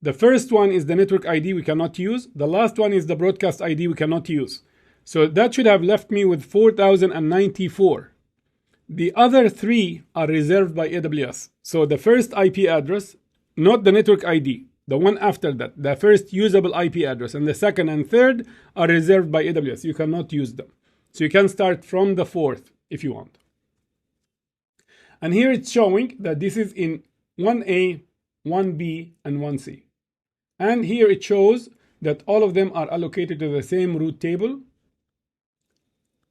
The first one is the network ID we cannot use. The last one is the broadcast ID we cannot use. So that should have left me with 4094. The other three are reserved by AWS. So the first IP address, not the network ID, the one after that, the first usable IP address, and the second and third are reserved by AWS. You cannot use them. So you can start from the fourth if you want. And here it's showing that this is in 1A, 1B, and 1C. And here it shows that all of them are allocated to the same root table.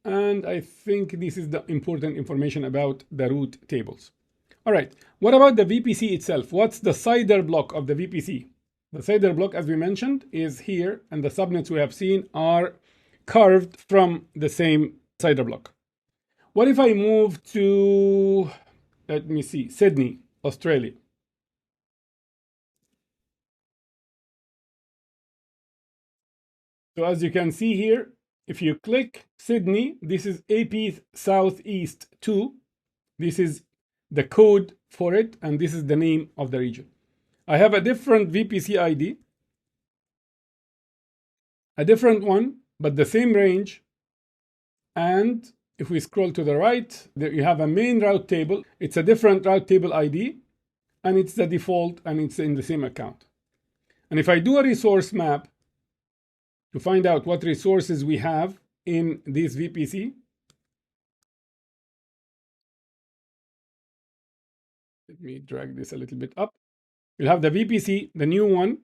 And I think this is the important information about the root tables. All right, what about the VPC itself? What's the CIDR block of the VPC? The CIDR block, as we mentioned, is here, and the subnets we have seen are carved from the same CIDR block. What if I move to, let me see, Sydney, Australia? So as you can see here, if you click Sydney, this is AP Southeast 2. This is the code for it, and this is the name of the region. I have a different VPC ID, a different one, but the same range. And if we scroll to the right, there you have a main route table. It's a different route table ID, and it's the default, and it's in the same account. And if I do a resource map to find out what resources we have in this VPC, let me drag this a little bit up. You'll have the VPC, the new one,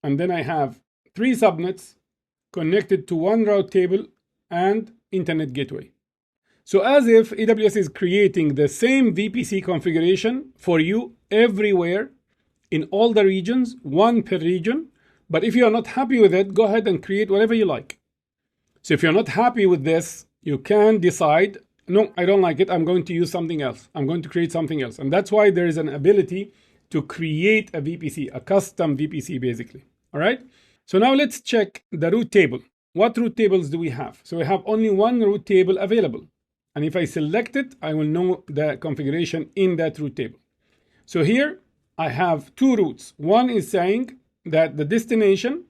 and then I have 3 subnets connected to one route table and internet gateway. So as if AWS is creating the same VPC configuration for you everywhere in all the regions, one per region. But if you are not happy with it, go ahead and create whatever you like. So if you're not happy with this, you can decide, no, I don't like it. I'm going to use something else. I'm going to create something else. And that's why there is an ability to create a VPC, a custom VPC basically. All right. So now let's check the root table. What root tables do we have? So we have only one root table available. And if I select it, I will know the configuration in that root table. So here I have 2 roots. One is saying that the destination,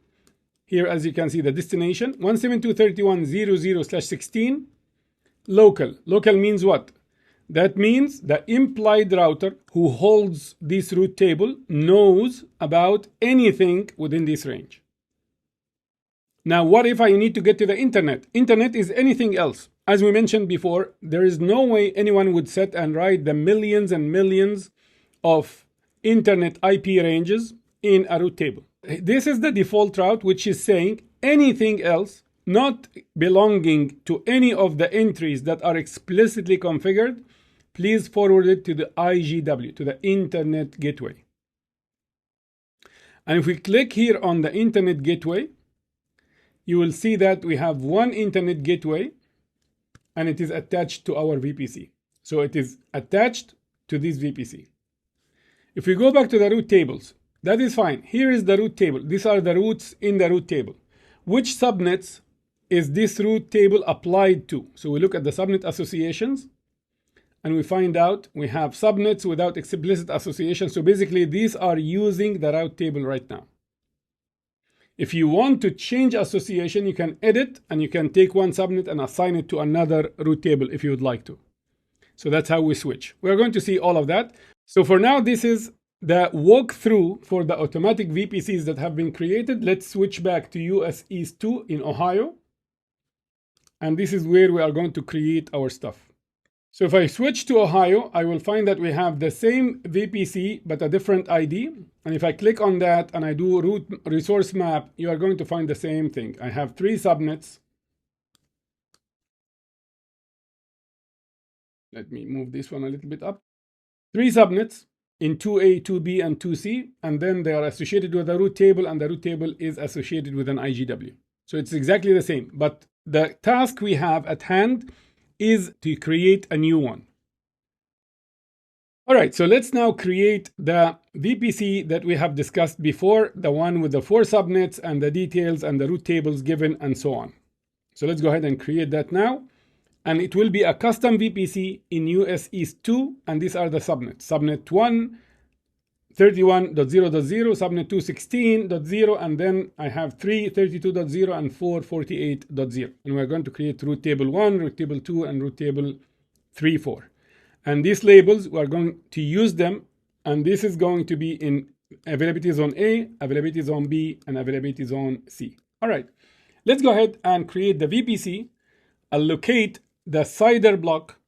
here as you can see, the destination 172.31.00/16 local. Local means what? That means the implied router who holds this root table knows about anything within this range. Now, what if I need to get to the internet? Internet is anything else. As we mentioned before, there is no way anyone would set and write the millions and millions of internet IP ranges in a root table. This is the default route, which is saying anything else not belonging to any of the entries that are explicitly configured, please forward it to the IGW, to the Internet Gateway. And if we click here on the Internet Gateway, you will see that we have one Internet Gateway and it is attached to our VPC. So it is attached to this VPC. If we go back to the root tables, that is fine. Here is the root table. These are the roots in the root table. Which subnets is this root table applied to? So we look at the subnet associations and we find out we have subnets without explicit association. So basically these are using the route table right now. If you want to change association, you can edit and you can take one subnet and assign it to another root table if you would like to. So that's how we switch. We're going to see all of that. So for now, this is the walkthrough for the automatic VPCs that have been created. Let's switch back to US East 2 in Ohio. And this is where we are going to create our stuff. So if I switch to Ohio, I will find that we have the same VPC, but a different ID. And if I click on that and I do root resource map, you are going to find the same thing. I have 3 subnets. Let me move this one a little bit up. 3 subnets in 2A, 2B, and 2C. And then they are associated with a root table, and the root table is associated with an IGW. So it's exactly the same. But the task we have at hand is to create a new one. All right, so let's now create the VPC that we have discussed before, the one with the 4 subnets and the details and the root tables given and so on. So let's go ahead and create that now. And it will be a custom VPC in US East 2, and these are the subnets. Subnet 1, 31.0.0, subnet 216.0, and then I have 3 32.0 and 4 48.0. And we're going to create root table 1, root table 2, and root table 3, 4. And these labels, we're going to use them, and this is going to be in availability zone A, availability zone B, and availability zone C. All right, let's go ahead and create the VPC, allocate the CIDR block,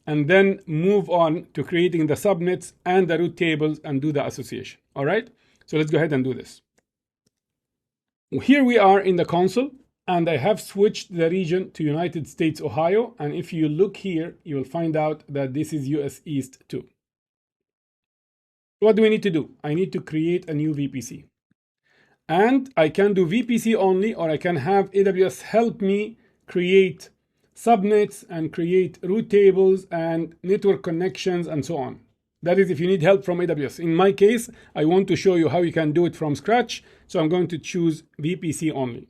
and then move on to creating the subnets and the root tables and do the association. All right, so let's go ahead and do this. Here we are in the console, and I have switched the region to United States, Ohio. And if you look here, you will find out that this is US East 2. What do we need to do? I need to create a new VPC. And I can do VPC only, or I can have AWS help me create subnets and create root tables and network connections and so on. That is if you need help from AWS. In my case, I want to show you how you can do it from scratch. So I'm going to choose VPC only.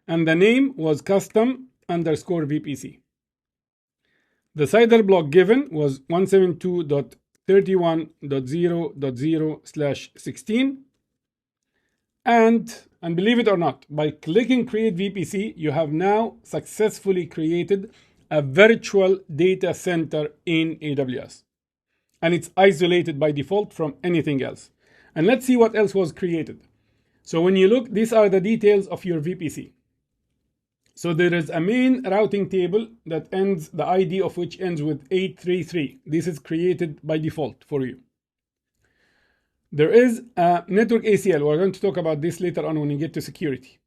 And the name was custom_VPC. The CIDR block given was 172.31.0.0/16. And believe it or not, by clicking Create VPC, you have now successfully created a virtual data center in AWS. And it's isolated by default from anything else. And let's see what else was created. So when you look, these are the details of your VPC. So there is a main routing table that ends, the ID of which ends with 833. This is created by default for you. There is a network ACL. We're going to talk about this later on when we get to security.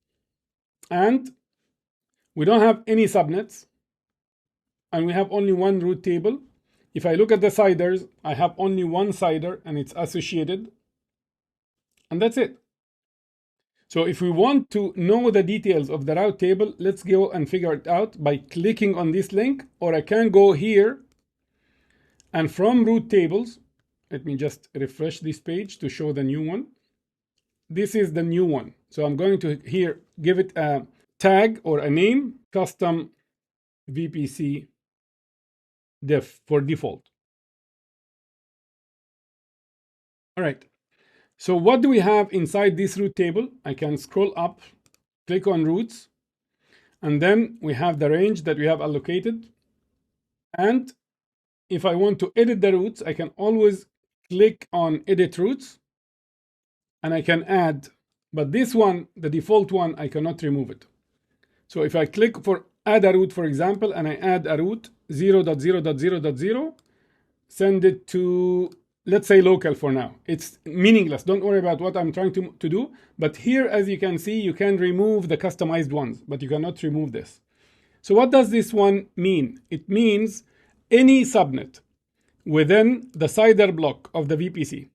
And we don't have any subnets. And we have only one root table. If I look at the CIDRs, I have only one CIDR and it's associated. And that's it. So if we want to know the details of the route table, let's go and figure it out by clicking on this link. Or I can go here and from root tables, let me just refresh this page to show the new one. This is the new one. So I'm going to here give it a tag or a name, custom VPC def for default. All right. So what do we have inside this root table? I can scroll up, click on routes, and then we have the range that we have allocated. And if I want to edit the routes, I can always click on edit routes and I can add, but this one, the default one, I cannot remove it. So if I click for add a route, for example, and I add a route 0.0.0.0, send it to, let's say local for now. It's meaningless. Don't worry about what I'm trying to do. But here, as you can see, you can remove the customized ones, but you cannot remove this. So what does this one mean? It means any subnet within the CIDR block of the VPC,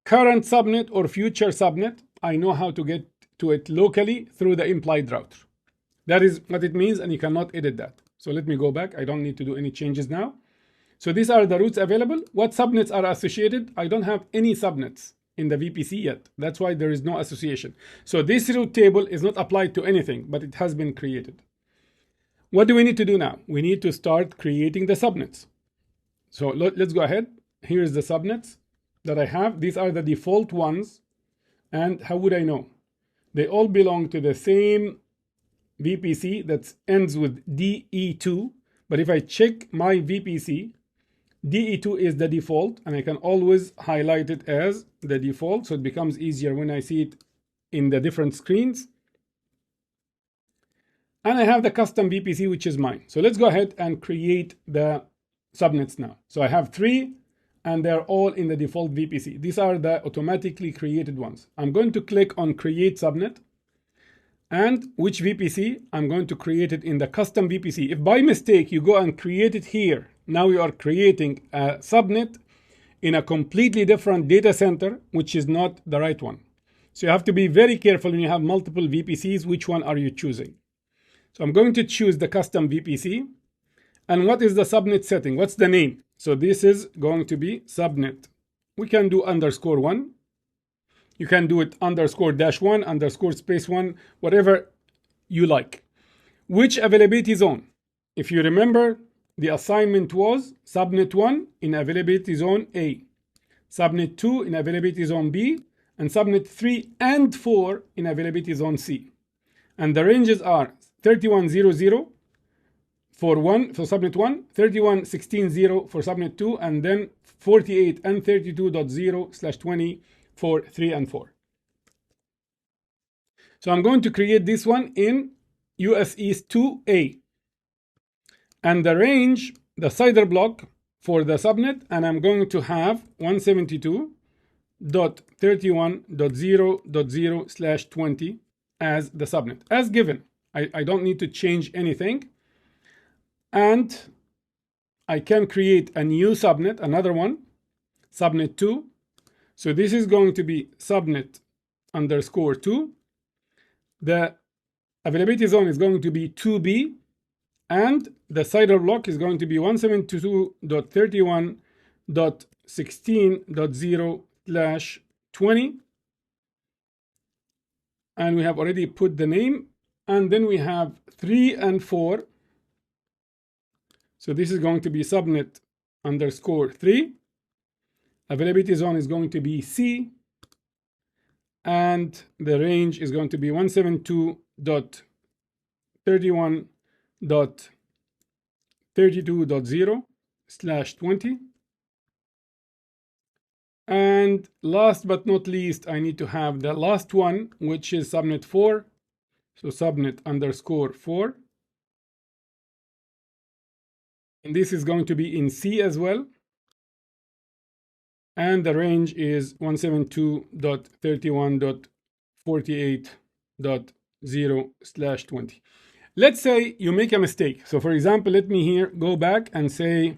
current subnet or future subnet, I know how to get to it locally through the implied router. That is what it means, and you cannot edit that. So let me go back. I don't need to do any changes now. So these are the routes available. What subnets are associated? I don't have any subnets in the VPC yet. That's why there is no association. So this route table is not applied to anything, but it has been created. What do we need to do now? We need to start creating the subnets. So let's go ahead. Here's the subnets that I have. These are the default ones. And how would I know? They all belong to the same VPC that ends with DE2. But if I check my VPC, DE2 is the default, and I can always highlight it as the default, so it becomes easier when I see it in the different screens. And I have the custom VPC, which is mine. So let's go ahead and create the subnets now. So I have 3, and they're all in the default VPC. These are the automatically created ones. I'm going to click on Create Subnet. And which VPC? I'm going to create it in the custom VPC. If by mistake you go and create it here, now you are creating a subnet in a completely different data center, which is not the right one. So you have to be very careful when you have multiple VPCs, which one are you choosing? So I'm going to choose the custom VPC. And what is the subnet setting? What's the name? So this is going to be subnet. We can do _1. You can do it _-1, _1, whatever you like. Which availability zone? If you remember, the assignment was subnet 1 in availability zone A. Subnet 2 in availability zone B, and Subnet 3 and 4 in availability zone C. And the ranges are 3100 for Subnet 1, 3116.0 for Subnet 2, and then 48 and 32.0/20 for 3 and 4. So I'm going to create this one in US East 2A. And the range, the CIDR block for the subnet, and I'm going to have 172.31.0.0/20 as the subnet, as given. I don't need to change anything. And I can create a new subnet, another one, subnet 2. So this is going to be subnet underscore 2. The availability zone is going to be 2B, and the CIDR block is going to be 172.31.16.0/20. And we have already put the name. And then we have 3 and 4. So this is going to be subnet underscore 3. Availability zone is going to be C. And the range is going to be 172.31.32.0/20. And last but not least, I need to have the last one, which is subnet 4. So subnet underscore 4. And this is going to be in C as well. And the range is 172.31.48.0/20. Let's say you make a mistake. So for example, let me here go back and say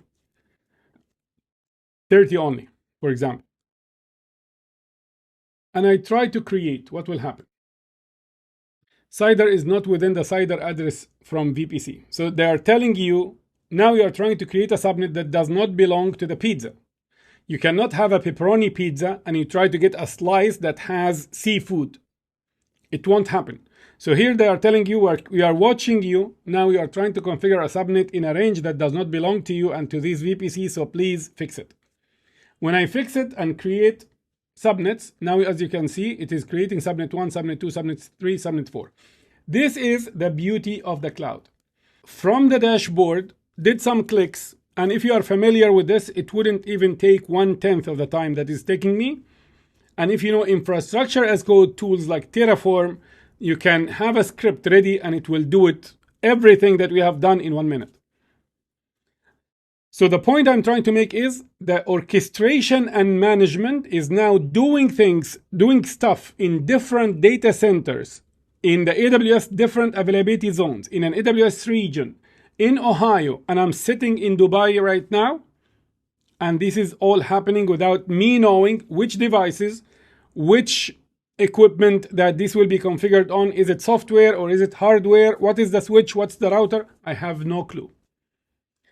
30 only, for example. And I try to create, what will happen? CIDR is not within the CIDR address from VPC. So they are telling you, now you are trying to create a subnet that does not belong to the pizza. You cannot have a pepperoni pizza and you try to get a slice that has seafood. It won't happen. So here they are telling you, we are watching you. Now you are trying to configure a subnet in a range that does not belong to you and to this VPC, so please fix it. When I fix it and create subnets, now as you can see, it is creating subnet 1, subnet 2, subnet 3, subnet 4. This is the beauty of the cloud. From the dashboard, did some clicks, and if you are familiar with this, it wouldn't even take 1/10 of the time that is taking me. And if you know infrastructure as code tools like Terraform, you can have a script ready and it will do it, everything that we have done in 1 minute. So the point I'm trying to make is the orchestration and management is now doing stuff in different data centers, in the AWS different availability zones, in an AWS region, in Ohio, and I'm sitting in Dubai right now, and this is all happening without me knowing which devices, which equipment that this will be configured on. Is it software or is it hardware? What is the switch? What's the router? I have no clue.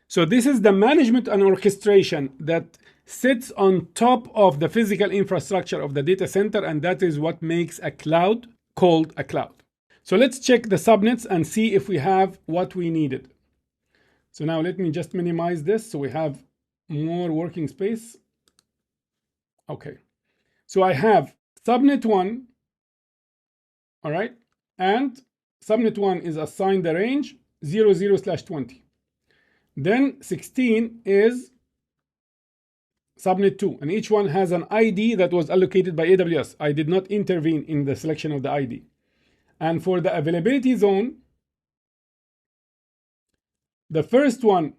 So this is the management and orchestration that sits on top of the physical infrastructure of the data center, and that is what makes a cloud called a cloud. So let's check the subnets and see if we have what we needed. So now let me just minimize this so we have more working space. Okay. So I have subnet 1, all right, and subnet 1 is assigned the range 00/20. Then 16 is subnet 2, and each one has an ID that was allocated by AWS. I did not intervene in the selection of the ID. And for the availability zone, the first one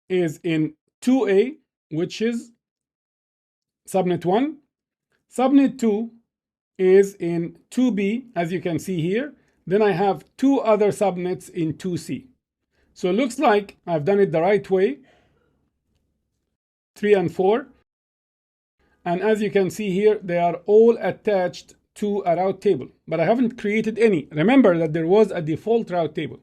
is in 2A, which is subnet 1. Subnet 2 is in 2B, as you can see here. Then I have 2 other subnets in 2C. So it looks like I've done it the right way, 3 and 4. And as you can see here, they are all attached to a route table, but I haven't created any. Remember that there was a default route table.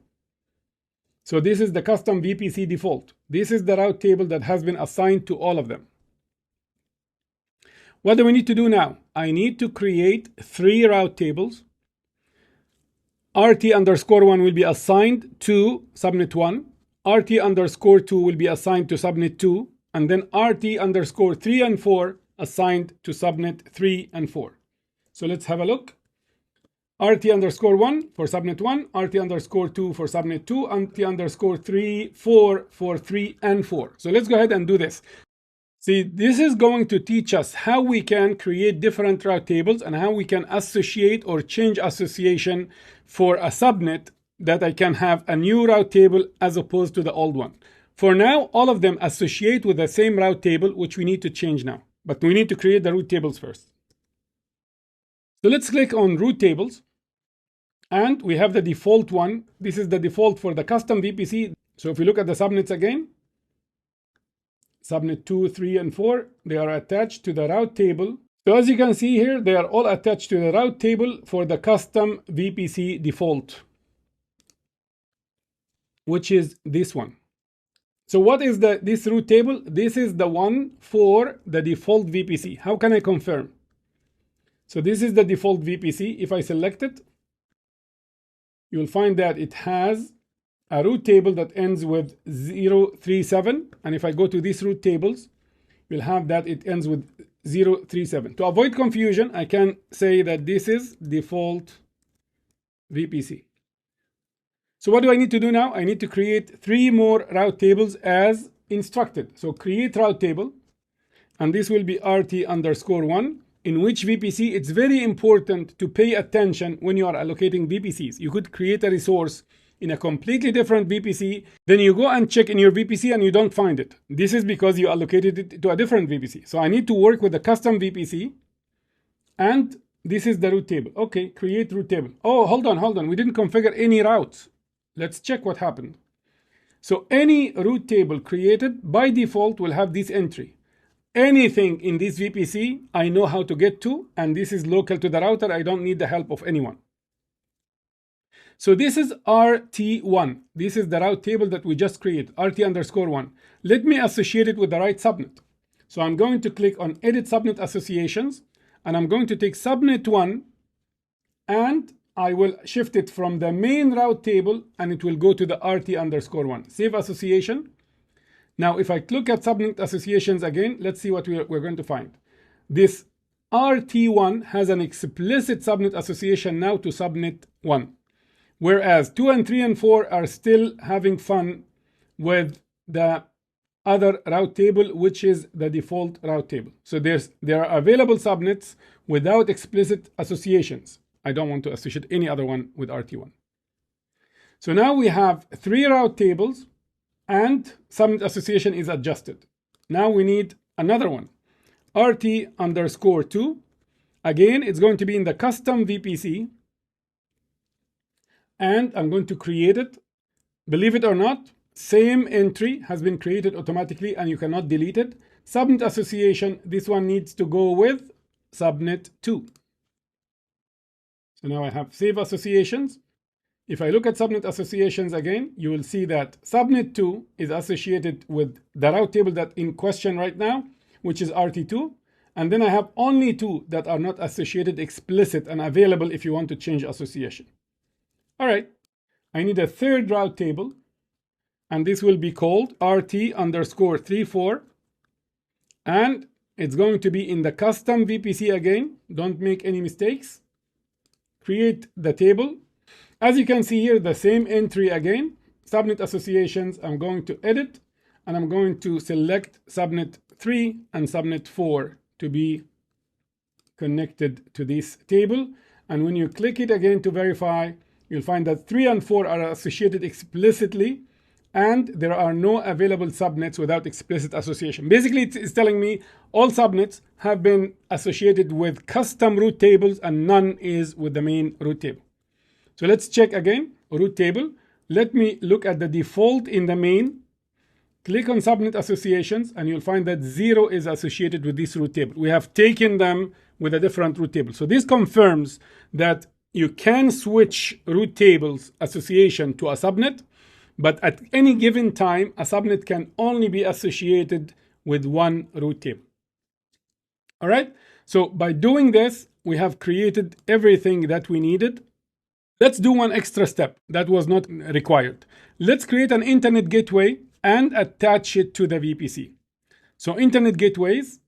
So this is the custom VPC default. This is the route table that has been assigned to all of them. What do we need to do now? I need to create 3 route tables. RT_1 will be assigned to subnet 1. RT_2 will be assigned to subnet 2. And then RT_3 and 4 assigned to subnet 3 and 4. So let's have a look. RT_1 for subnet 1, RT_2 for subnet 2, and RT_3, 4 for 3 and 4. So let's go ahead and do this. See, this is going to teach us how we can create different route tables and how we can associate or change association for a subnet that I can have a new route table as opposed to the old one. For now, all of them associate with the same route table, which we need to change now. But we need to create the route tables first. So let's click on route tables. And we have the default one. This is the default for the custom VPC. So if we look at the subnets again, subnet 2, 3, and 4, they are attached to the route table. So as you can see here, they are all attached to the route table for the custom VPC default, which is this one. So what is this route table? This is the one for the default VPC. How can I confirm? So this is the default VPC. If I select it, you'll find that it has a route table that ends with 037. And if I go to these route tables, you'll have that it ends with 037. To avoid confusion, I can say that this is default VPC. So what do I need to do now? I need to create 3 more route tables as instructed. So create route table, and this will be RT_1. In which VPC, it's very important to pay attention when you are allocating VPCs. You could create a resource in a completely different VPC, then you go and check in your VPC and you don't find it. This is because you allocated it to a different VPC. So I need to work with the custom VPC, and this is the route table. Okay, create route table. Oh, hold on. We didn't configure any routes. Let's check what happened. So any route table created by default will have this entry. Anything in this VPC, I know how to get to, and this is local to the router. I don't need the help of anyone. So this is RT1. This is the route table that we just created, RT_1. Let me associate it with the right subnet. So I'm going to click on Edit Subnet Associations, and I'm going to take subnet 1, and I will shift it from the main route table, and it will go to the RT_1. Save association. Now, if I look at subnet associations again, let's see what we're going to find. This RT1 has an explicit subnet association now to subnet 1, whereas 2 and 3 and 4 are still having fun with the other route table, which is the default route table. So there are available subnets without explicit associations. I don't want to associate any other one with RT1. So now we have 3 route tables, and subnet association is adjusted. Now we need another one, RT_2. Again, it's going to be in the custom VPC, and I'm going to create it. Believe it or not, same entry has been created automatically and you cannot delete it. Subnet association, this one needs to go with subnet 2. So now I have save associations. If I look at subnet associations again, you will see that subnet 2 is associated with the route table that in question right now, which is RT2. And then I have only 2 that are not associated explicit and available if you want to change association. All right, I need a 3rd route table, and this will be called RT_34. And it's going to be in the custom VPC again. Don't make any mistakes. Create the table. As you can see here, the same entry again, subnet associations. I'm going to edit, and I'm going to select subnet 3 and subnet 4 to be connected to this table. And when you click it again to verify, you'll find that 3 and 4 are associated explicitly, and there are no available subnets without explicit association. Basically, it's telling me all subnets have been associated with custom route tables and none is with the main route table. So let's check again, route table. Let me look at the default in the main. Click on subnet associations, and you'll find that 0 is associated with this route table. We have taken them with a different route table. So this confirms that you can switch route tables association to a subnet, but at any given time, a subnet can only be associated with one route table. All right, so by doing this, we have created everything that we needed. Let's do one extra step that was not required. Let's create an internet gateway and attach it to the VPC. So internet gateways,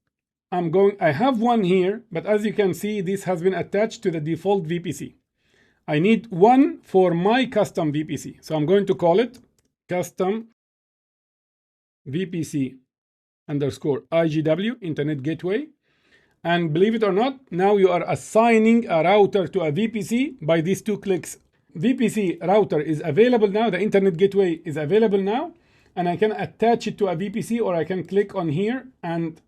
I have one here, but as you can see, this has been attached to the default VPC. I need one for my custom VPC. So I'm going to call it custom VPC underscore IGW, Internet Gateway. And believe it or not, now you are assigning a router to a VPC by these 2 clicks. VPC router is available now, the Internet Gateway is available now, and I can attach it to a VPC, or I can click on here and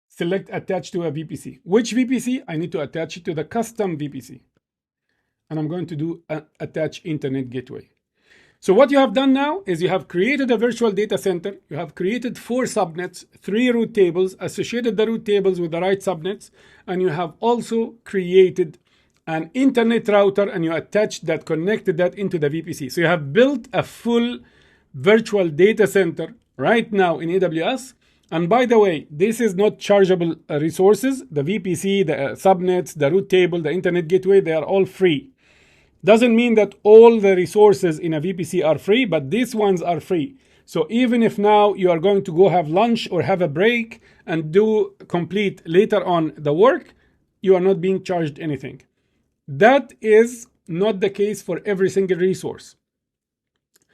select attach to a VPC. Which VPC? I need to attach it to the custom VPC. And I'm going to do attach Internet Gateway. So what you have done now is you have created a virtual data center. You have created 4 subnets, 3 root tables, associated the root tables with the right subnets, and you have also created an internet router, and you attached that, connected that into the VPC. So you have built a full virtual data center right now in AWS. And by the way, this is not chargeable resources. The VPC, the subnets, the root table, the internet gateway, they are all free. Doesn't mean that all the resources in a VPC are free, but these ones are free. So even if now you are going to go have lunch or have a break and do complete later on the work, you are not being charged anything. That is not the case for every single resource.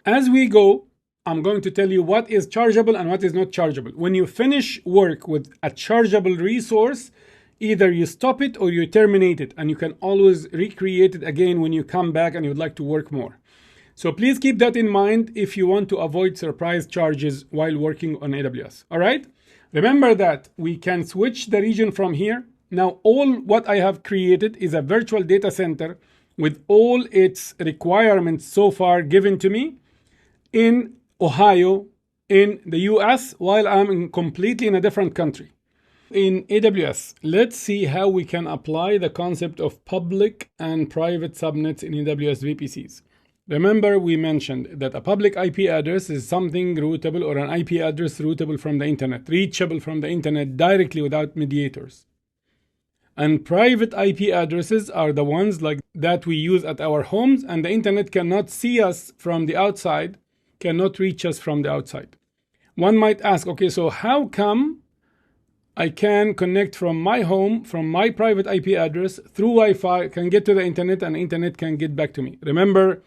As we go, I'm going to tell you what is chargeable and what is not chargeable. When you finish work with a chargeable resource, either you stop it or you terminate it, and you can always recreate it again when you come back and you'd like to work more. So please keep that in mind if you want to avoid surprise charges while working on AWS. All right? Remember that we can switch the region from here. Now, all what I have created is a virtual data center with all its requirements so far given to me in Ohio, in the US, while I'm completely in a different country. In AWS, let's see how we can apply the concept of public and private subnets in AWS VPCs. Remember, we mentioned that a public IP address is something routable, or an IP address routable from the internet, reachable from the internet directly without mediators. And private IP addresses are the ones like that we use at our homes, and the internet cannot see us from the outside, cannot reach us from the outside. One might ask, okay, so how come I can connect from my home, from my private IP address through Wi-Fi, can get to the internet, and the internet can get back to me? Remember,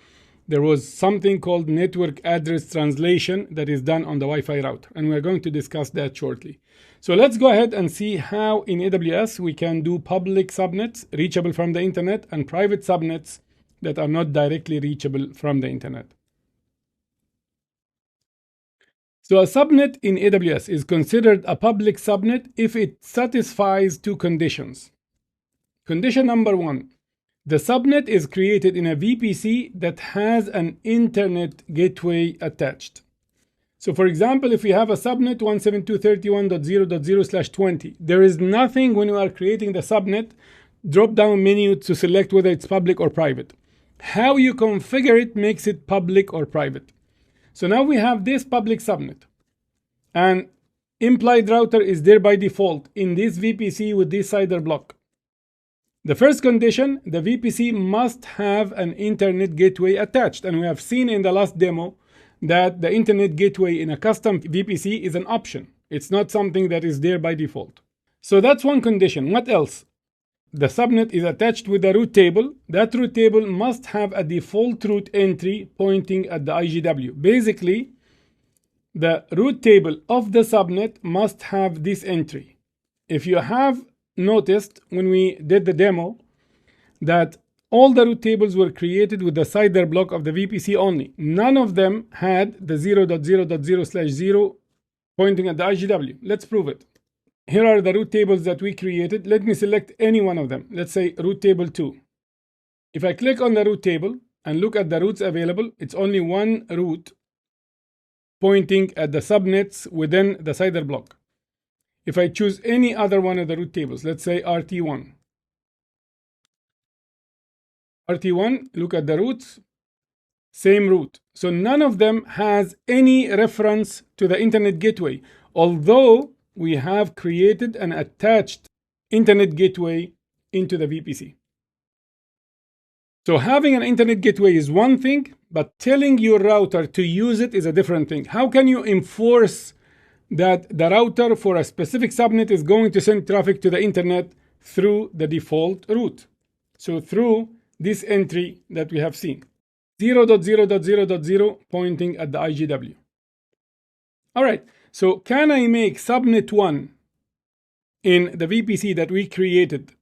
there was something called network address translation that is done on the Wi-Fi router, and we're going to discuss that shortly. So let's go ahead and see how in AWS we can do public subnets reachable from the internet and private subnets that are not directly reachable from the internet. So a subnet in AWS is considered a public subnet if it satisfies 2 conditions. Condition number 1, the subnet is created in a VPC that has an internet gateway attached. So for example, if we have a subnet 172.31.0.0/20, there is nothing when you are creating the subnet drop-down menu to select whether it's public or private. How you configure it makes it public or private. So now we have this public subnet, and implied router is there by default in this VPC with this CIDR block. The first condition, the VPC must have an internet gateway attached, and we have seen in the last demo that the internet gateway in a custom VPC is an option. It's not something that is there by default. So that's one condition. What else? The subnet is attached with a root table. That root table must have a default root entry pointing at the IGW. Basically, the root table of the subnet must have this entry. If you have noticed when we did the demo that all the root tables were created with the CIDR block of the VPC only. None of them had the 0.0.0/0 pointing at the IGW. Let's prove it. Here are the root tables that we created. Let me select any one of them. Let's say root table 2. If I click on the root table and look at the roots available, it's only one root pointing at the subnets within the CIDR block. If I choose any other one of the root tables, let's say RT1. RT1, look at the roots, same root. So none of them has any reference to the internet gateway, although we have created and attached internet gateway into the VPC. So having an internet gateway is one thing, but telling your router to use it is a different thing. How can you enforce that the router for a specific subnet is going to send traffic to the internet through the default route. So through this entry that we have seen, 0.0.0.0 pointing at the IGW. All right, so can I make subnet 1 in the VPC that we created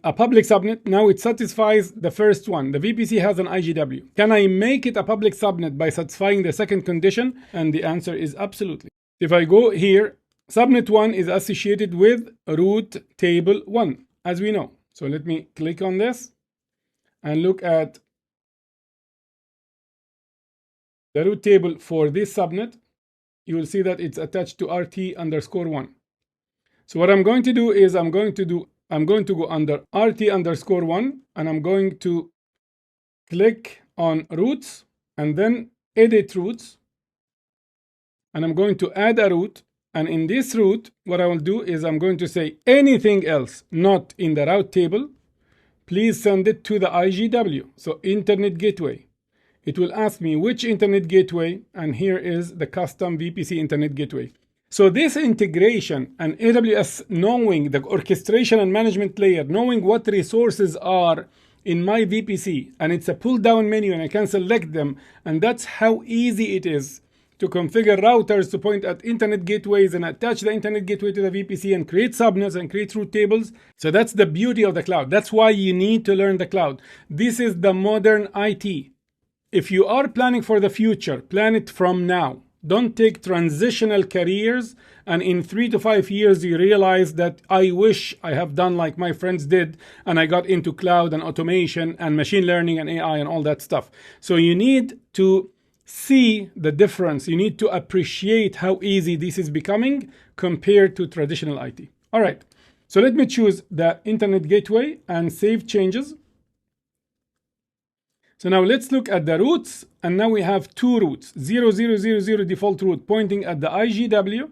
a public subnet? Now it satisfies the first one. The VPC has an IGW. Can I make it a public subnet by satisfying the second condition? And the answer is absolutely. If I go here, subnet 1 is associated with root table 1, as we know. So let me click on this and look at the root table for this subnet. You will see that it's attached to RT_1. So what I'm going to do is I'm going to go under RT_1 and I'm going to click on routes and then edit routes. And I'm going to add a route. And in this route, what I will do is I'm going to say anything else not in the route table, please send it to the IGW. So Internet Gateway. It will ask me which Internet Gateway, and here is the custom VPC Internet Gateway. So this integration and AWS knowing the orchestration and management layer, knowing what resources are in my VPC, and it's a pull down menu and I can select them, and that's how easy it is to configure routers to point at internet gateways and attach the internet gateway to the VPC and create subnets and create route tables. So that's the beauty of the cloud. That's why you need to learn the cloud. This is the modern IT. If you are planning for the future, plan it from now. Don't take transitional careers and in 3 to 5 years you realize that I wish I have done like my friends did and I got into cloud and automation and machine learning and AI and all that stuff. So you need to see the difference. You need to appreciate how easy this is becoming compared to traditional IT. All right, so let me choose the internet gateway and save changes. So now let's look at the routes, and now we have two routes, 0000 default route pointing at the IGW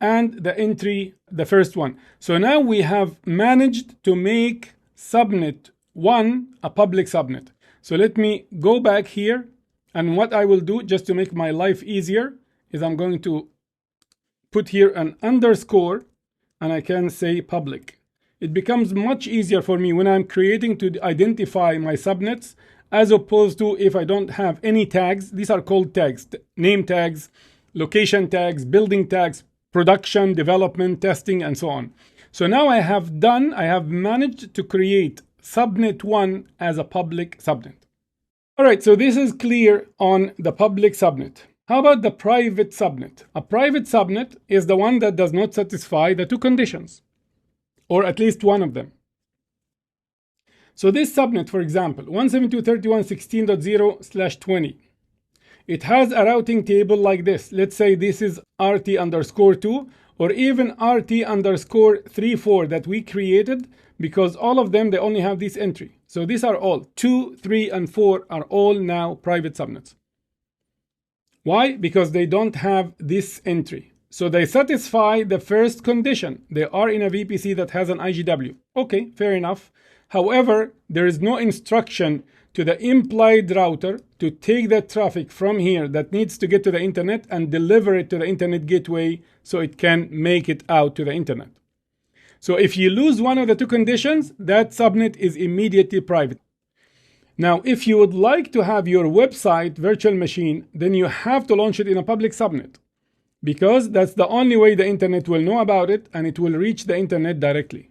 and the entry, the first one. So now we have managed to make subnet 1 a public subnet. So let me go back here, and what I will do just to make my life easier is I'm going to put here an underscore and I can say public. It becomes much easier for me when I'm creating to identify my subnets as opposed to if I don't have any tags. These are called tags, name tags, location tags, building tags, production, development, testing, and so on. So now I have managed to create subnet 1 as a public subnet. All right, so this is clear on the public subnet. How about the private subnet? A private subnet is the one that does not satisfy the two conditions, or at least one of them. So this subnet, for example, 172.31.16.0/20, it has a routing table like this. Let's say this is RT_2 or even RT_34 that we created, because all of them, they only have this entry. So these are all 2, 3, and 4 are all now private subnets. Why? Because they don't have this entry. So they satisfy the first condition. They are in a VPC that has an IGW. Okay, fair enough. However, there is no instruction to the implied router to take that traffic from here that needs to get to the internet and deliver it to the internet gateway so it can make it out to the internet. So if you lose one of the two conditions, that subnet is immediately private. Now, if you would like to have your website virtual machine, then you have to launch it in a public subnet, because that's the only way the internet will know about it and it will reach the internet directly.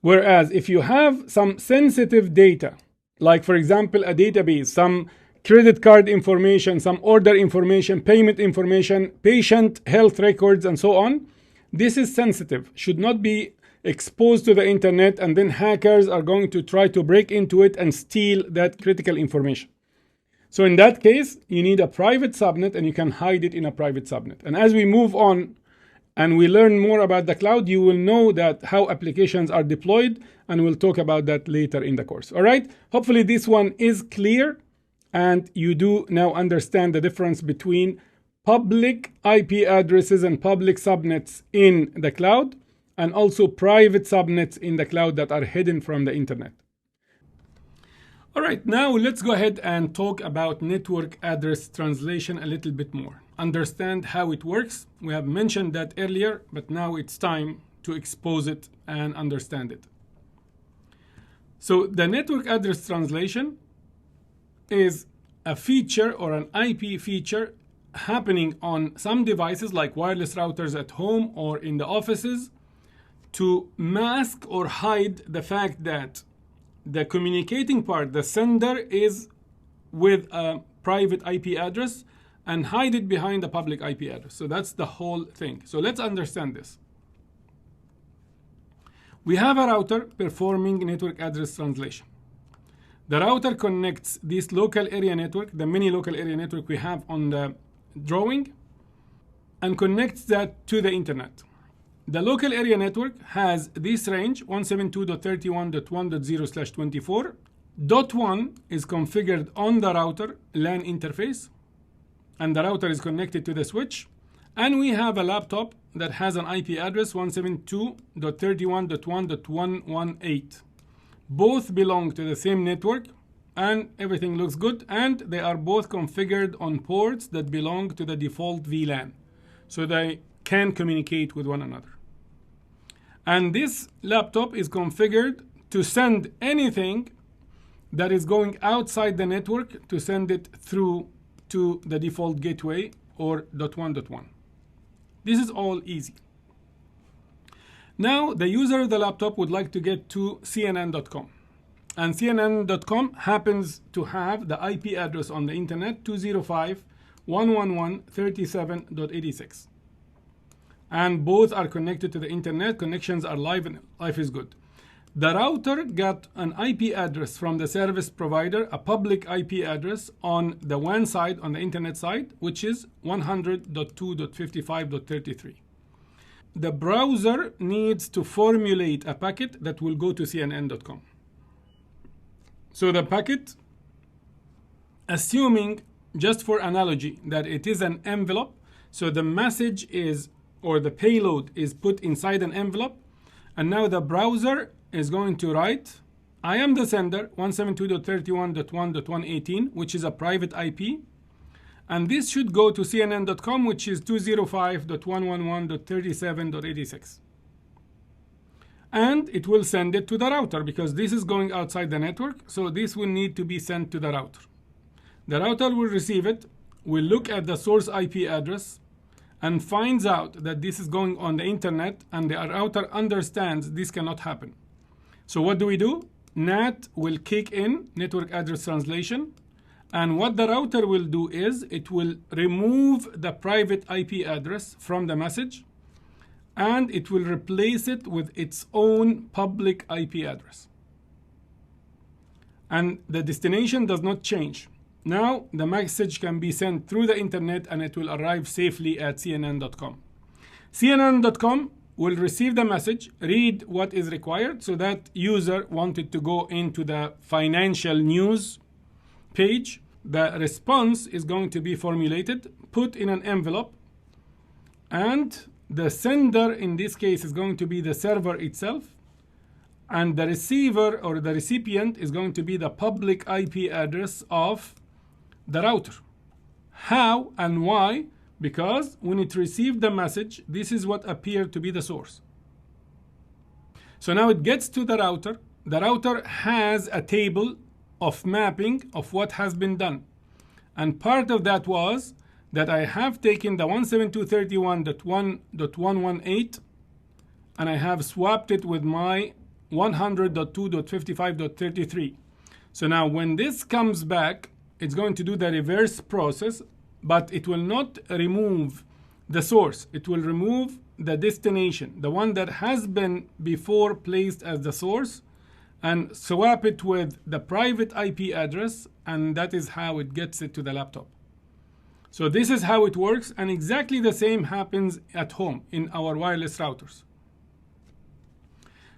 Whereas if you have some sensitive data, like for example a database, some credit card information, some order information, payment information, patient health records, and so on, this is sensitive, should not be exposed to the internet, and then hackers are going to try to break into it and steal that critical information. So in that case, you need a private subnet, and you can hide it in a private subnet. And as we move on and we learn more about the cloud, you will know that how applications are deployed, and we'll talk about that later in the course. All right, hopefully this one is clear and you do now understand the difference between public IP addresses and public subnets in the cloud, and also private subnets in the cloud that are hidden from the internet. All right, now let's go ahead and talk about network address translation a little bit more. understand how it works. We have mentioned that earlier, but now it's time to expose it and understand it. So the network address translation is a feature or an IP feature happening on some devices like wireless routers at home or in the offices to mask or hide the fact that the communicating part, the sender, is with a private IP address and hide it behind a public IP address. So that's the whole thing. So let's understand this. We have a router performing network address translation. The router connects this local area network, the mini local area network we have on the drawing, and connects that to the internet. The local area network has this range, 172.31.1.0/24. .1 is configured on the router LAN interface, and the router is connected to the switch. And we have a laptop that has an IP address 172.31.1.118. Both belong to the same network, and everything looks good, and they are both configured on ports that belong to the default VLAN, so they can communicate with one another. And this laptop is configured to send anything that is going outside the network, to send it through to the default gateway or .1.1. This is all easy. Now, the user of the laptop would like to get to CNN.com. And CNN.com happens to have the IP address on the internet 205.111.37.86. And both are connected to the internet. Connections are live and life is good. The router got an IP address from the service provider, a public IP address on the WAN side, on the internet side, which is 100.2.55.33. The browser needs to formulate a packet that will go to CNN.com. So the packet, assuming, just for analogy, that it is an envelope, so the message is, or the payload is put inside an envelope, and now the browser is going to write, I am the sender, 172.31.1.118, which is a private IP, and this should go to CNN.com, which is 205.111.37.86. And it will send it to the router because this is going outside the network, so this will need to be sent to the router. The router will receive it, will look at the source IP address, and finds out that this is going on the internet, and the router understands this cannot happen. So what do? NAT will kick in, network address translation, and what the router will do is it will remove the private IP address from the message, and it will replace it with its own public IP address. And the destination does not change. Now the message can be sent through the internet and it will arrive safely at CNN.com. CNN.com will receive the message, read what is required. So that user wanted to go into the financial news page. The response is going to be formulated, put in an envelope, and the sender in this case is going to be the server itself, and the receiver or the recipient is going to be the public IP address of the router. How and why? Because when it received the message, this is what appeared to be the source. So now it gets to the router. The router has a table of mapping of what has been done. And part of that was that I have taken the 172.31.1.118 and I have swapped it with my 100.2.55.33. So now when this comes back, it's going to do the reverse process, but it will not remove the source. It will remove the destination, the one that has been before placed as the source, and swap it with the private IP address, and that is how it gets it to the laptop. So this is how it works, and exactly the same happens at home in our wireless routers.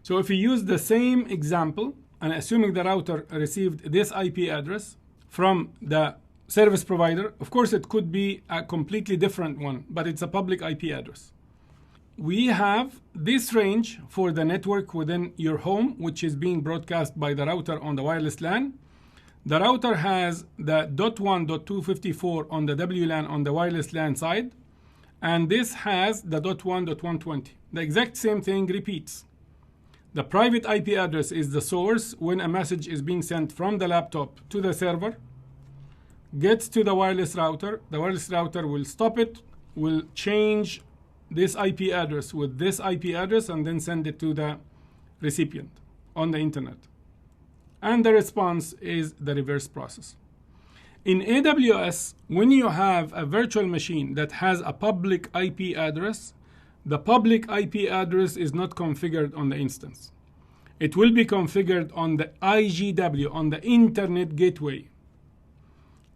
So if we use the same example, and assuming the router received this IP address from the service provider, of course it could be a completely different one, but it's a public IP address. We have this range for the network within your home, which is being broadcast by the router on the wireless LAN. The router has the .1.254 on the WLAN on the wireless LAN side, and this has the .1.120. The exact same thing repeats. The private IP address is the source when a message is being sent from the laptop to the server, gets to the wireless router. The wireless router will stop it, will change this IP address with this IP address, and then send it to the recipient on the internet. And the response is the reverse process. In AWS, when you have a virtual machine that has a public IP address, the public IP address is not configured on the instance. It will be configured on the IGW, on the internet gateway.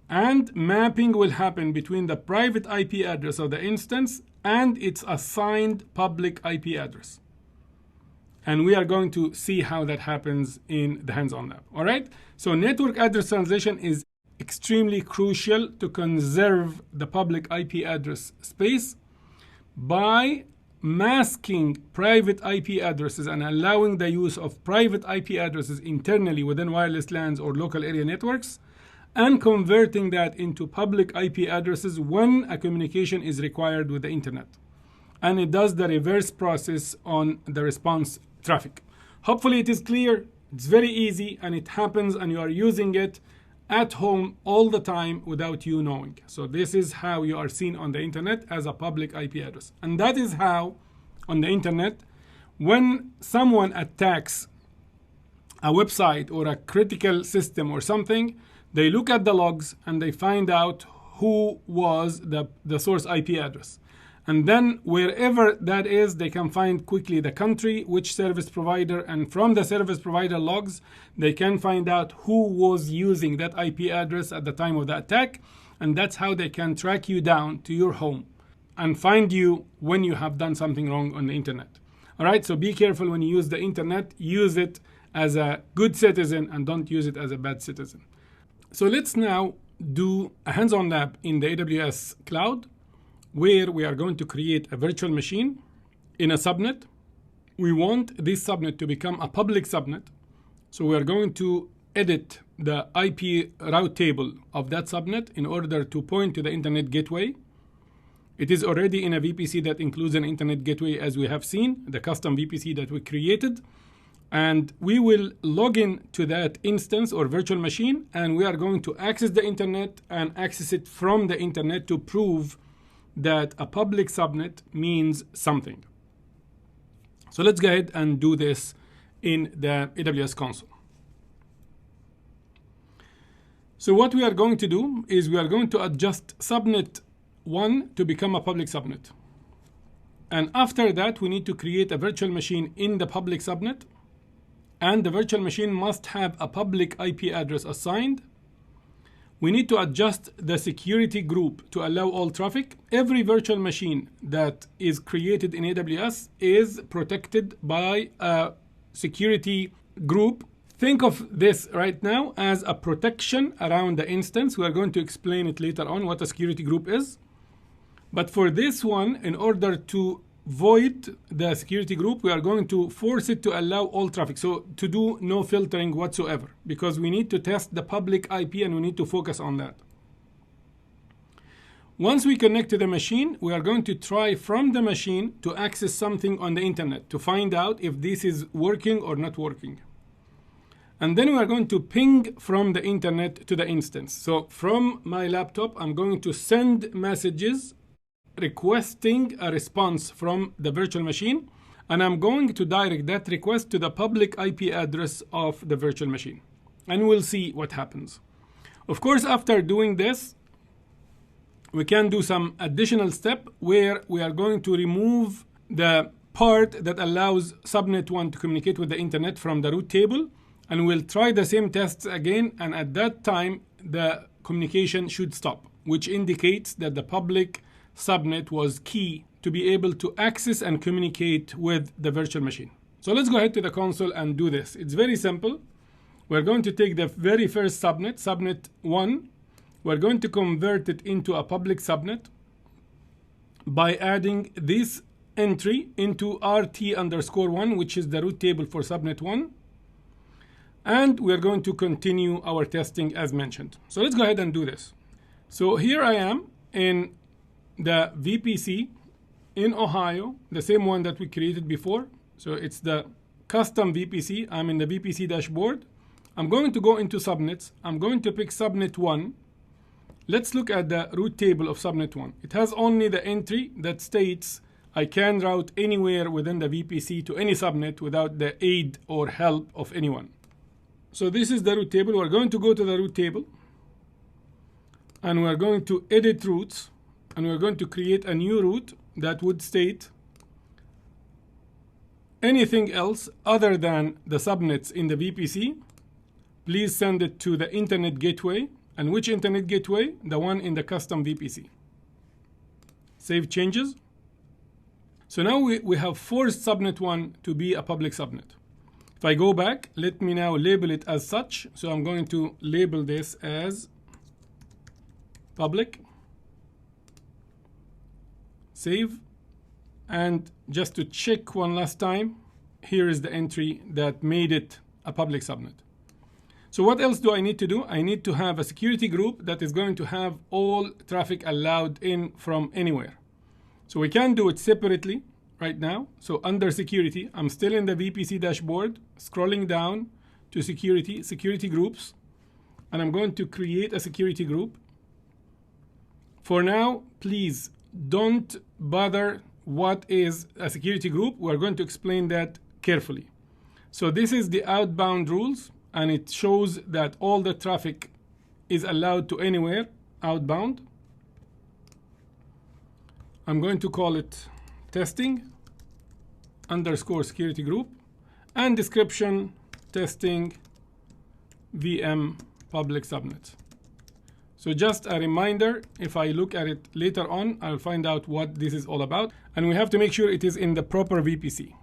And mapping will happen between the private IP address of the instance and its assigned public IP address. And we are going to see how that happens in the hands-on lab. All right? So network address translation is extremely crucial to conserve the public IP address space by masking private IP addresses and allowing the use of private IP addresses internally within wireless LANs or local area networks, and converting that into public IP addresses when a communication is required with the internet. And it does the reverse process on the response traffic. Hopefully it is clear. It's very easy, and it happens, and you are using it at home all the time without you knowing. So this is how you are seen on the internet, as a public IP address. And that is how on the internet, when someone attacks a website or a critical system or something, they look at the logs and they find out who was the source IP address. And then wherever that is, they can find quickly the country, which service provider, and from the service provider logs, they can find out who was using that IP address at the time of the attack. And that's how they can track you down to your home and find you when you have done something wrong on the internet. All right, so be careful when you use the internet. Use it as a good citizen and don't use it as a bad citizen. So let's now do a hands-on lab in the AWS cloud, where we are going to create a virtual machine in a subnet. We want this subnet to become a public subnet. So we are going to edit the IP route table of that subnet in order to point to the internet gateway. It is already in a VPC that includes an internet gateway, as we have seen, the custom VPC that we created. And we will log in to that instance or virtual machine, and we are going to access the internet and access it from the internet to prove that a public subnet means something. So let's go ahead and do this in the AWS console. So what we are going to do is we are going to adjust subnet 1 to become a public subnet. And after that, we need to create a virtual machine in the public subnet. And the virtual machine must have a public IP address assigned. We need to adjust the security group to allow all traffic. Every virtual machine that is created in AWS is protected by a security group. Think of this right now as a protection around the instance. We are going to explain it later on what a security group is. But for this one, in order to void the security group, we are going to force it to allow all traffic. So to do no filtering whatsoever, because we need to test the public IP and we need to focus on that. Once we connect to the machine, we are going to try from the machine to access something on the internet to find out if this is working or not working. And then we are going to ping from the internet to the instance. So from my laptop, I'm going to send messages requesting a response from the virtual machine, and I'm going to direct that request to the public IP address of the virtual machine, and we'll see what happens. Of course, after doing this, we can do some additional step where we are going to remove the part that allows subnet 1 to communicate with the internet from the route table, and we'll try the same tests again, and at that time the communication should stop, which indicates that the public subnet was key to be able to access and communicate with the virtual machine. So let's go ahead to the console and do this. It's very simple. We're going to take the very first subnet, subnet 1. We're going to convert it into a public subnet by adding this entry into RT_1, which is the route table for subnet 1. And we're going to continue our testing as mentioned. So let's go ahead and do this. So here I am in the VPC in Ohio, the same one that we created before. So it's the custom VPC. I'm in the VPC dashboard. I'm going to go into subnets. I'm going to pick subnet 1. Let's look at the route table of subnet 1. It has only the entry that states I can route anywhere within the VPC to any subnet without the aid or help of anyone. So this is the route table. We're going to go to the route table, and we're going to edit routes, and we're going to create a new route that would state anything else other than the subnets in the VPC. Please send it to the internet gateway. And which internet gateway? The one in the custom VPC. Save changes. So now we have forced subnet 1 to be a public subnet. If I go back, let me now label it as such. So I'm going to label this as public. Save. And just to check one last time, here is the entry that made it a public subnet. So what else do I need to do? I need to have a security group that is going to have all traffic allowed in from anywhere. So we can do it separately right now. So under security, I'm still in the VPC dashboard, scrolling down to security groups, and I'm going to create a security group. For now, please don't bother what is a security group. We're going to explain that carefully. So this is the outbound rules, and it shows that all the traffic is allowed to anywhere outbound. I'm going to call it testing _ security group, and description testing VM public subnet. So just a reminder, if I look at it later on, I'll find out what this is all about. And we have to make sure it is in the proper VPC.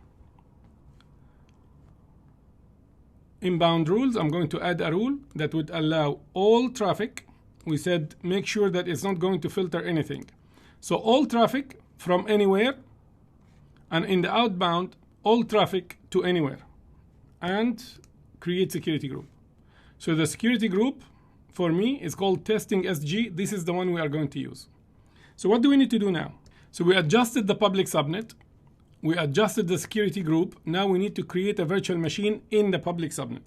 Inbound rules, I'm going to add a rule that would allow all traffic. We said make sure that it's not going to filter anything. So all traffic from anywhere, and in the outbound, all traffic to anywhere, and create security group. So the security group for me is called testing SG. This is the one we are going to use. So what do we need to do now? So we adjusted the public subnet. We adjusted the security group. Now we need to create a virtual machine in the public subnet.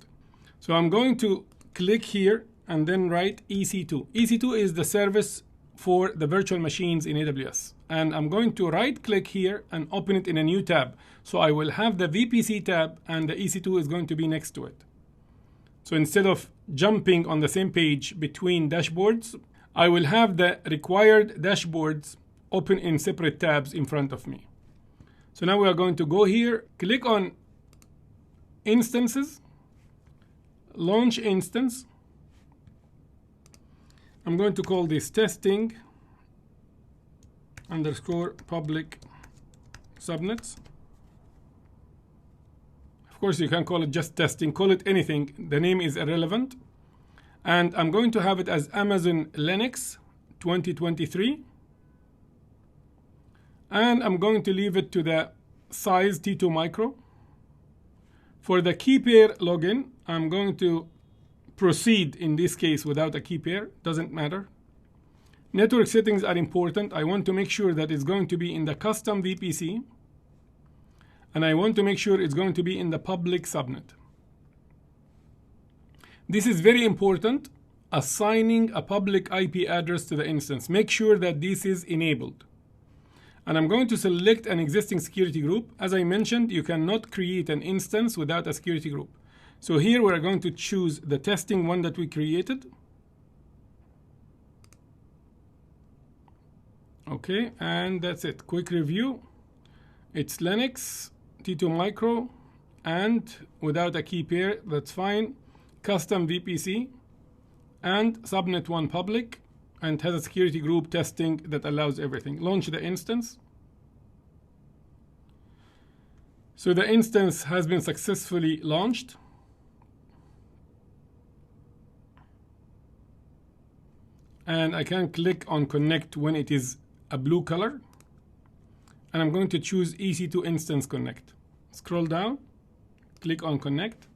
So I'm going to click here and then write EC2. EC2 is the service for the virtual machines in AWS. And I'm going to right click here and open it in a new tab. So I will have the VPC tab and the EC2 is going to be next to it. So instead of jumping on the same page between dashboards, I will have the required dashboards open in separate tabs in front of me. So now we are going to go here, click on instances, launch instance. I'm going to call this testing _ public subnets. Of course, you can call it just testing, call it anything. The name is irrelevant. And I'm going to have it as Amazon Linux 2023. And I'm going to leave it to the size T2 micro. For the key pair login, I'm going to proceed in this case without a key pair, doesn't matter. Network settings are important. I want to make sure that it's going to be in the custom VPC. And I want to make sure it's going to be in the public subnet. This is very important, assigning a public IP address to the instance. Make sure that this is enabled. And I'm going to select an existing security group. As I mentioned, you cannot create an instance without a security group. So here we're going to choose the testing one that we created. Okay, and that's it. Quick review. It's Linux, T2 micro, and without a key pair, that's fine. Custom VPC, and subnet 1 public, and has a security group testing that allows everything. Launch the instance. So the instance has been successfully launched. And I can click on connect when it is a blue color. And I'm going to choose EC2 instance connect. Scroll down, click on connect.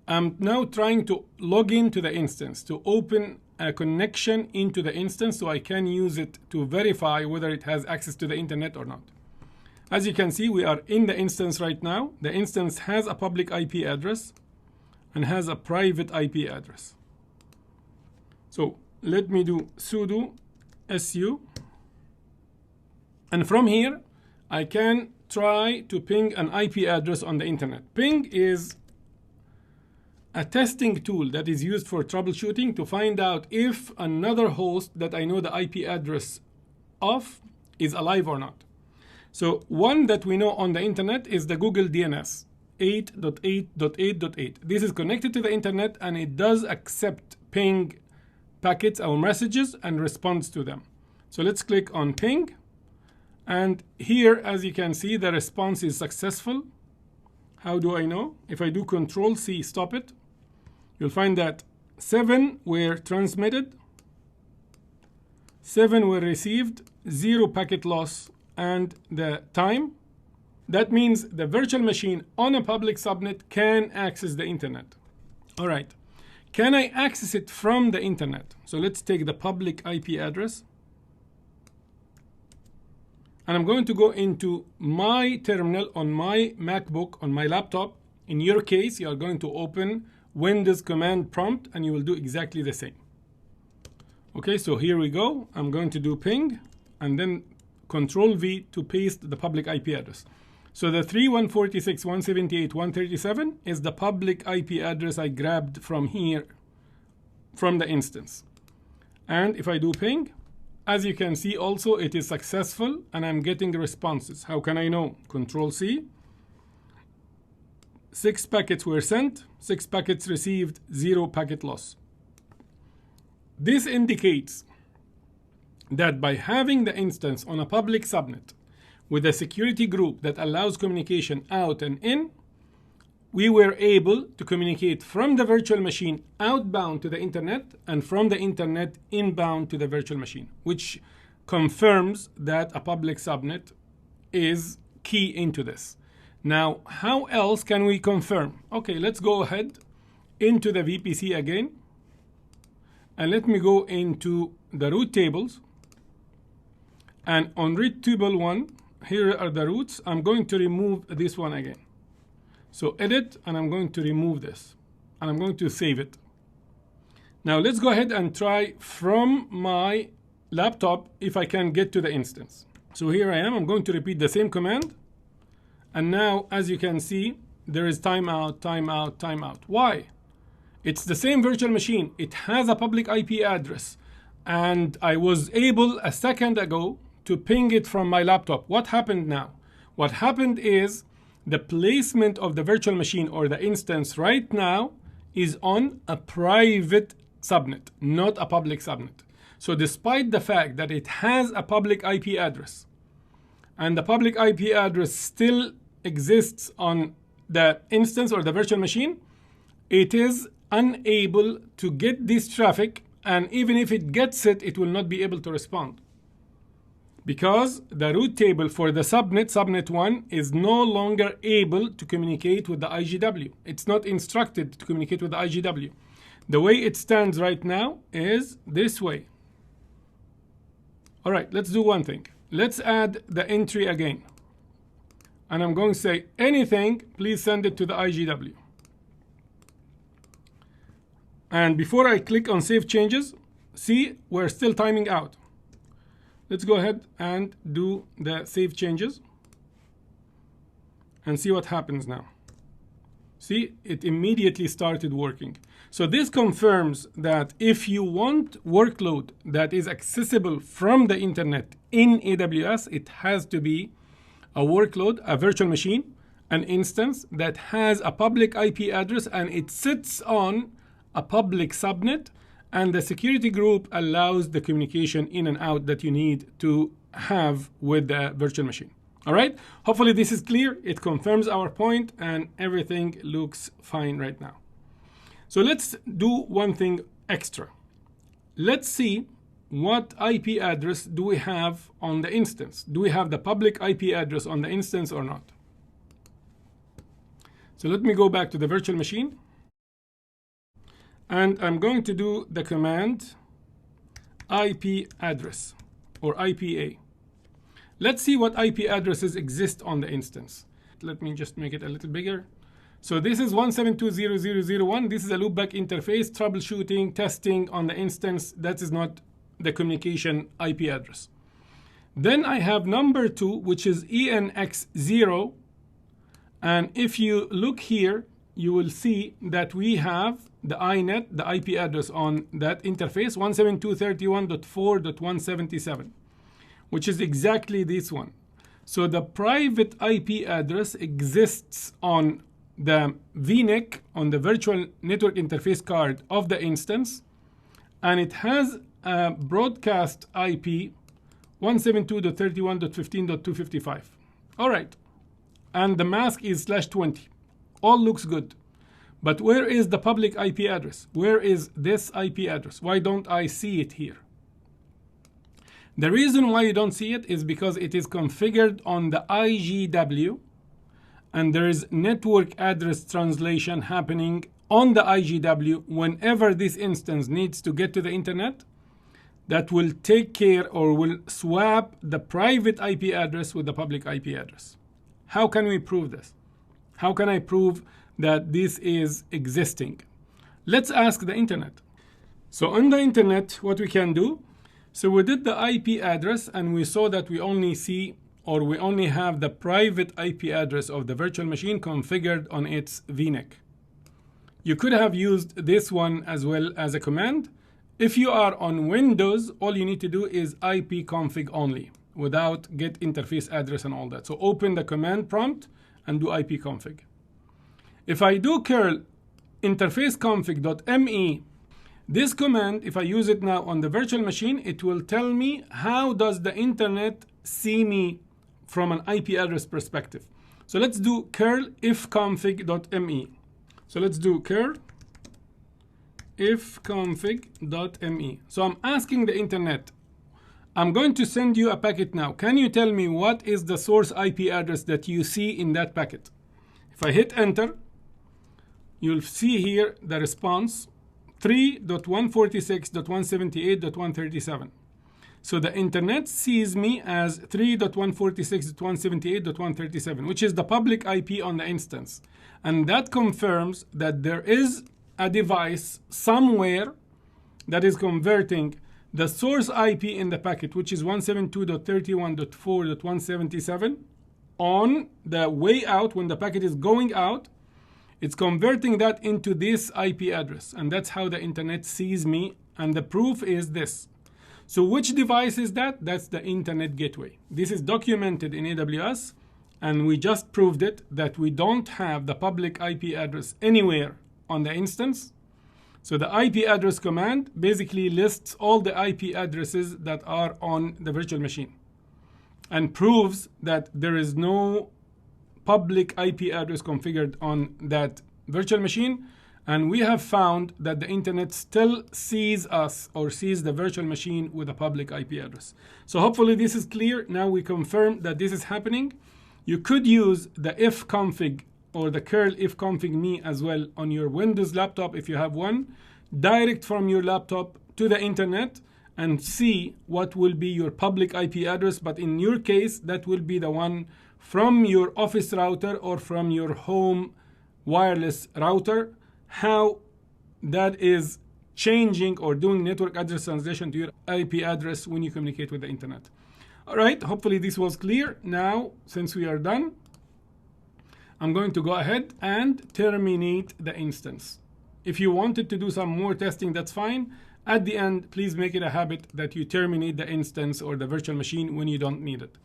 I'm now trying to log into the instance to open a connection into the instance so I can use it to verify whether it has access to the internet or not. As you can see, we are in the instance right now. The instance has a public IP address and has a private IP address. So let me do sudo su. And from here, I can try to ping an IP address on the internet. Ping is a testing tool that is used for troubleshooting to find out if another host that I know the IP address of is alive or not. So one that we know on the internet is the Google DNS 8.8.8.8. This is connected to the internet and it does accept ping packets or messages and responds to them. So let's click on ping. And here, as you can see, the response is successful. How do I know? If I do Control-C, stop it, you'll find that 7 were transmitted, 7 were received, 0 packet loss, and the time. That means the virtual machine on a public subnet can access the internet. All right. Can I access it from the internet? So let's take the public IP address. And I'm going to go into my terminal on my MacBook, on my laptop. In your case, you are going to open Windows command prompt, and you will do exactly the same. OK, so here we go. I'm going to do ping, and then Control-V to paste the public IP address. So the 3.146.178.137 is the public IP address I grabbed from here, from the instance. And if I do ping, as you can see also, it is successful, and I'm getting responses. How can I know? Control-C. 6 packets were sent, 6 packets received, 0 packet loss. This indicates that by having the instance on a public subnet with a security group that allows communication out and in, we were able to communicate from the virtual machine outbound to the internet and from the internet inbound to the virtual machine, which confirms that a public subnet is key into this. Now, how else can we confirm? Okay, let's go ahead into the VPC again. And let me go into the root tables. And on root table 1, here are the roots. I'm going to remove this one again. So edit, and I'm going to remove this. And I'm going to save it. Now let's go ahead and try from my laptop if I can get to the instance. So here I am. I'm going to repeat the same command. And now, as you can see, there is timeout, timeout, timeout. Why? It's the same virtual machine. It has a public IP address. And I was able a second ago to ping it from my laptop. What happened now? What happened is the placement of the virtual machine or the instance right now is on a private subnet, not a public subnet. So despite the fact that it has a public IP address and the public IP address still exists on the instance or the virtual machine, it is unable to get this traffic, and even if it gets it, it will not be able to respond. Because the root table for the subnet, subnet 1, is no longer able to communicate with the IGW. It's not instructed to communicate with the IGW. The way it stands right now is this way. All right, let's do one thing. Let's add the entry again. And I'm going to say anything, please send it to the IGW. And before I click on Save Changes, see, we're still timing out. Let's go ahead and do the Save Changes and see what happens now. See, it immediately started working. So this confirms that if you want workload that is accessible from the internet in AWS, it has to be a workload, a virtual machine, an instance that has a public IP address and it sits on a public subnet, and the security group allows the communication in and out that you need to have with the virtual machine. All right, hopefully this is clear. It confirms our point and everything looks fine right now. So let's do one thing extra. Let's see what IP address do we have on the instance. Do we have the public IP address on the instance or not? So let me go back to the virtual machine. And I'm going to do the command IP address or IPA. Let's see what IP addresses exist on the instance. Let me just make it a little bigger. So this is 172.0.0.0.1. This is a loopback interface, troubleshooting, testing on the instance. That is not the communication IP address. Then I have number 2, which is ENX0. And if you look here, you will see that we have the INET, the IP address on that interface, 172.31.4.177, which is exactly this one. So the private IP address exists on the VNIC, on the virtual network interface card of the instance, and it has a broadcast IP 172.31.15.255. All right. And the mask is /20. All looks good. But where is the public IP address? Where is this IP address? Why don't I see it here? The reason why you don't see it is because it is configured on the IGW, and there is network address translation happening on the IGW whenever this instance needs to get to the internet. That will take care or will swap the private IP address with the public IP address. How can we prove this? How can I prove that this is existing? Let's ask the internet. So on the internet, what we can do, so we did the IP address and we saw that we only see, or we only have the private IP address of the virtual machine configured on its VNIC. You could have used this one as well as a command. If you are on Windows, all you need to do is ipconfig only, without get interface address and all that. So open the command prompt and do ipconfig. If I do curl interfaceconfig.me, this command, if I use it now on the virtual machine, it will tell me how does the internet see me from an IP address perspective. So let's do curl ifconfig.me. So let's do curl ifconfig.me. So I'm asking the internet, I'm going to send you a packet now. Can you tell me what is the source IP address that you see in that packet? If I hit enter, you'll see here the response 3.146.178.137. So the internet sees me as 3.146.178.137, which is the public IP on the instance. And that confirms that there is a device somewhere that is converting the source IP in the packet, which is 172.31.4.177, on the way out, when the packet is going out, it's converting that into this IP address. And that's how the internet sees me. And the proof is this. So which device is that? That's the internet gateway. This is documented in AWS, and we just proved it that we don't have the public IP address anywhere on the instance. So the IP address command basically lists all the IP addresses that are on the virtual machine and proves that there is no public IP address configured on that virtual machine. And we have found that the internet still sees us, or sees the virtual machine with a public IP address. So hopefully this is clear. Now we confirm that this is happening. You could use the ifconfig or the curl ifconfig me as well on your Windows laptop if you have one, direct from your laptop to the internet and see what will be your public IP address. But in your case, that will be the one from your office router or from your home wireless router. How that is changing or doing network address translation to your IP address when you communicate with the internet. All right, hopefully this was clear. Now, since we are done, I'm going to go ahead and terminate the instance. If you wanted to do some more testing, that's fine. At the end, please make it a habit that you terminate the instance or the virtual machine when you don't need it.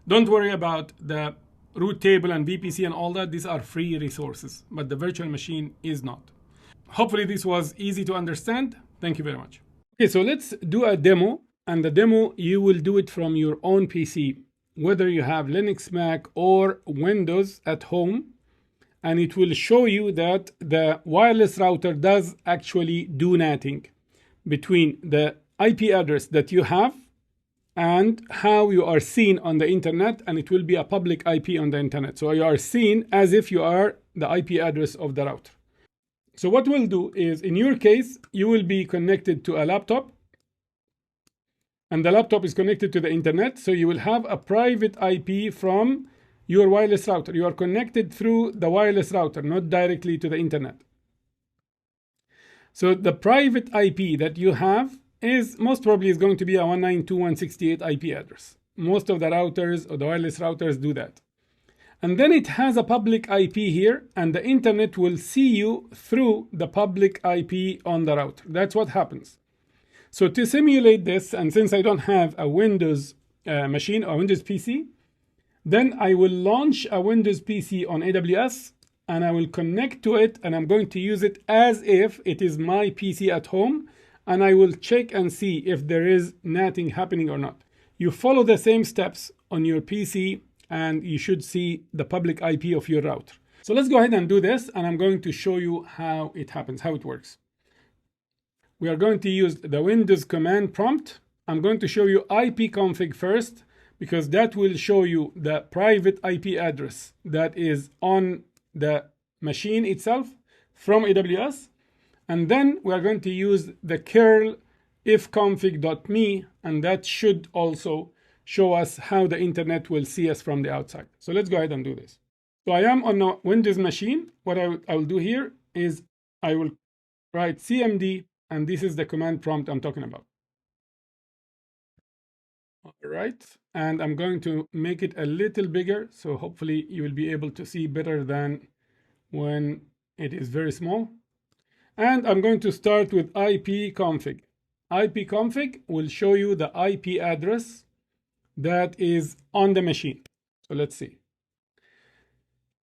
Don't worry about the root table and VPC and all that. These are free resources, but the virtual machine is not. Hopefully this was easy to understand. Thank you very much. Okay, so let's do a demo. And the demo, you will do it from your own PC, whether you have Linux, Mac, or Windows at home. And it will show you that the wireless router does actually do NATing between the IP address that you have and how you are seen on the internet, and it will be a public IP on the internet. So you are seen as if you are the IP address of the router. So what we'll do is, in your case, you will be connected to a laptop, and the laptop is connected to the internet. So you will have a private IP from your wireless router. You are connected through the wireless router, not directly to the internet. So the private IP that you have is most probably is going to be a 192.168 IP address. Most of the routers or the wireless routers do that. And then it has a public IP here, and the internet will see you through the public IP on the router. That's what happens. So to simulate this, and since I don't have a Windows machine or Windows PC, then I will launch a Windows PC on AWS, and I will connect to it, and I'm going to use it as if it is my PC at home, and I will check and see if there is NATing happening or not. You follow the same steps on your PC, and you should see the public IP of your router. So let's go ahead and do this, and I'm going to show you how it happens, how it works. We are going to use the Windows command prompt. I'm going to show you ipconfig first, because that will show you the private IP address that is on the machine itself from AWS. And then we are going to use the curl ifconfig.me, and that should also show us how the internet will see us from the outside. So let's go ahead and do this. So I am on a Windows machine. What I will do here is I will write cmd, and this is the command prompt I'm talking about. All right, and I'm going to make it a little bigger, so hopefully you will be able to see better than when it is very small. And I'm going to start with ipconfig. ipconfig will show you the IP address that is on the machine. So let's see.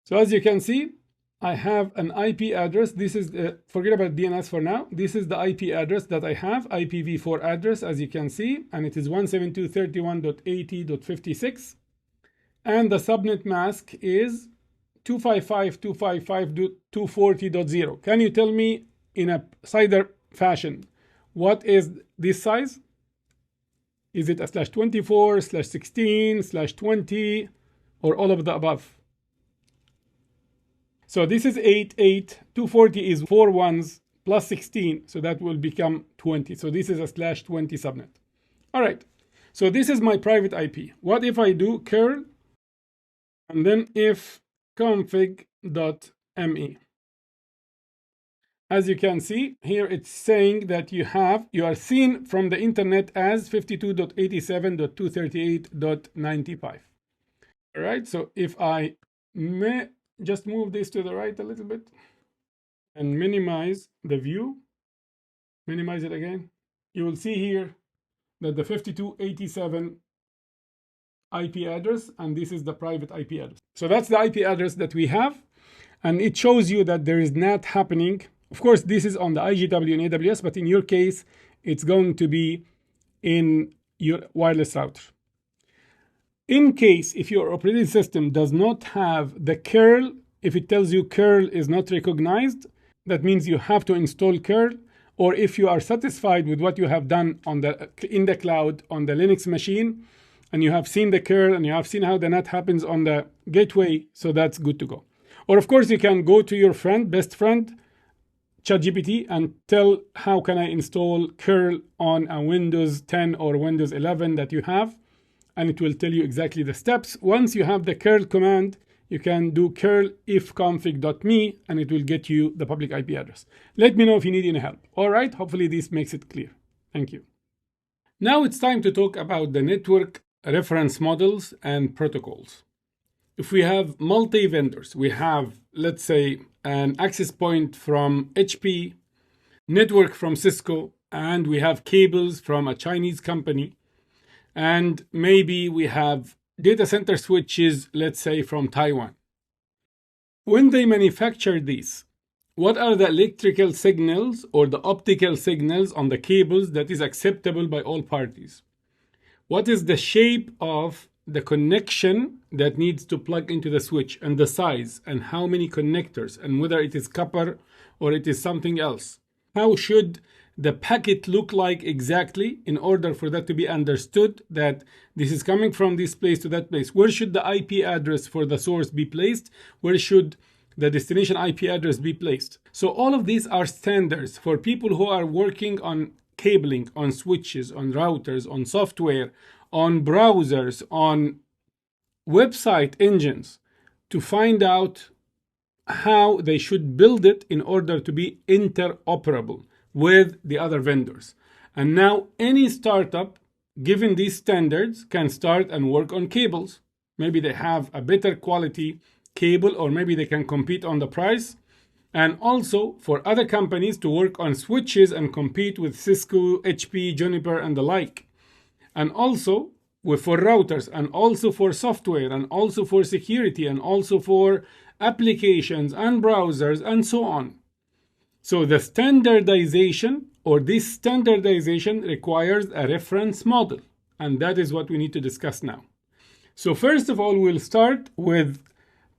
So as you can see, I have an IP address. This is forget about DNS for now. This is the IP address that I have, IPv4 address, as you can see, and it is 172.31.80.56, and the subnet mask is 255.255.240.0. Can you tell me in a CIDR fashion what is this size? Is it a /24, /16, /20, or all of the above? So this is 8, 8, 240 is 4 ones plus 16, so that will become 20. So this is a /20 subnet. All right, so this is my private IP. What if I do curl and then if config.me? As you can see here, it's saying that you are seen from the internet as 52.87.238.95. All right, so if I may just move this to the right a little bit and minimize the view, minimize it again, you will see here that the 52.87 IP address, and this is the private IP address. So that's the IP address that we have, and it shows you that there is NAT happening. Of course, this is on the IGW in AWS, but in your case, it's going to be in your wireless router. In case if your operating system does not have the curl, if it tells you curl is not recognized, that means you have to install curl. Or if you are satisfied with what you have done in the cloud on the Linux machine, and you have seen the curl and you have seen how the NAT happens on the gateway, so that's good to go. Or of course, you can go to your best friend, ChatGPT, and tell how can I install curl on a Windows 10 or Windows 11 that you have, and it will tell you exactly the steps. Once you have the curl command, you can do curl ifconfig.me, and it will get you the public IP address. Let me know if you need any help. All right, hopefully this makes it clear. Thank you. Now it's time to talk about the network reference models and protocols. If we have multi-vendors, we have, let's say, an access point from HP, network from Cisco, and we have cables from a Chinese company, and maybe we have data center switches, let's say, from Taiwan. When they manufacture these, what are the electrical signals or the optical signals on the cables that is acceptable by all parties? What is the shape of the connection that needs to plug into the switch, and the size, and how many connectors, and whether it is copper or it is something else? How should the packet look like exactly in order for that to be understood that this is coming from this place to that place? Where should the IP address for the source be placed? Where should the destination IP address be placed. So all of these are standards for people who are working on cabling, on switches, on routers, on software, on browsers, on website engines, to find out how they should build it in order to be interoperable with the other vendors. And now any startup, given these standards, can start and work on cables. Maybe they have a better quality cable, or maybe they can compete on the price. And also for other companies to work on switches and compete with Cisco, HP, Juniper, and the like. And also for routers, and also for software, and also for security, and also for applications and browsers, and so on. So the standardization, or this standardization, requires a reference model. And that is what we need to discuss now. So first of all, we'll start with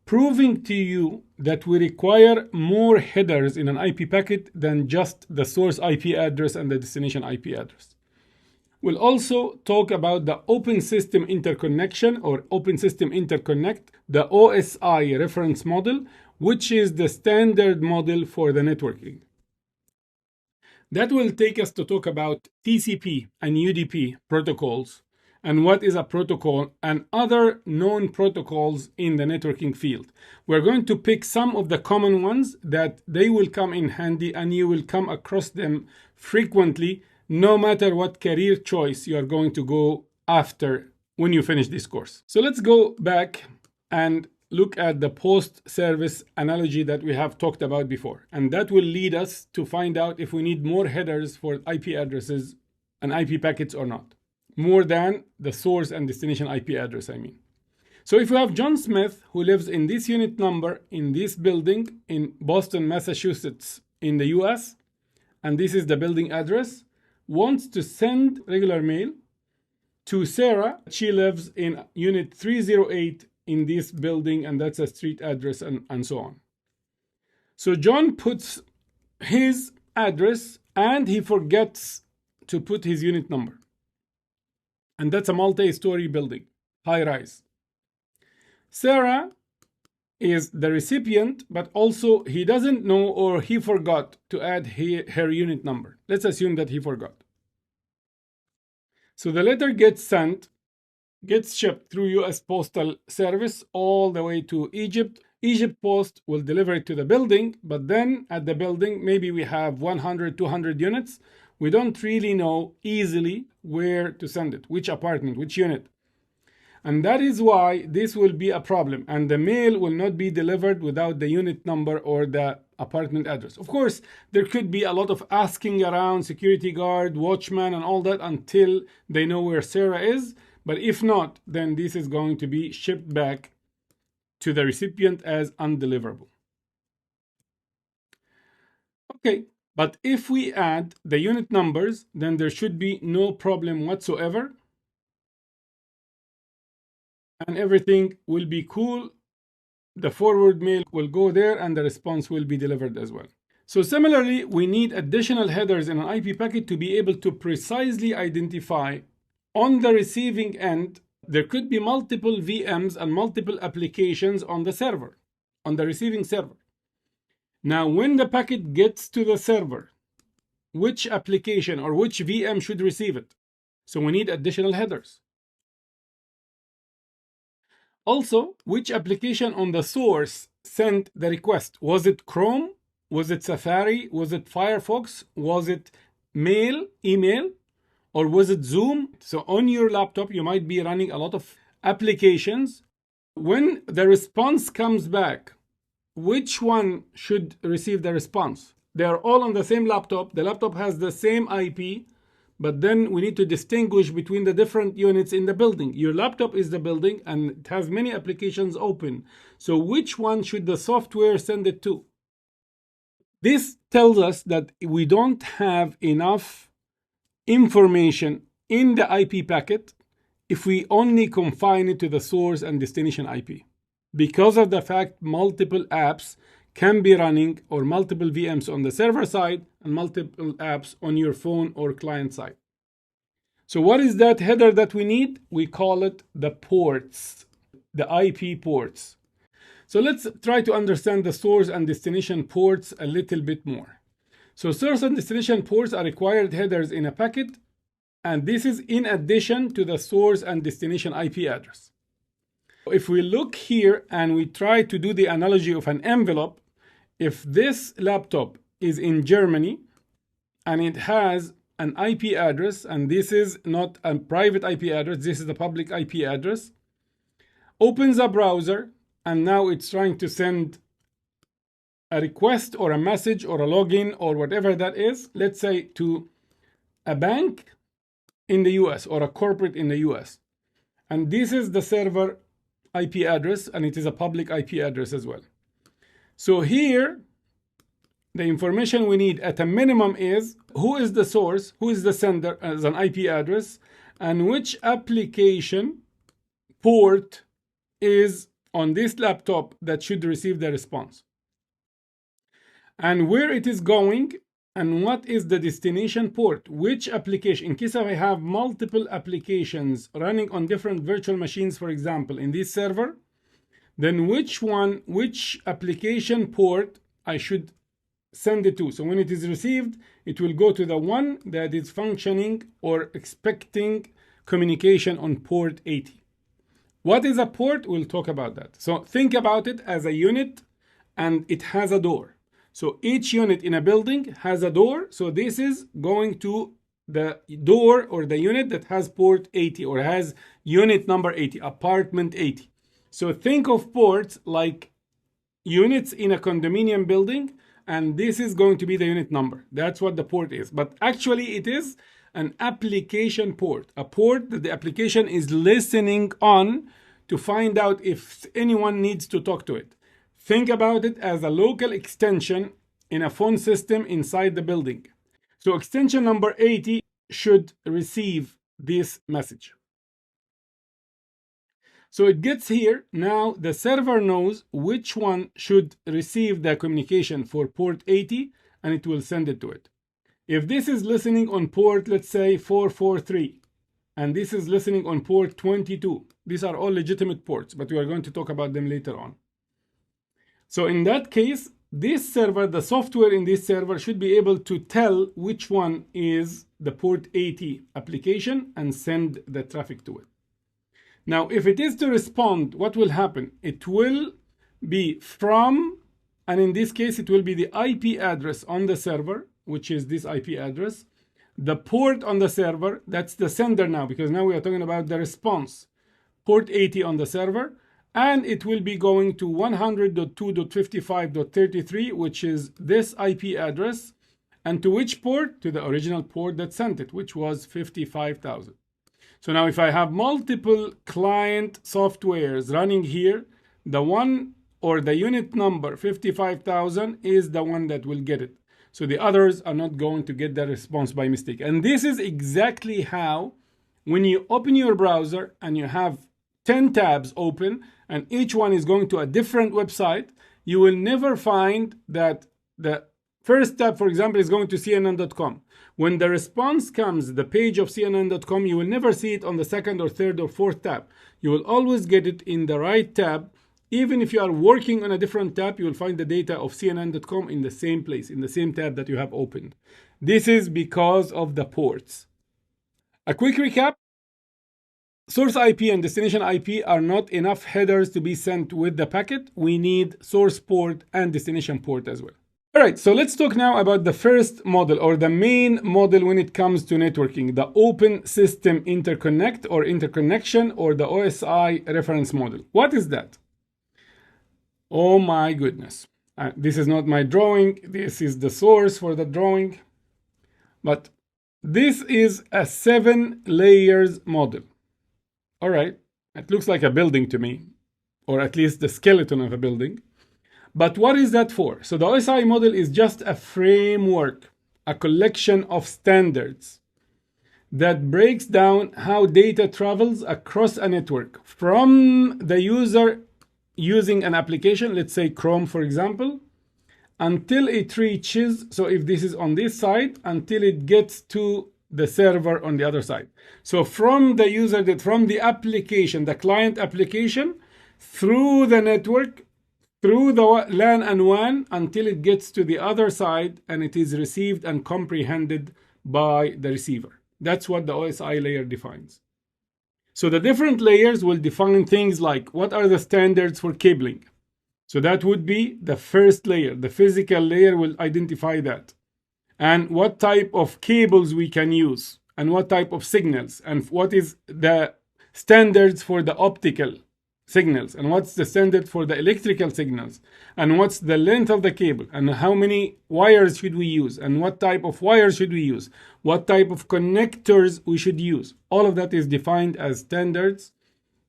proving to you that we require more headers in an IP packet than just the source IP address and the destination IP address. We'll also talk about the Open System Interconnection, or Open System Interconnect, the OSI reference model, which is the standard model for the networking. That will take us to talk about TCP and UDP protocols, and what is a protocol, and other known protocols in the networking field. We're going to pick some of the common ones that they will come in handy, and you will come across them frequently, no matter what career choice you are going to go after when you finish this course. So let's go back and look at the post-service analogy that we have talked about before. And that will lead us to find out if we need more headers for IP addresses and IP packets or not. More than the source and destination IP address, I mean. So if we have John Smith, who lives in this unit number in this building in Boston, Massachusetts in the US, and this is the building address, wants to send regular mail to Sarah. She lives in unit 308 in this building, and that's a street address, and so on. So John puts his address and he forgets to put his unit number. And that's a multi-story building, high rise. Sarah is the recipient, but also he doesn't know, or he forgot to add her unit number. Let's assume that he forgot. So the letter gets sent, gets shipped through US Postal Service all the way to Egypt. Egypt Post will deliver it to the building, but then at the building, maybe we have 100, 200 units. We don't really know easily where to send it, which apartment, which unit. And that is why this will be a problem, and the mail will not be delivered without the unit number or the apartment address. Of course, there could be a lot of asking around, security guard, watchman, and all that until they know where Sarah is. But if not, then this is going to be shipped back to the recipient as undeliverable. Okay, but if we add the unit numbers, then there should be no problem whatsoever. And everything will be cool. The forward mail will go there, and the response will be delivered as well. So similarly, we need additional headers in an IP packet to be able to precisely identify on the receiving end. There could be multiple VMs and multiple applications on the server, on the receiving server. Now, when the packet gets to the server, which application or which VM should receive it? So we need additional headers. Also, which application on the source sent the request? Was it Chrome? Was it Safari? Was it Firefox? Was it mail, email? Or was it Zoom? So on your laptop, you might be running a lot of applications. When the response comes back, which one should receive the response? They are all on the same laptop. The laptop has the same IP, but then we need to distinguish between the different units in the building. Your laptop is the building, and it has many applications open. So which one should the software send it to? This tells us that we don't have enough information in the IP packet if we only confine it to the source and destination IP. Because of the fact multiple apps can be running, or multiple VMs on the server side and multiple apps on your phone or client side. So what is that header that we need? We call it the ports, the IP ports. So let's try to understand the source and destination ports a little bit more. So source and destination ports are required headers in a packet, and this is in addition to the source and destination IP address. If we look here and we try to do the analogy of an envelope, if this laptop is in Germany and it has an IP address, and this is not a private IP address, this is a public IP address, opens a browser, and now it's trying to send a request or a message or a login or whatever that is, let's say to a bank in the US or a corporate in the US. And this is the server IP address, and it is a public IP address as well. So here, the information we need at a minimum is who is the source, who is the sender as an IP address, and which application port is on this laptop that should receive the response, and where it is going, and what is the destination port, which application. In case I have multiple applications running on different virtual machines, for example, in this server, then which application port I should send it to. So when it is received, it will go to the one that is functioning or expecting communication on port 80. What is a port? We'll talk about that. So think about it as a unit, and it has a door. So each unit in a building has a door. So this is going to the door or the unit that has port 80 or has unit number 80, apartment 80. So think of ports like units in a condominium building, and this is going to be the unit number. That's what the port is. But actually it is an application port, a port that the application is listening on to find out if anyone needs to talk to it. Think about it as a local extension in a phone system inside the building. So extension number 80 should receive this message. So it gets here. Now the server knows which one should receive the communication for port 80, and it will send it to it. If this is listening on port, let's say 443, and this is listening on port 22, these are all legitimate ports, but we are going to talk about them later on. So in that case, this server, the software in this server should be able to tell which one is the port 80 application and send the traffic to it. Now, if it is to respond, what will happen? It will be from, and in this case, it will be the IP address on the server, which is this IP address, the port on the server, that's the sender now, because now we are talking about the response, port 80 on the server, and it will be going to 100.2.55.33, which is this IP address, and to which port? To the original port that sent it, which was 55,000. So now if I have multiple client softwares running here, the one or the unit number 55,000 is the one that will get it. So the others are not going to get the response by mistake. And this is exactly how, when you open your browser and you have 10 tabs open and each one is going to a different website, you will never find that the first tab, for example, is going to CNN.com. When the response comes, the page of CNN.com, you will never see it on the second or third or fourth tab. You will always get it in the right tab. Even if you are working on a different tab, you will find the data of CNN.com in the same place, in the same tab that you have opened. This is because of the ports. A quick recap. Source IP and destination IP are not enough headers to be sent with the packet. We need source port and destination port as well. All right, so let's talk now about the first model, or the main model when it comes to networking, the Open System Interconnect or interconnection, or the OSI reference model. What is that? Oh my goodness. This is not my drawing. This is the source for the drawing. But this is a 7 layers model. All right, it looks like a building to me, or at least the skeleton of a building. But what is that for? So the OSI model is just a framework, a collection of standards that breaks down how data travels across a network from the user using an application, let's say Chrome, for example, until it reaches, so if this is on this side, until it gets to the server on the other side. So from the user, from the application, the client application, through the network, through the LAN and WAN until it gets to the other side and it is received and comprehended by the receiver. That's what the OSI layer defines. So the different layers will define things like what are the standards for cabling. So that would be the first layer. The physical layer will identify that. And what type of cables we can use, and what type of signals, and what is the standards for the optical signals, and what's the standard for the electrical signals, and what's the length of the cable, and how many wires should we use, and what type of wires should we use, what type of connectors we should use. All of that is defined as standards,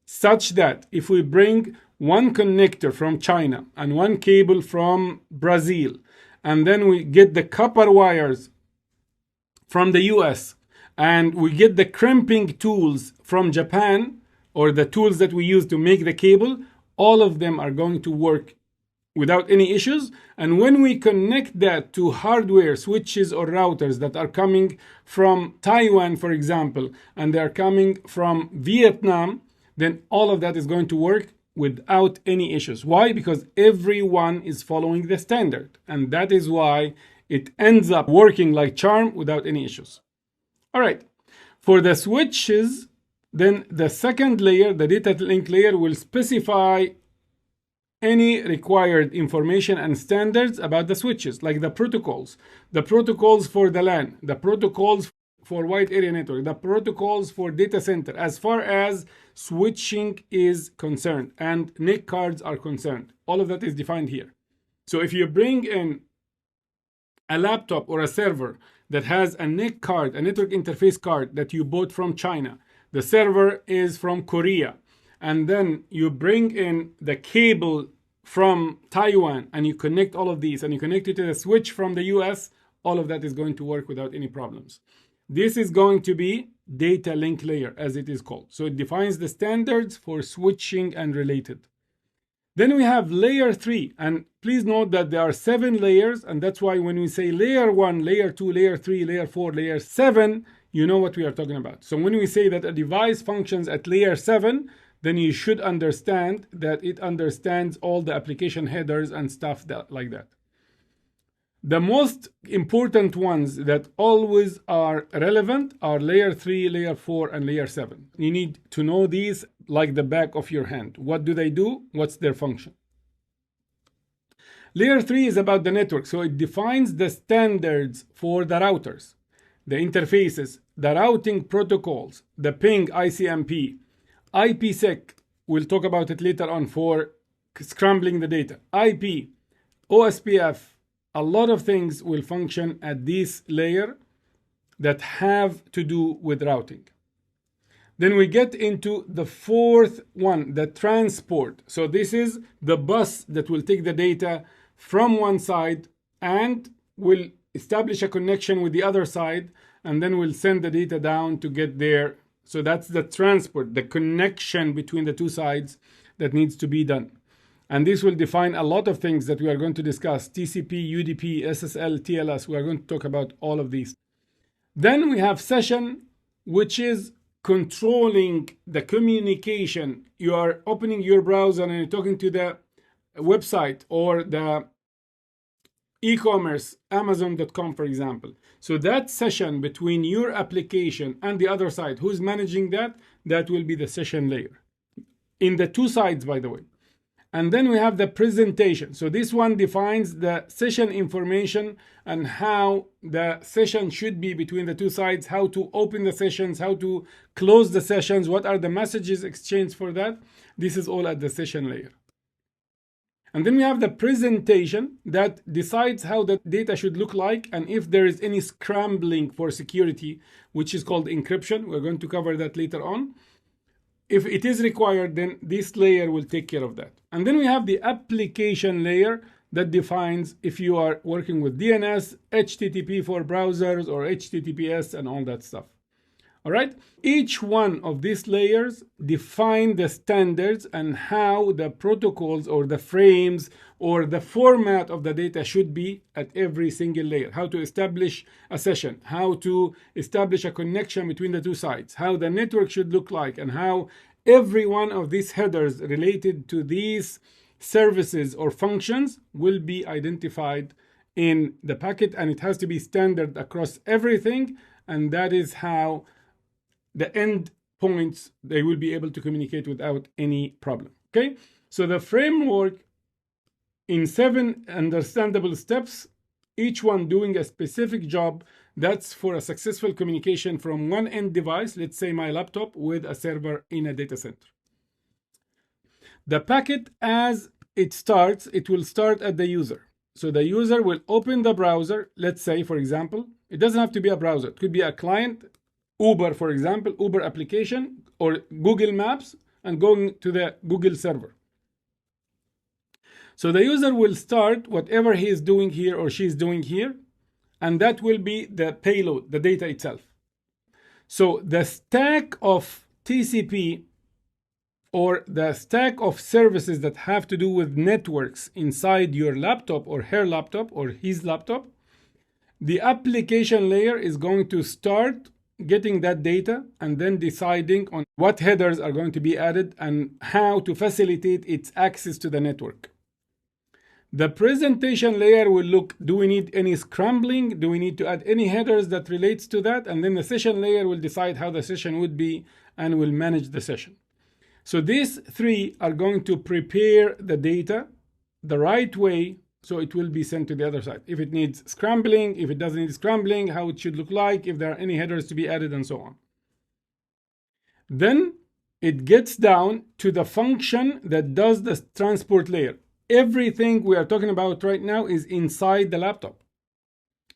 such that if we bring one connector from China and one cable from Brazil, and then we get the copper wires from the US, and we get the crimping tools from Japan, or the tools that we use to make the cable, all of them are going to work without any issues. And when we connect that to hardware, switches or routers that are coming from Taiwan, for example, and they're coming from Vietnam, then all of that is going to work without any issues. Why? Because everyone is following the standard. And that is why it ends up working like charm without any issues. All right. For the switches, then the second layer, the data link layer, will specify any required information and standards about the switches, like the protocols for the LAN, the protocols for wide area network, the protocols for data center, as far as switching is concerned and NIC cards are concerned. All of that is defined here. So if you bring in a laptop or a server that has a NIC card, a network interface card that you bought from China, the server is from Korea, and then you bring in the cable from Taiwan and you connect all of these and you connect it to the switch from the US, all of that is going to work without any problems. This is going to be data link layer, as it is called. So it defines the standards for switching and related. Then we have layer 3, and please note that there are 7 layers, and that's why when we say layer 1, layer 2, layer 3, layer 4, layer 7, you know what we are talking about. So when we say that a device functions at layer 7, then you should understand that it understands all the application headers and stuff like that. The most important ones that always are relevant are layer 3, layer 4, and layer 7. You need to know these like the back of your hand. What do they do? What's their function? Layer 3 is about the network. So it defines the standards for the routers, the interfaces, the routing protocols, the ping ICMP, IPsec, we'll talk about it later on for scrambling the data, IP, OSPF. A lot of things will function at this layer that have to do with routing. Then we get into the fourth one, the transport. So this is the bus that will take the data from one side and will establish a connection with the other side, and then we'll send the data down to get there. So that's the transport, the connection between the two sides that needs to be done. And this will define a lot of things that we are going to discuss: TCP, UDP, SSL, TLS. We are going to talk about all of these. Then we have session, which is controlling the communication. You are opening your browser and you're talking to the website or the e-commerce, Amazon.com, for example. So that session between your application and the other side, who's managing that? That will be the session layer. In the two sides, by the way. And then we have the presentation. So this one defines the session information and how the session should be between the two sides, how to open the sessions, how to close the sessions, what are the messages exchanged for that. This is all at the session layer. And then we have the presentation that decides how the data should look like and if there is any scrambling for security, which is called encryption. We're going to cover that later on. If it is required, then this layer will take care of that. And then we have the application layer that defines if you are working with DNS, HTTP for browsers, or HTTPS and all that stuff. All right. Each one of these layers define the standards and how the protocols or the frames or the format of the data should be at every single layer. How to establish a session, how to establish a connection between the two sides, how the network should look like, and how every one of these headers related to these services or functions will be identified in the packet, and it has to be standard across everything, and that is how the end points, they will be able to communicate without any problem. Okay, so the framework in 7 understandable steps, each one doing a specific job. That's for a successful communication from one end device, let's say my laptop, with a server in a data center. The packet, as it starts, it will start at the user. So the user will open the browser. Let's say, for example, it doesn't have to be a browser. It could be a client, Uber, for example, Uber application, or Google Maps, and going to the Google server. So the user will start whatever he is doing here or she is doing here, and that will be the payload, the data itself. So the stack of TCP, or the stack of services that have to do with networks inside your laptop or her laptop or his laptop, the application layer is going to start getting that data and then deciding on what headers are going to be added and how to facilitate its access to the network. The presentation layer will look, do we need any scrambling? Do we need to add any headers that relates to that? And then the session layer will decide how the session would be and will manage the session. So these 3 are going to prepare the data the right way, so it will be sent to the other side. If it needs scrambling, if it doesn't need scrambling, how it should look like, if there are any headers to be added, and so on. Then it gets down to the function that does the transport layer. Everything we are talking about right now is inside the laptop.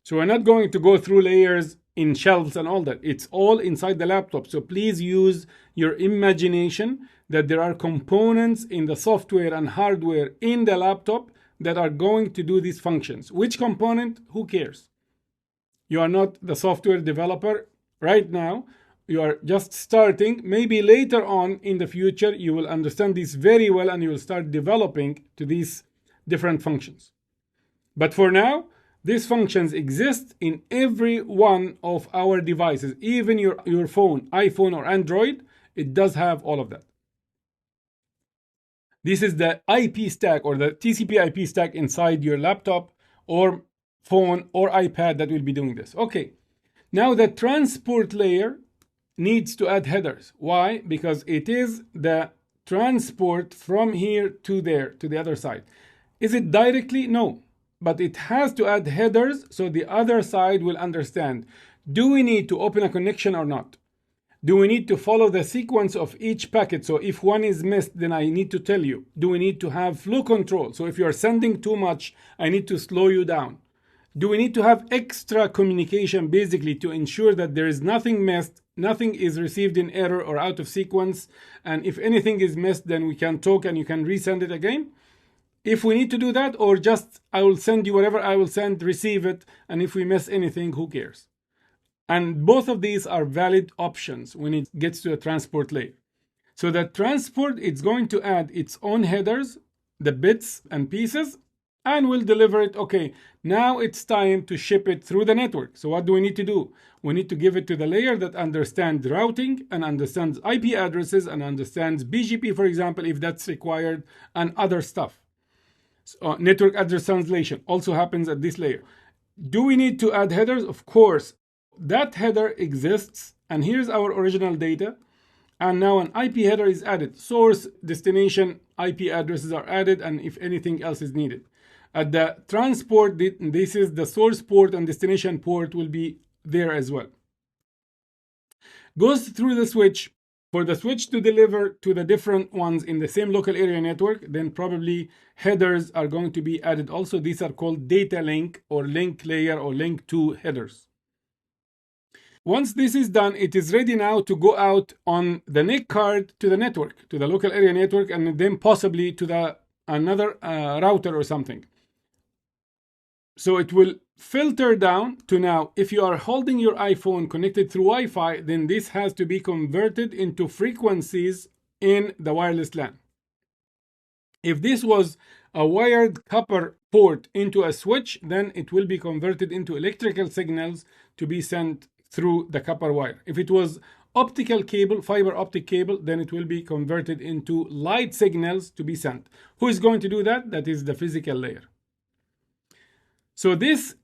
So we're not going to go through layers in shelves and all that. It's all inside the laptop. So please use your imagination that there are components in the software and hardware in the laptop that are going to do these functions. Which component? Who cares? You are not the software developer right now. You are just starting. Maybe later on in the future, you will understand this very well and you will start developing to these different functions. But for now, these functions exist in every one of our devices. Even your phone, iPhone or Android, it does have all of that. This is the IP stack or the TCP IP stack inside your laptop or phone or iPad that will be doing this. Okay, now the transport layer needs to add headers. Why? Because it is the transport from here to there, to the other side. Is it directly? No, but it has to add headers so the other side will understand. Do we need to open a connection or not? Do we need to follow the sequence of each packet? So if one is missed, then I need to tell you. Do we need to have flow control? So if you're sending too much, I need to slow you down. Do we need to have extra communication basically to ensure that there is nothing missed, nothing is received in error or out of sequence, and if anything is missed, then we can talk and you can resend it again? If we need to do that, or just I will send you whatever I will send, receive it, and if we miss anything, who cares? And both of these are valid options when it gets to a transport layer. So the transport, it's going to add its own headers, the bits and pieces, and we'll deliver it. Okay, now it's time to ship it through the network. So what do we need to do? We need to give it to the layer that understands routing and understands IP addresses and understands BGP, for example, if that's required, and other stuff. So network address translation also happens at this layer. Do we need to add headers? Of course. That header exists, and here's our original data. And now an IP header is added. Source, destination, IP addresses are added, and if anything else is needed. At the transport, this is the source port and destination port will be there as well. Goes through the switch. For the switch to deliver to the different ones in the same local area network, then probably headers are going to be added also. These are called data link or link layer or link to headers. Once this is done, it is ready now to go out on the NIC card to the network, to the local area network, and then possibly to the another router or something. So it will filter down to now, if you are holding your iPhone connected through Wi-Fi, then this has to be converted into frequencies in the wireless LAN. If this was a wired copper port into a switch, then it will be converted into electrical signals to be sent through the copper wire. If it was optical cable, fiber optic cable, then it will be converted into light signals to be sent. Who is going to do that? That is the physical layer. So this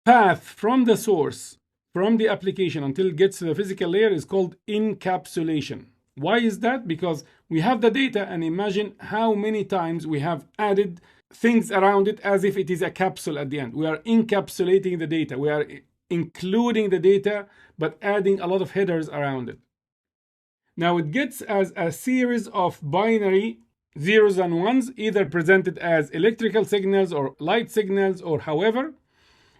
path from the source, from the application until it gets to the physical layer is called encapsulation. Why is that? Because we have the data, and imagine how many times we have added things around it as if it is a capsule at the end. We are encapsulating the data. We are including the data, but adding a lot of headers around it. Now it gets as a series of binary zeros and ones, either presented as electrical signals or light signals or however.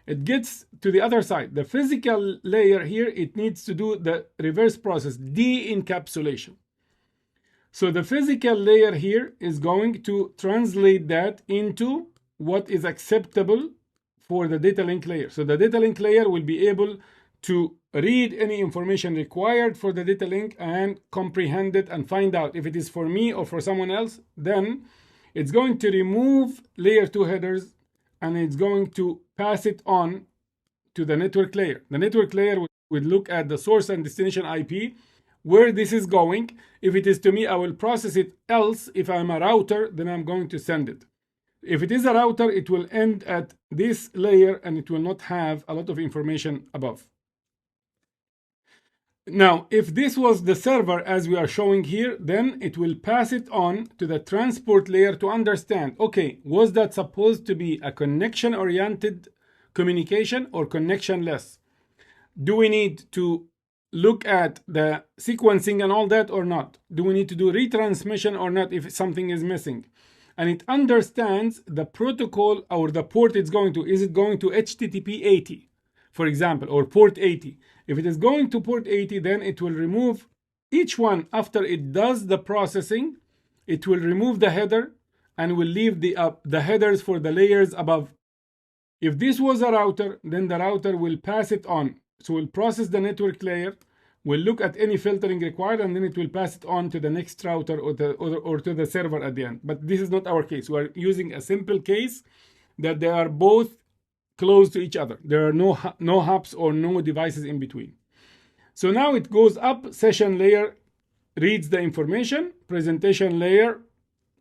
It gets to the other side. The physical layer here, it needs to do the reverse process, de-encapsulation. So the physical layer here is going to translate that into what is acceptable for the data link layer. So the data link layer will be able to read any information required for the data link and comprehend it and find out if it is for me or for someone else. Then it's going to remove layer 2 headers and it's going to pass it on to the network layer. The network layer would look at the source and destination IP, where this is going. If it is to me, I will process it. Else, if I'm a router, then I'm going to send it. If it is a router, it will end at this layer and it will not have a lot of information above. Now, if this was the server as we are showing here, then it will pass it on to the transport layer to understand, okay, was that supposed to be a connection-oriented communication or connectionless? Do we need to look at the sequencing and all that or not? Do we need to do retransmission or not if something is missing? And it understands the protocol or the port it's going to. Is it going to HTTP 80, for example, or port 80? If it is going to port 80, then it will remove each one after it does the processing. It will remove the header and will leave the headers for the layers above. If this was a router, then the router will pass it on. So we'll process the network layer, we'll look at any filtering required, and then it will pass it on to the next router or to the server at the end. But this is not our case. We're using a simple case that they are both close to each other. There are no hops or no devices in between. So now it goes up, session layer reads the information, presentation layer,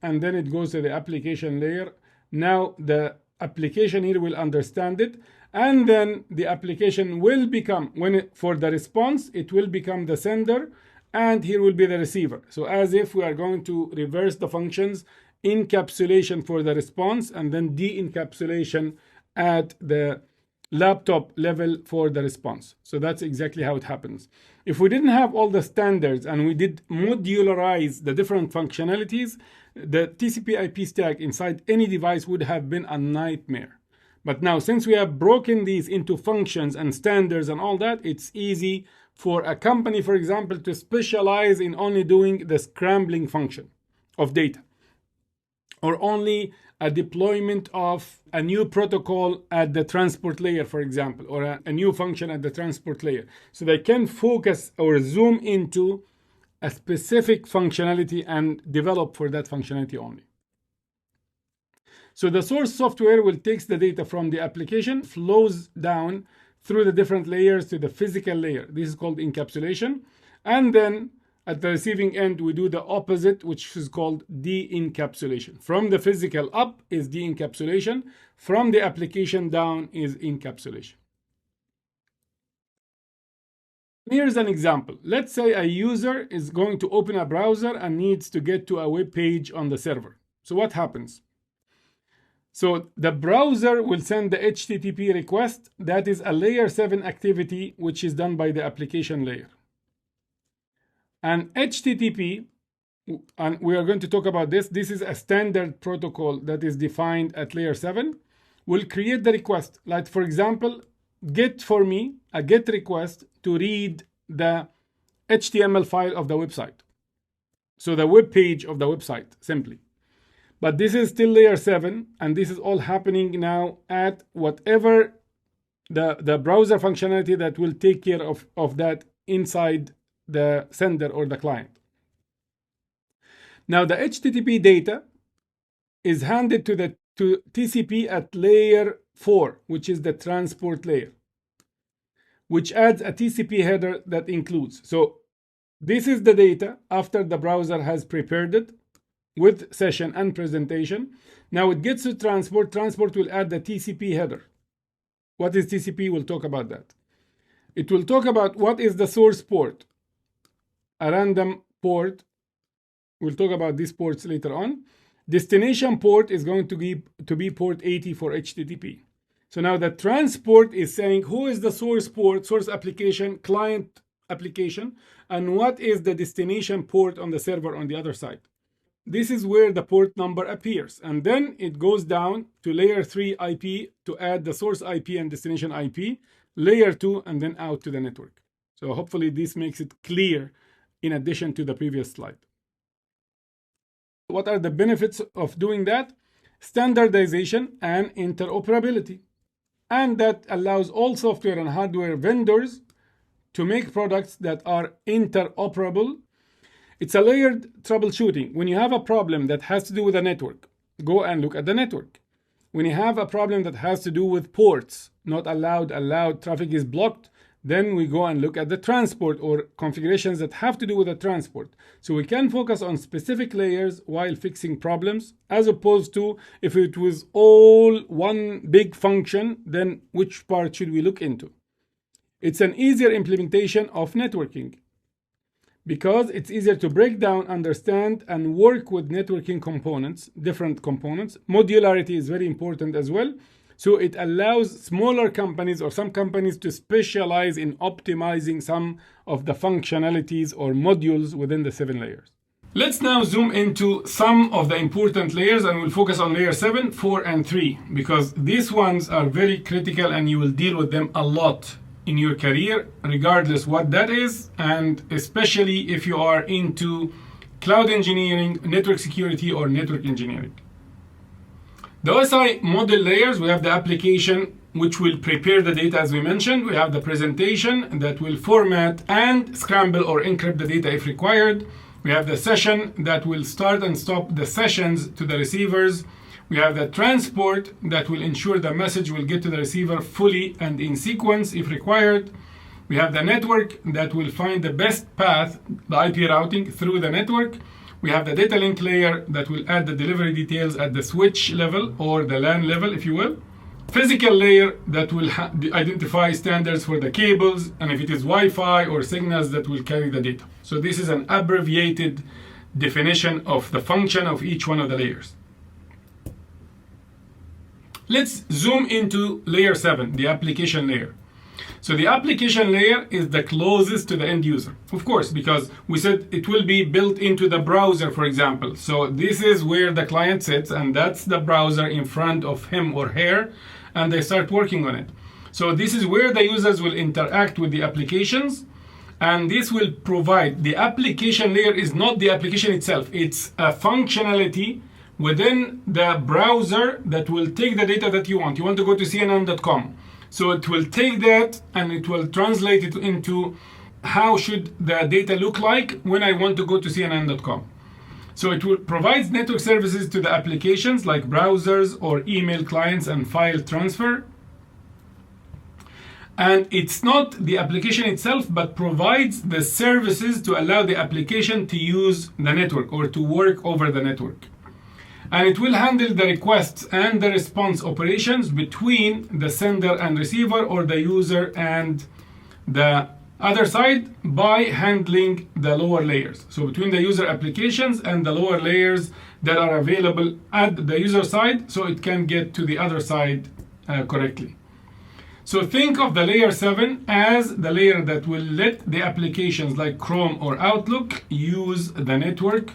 and then it goes to the application layer. Now the application here will understand it, and then the application will become, for the response, it will become the sender, and here will be the receiver. So as if we are going to reverse the functions, encapsulation for the response, and then de-encapsulation at the laptop level for the response. So that's exactly how it happens. If we didn't have all the standards and we did modularize the different functionalities, the TCP/IP stack inside any device would have been a nightmare. But now, since we have broken these into functions and standards and all that, it's easy for a company, for example, to specialize in only doing the scrambling function of data, or only a deployment of a new protocol at the transport layer, for example, or a new function at the transport layer. So they can focus or zoom into a specific functionality and develop for that functionality only. So the source software will take the data from the application, flows down through the different layers to the physical layer. This is called encapsulation. And then at the receiving end, we do the opposite, which is called de-encapsulation. From the physical up is de-encapsulation. From the application down is encapsulation. Here's an example. Let's say a user is going to open a browser and needs to get to a web page on the server. So what happens? So the browser will send the HTTP request. That is a layer 7 activity, which is done by the application layer. And HTTP, and we are going to talk about this. This is a standard protocol that is defined at layer 7. Will create the request. Like, for example, get for me a get request to read the HTML file of the website. So the web page of the website, simply. But this is still layer 7, and this is all happening now at whatever the browser functionality that will take care of that inside the sender or the client. Now the HTTP data is handed to TCP at layer 4, which is the transport layer, which adds a TCP header that includes. So This is the data after the browser has prepared it with session and presentation. Now it gets to transport. Transport will add the TCP header. What is TCP? We'll talk about that. It will talk about what is the source port, a random port. We'll talk about these ports later on. Destination port is going to be port 80 for HTTP. So now the transport is saying who is the source port, source application, client application, and what is the destination port on the server on the other side. This is where the port number appears. And then it goes down to layer 3 IP to add the source IP and destination IP, layer 2, and then out to the network. So hopefully this makes it clear in addition to the previous slide. What are the benefits of doing that? Standardization and interoperability. And that allows all software and hardware vendors to make products that are interoperable. It's a layered troubleshooting. When you have a problem that has to do with a network, go and look at the network. When you have a problem that has to do with ports, not allowed, traffic is blocked, then we go and look at the transport or configurations that have to do with the transport. So we can focus on specific layers while fixing problems, as opposed to if it was all one big function, then which part should we look into? It's an easier implementation of networking because it's easier to break down, understand, and work with networking components, different components. Modularity is very important as well. So it allows smaller companies or some companies to specialize in optimizing some of the functionalities or modules within the 7 layers. Let's now zoom into some of the important layers, and we'll focus on layer 7, 4, and 3, because these ones are very critical and you will deal with them a lot in your career, regardless what that is, and especially if you are into cloud engineering, network security, or network engineering. The OSI model layers, we have the application which will prepare the data as we mentioned. We have the presentation that will format and scramble or encrypt the data if required. We have the session that will start and stop the sessions to the receivers. We have the transport that will ensure the message will get to the receiver fully and in sequence if required. We have the network that will find the best path, the IP routing through the network. We have the data link layer that will add the delivery details at the switch level or the LAN level, if you will. Physical layer that will identify standards for the cables, and if it is Wi-Fi or signals that will carry the data. So this is an abbreviated definition of the function of each one of the layers. Let's zoom into layer 7, the application layer. So the application layer is the closest to the end user, of course, because we said it will be built into the browser, for example. So this is where the client sits, and that's the browser in front of him or her, and they start working on it. So this is where the users will interact with the applications, and this will provide, the application layer is not the application itself, it's a functionality within the browser that will take the data that you want. You want to go to CNN.com. So it will take that and it will translate it into how should the data look like when I want to go to CNN.com. So it will provide network services to the applications like browsers or email clients and file transfer. And it's not the application itself, but provides the services to allow the application to use the network or to work over the network. And it will handle the requests and the response operations between the sender and receiver or the user and the other side by handling the lower layers. So between the user applications and the lower layers that are available at the user side, so it can get to the other side correctly. So think of the layer 7 as the layer that will let the applications like Chrome or Outlook use the network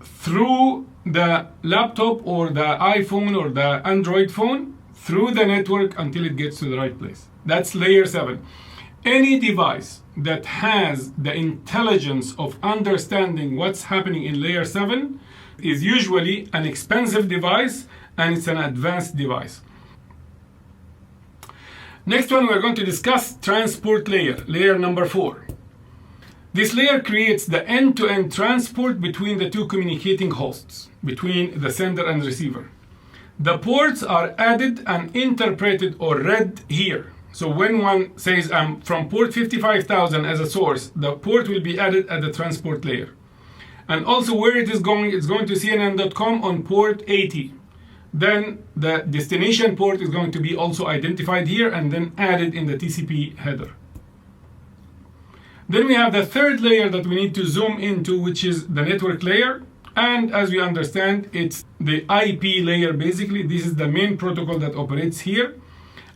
through the laptop or the iPhone or the Android phone through the network until it gets to the right place. That's layer 7. Any device that has the intelligence of understanding what's happening in layer 7 is usually an expensive device, and it's an advanced device. Next one, we're going to discuss transport layer, layer number 4. This layer creates the end-to-end transport between the two communicating hosts, between the sender and receiver. The ports are added and interpreted or read here. So when one says I'm from port 55,000 as a source, the port will be added at the transport layer. And also where it is going, it's going to cnn.com on port 80. Then the destination port is going to be also identified here and then added in the TCP header. Then we have the third layer that we need to zoom into, which is the network layer. And as we understand, it's the IP layer basically. This is the main protocol that operates here.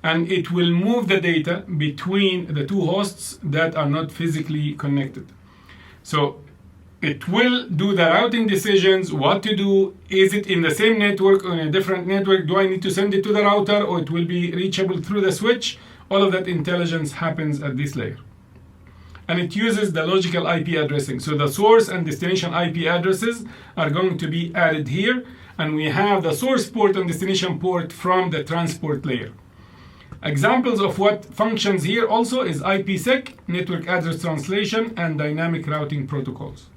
And it will move the data between the two hosts that are not physically connected. So it will do the routing decisions, what to do. Is it in the same network or in a different network? Do I need to send it to the router or it will be reachable through the switch? All of that intelligence happens at this layer. And it uses the logical IP addressing. So the source and destination IP addresses are going to be added here. And we have the source port and destination port from the transport layer. Examples of what functions here also is IPsec, network address translation, and dynamic routing protocols.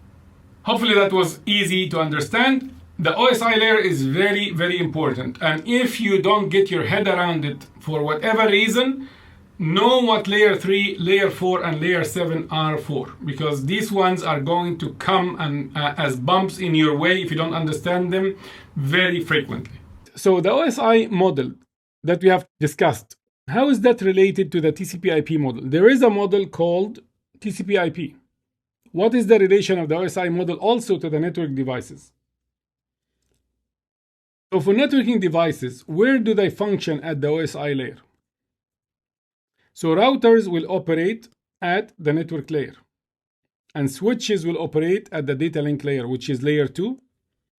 Hopefully that was easy to understand. The OSI layer is very, very important. And if you don't get your head around it for whatever reason, know what layer 3, layer 4, and layer 7 are for. Because these ones are going to come and, as bumps in your way if you don't understand them very frequently. So the OSI model that we have discussed, how is that related to the TCP/IP model? There is a model called TCP/IP. What is the relation of the OSI model also to the network devices? So for networking devices, where do they function at the OSI layer? So routers will operate at the network layer, and switches will operate at the data link layer, which is layer 2.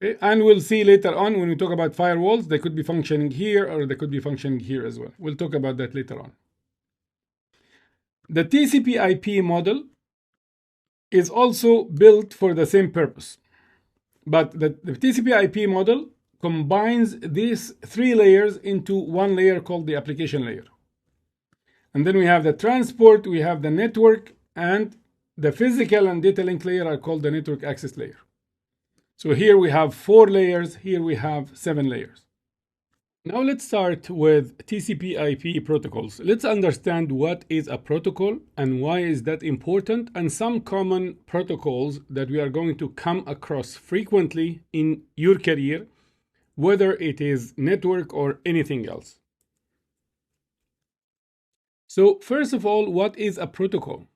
Okay? And we'll see later on when we talk about firewalls, they could be functioning here or they could be functioning here as well. We'll talk about that later on. The TCP/IP model is also built for the same purpose. But the TCP/IP model combines these three layers into one layer called the application layer. And then we have the transport, we have the network, and the physical and data link layer are called the network access layer. So here we have 4 layers, here we have 7 layers. Now let's start with TCP/IP protocols. Let's understand what is a protocol and why is that important, and some common protocols that we are going to come across frequently in your career, whether it is network or anything else. So first of all, what is a protocol?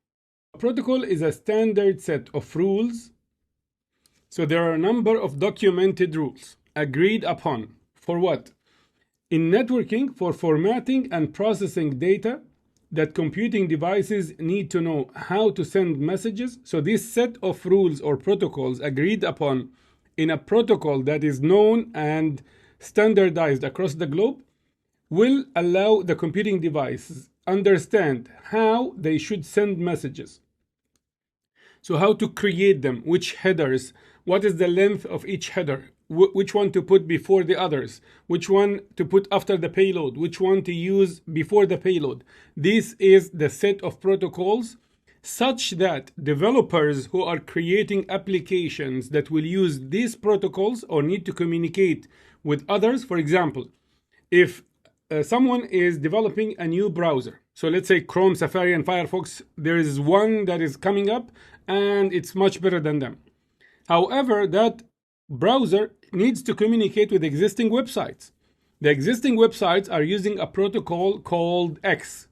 A protocol is a standard set of rules. So there are a number of documented rules agreed upon. For what? In networking, for formatting and processing data that computing devices need to know how to send messages. So this set of rules or protocols agreed upon in a protocol that is known and standardized across the globe will allow the computing devices understand how they should send messages. So how to create them, which headers, what is the length of each header, which one to put before the others, which one to put after the payload, which one to use before the payload. This is the set of protocols such that developers who are creating applications that will use these protocols or need to communicate with others. For example, if someone is developing a new browser, so let's say Chrome, Safari, and Firefox, there is one that is coming up and it's much better than them. However, that browser needs to communicate with existing websites. The existing websites are using a protocol called X.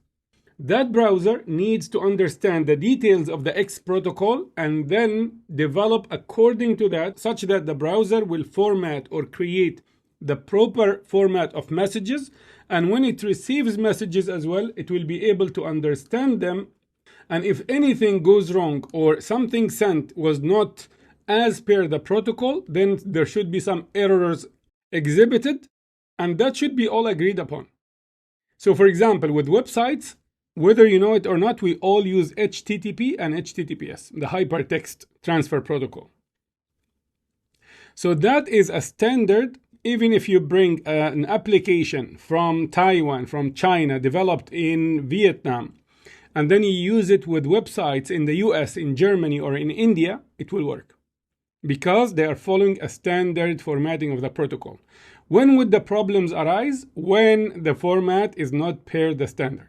That browser needs to understand the details of the X protocol and then develop according to that, such that the browser will format or create the proper format of messages. And when it receives messages as well, it will be able to understand them. And if anything goes wrong or something sent was not as per the protocol, then there should be some errors exhibited, and that should be all agreed upon. So for example, with websites, whether you know it or not, we all use HTTP and HTTPS, the hypertext transfer protocol. So that is a standard. Even if you bring an application from Taiwan, from China, developed in Vietnam, and then you use it with websites in the US, in Germany, or in India, it will work, because they are following a standard formatting of the protocol. When would the problems arise? When the format is not per the standard.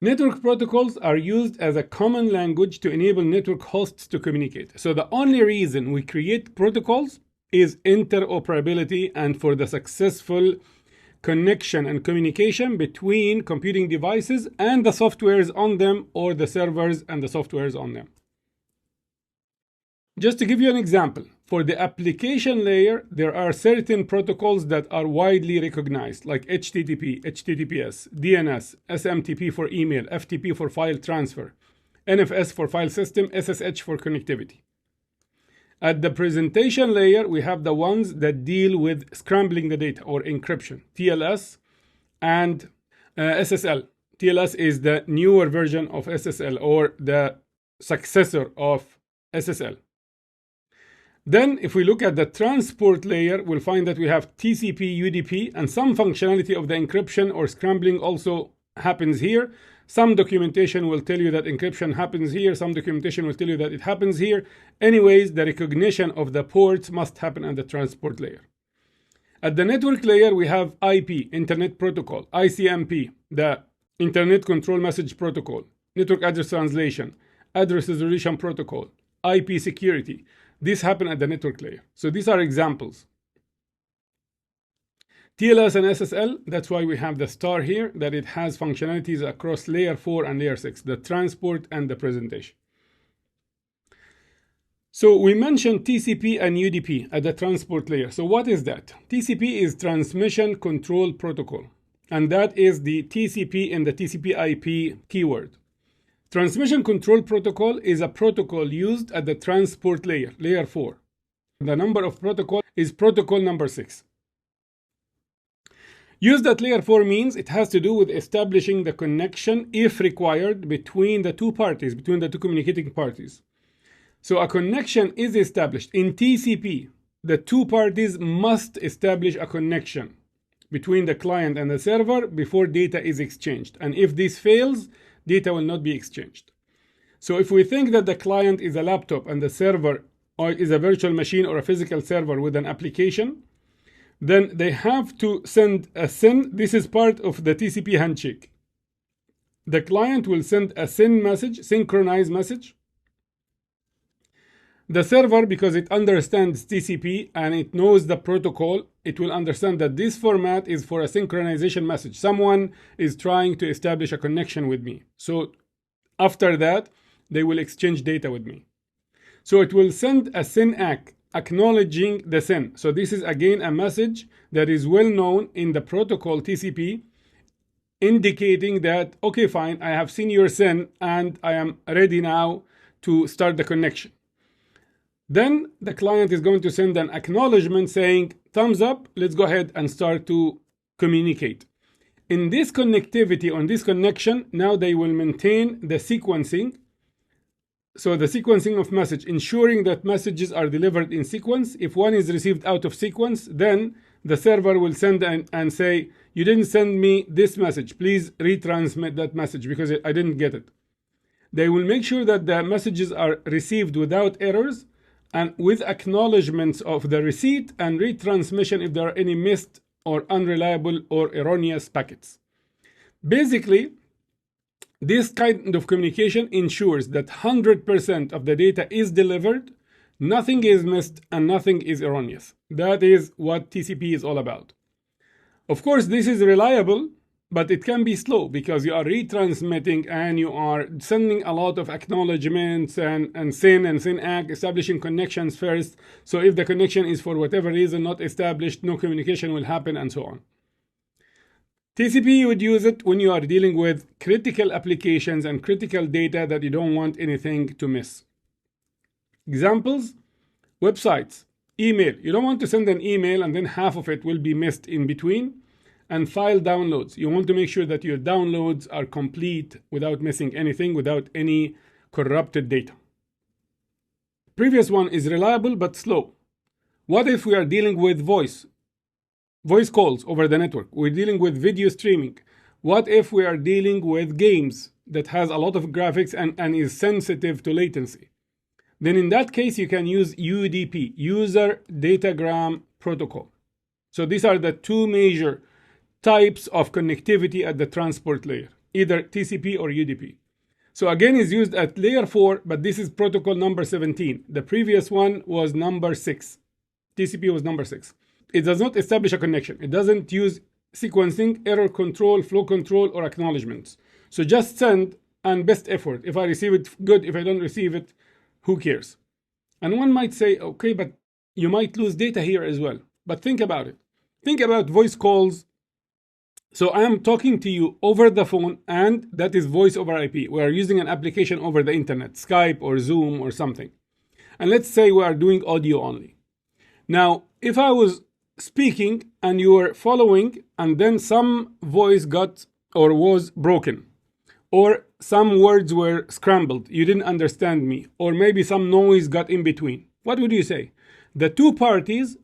Network protocols are used as a common language to enable network hosts to communicate. So the only reason we create protocols is interoperability and for the successful connection and communication between computing devices and the softwares on them, or the servers and the softwares on them. Just to give you an example, for the application layer, there are certain protocols that are widely recognized, like HTTP, HTTPS, DNS, SMTP for email, FTP for file transfer, NFS for file system, SSH for connectivity. At the presentation layer, we have the ones that deal with scrambling the data or encryption, TLS and SSL. TLS is the newer version of SSL or the successor of SSL. Then, if we look at the transport layer, we'll find that we have TCP, UDP, and some functionality of the encryption or scrambling also happens here. Some documentation will tell you that encryption happens here. Some documentation will tell you that it happens here. Anyways, the recognition of the ports must happen at the transport layer. At the network layer, we have IP, Internet Protocol, ICMP, the Internet Control Message Protocol, Network Address Translation, Address Resolution Protocol, IP Security. This happen at the network layer. So these are examples. TLS and SSL, that's why we have the star here, that it has functionalities across layer 4 and layer 6, the transport and the presentation. So we mentioned TCP and UDP at the transport layer. So what is that? TCP is Transmission Control Protocol, and that is the TCP in the TCP/IP keyword. Transmission Control Protocol is a protocol used at the transport layer, layer 4. The number of protocol is protocol number 6. Used at layer 4 means it has to do with establishing the connection, if required, between the two parties, between the two communicating parties. So a connection is established. In TCP, the two parties must establish a connection between the client and the server before data is exchanged. And if this fails, data will not be exchanged. So if we think that the client is a laptop and the server is a virtual machine or a physical server with an application, then they have to send a SYN. This is part of the TCP handshake. The client will send a SYN message, synchronized message. The server, because it understands TCP and it knows the protocol, it will understand that this format is for a synchronization message. Someone is trying to establish a connection with me. So after that, they will exchange data with me. So it will send a SYN ACK acknowledging the SYN. So this is again a message that is well known in the protocol TCP, indicating that, okay, fine, I have seen your SYN and I am ready now to start the connection. Then the client is going to send an acknowledgement saying, thumbs up, let's go ahead and start to communicate. In this connectivity, on this connection, now they will maintain the sequencing. So the sequencing of message, ensuring that messages are delivered in sequence. If one is received out of sequence, then the server will send and say, you didn't send me this message. Please retransmit that message because I didn't get it. They will make sure that the messages are received without errors and with acknowledgements of the receipt and retransmission if there are any missed or unreliable or erroneous packets. Basically, this kind of communication ensures that 100% of the data is delivered, nothing is missed, and nothing is erroneous. That is what TCP is all about. Of course, this is reliable, but it can be slow because you are retransmitting and you are sending a lot of acknowledgements and SYN and SYN ACK, establishing connections first. So if the connection is for whatever reason not established, no communication will happen and so on. TCP, you would use it when you are dealing with critical applications and critical data that you don't want anything to miss. Examples, websites, email. You don't want to send an email and then half of it will be missed in between. And file downloads. You want to make sure that your downloads are complete without missing anything, without any corrupted data. Previous one is reliable but slow. What if we are dealing with voice calls over the network? We're dealing with video streaming. What if we are dealing with games that has a lot of graphics and is sensitive to latency? Then in that case, you can use UDP, User Datagram Protocol. So these are the two major types of connectivity at the transport layer. either TCP or UDP. So again, it's used at layer 4, but this is protocol number 17. The previous one was number 6. TCP was number 6. It does not establish a connection. It doesn't use sequencing, error control, flow control, or acknowledgements. So just send and best effort. If I receive it, good. If I don't receive it, who cares? And one might say, okay, but you might lose data here as well. But think about it. Think about voice calls. So I am talking to you over the phone, and that is voice over IP. We are using an application over the internet, Skype or Zoom or something. And let's say we are doing audio only. Now, if I was speaking and you were following, and then some voice got or was broken, or some words were scrambled, you didn't understand me, or maybe some noise got in between, what would you say? The two parties,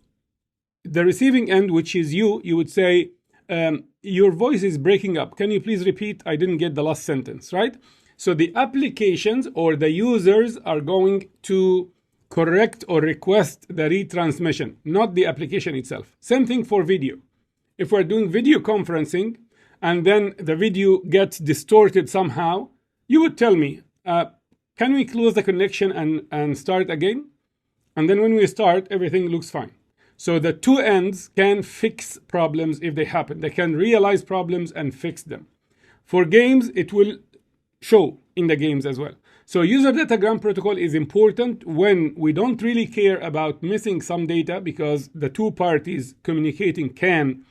the receiving end, which is you would say, your voice is breaking up. Can you please repeat? I didn't get the last sentence, right? So the applications or the users are going to correct or request the retransmission, not the application itself. Same thing for video. If we're doing video conferencing and then the video gets distorted somehow, you would tell me, can we close the connection and start again? And then when we start, everything looks fine. So the two ends can fix problems if they happen. They can realize problems and fix them. For games, it will show in the games as well. So user datagram protocol is important when we don't really care about missing some data, because the two parties communicating can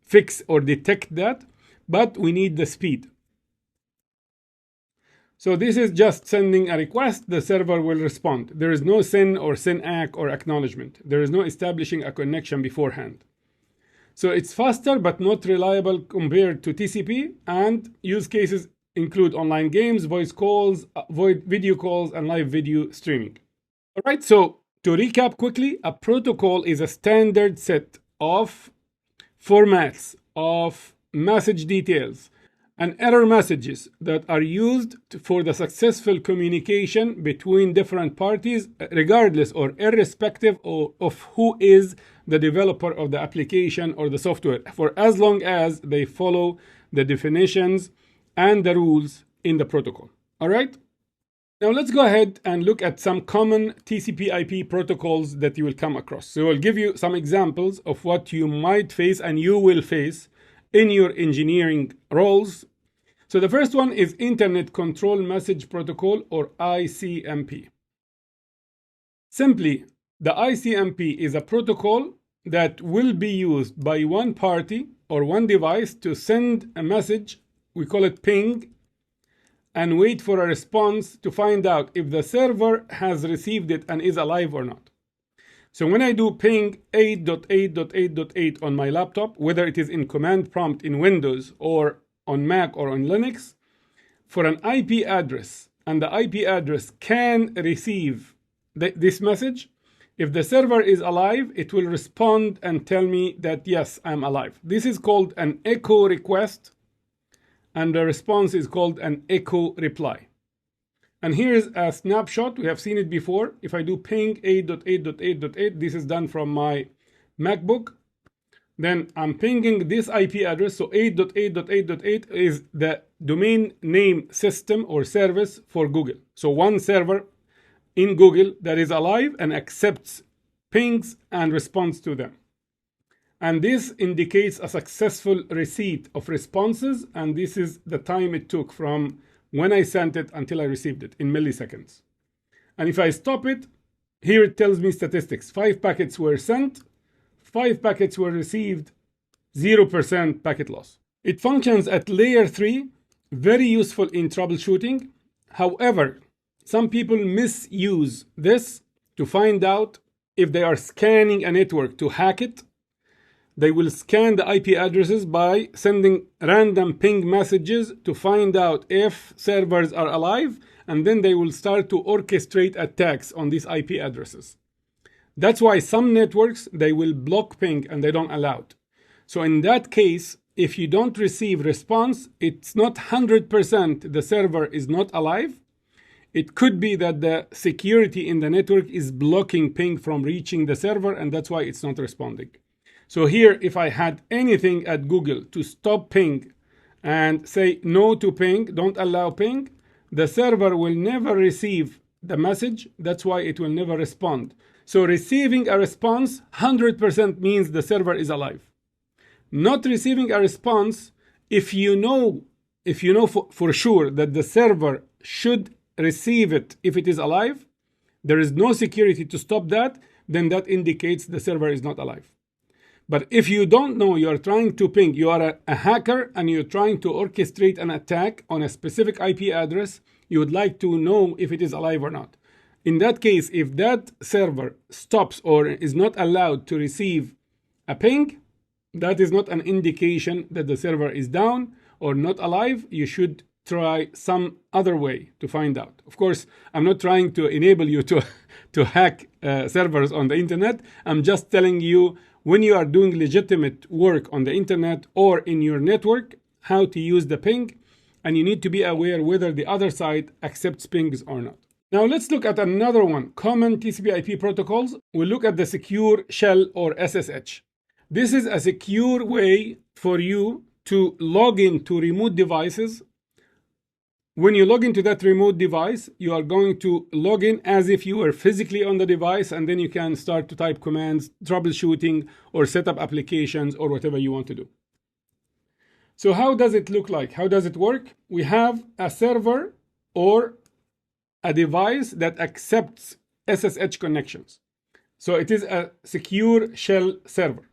fix or detect that, but we need the speed. So this is just sending a request, the server will respond. There is no SYN or SYN-ACK or acknowledgement. There is no establishing a connection beforehand. So it's faster but not reliable compared to TCP, and use cases include online games, voice calls, video calls, and live video streaming. All right, so to recap quickly, a protocol is a standard set of formats, of message details, and error messages that are used for the successful communication between different parties, regardless or irrespective of who is the developer of the application or the software, for as long as they follow the definitions and the rules in the protocol. All right? Now let's go ahead and look at some common TCP/IP protocols that you will come across. So I'll give you some examples of what you might face and you will face in your engineering roles. So the first one is Internet Control Message Protocol, or ICMP. Simply, the ICMP is a protocol that will be used by one party or one device to send a message, we call it ping, and wait for a response to find out if the server has received it and is alive or not. So when I do ping 8.8.8.8 on my laptop, whether it is in command prompt in Windows or on Mac or on Linux, for an IP address, and the IP address can receive this message, if the server is alive, it will respond and tell me that yes, I'm alive. This is called an echo request, and the response is called an echo reply. And here's a snapshot. We have seen it before. If I do ping 8.8.8.8, this is done from my MacBook. Then I'm pinging this IP address. So 8.8.8.8 is the domain name system or service for Google. So one server in Google that is alive and accepts pings and responds to them. And this indicates a successful receipt of responses. And this is the time it took from when I sent it until I received it, in milliseconds. And if I stop it, here it tells me statistics. 5 packets were sent, 5 packets were received, 0% packet loss. It functions at layer 3, very useful in troubleshooting. However, some people misuse this to find out if they are scanning a network to hack it. They will scan the IP addresses by sending random ping messages to find out if servers are alive, and then they will start to orchestrate attacks on these IP addresses. That's why some networks, they will block ping and they don't allow it. So in that case, if you don't receive response, it's not 100% the server is not alive. It could be that the security in the network is blocking ping from reaching the server, and that's why it's not responding. So here, if I had anything at Google to stop ping and say no to ping, don't allow ping, the server will never receive the message. That's why it will never respond. So receiving a response 100% means the server is alive. Not receiving a response, if you know for sure that the server should receive it if it is alive, there is no security to stop that, then that indicates the server is not alive. But if you don't know, you are trying to ping, you are a hacker and you're trying to orchestrate an attack on a specific IP address, you would like to know if it is alive or not. In that case, if that server stops or is not allowed to receive a ping, that is not an indication that the server is down or not alive. You should try some other way to find out. Of course, I'm not trying to enable you to hack servers on the internet. I'm just telling you, when you are doing legitimate work on the internet or in your network, how to use the ping, and you need to be aware whether the other side accepts pings or not. Now let's look at another one, common TCP/IP protocols. We'll look at the secure shell or SSH. This is a secure way for you to log into remote devices. When you log into that remote device, you are going to log in as if you were physically on the device, and then you can start to type commands, troubleshooting, or set up applications, or whatever you want to do. So how does it look like? How does it work? We have a server or a device that accepts SSH connections. So it is a secure shell server.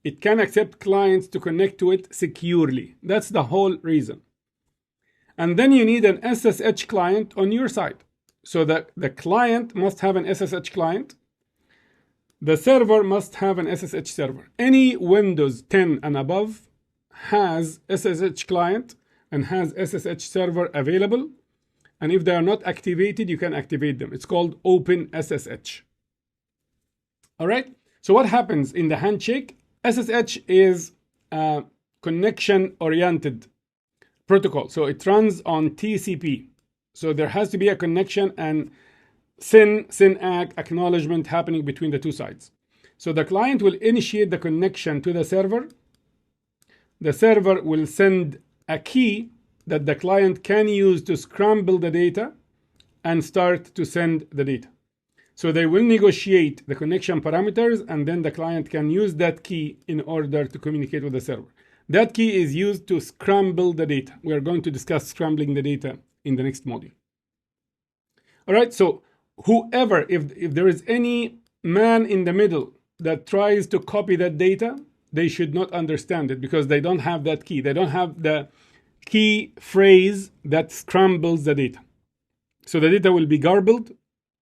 It can accept clients to connect to it securely. That's the whole reason. And then you need an SSH client on your side. So that the client must have an SSH client. The server must have an SSH server. Any Windows 10 and above has SSH client and has SSH server available. And if they are not activated, you can activate them. It's called Open SSH. All right. So what happens in the handshake? SSH is a connection-oriented protocol. So it runs on TCP. So there has to be a connection and SYN-ACK acknowledgement happening between the two sides. So the client will initiate the connection to the server. The server will send a key that the client can use to scramble the data and start to send the data. So they will negotiate the connection parameters, and then the client can use that key in order to communicate with the server. That key is used to scramble the data. We are going to discuss scrambling the data in the next module. All right, so whoever, if there is any man in the middle that tries to copy that data, they should not understand it because they don't have that key. They don't have the key phrase that scrambles the data. So the data will be garbled,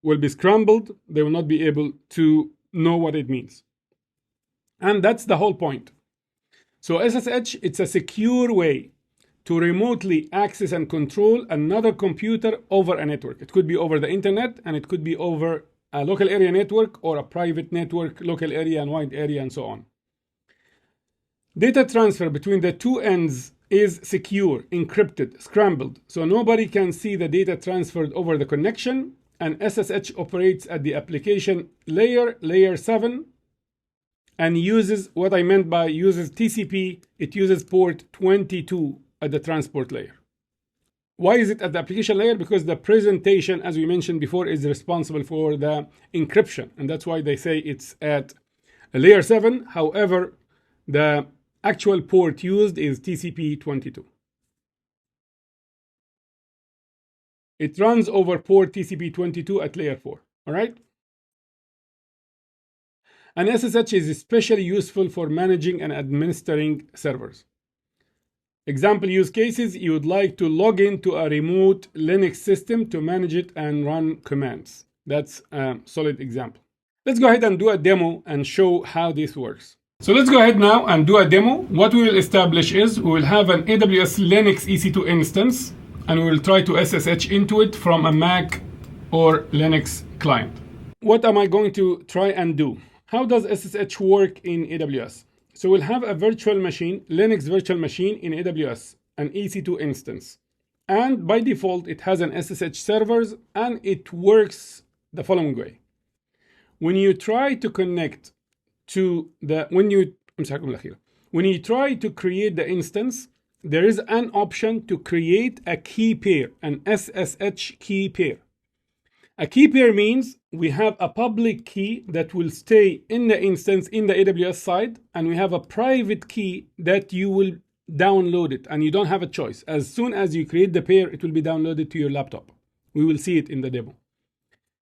will be scrambled. They will not be able to know what it means. And that's the whole point. So SSH, it's a secure way to remotely access and control another computer over a network. It could be over the internet, and it could be over a local area network or a private network, local area and wide area, and so on. Data transfer between the two ends is secure, encrypted, scrambled. So nobody can see the data transferred over the connection, and SSH operates at the application layer, layer 7, and uses what I meant by uses TCP. It uses port 22 at the transport layer. Why is it at the application layer? Because the presentation, as we mentioned before, is responsible for the encryption. And that's why they say it's at layer 7. However, the actual port used is TCP 22. It runs over port TCP 22 at layer 4. All right? And SSH is especially useful for managing and administering servers. Example use cases: you would like to log into a remote Linux system to manage it and run commands. That's a solid example. Let's go ahead and do a demo and show how this works. So let's go ahead now and do a demo. What we will establish is we will have an AWS Linux EC2 instance, and we will try to SSH into it from a Mac or Linux client. What am I going to try and do? How does SSH work in AWS? So we'll have a virtual machine, Linux virtual machine in AWS, an EC2 instance. And by default, it has an SSH servers, and it works the following way. When you try to connect to the, when you try to create the instance, there is an option to create a key pair, an SSH key pair. A key pair means we have a public key that will stay in the instance in the AWS side, and we have a private key that you will download it, and you don't have a choice. As soon as you create the pair, it will be downloaded to your laptop. We will see it in the demo.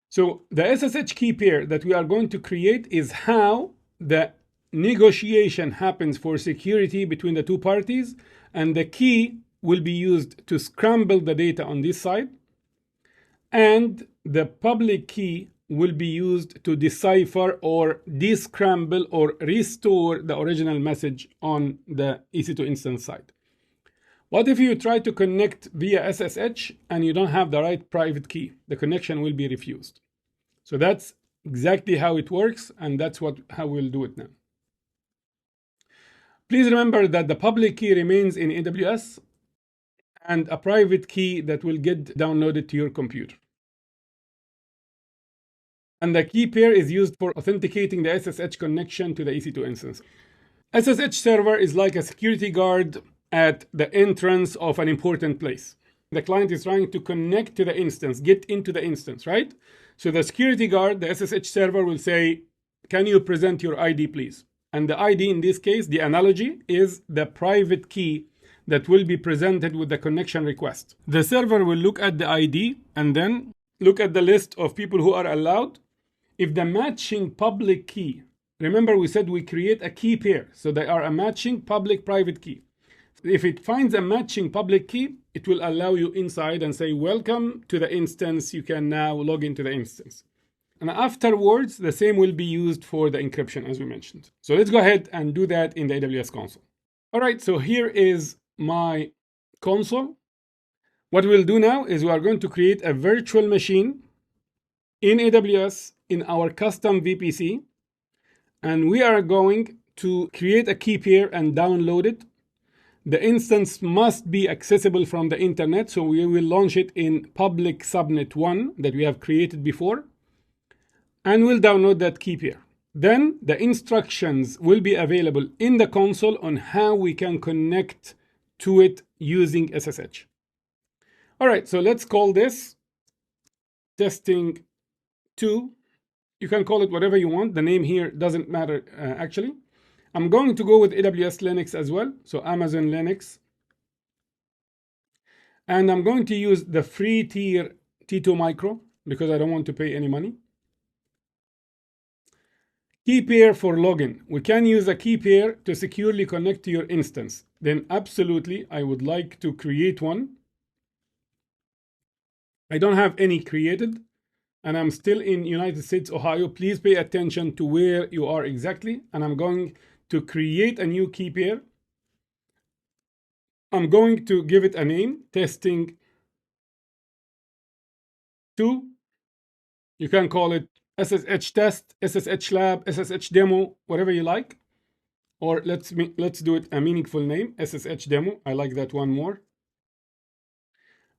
So the SSH key pair that we are going to create is how the negotiation happens for security between the two parties, and the key will be used to scramble the data on this side, and the public key will be used to decipher or descramble or restore the original message on the EC2 instance side. What if you try to connect via SSH and you don't have the right private key? The connection will be refused. So that's exactly how it works, and that's how we'll do it now. Please remember that the public key remains in AWS and a private key that will get downloaded to your computer. And the key pair is used for authenticating the SSH connection to the EC2 instance. SSH server is like a security guard at the entrance of an important place. The client is trying to connect to the instance, get into the instance, right? So the security guard, the SSH server, will say, can you present your ID, please? And the ID in this case, the analogy, is the private key that will be presented with the connection request. The server will look at the ID and then look at the list of people who are allowed. If the matching public key, remember we said we create a key pair, so they are a matching public-private key. If it finds a matching public key, it will allow you inside and say, welcome to the instance. You can now log into the instance. And afterwards, the same will be used for the encryption, as we mentioned. So let's go ahead and do that in the AWS console. All right, so here is my console. What we'll do now is we are going to create a virtual machine in AWS in our custom VPC. And we are going to create a key pair and download it. The instance must be accessible from the internet, so we will launch it in public subnet 1 that we have created before, and we'll download that key pair. Then the instructions will be available in the console on how we can connect to it using SSH. All right, so let's call this testing 2. You can call it whatever you want. The name here doesn't matter actually. I'm going to go with AWS Linux as well, so Amazon Linux. And I'm going to use the free tier T2 Micro because I don't want to pay any money. Key pair for login. We can use a key pair to securely connect to your instance. Then absolutely, I would like to create one. I don't have any created, and I'm still in United States, Ohio. Please pay attention to where you are exactly. And I'm going to create a new key pair. I'm going to give it a name, testing 2. You can call it SSH test, SSH lab, SSH demo, whatever you like. Or let's do it a meaningful name, SSH demo. I like that one more.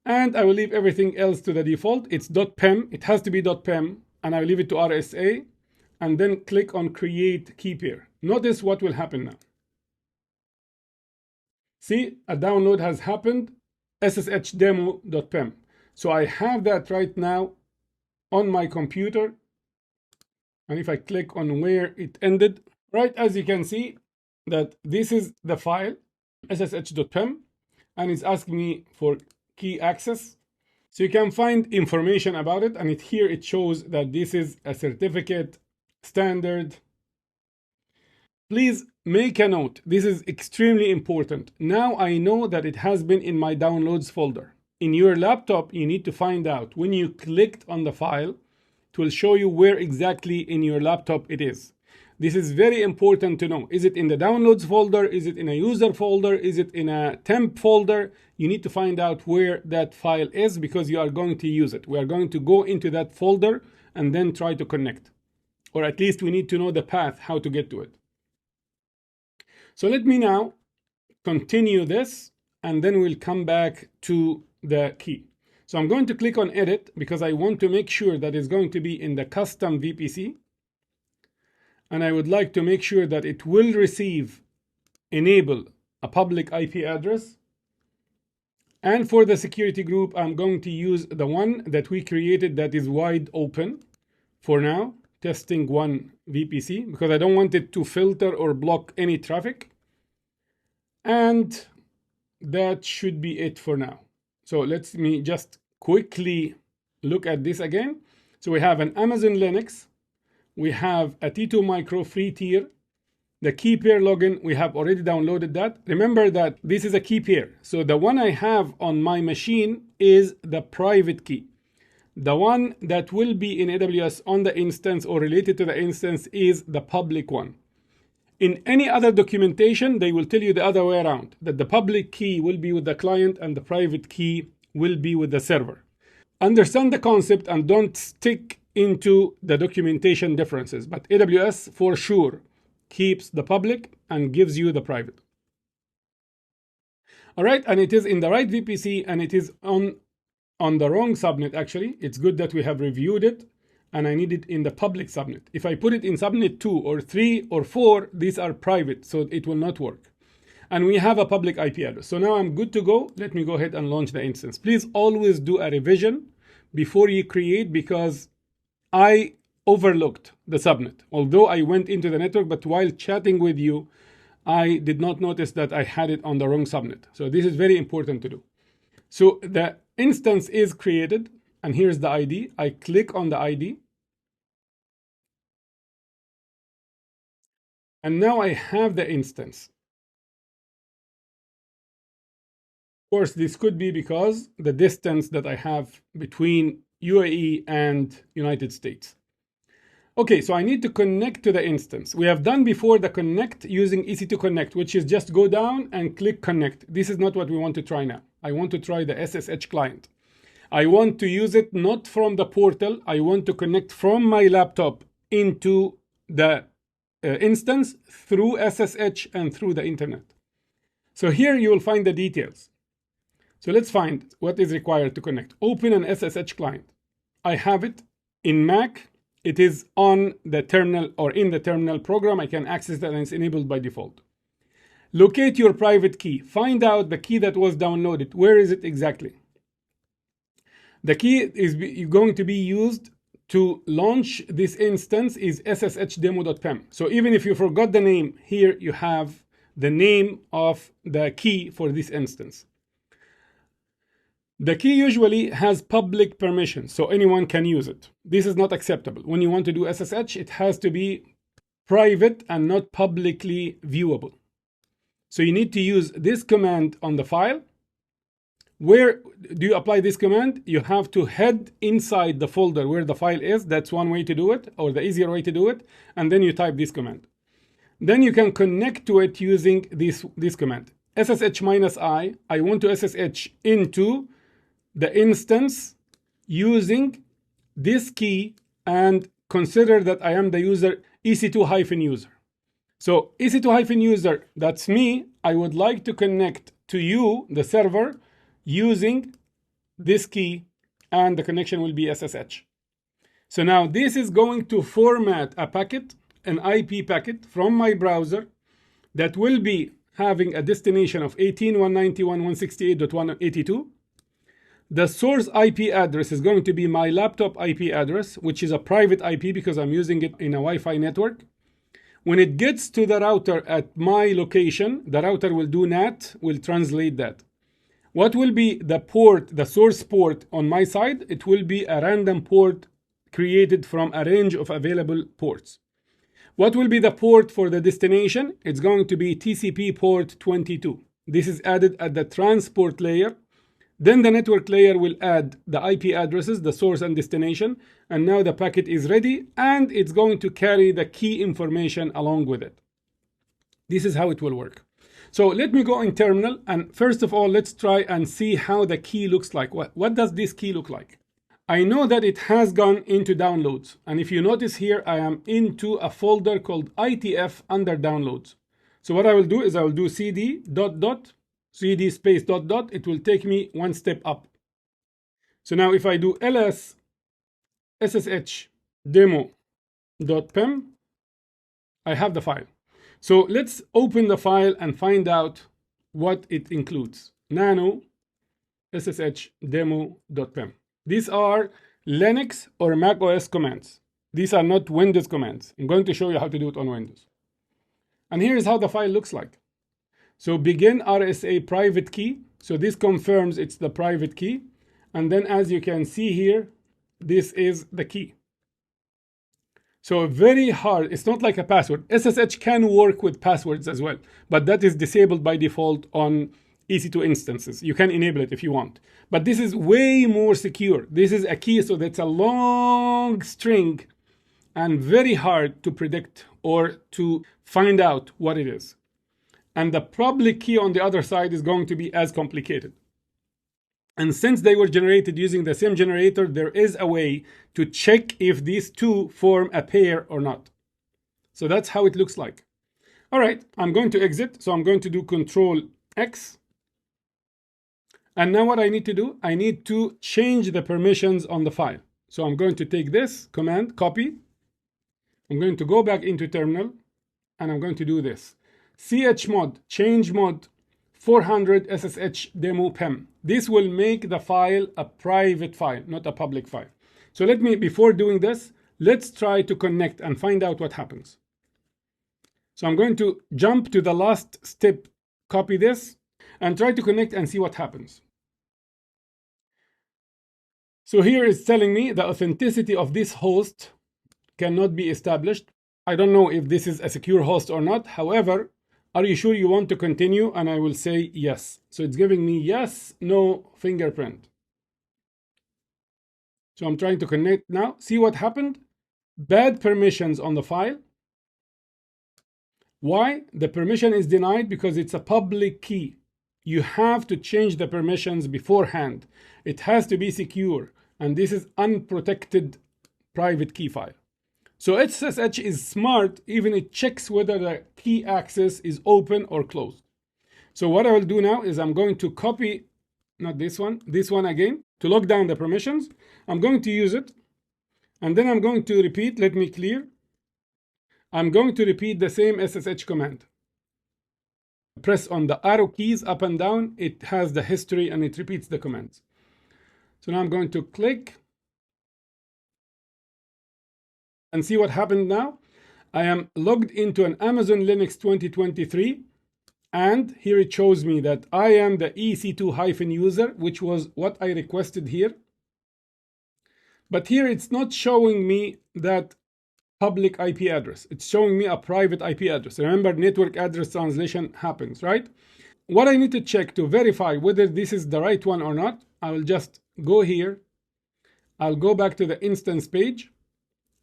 And I will leave everything else to the default. It's .pem. It has to be .pem, and I will leave it to RSA, and then click on create key pair. Notice what will happen now. See, a download has happened, ssshdemo.pem. So I have that right now on my computer. And if I click on where it ended, right, as you can see that this is the file, ssh.pem, and it's asking me for key access. So you can find information about it, and here it shows that this is a certificate standard. Please make a note. This is extremely important. Now I know that it has been in my downloads folder. In your laptop, you need to find out when you clicked on the file, it will show you where exactly in your laptop it is. This is very important to know. Is it in the downloads folder? Is it in a user folder? Is it in a temp folder? You need to find out where that file is because you are going to use it. We are going to go into that folder and then try to connect. Or at least we need to know the path, how to get to it. So let me now continue this, and then we'll come back to the key. So I'm going to click on edit because I want to make sure that it's going to be in the custom VPC. And I would like to make sure that it will enable a public IP address. And for the security group, I'm going to use the one that we created that is wide open for now, testing 1 VPC, because I don't want it to filter or block any traffic. And that should be it for now. So let me just quickly look at this again. So we have an Amazon Linux. We have a T2 Micro free tier. The key pair login, we have already downloaded that. Remember that this is a key pair. So the one I have on my machine is the private key. The one that will be in AWS on the instance or related to the instance is the public one. In any other documentation, they will tell you the other way around, that the public key will be with the client and the private key will be with the server. Understand the concept and don't stick into the documentation differences, but AWS for sure keeps the public and gives you the private. All right, and it is in the right VPC and it is on the wrong subnet actually. It's good that we have reviewed it and I need it in the public subnet. If I put it in subnet 2 or 3 or 4, these are private, so it will not work. And we have a public IP address. So now I'm good to go. Let me go ahead and launch the instance. Please always do a revision before you create, because I overlooked the subnet. Although I went into the network, but while chatting with you, I did not notice that I had it on the wrong subnet. So this is very important to do. So the instance is created, and here's the ID. I click on the ID. And now I have the instance. Of course, this could be because the distance that I have between UAE and United States. Okay, so I need to connect to the instance. We have done before the connect using EC2 Connect, which is just go down and click connect. This is not what we want to try now. I want to try the SSH client. I want to use it not from the portal. I want to connect from my laptop into the instance through SSH and through the internet. So here you will find the details. So let's find what is required to connect. Open an SSH client. I have it in Mac. It is on the terminal or in the terminal program. I can access that and it's enabled by default. Locate your private key. Find out the key that was downloaded. Where is it exactly? The key is going to be used to launch this instance is sshDemo.pem. So even if you forgot the name, here you have the name of the key for this instance. The key usually has public permission, so anyone can use it. This is not acceptable. When you want to do SSH, it has to be private and not publicly viewable. So you need to use this command on the file. Where do you apply this command? You have to head inside the folder where the file is. That's one way to do it, or the easier way to do it. And then you type this command. Then you can connect to it using this command. SSH-I, I want to SSH into the instance using this key and consider that I am the user EC2-user. So EC2-user, that's me. I would like to connect to you, the server, using this key, and the connection will be SSH. So now this is going to format a packet, an IP packet from my browser that will be having a destination of 18.191.168.182. The source IP address is going to be my laptop IP address, which is a private IP because I'm using it in a Wi-Fi network. When it gets to the router at my location, the router will do NAT, will translate that. What will be the port, the source port on my side? It will be a random port created from a range of available ports. What will be the port for the destination? It's going to be TCP port 22. This is added at the transport layer. Then the network layer will add the IP addresses, the source and destination, and now the packet is ready and it's going to carry the key information along with it. This is how it will work. So let me go in terminal, and first of all, let's try and see how the key looks like. What does this key look like? I know that it has gone into downloads, and if you notice here, I am into a folder called ITF under downloads. So what I will do is I will do cd cd space ... It will take me one step up. So now if I do ls ssh demo.pem, I have the file. So let's open the file and find out what it includes. Nano sshDemo.pem. These are Linux or Mac OS commands. These are not Windows commands. I'm going to show you how to do it on Windows. And here's how the file looks like. So begin RSA private key. So this confirms it's the private key. And then as you can see here, this is the key. So very hard. It's not like a password. SSH can work with passwords as well, but that is disabled by default on EC2 instances. You can enable it if you want. But this is way more secure. This is a key, so that's a long string and very hard to predict or to find out what it is. And the public key on the other side is going to be as complicated. And since they were generated using the same generator, there is a way to check if these two form a pair or not. So that's how it looks like. All right, I'm going to exit. So I'm going to do Control X. And now what I need to do, I need to change the permissions on the file. So I'm going to take this command, copy. I'm going to go back into terminal and I'm going to do this. chmod, change mod 400 SSH demo pem. This will make the file a private file, not a public file. So let me, before doing this, let's try to connect and find out what happens. So I'm going to jump to the last step, copy this, and try to connect and see what happens. So here it's telling me the authenticity of this host cannot be established. I don't know if this is a secure host or not. However, are you sure you want to continue? And I will say yes. So it's giving me yes, no fingerprint. So I'm trying to connect now. See what happened? Bad permissions on the file. Why? The permission is denied because it's a public key. You have to change the permissions beforehand. It has to be secure. And this is unprotected private key file. So SSH is smart, even it checks whether the key access is open or closed. So what I will do now is I'm going to copy, not this one again, to lock down the permissions. I'm going to use it. And then I'm going to repeat, let me clear. I'm going to repeat the same SSH command. Press on the arrow keys up and down. It has the history and it repeats the commands. So now I'm going to click. And see what happened now. I am logged into an Amazon Linux 2023. And here it shows me that I am the EC2-user, which was what I requested here. But here it's not showing me that public IP address. It's showing me a private IP address. Remember, network address translation happens, right? What I need to check to verify whether this is the right one or not, I will just go here. I'll go back to the instance page.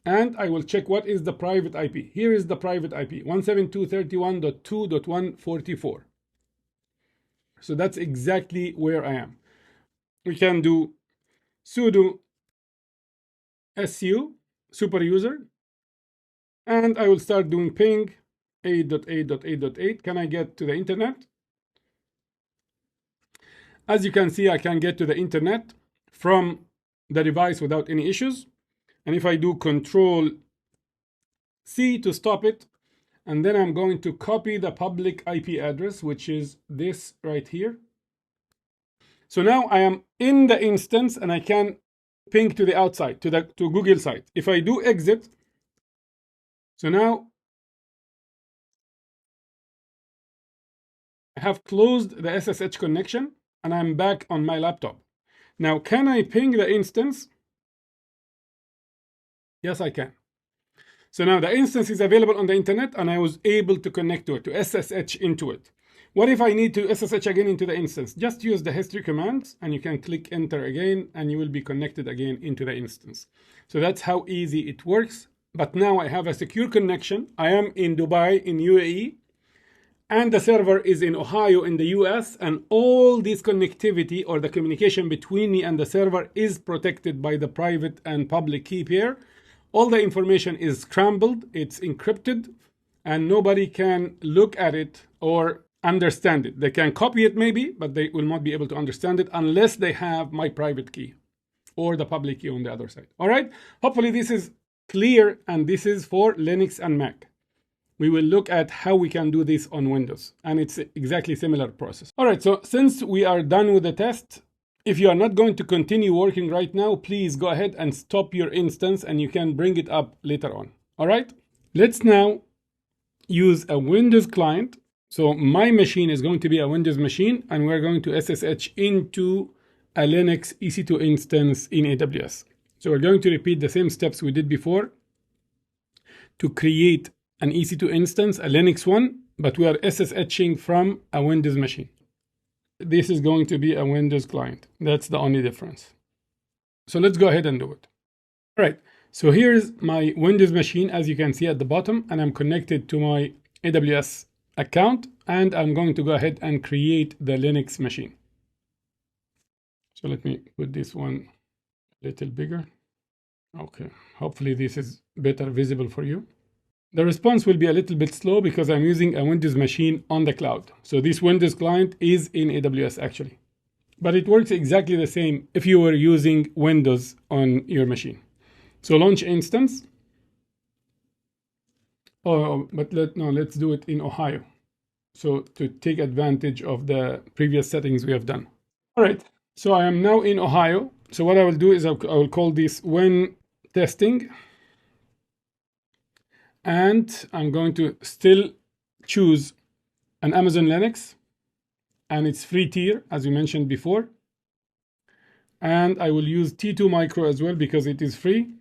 And I will check what is the private IP. Here is the private IP, 172.31.2.144. So that's exactly where I am. We can do sudo su superuser. And I will start doing ping 8.8.8.8. Can I get to the internet? As you can see, I can get to the internet from the device without any issues. And if I do Control C to stop it, and then I'm going to copy the public IP address, which is this right here. So now I am in the instance and I can ping to the outside, to Google site. If I do exit, so now I have closed the SSH connection and I'm back on my laptop. Now, can I ping the instance? Yes, I can. So now the instance is available on the internet and I was able to connect to it, to SSH into it. What if I need to SSH again into the instance? Just use the history commands and you can click enter again and you will be connected again into the instance. So that's how easy it works. But now I have a secure connection. I am in Dubai in UAE and the server is in Ohio in the US, and all this connectivity or the communication between me and the server is protected by the private and public key pair. All the information is scrambled, it's encrypted, and nobody can look at it or understand it. They can copy it maybe, but they will not be able to understand it unless they have my private key or the public key on the other side. All right, hopefully this is clear, and this is for Linux and Mac. We will look at how we can do this on Windows, and it's exactly similar process. All right, so since we are done with the test, If you are not going to continue working right now, please go ahead and stop your instance and you can bring it up later on. All right, let's now use a Windows client. So my machine is going to be a Windows machine, and we're going to SSH into a Linux EC2 instance in AWS. So we're going to repeat the same steps we did before to create an EC2 instance, a Linux one, but we are SSHing from a Windows machine. This is going to be a Windows client. That's the only difference. So let's go ahead and do it. All right, so here's my Windows machine, as you can see at the bottom, and I'm connected to my AWS account, and I'm going to go ahead and create the Linux machine. So let me put this one a little bigger. Okay, hopefully this is better visible for you. The response will be a little bit slow because I'm using a Windows machine on the cloud. So this Windows client is in AWS actually, but it works exactly the same if you were using Windows on your machine. So launch instance. Oh, but let's do it in Ohio. So to take advantage of the previous settings we have done. All right, so I am now in Ohio. So what I will do is I will call this when testing. And I'm going to still choose an Amazon Linux, and it's free tier, as we mentioned before. And I will use T2 Micro as well because it is free.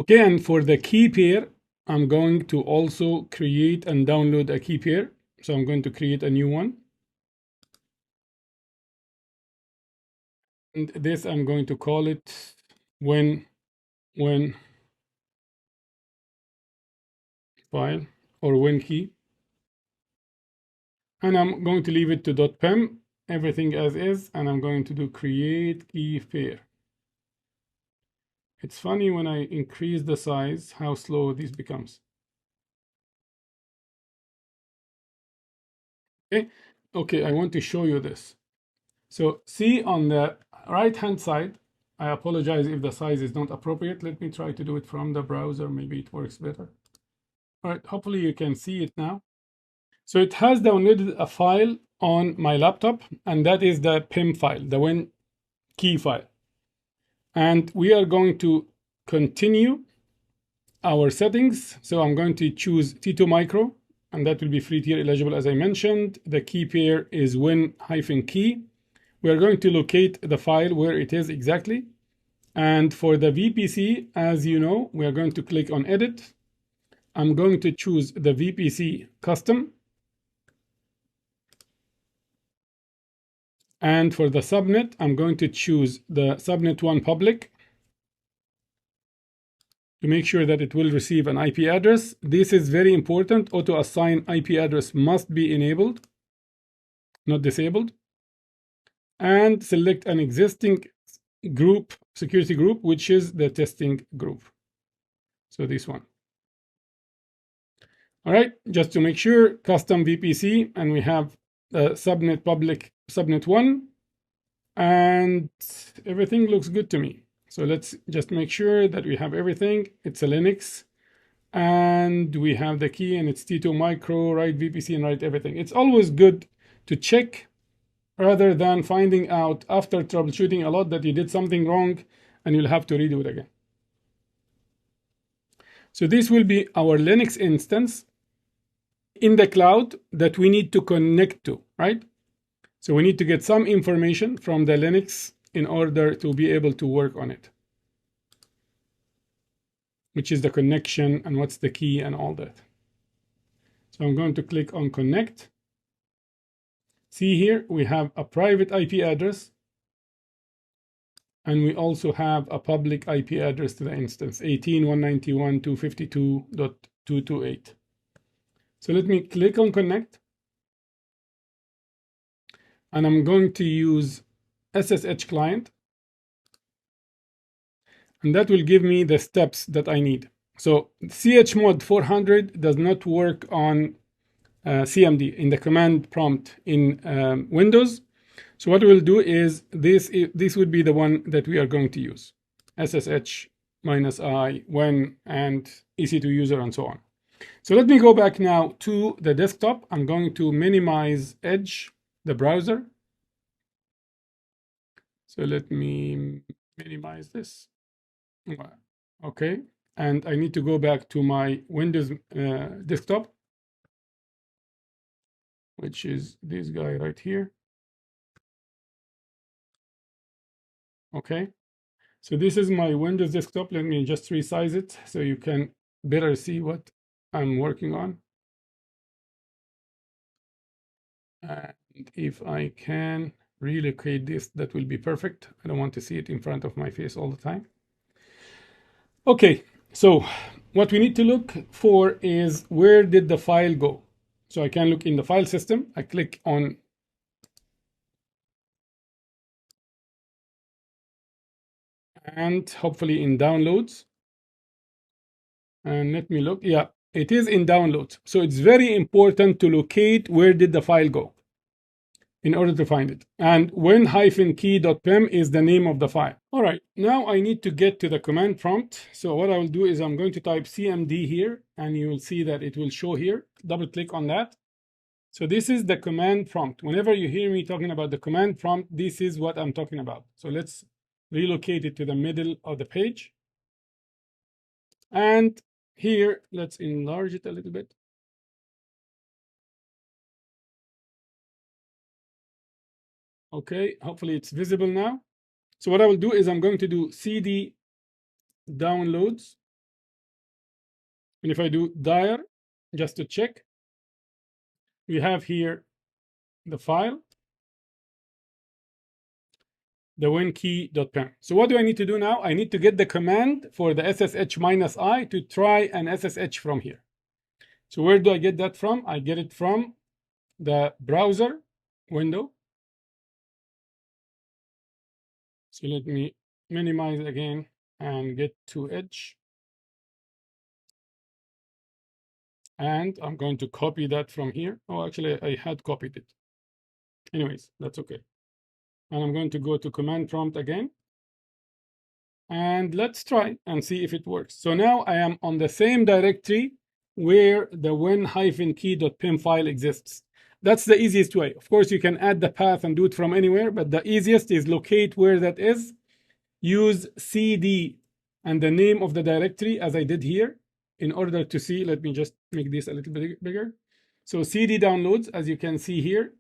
Okay, and for the key pair, I'm going to also create and download a key pair. So I'm going to create a new one. And this I'm going to call it when file or when key. And I'm going to leave it to .pem, everything as is, and I'm going to do create key pair. It's funny when I increase the size, how slow this becomes. Okay, I want to show you this. So see on the right-hand side, I apologize if the size is not appropriate. Let me try to do it from the browser. Maybe it works better. All right, hopefully you can see it now. So it has downloaded a file on my laptop, and that is the PIM file, the when key file. And we are going to continue our settings. So I'm going to choose T2 Micro, and that will be free tier eligible, as I mentioned. The key pair is when-key. We are going to locate the file where it is exactly. And for the VPC, as you know, we are going to click on edit. I'm going to choose the VPC custom. And for the subnet, I'm going to choose the subnet 1 public to make sure that it will receive an IP address. This is very important. Auto assign IP address must be enabled, not disabled. And select an existing group, security group, which is the testing group. So this one. All right, just to make sure, custom VPC, and we have subnet public, subnet 1, and everything looks good to me. So let's just make sure that we have everything. It's a Linux, and we have the key, and it's T2 Micro, right VPC, and right everything. It's always good to check rather than finding out after troubleshooting a lot that you did something wrong and you'll have to redo it again. So this will be our Linux instance in the cloud that we need to connect to, right? So we need to get some information from the Linux in order to be able to work on it, which is the connection and what's the key and all that. So I'm going to click on connect. See here, we have a private IP address, and we also have a public IP address to the instance, 18.191.252.228. So let me click on connect, and I'm going to use SSH client, and that will give me the steps that I need. So chmod 400 does not work on CMD in the command prompt in Windows. So what we'll do is this would be the one that we are going to use, SSH -i, when, and EC2 user, and so on. So let me go back now to the desktop. I'm going to minimize Edge, the browser. So let me minimize this. Okay, and I need to go back to my Windows desktop, which is this guy right here. Okay, so this is my Windows desktop. Let me just resize it so you can better see what I'm working on. And if I can relocate this, that will be perfect. I don't want to see it in front of my face all the time. Okay, so what we need to look for is where did the file go? So I can look in the file system. I click on and hopefully in downloads. And let me look. Yeah, it is in downloads. So it's very important to locate where did the file go in order to find it. And win-key.pem is the name of the file. All right, now I need to get to the command prompt. So what I will do is I'm going to type cmd here, and you will see that it will show here. Double click on that. So this is the command prompt. Whenever you hear me talking about the command prompt, this is what I'm talking about. So let's relocate it to the middle of the page. And here, let's enlarge it a little bit. Okay, hopefully it's visible now. So what I will do is I'm going to do cd downloads. And if I do dir, just to check, we have here the file, the winkey.pem. So what do I need to do now? I need to get the command for the ssh-i to try an SSH from here. So where do I get that from? I get it from the browser window. So let me minimize again and get to Edge. And I'm going to copy that from here. Oh, actually, I had copied it. Anyways, that's okay. And I'm going to go to command prompt again. And let's try and see if it works. So now I am on the same directory where the win-key.pem file exists. That's the easiest way. Of course, you can add the path and do it from anywhere, but the easiest is locate where that is. Use cd and the name of the directory as I did here in order to see. Let me just make this a little bit bigger. So cd downloads, as you can see here.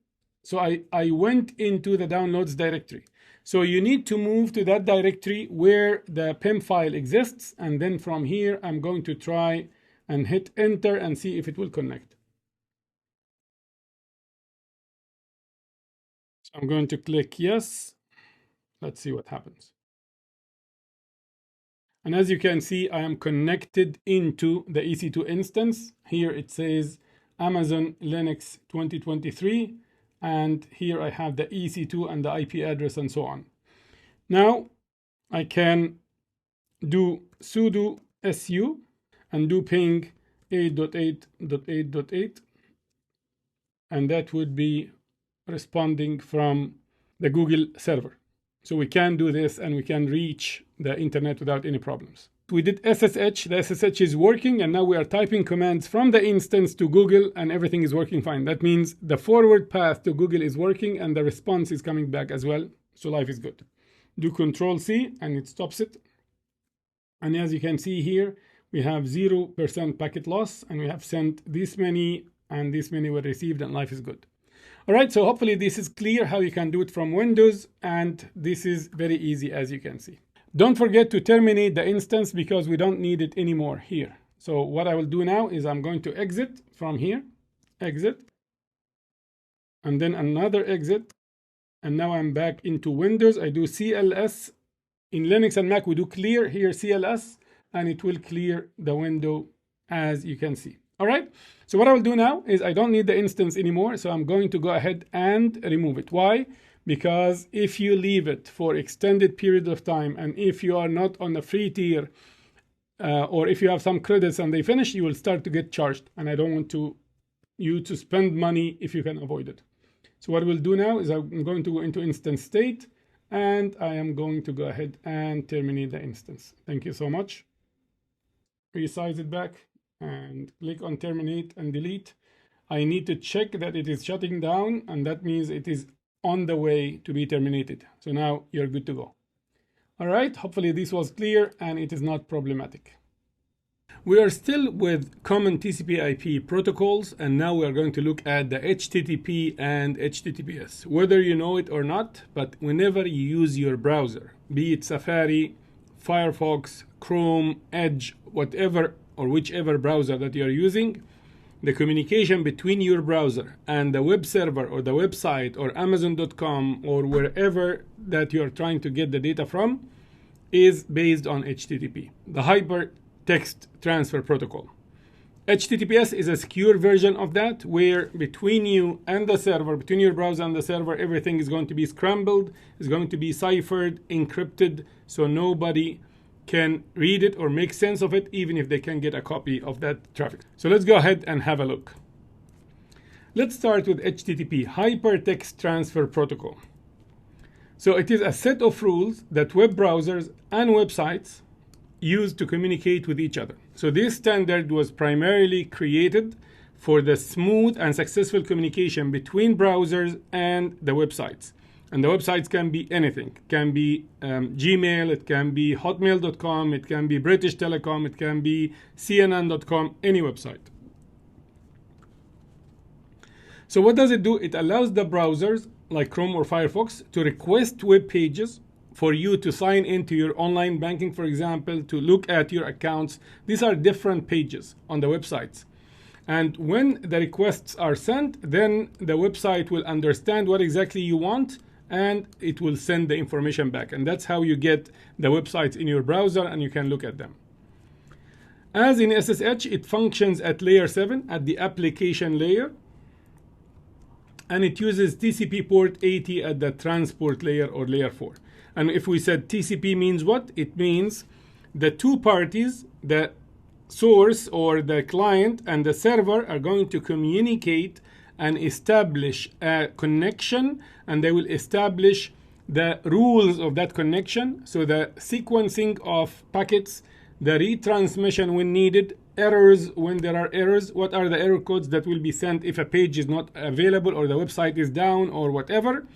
So I went into the downloads directory. So you need to move to that directory where the PEM file exists. And then from here, I'm going to try and hit enter and see if it will connect. So I'm going to click yes. Let's see what happens. And as you can see, I am connected into the EC2 instance. Here it says Amazon Linux 2023. And here I have the EC2 and the IP address and so on. Now I can do sudo su and do ping 8.8.8.8. And that would be responding from the Google server. So we can do this and we can reach the internet without any problems. We did SSH, the SSH is working, and now we are typing commands from the instance to Google and everything is working fine. That means the forward path to Google is working and the response is coming back as well. So life is good. Do Control-C and it stops it. And as you can see here, we have 0% packet loss and we have sent this many and this many were received and life is good. All right, so hopefully this is clear how you can do it from Windows, and this is very easy as you can see. Don't forget to terminate the instance because we don't need it anymore here. So what I will do now is I'm going to exit from here, exit, and then another exit. And now I'm back into Windows. I do CLS. In Linux and Mac, we do clear here CLS, and it will clear the window as you can see. All right, so what I will do now is I don't need the instance anymore, so I'm going to go ahead and remove it. Why? Because if you leave it for extended period of time, and if you are not on the free tier, or if you have some credits and they finish, you will start to get charged, and I don't want you to spend money if you can avoid it. So what we'll do now is I'm going to go into instance state, and I am going to go ahead and terminate the instance. Thank you so much. Resize it back and click on terminate and delete. I need to check that it is shutting down, and that means it is on the way to be terminated. So now you're good to go. All right, hopefully this was clear and it is not problematic. We are still with common TCP/IP protocols, and now we are going to look at the HTTP and HTTPS. Whether you know it or not, but whenever you use your browser, be it Safari, Firefox, Chrome, Edge, whatever or whichever browser that you are using, the communication between your browser and the web server or the website or Amazon.com or wherever that you are trying to get the data from is based on HTTP, the Hypertext Transfer Protocol. HTTPS is a secure version of that, where between you and the server, between your browser and the server, everything is going to be scrambled, is going to be ciphered, encrypted, so nobody can read it or make sense of it, even if they can get a copy of that traffic. So let's go ahead and have a look. Let's start with HTTP, Hypertext Transfer Protocol. So it is a set of rules that web browsers and websites use to communicate with each other. So this standard was primarily created for the smooth and successful communication between browsers and the websites. And the websites can be anything. It can be Gmail, it can be hotmail.com, it can be British Telecom, it can be CNN.com, any website. So what does it do? It allows the browsers like Chrome or Firefox to request web pages for you to sign into your online banking, for example, to look at your accounts. These are different pages on the websites. And when the requests are sent, then the website will understand what exactly you want, and it will send the information back. And that's how you get the websites in your browser and you can look at them. As in SSH, it functions at layer 7, at the application layer. And it uses TCP port 80 at the transport layer or layer 4. And if we said TCP means what? It means the two parties, the source or the client and the server, are going to communicate and establish a connection, and they will establish the rules of that connection. So the sequencing of packets, the retransmission when needed, errors when there are errors, what are the error codes that will be sent if a page is not available or the website is down or whatever.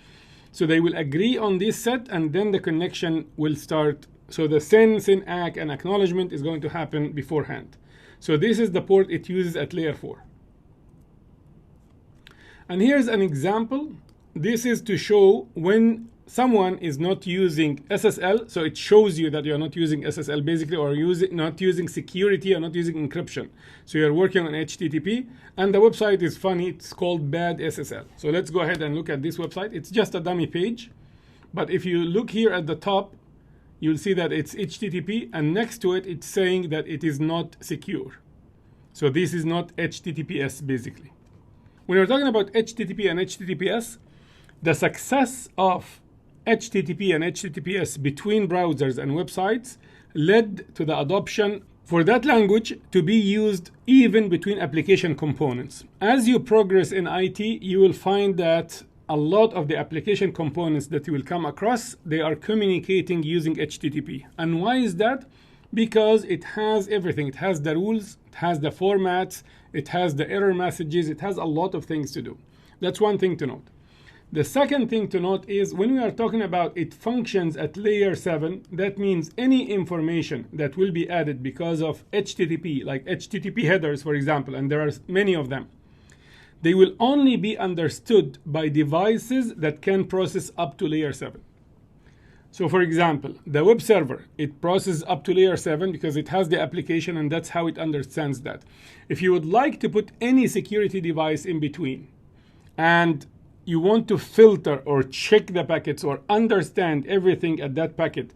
So they will agree on this set, and then the connection will start. So the send, ACK, and acknowledgement is going to happen beforehand. So this is the port it uses at layer 4. And here's an example. This is to show when someone is not using SSL. So it shows you that you're not using SSL basically, or not using security or not using encryption. So you're working on HTTP, and the website is funny. It's called bad SSL. So let's go ahead and look at this website. It's just a dummy page. But if you look here at the top, you'll see that it's HTTP, and next to it, it's saying that it is not secure. So this is not HTTPS basically. When we're talking about HTTP and HTTPS, the success of HTTP and HTTPS between browsers and websites led to the adoption for that language to be used even between application components. As you progress in IT, you will find that a lot of the application components that you will come across, they are communicating using HTTP. And why is that? Because it has everything. It has the rules, it has the formats, it has the error messages, it has a lot of things to do. That's one thing to note. The second thing to note is when we are talking about it functions at layer 7, that means any information that will be added because of HTTP, like HTTP headers, for example, and there are many of them, they will only be understood by devices that can process up to layer 7. So for example, the web server, it processes up to layer 7 because it has the application, and that's how it understands that. If you would like to put any security device in between, and you want to filter or check the packets or understand everything at that packet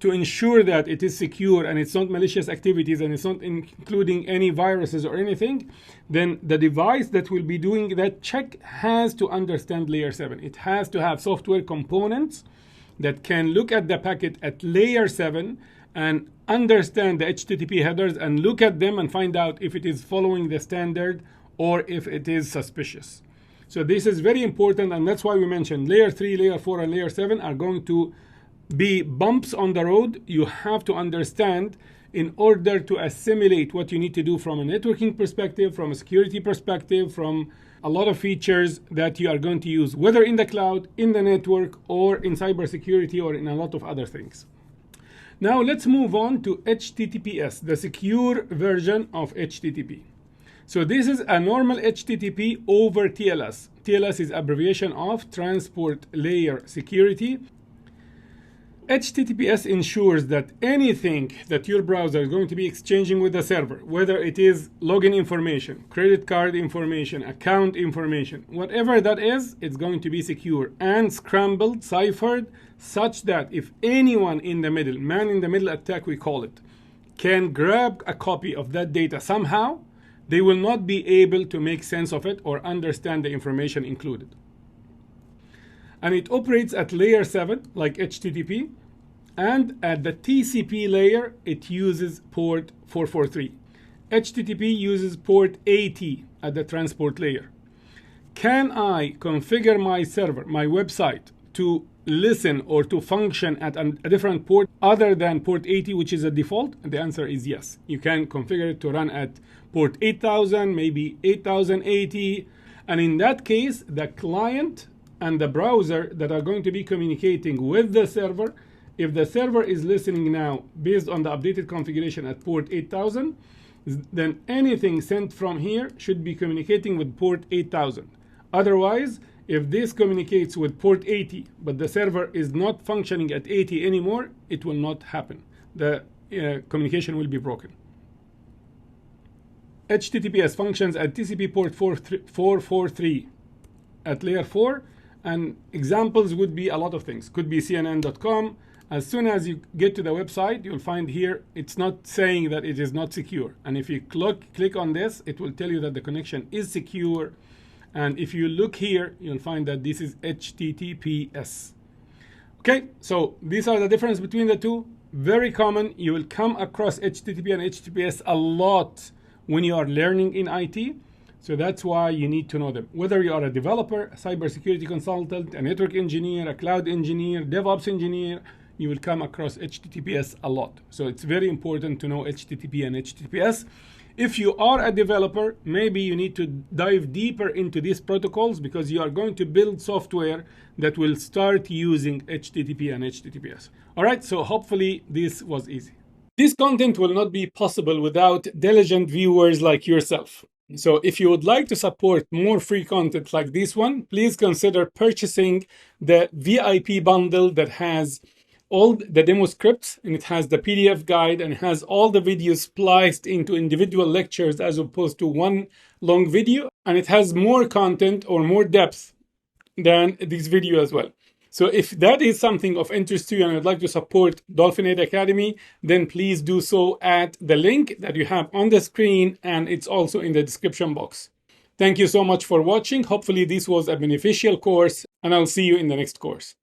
to ensure that it is secure and it's not malicious activities and it's not including any viruses or anything, then the device that will be doing that check has to understand layer 7. It has to have software components that can look at the packet at layer 7 and understand the HTTP headers and look at them and find out if it is following the standard or if it is suspicious. So this is very important, and that's why we mentioned layer 3, layer 4, and layer 7 are going to be bumps on the road. You have to understand in order to assimilate what you need to do from a networking perspective, from a security perspective, from a lot of features that you are going to use, whether in the cloud, in the network, or in cybersecurity, or in a lot of other things. Now let's move on to HTTPS, the secure version of HTTP. So this is a normal HTTP over TLS. TLS is abbreviation of Transport Layer Security. HTTPS ensures that anything that your browser is going to be exchanging with the server, whether it is login information, credit card information, account information, whatever that is, it's going to be secure and scrambled, ciphered, such that if anyone in the middle, man in the middle attack we call it, can grab a copy of that data somehow, they will not be able to make sense of it or understand the information included. And it operates at layer 7 like HTTP, and at the TCP layer it uses port 443. HTTP uses port 80 at the transport layer. Can I configure my server, my website, to listen or to function at a different port other than port 80, which is a default? And the answer is yes. You can configure it to run at port 8000, maybe 8080, and in that case the client and the browser that are going to be communicating with the server, if the server is listening now based on the updated configuration at port 8000, then anything sent from here should be communicating with port 8000. Otherwise, if this communicates with port 80, but the server is not functioning at 80 anymore, it will not happen. The communication will be broken. HTTPS functions at TCP port 443 at layer 4, and examples would be a lot of things. Could be CNN.com. As soon as you get to the website, you'll find here, it's not saying that it is not secure. And if you click on this, it will tell you that the connection is secure. And if you look here, you'll find that this is HTTPS. Okay, so these are the difference between the two. Very common. You will come across HTTP and HTTPS a lot when you are learning in IT. So that's why you need to know them. Whether you are a developer, a cybersecurity consultant, a network engineer, a cloud engineer, DevOps engineer, you will come across HTTPS a lot. So it's very important to know HTTP and HTTPS. If you are a developer, maybe you need to dive deeper into these protocols because you are going to build software that will start using HTTP and HTTPS. All right, so hopefully this was easy. This content will not be possible without diligent viewers like yourself. So if you would like to support more free content like this one, please consider purchasing the VIP bundle that has all the demo scripts, and it has the PDF guide, and it has all the videos spliced into individual lectures as opposed to one long video. And it has more content or more depth than this video as well. So if that is something of interest to you and you'd like to support Dolphin 8 Academy, then please do so at the link that you have on the screen, and it's also in the description box. Thank you so much for watching. Hopefully this was a beneficial course, and I'll see you in the next course.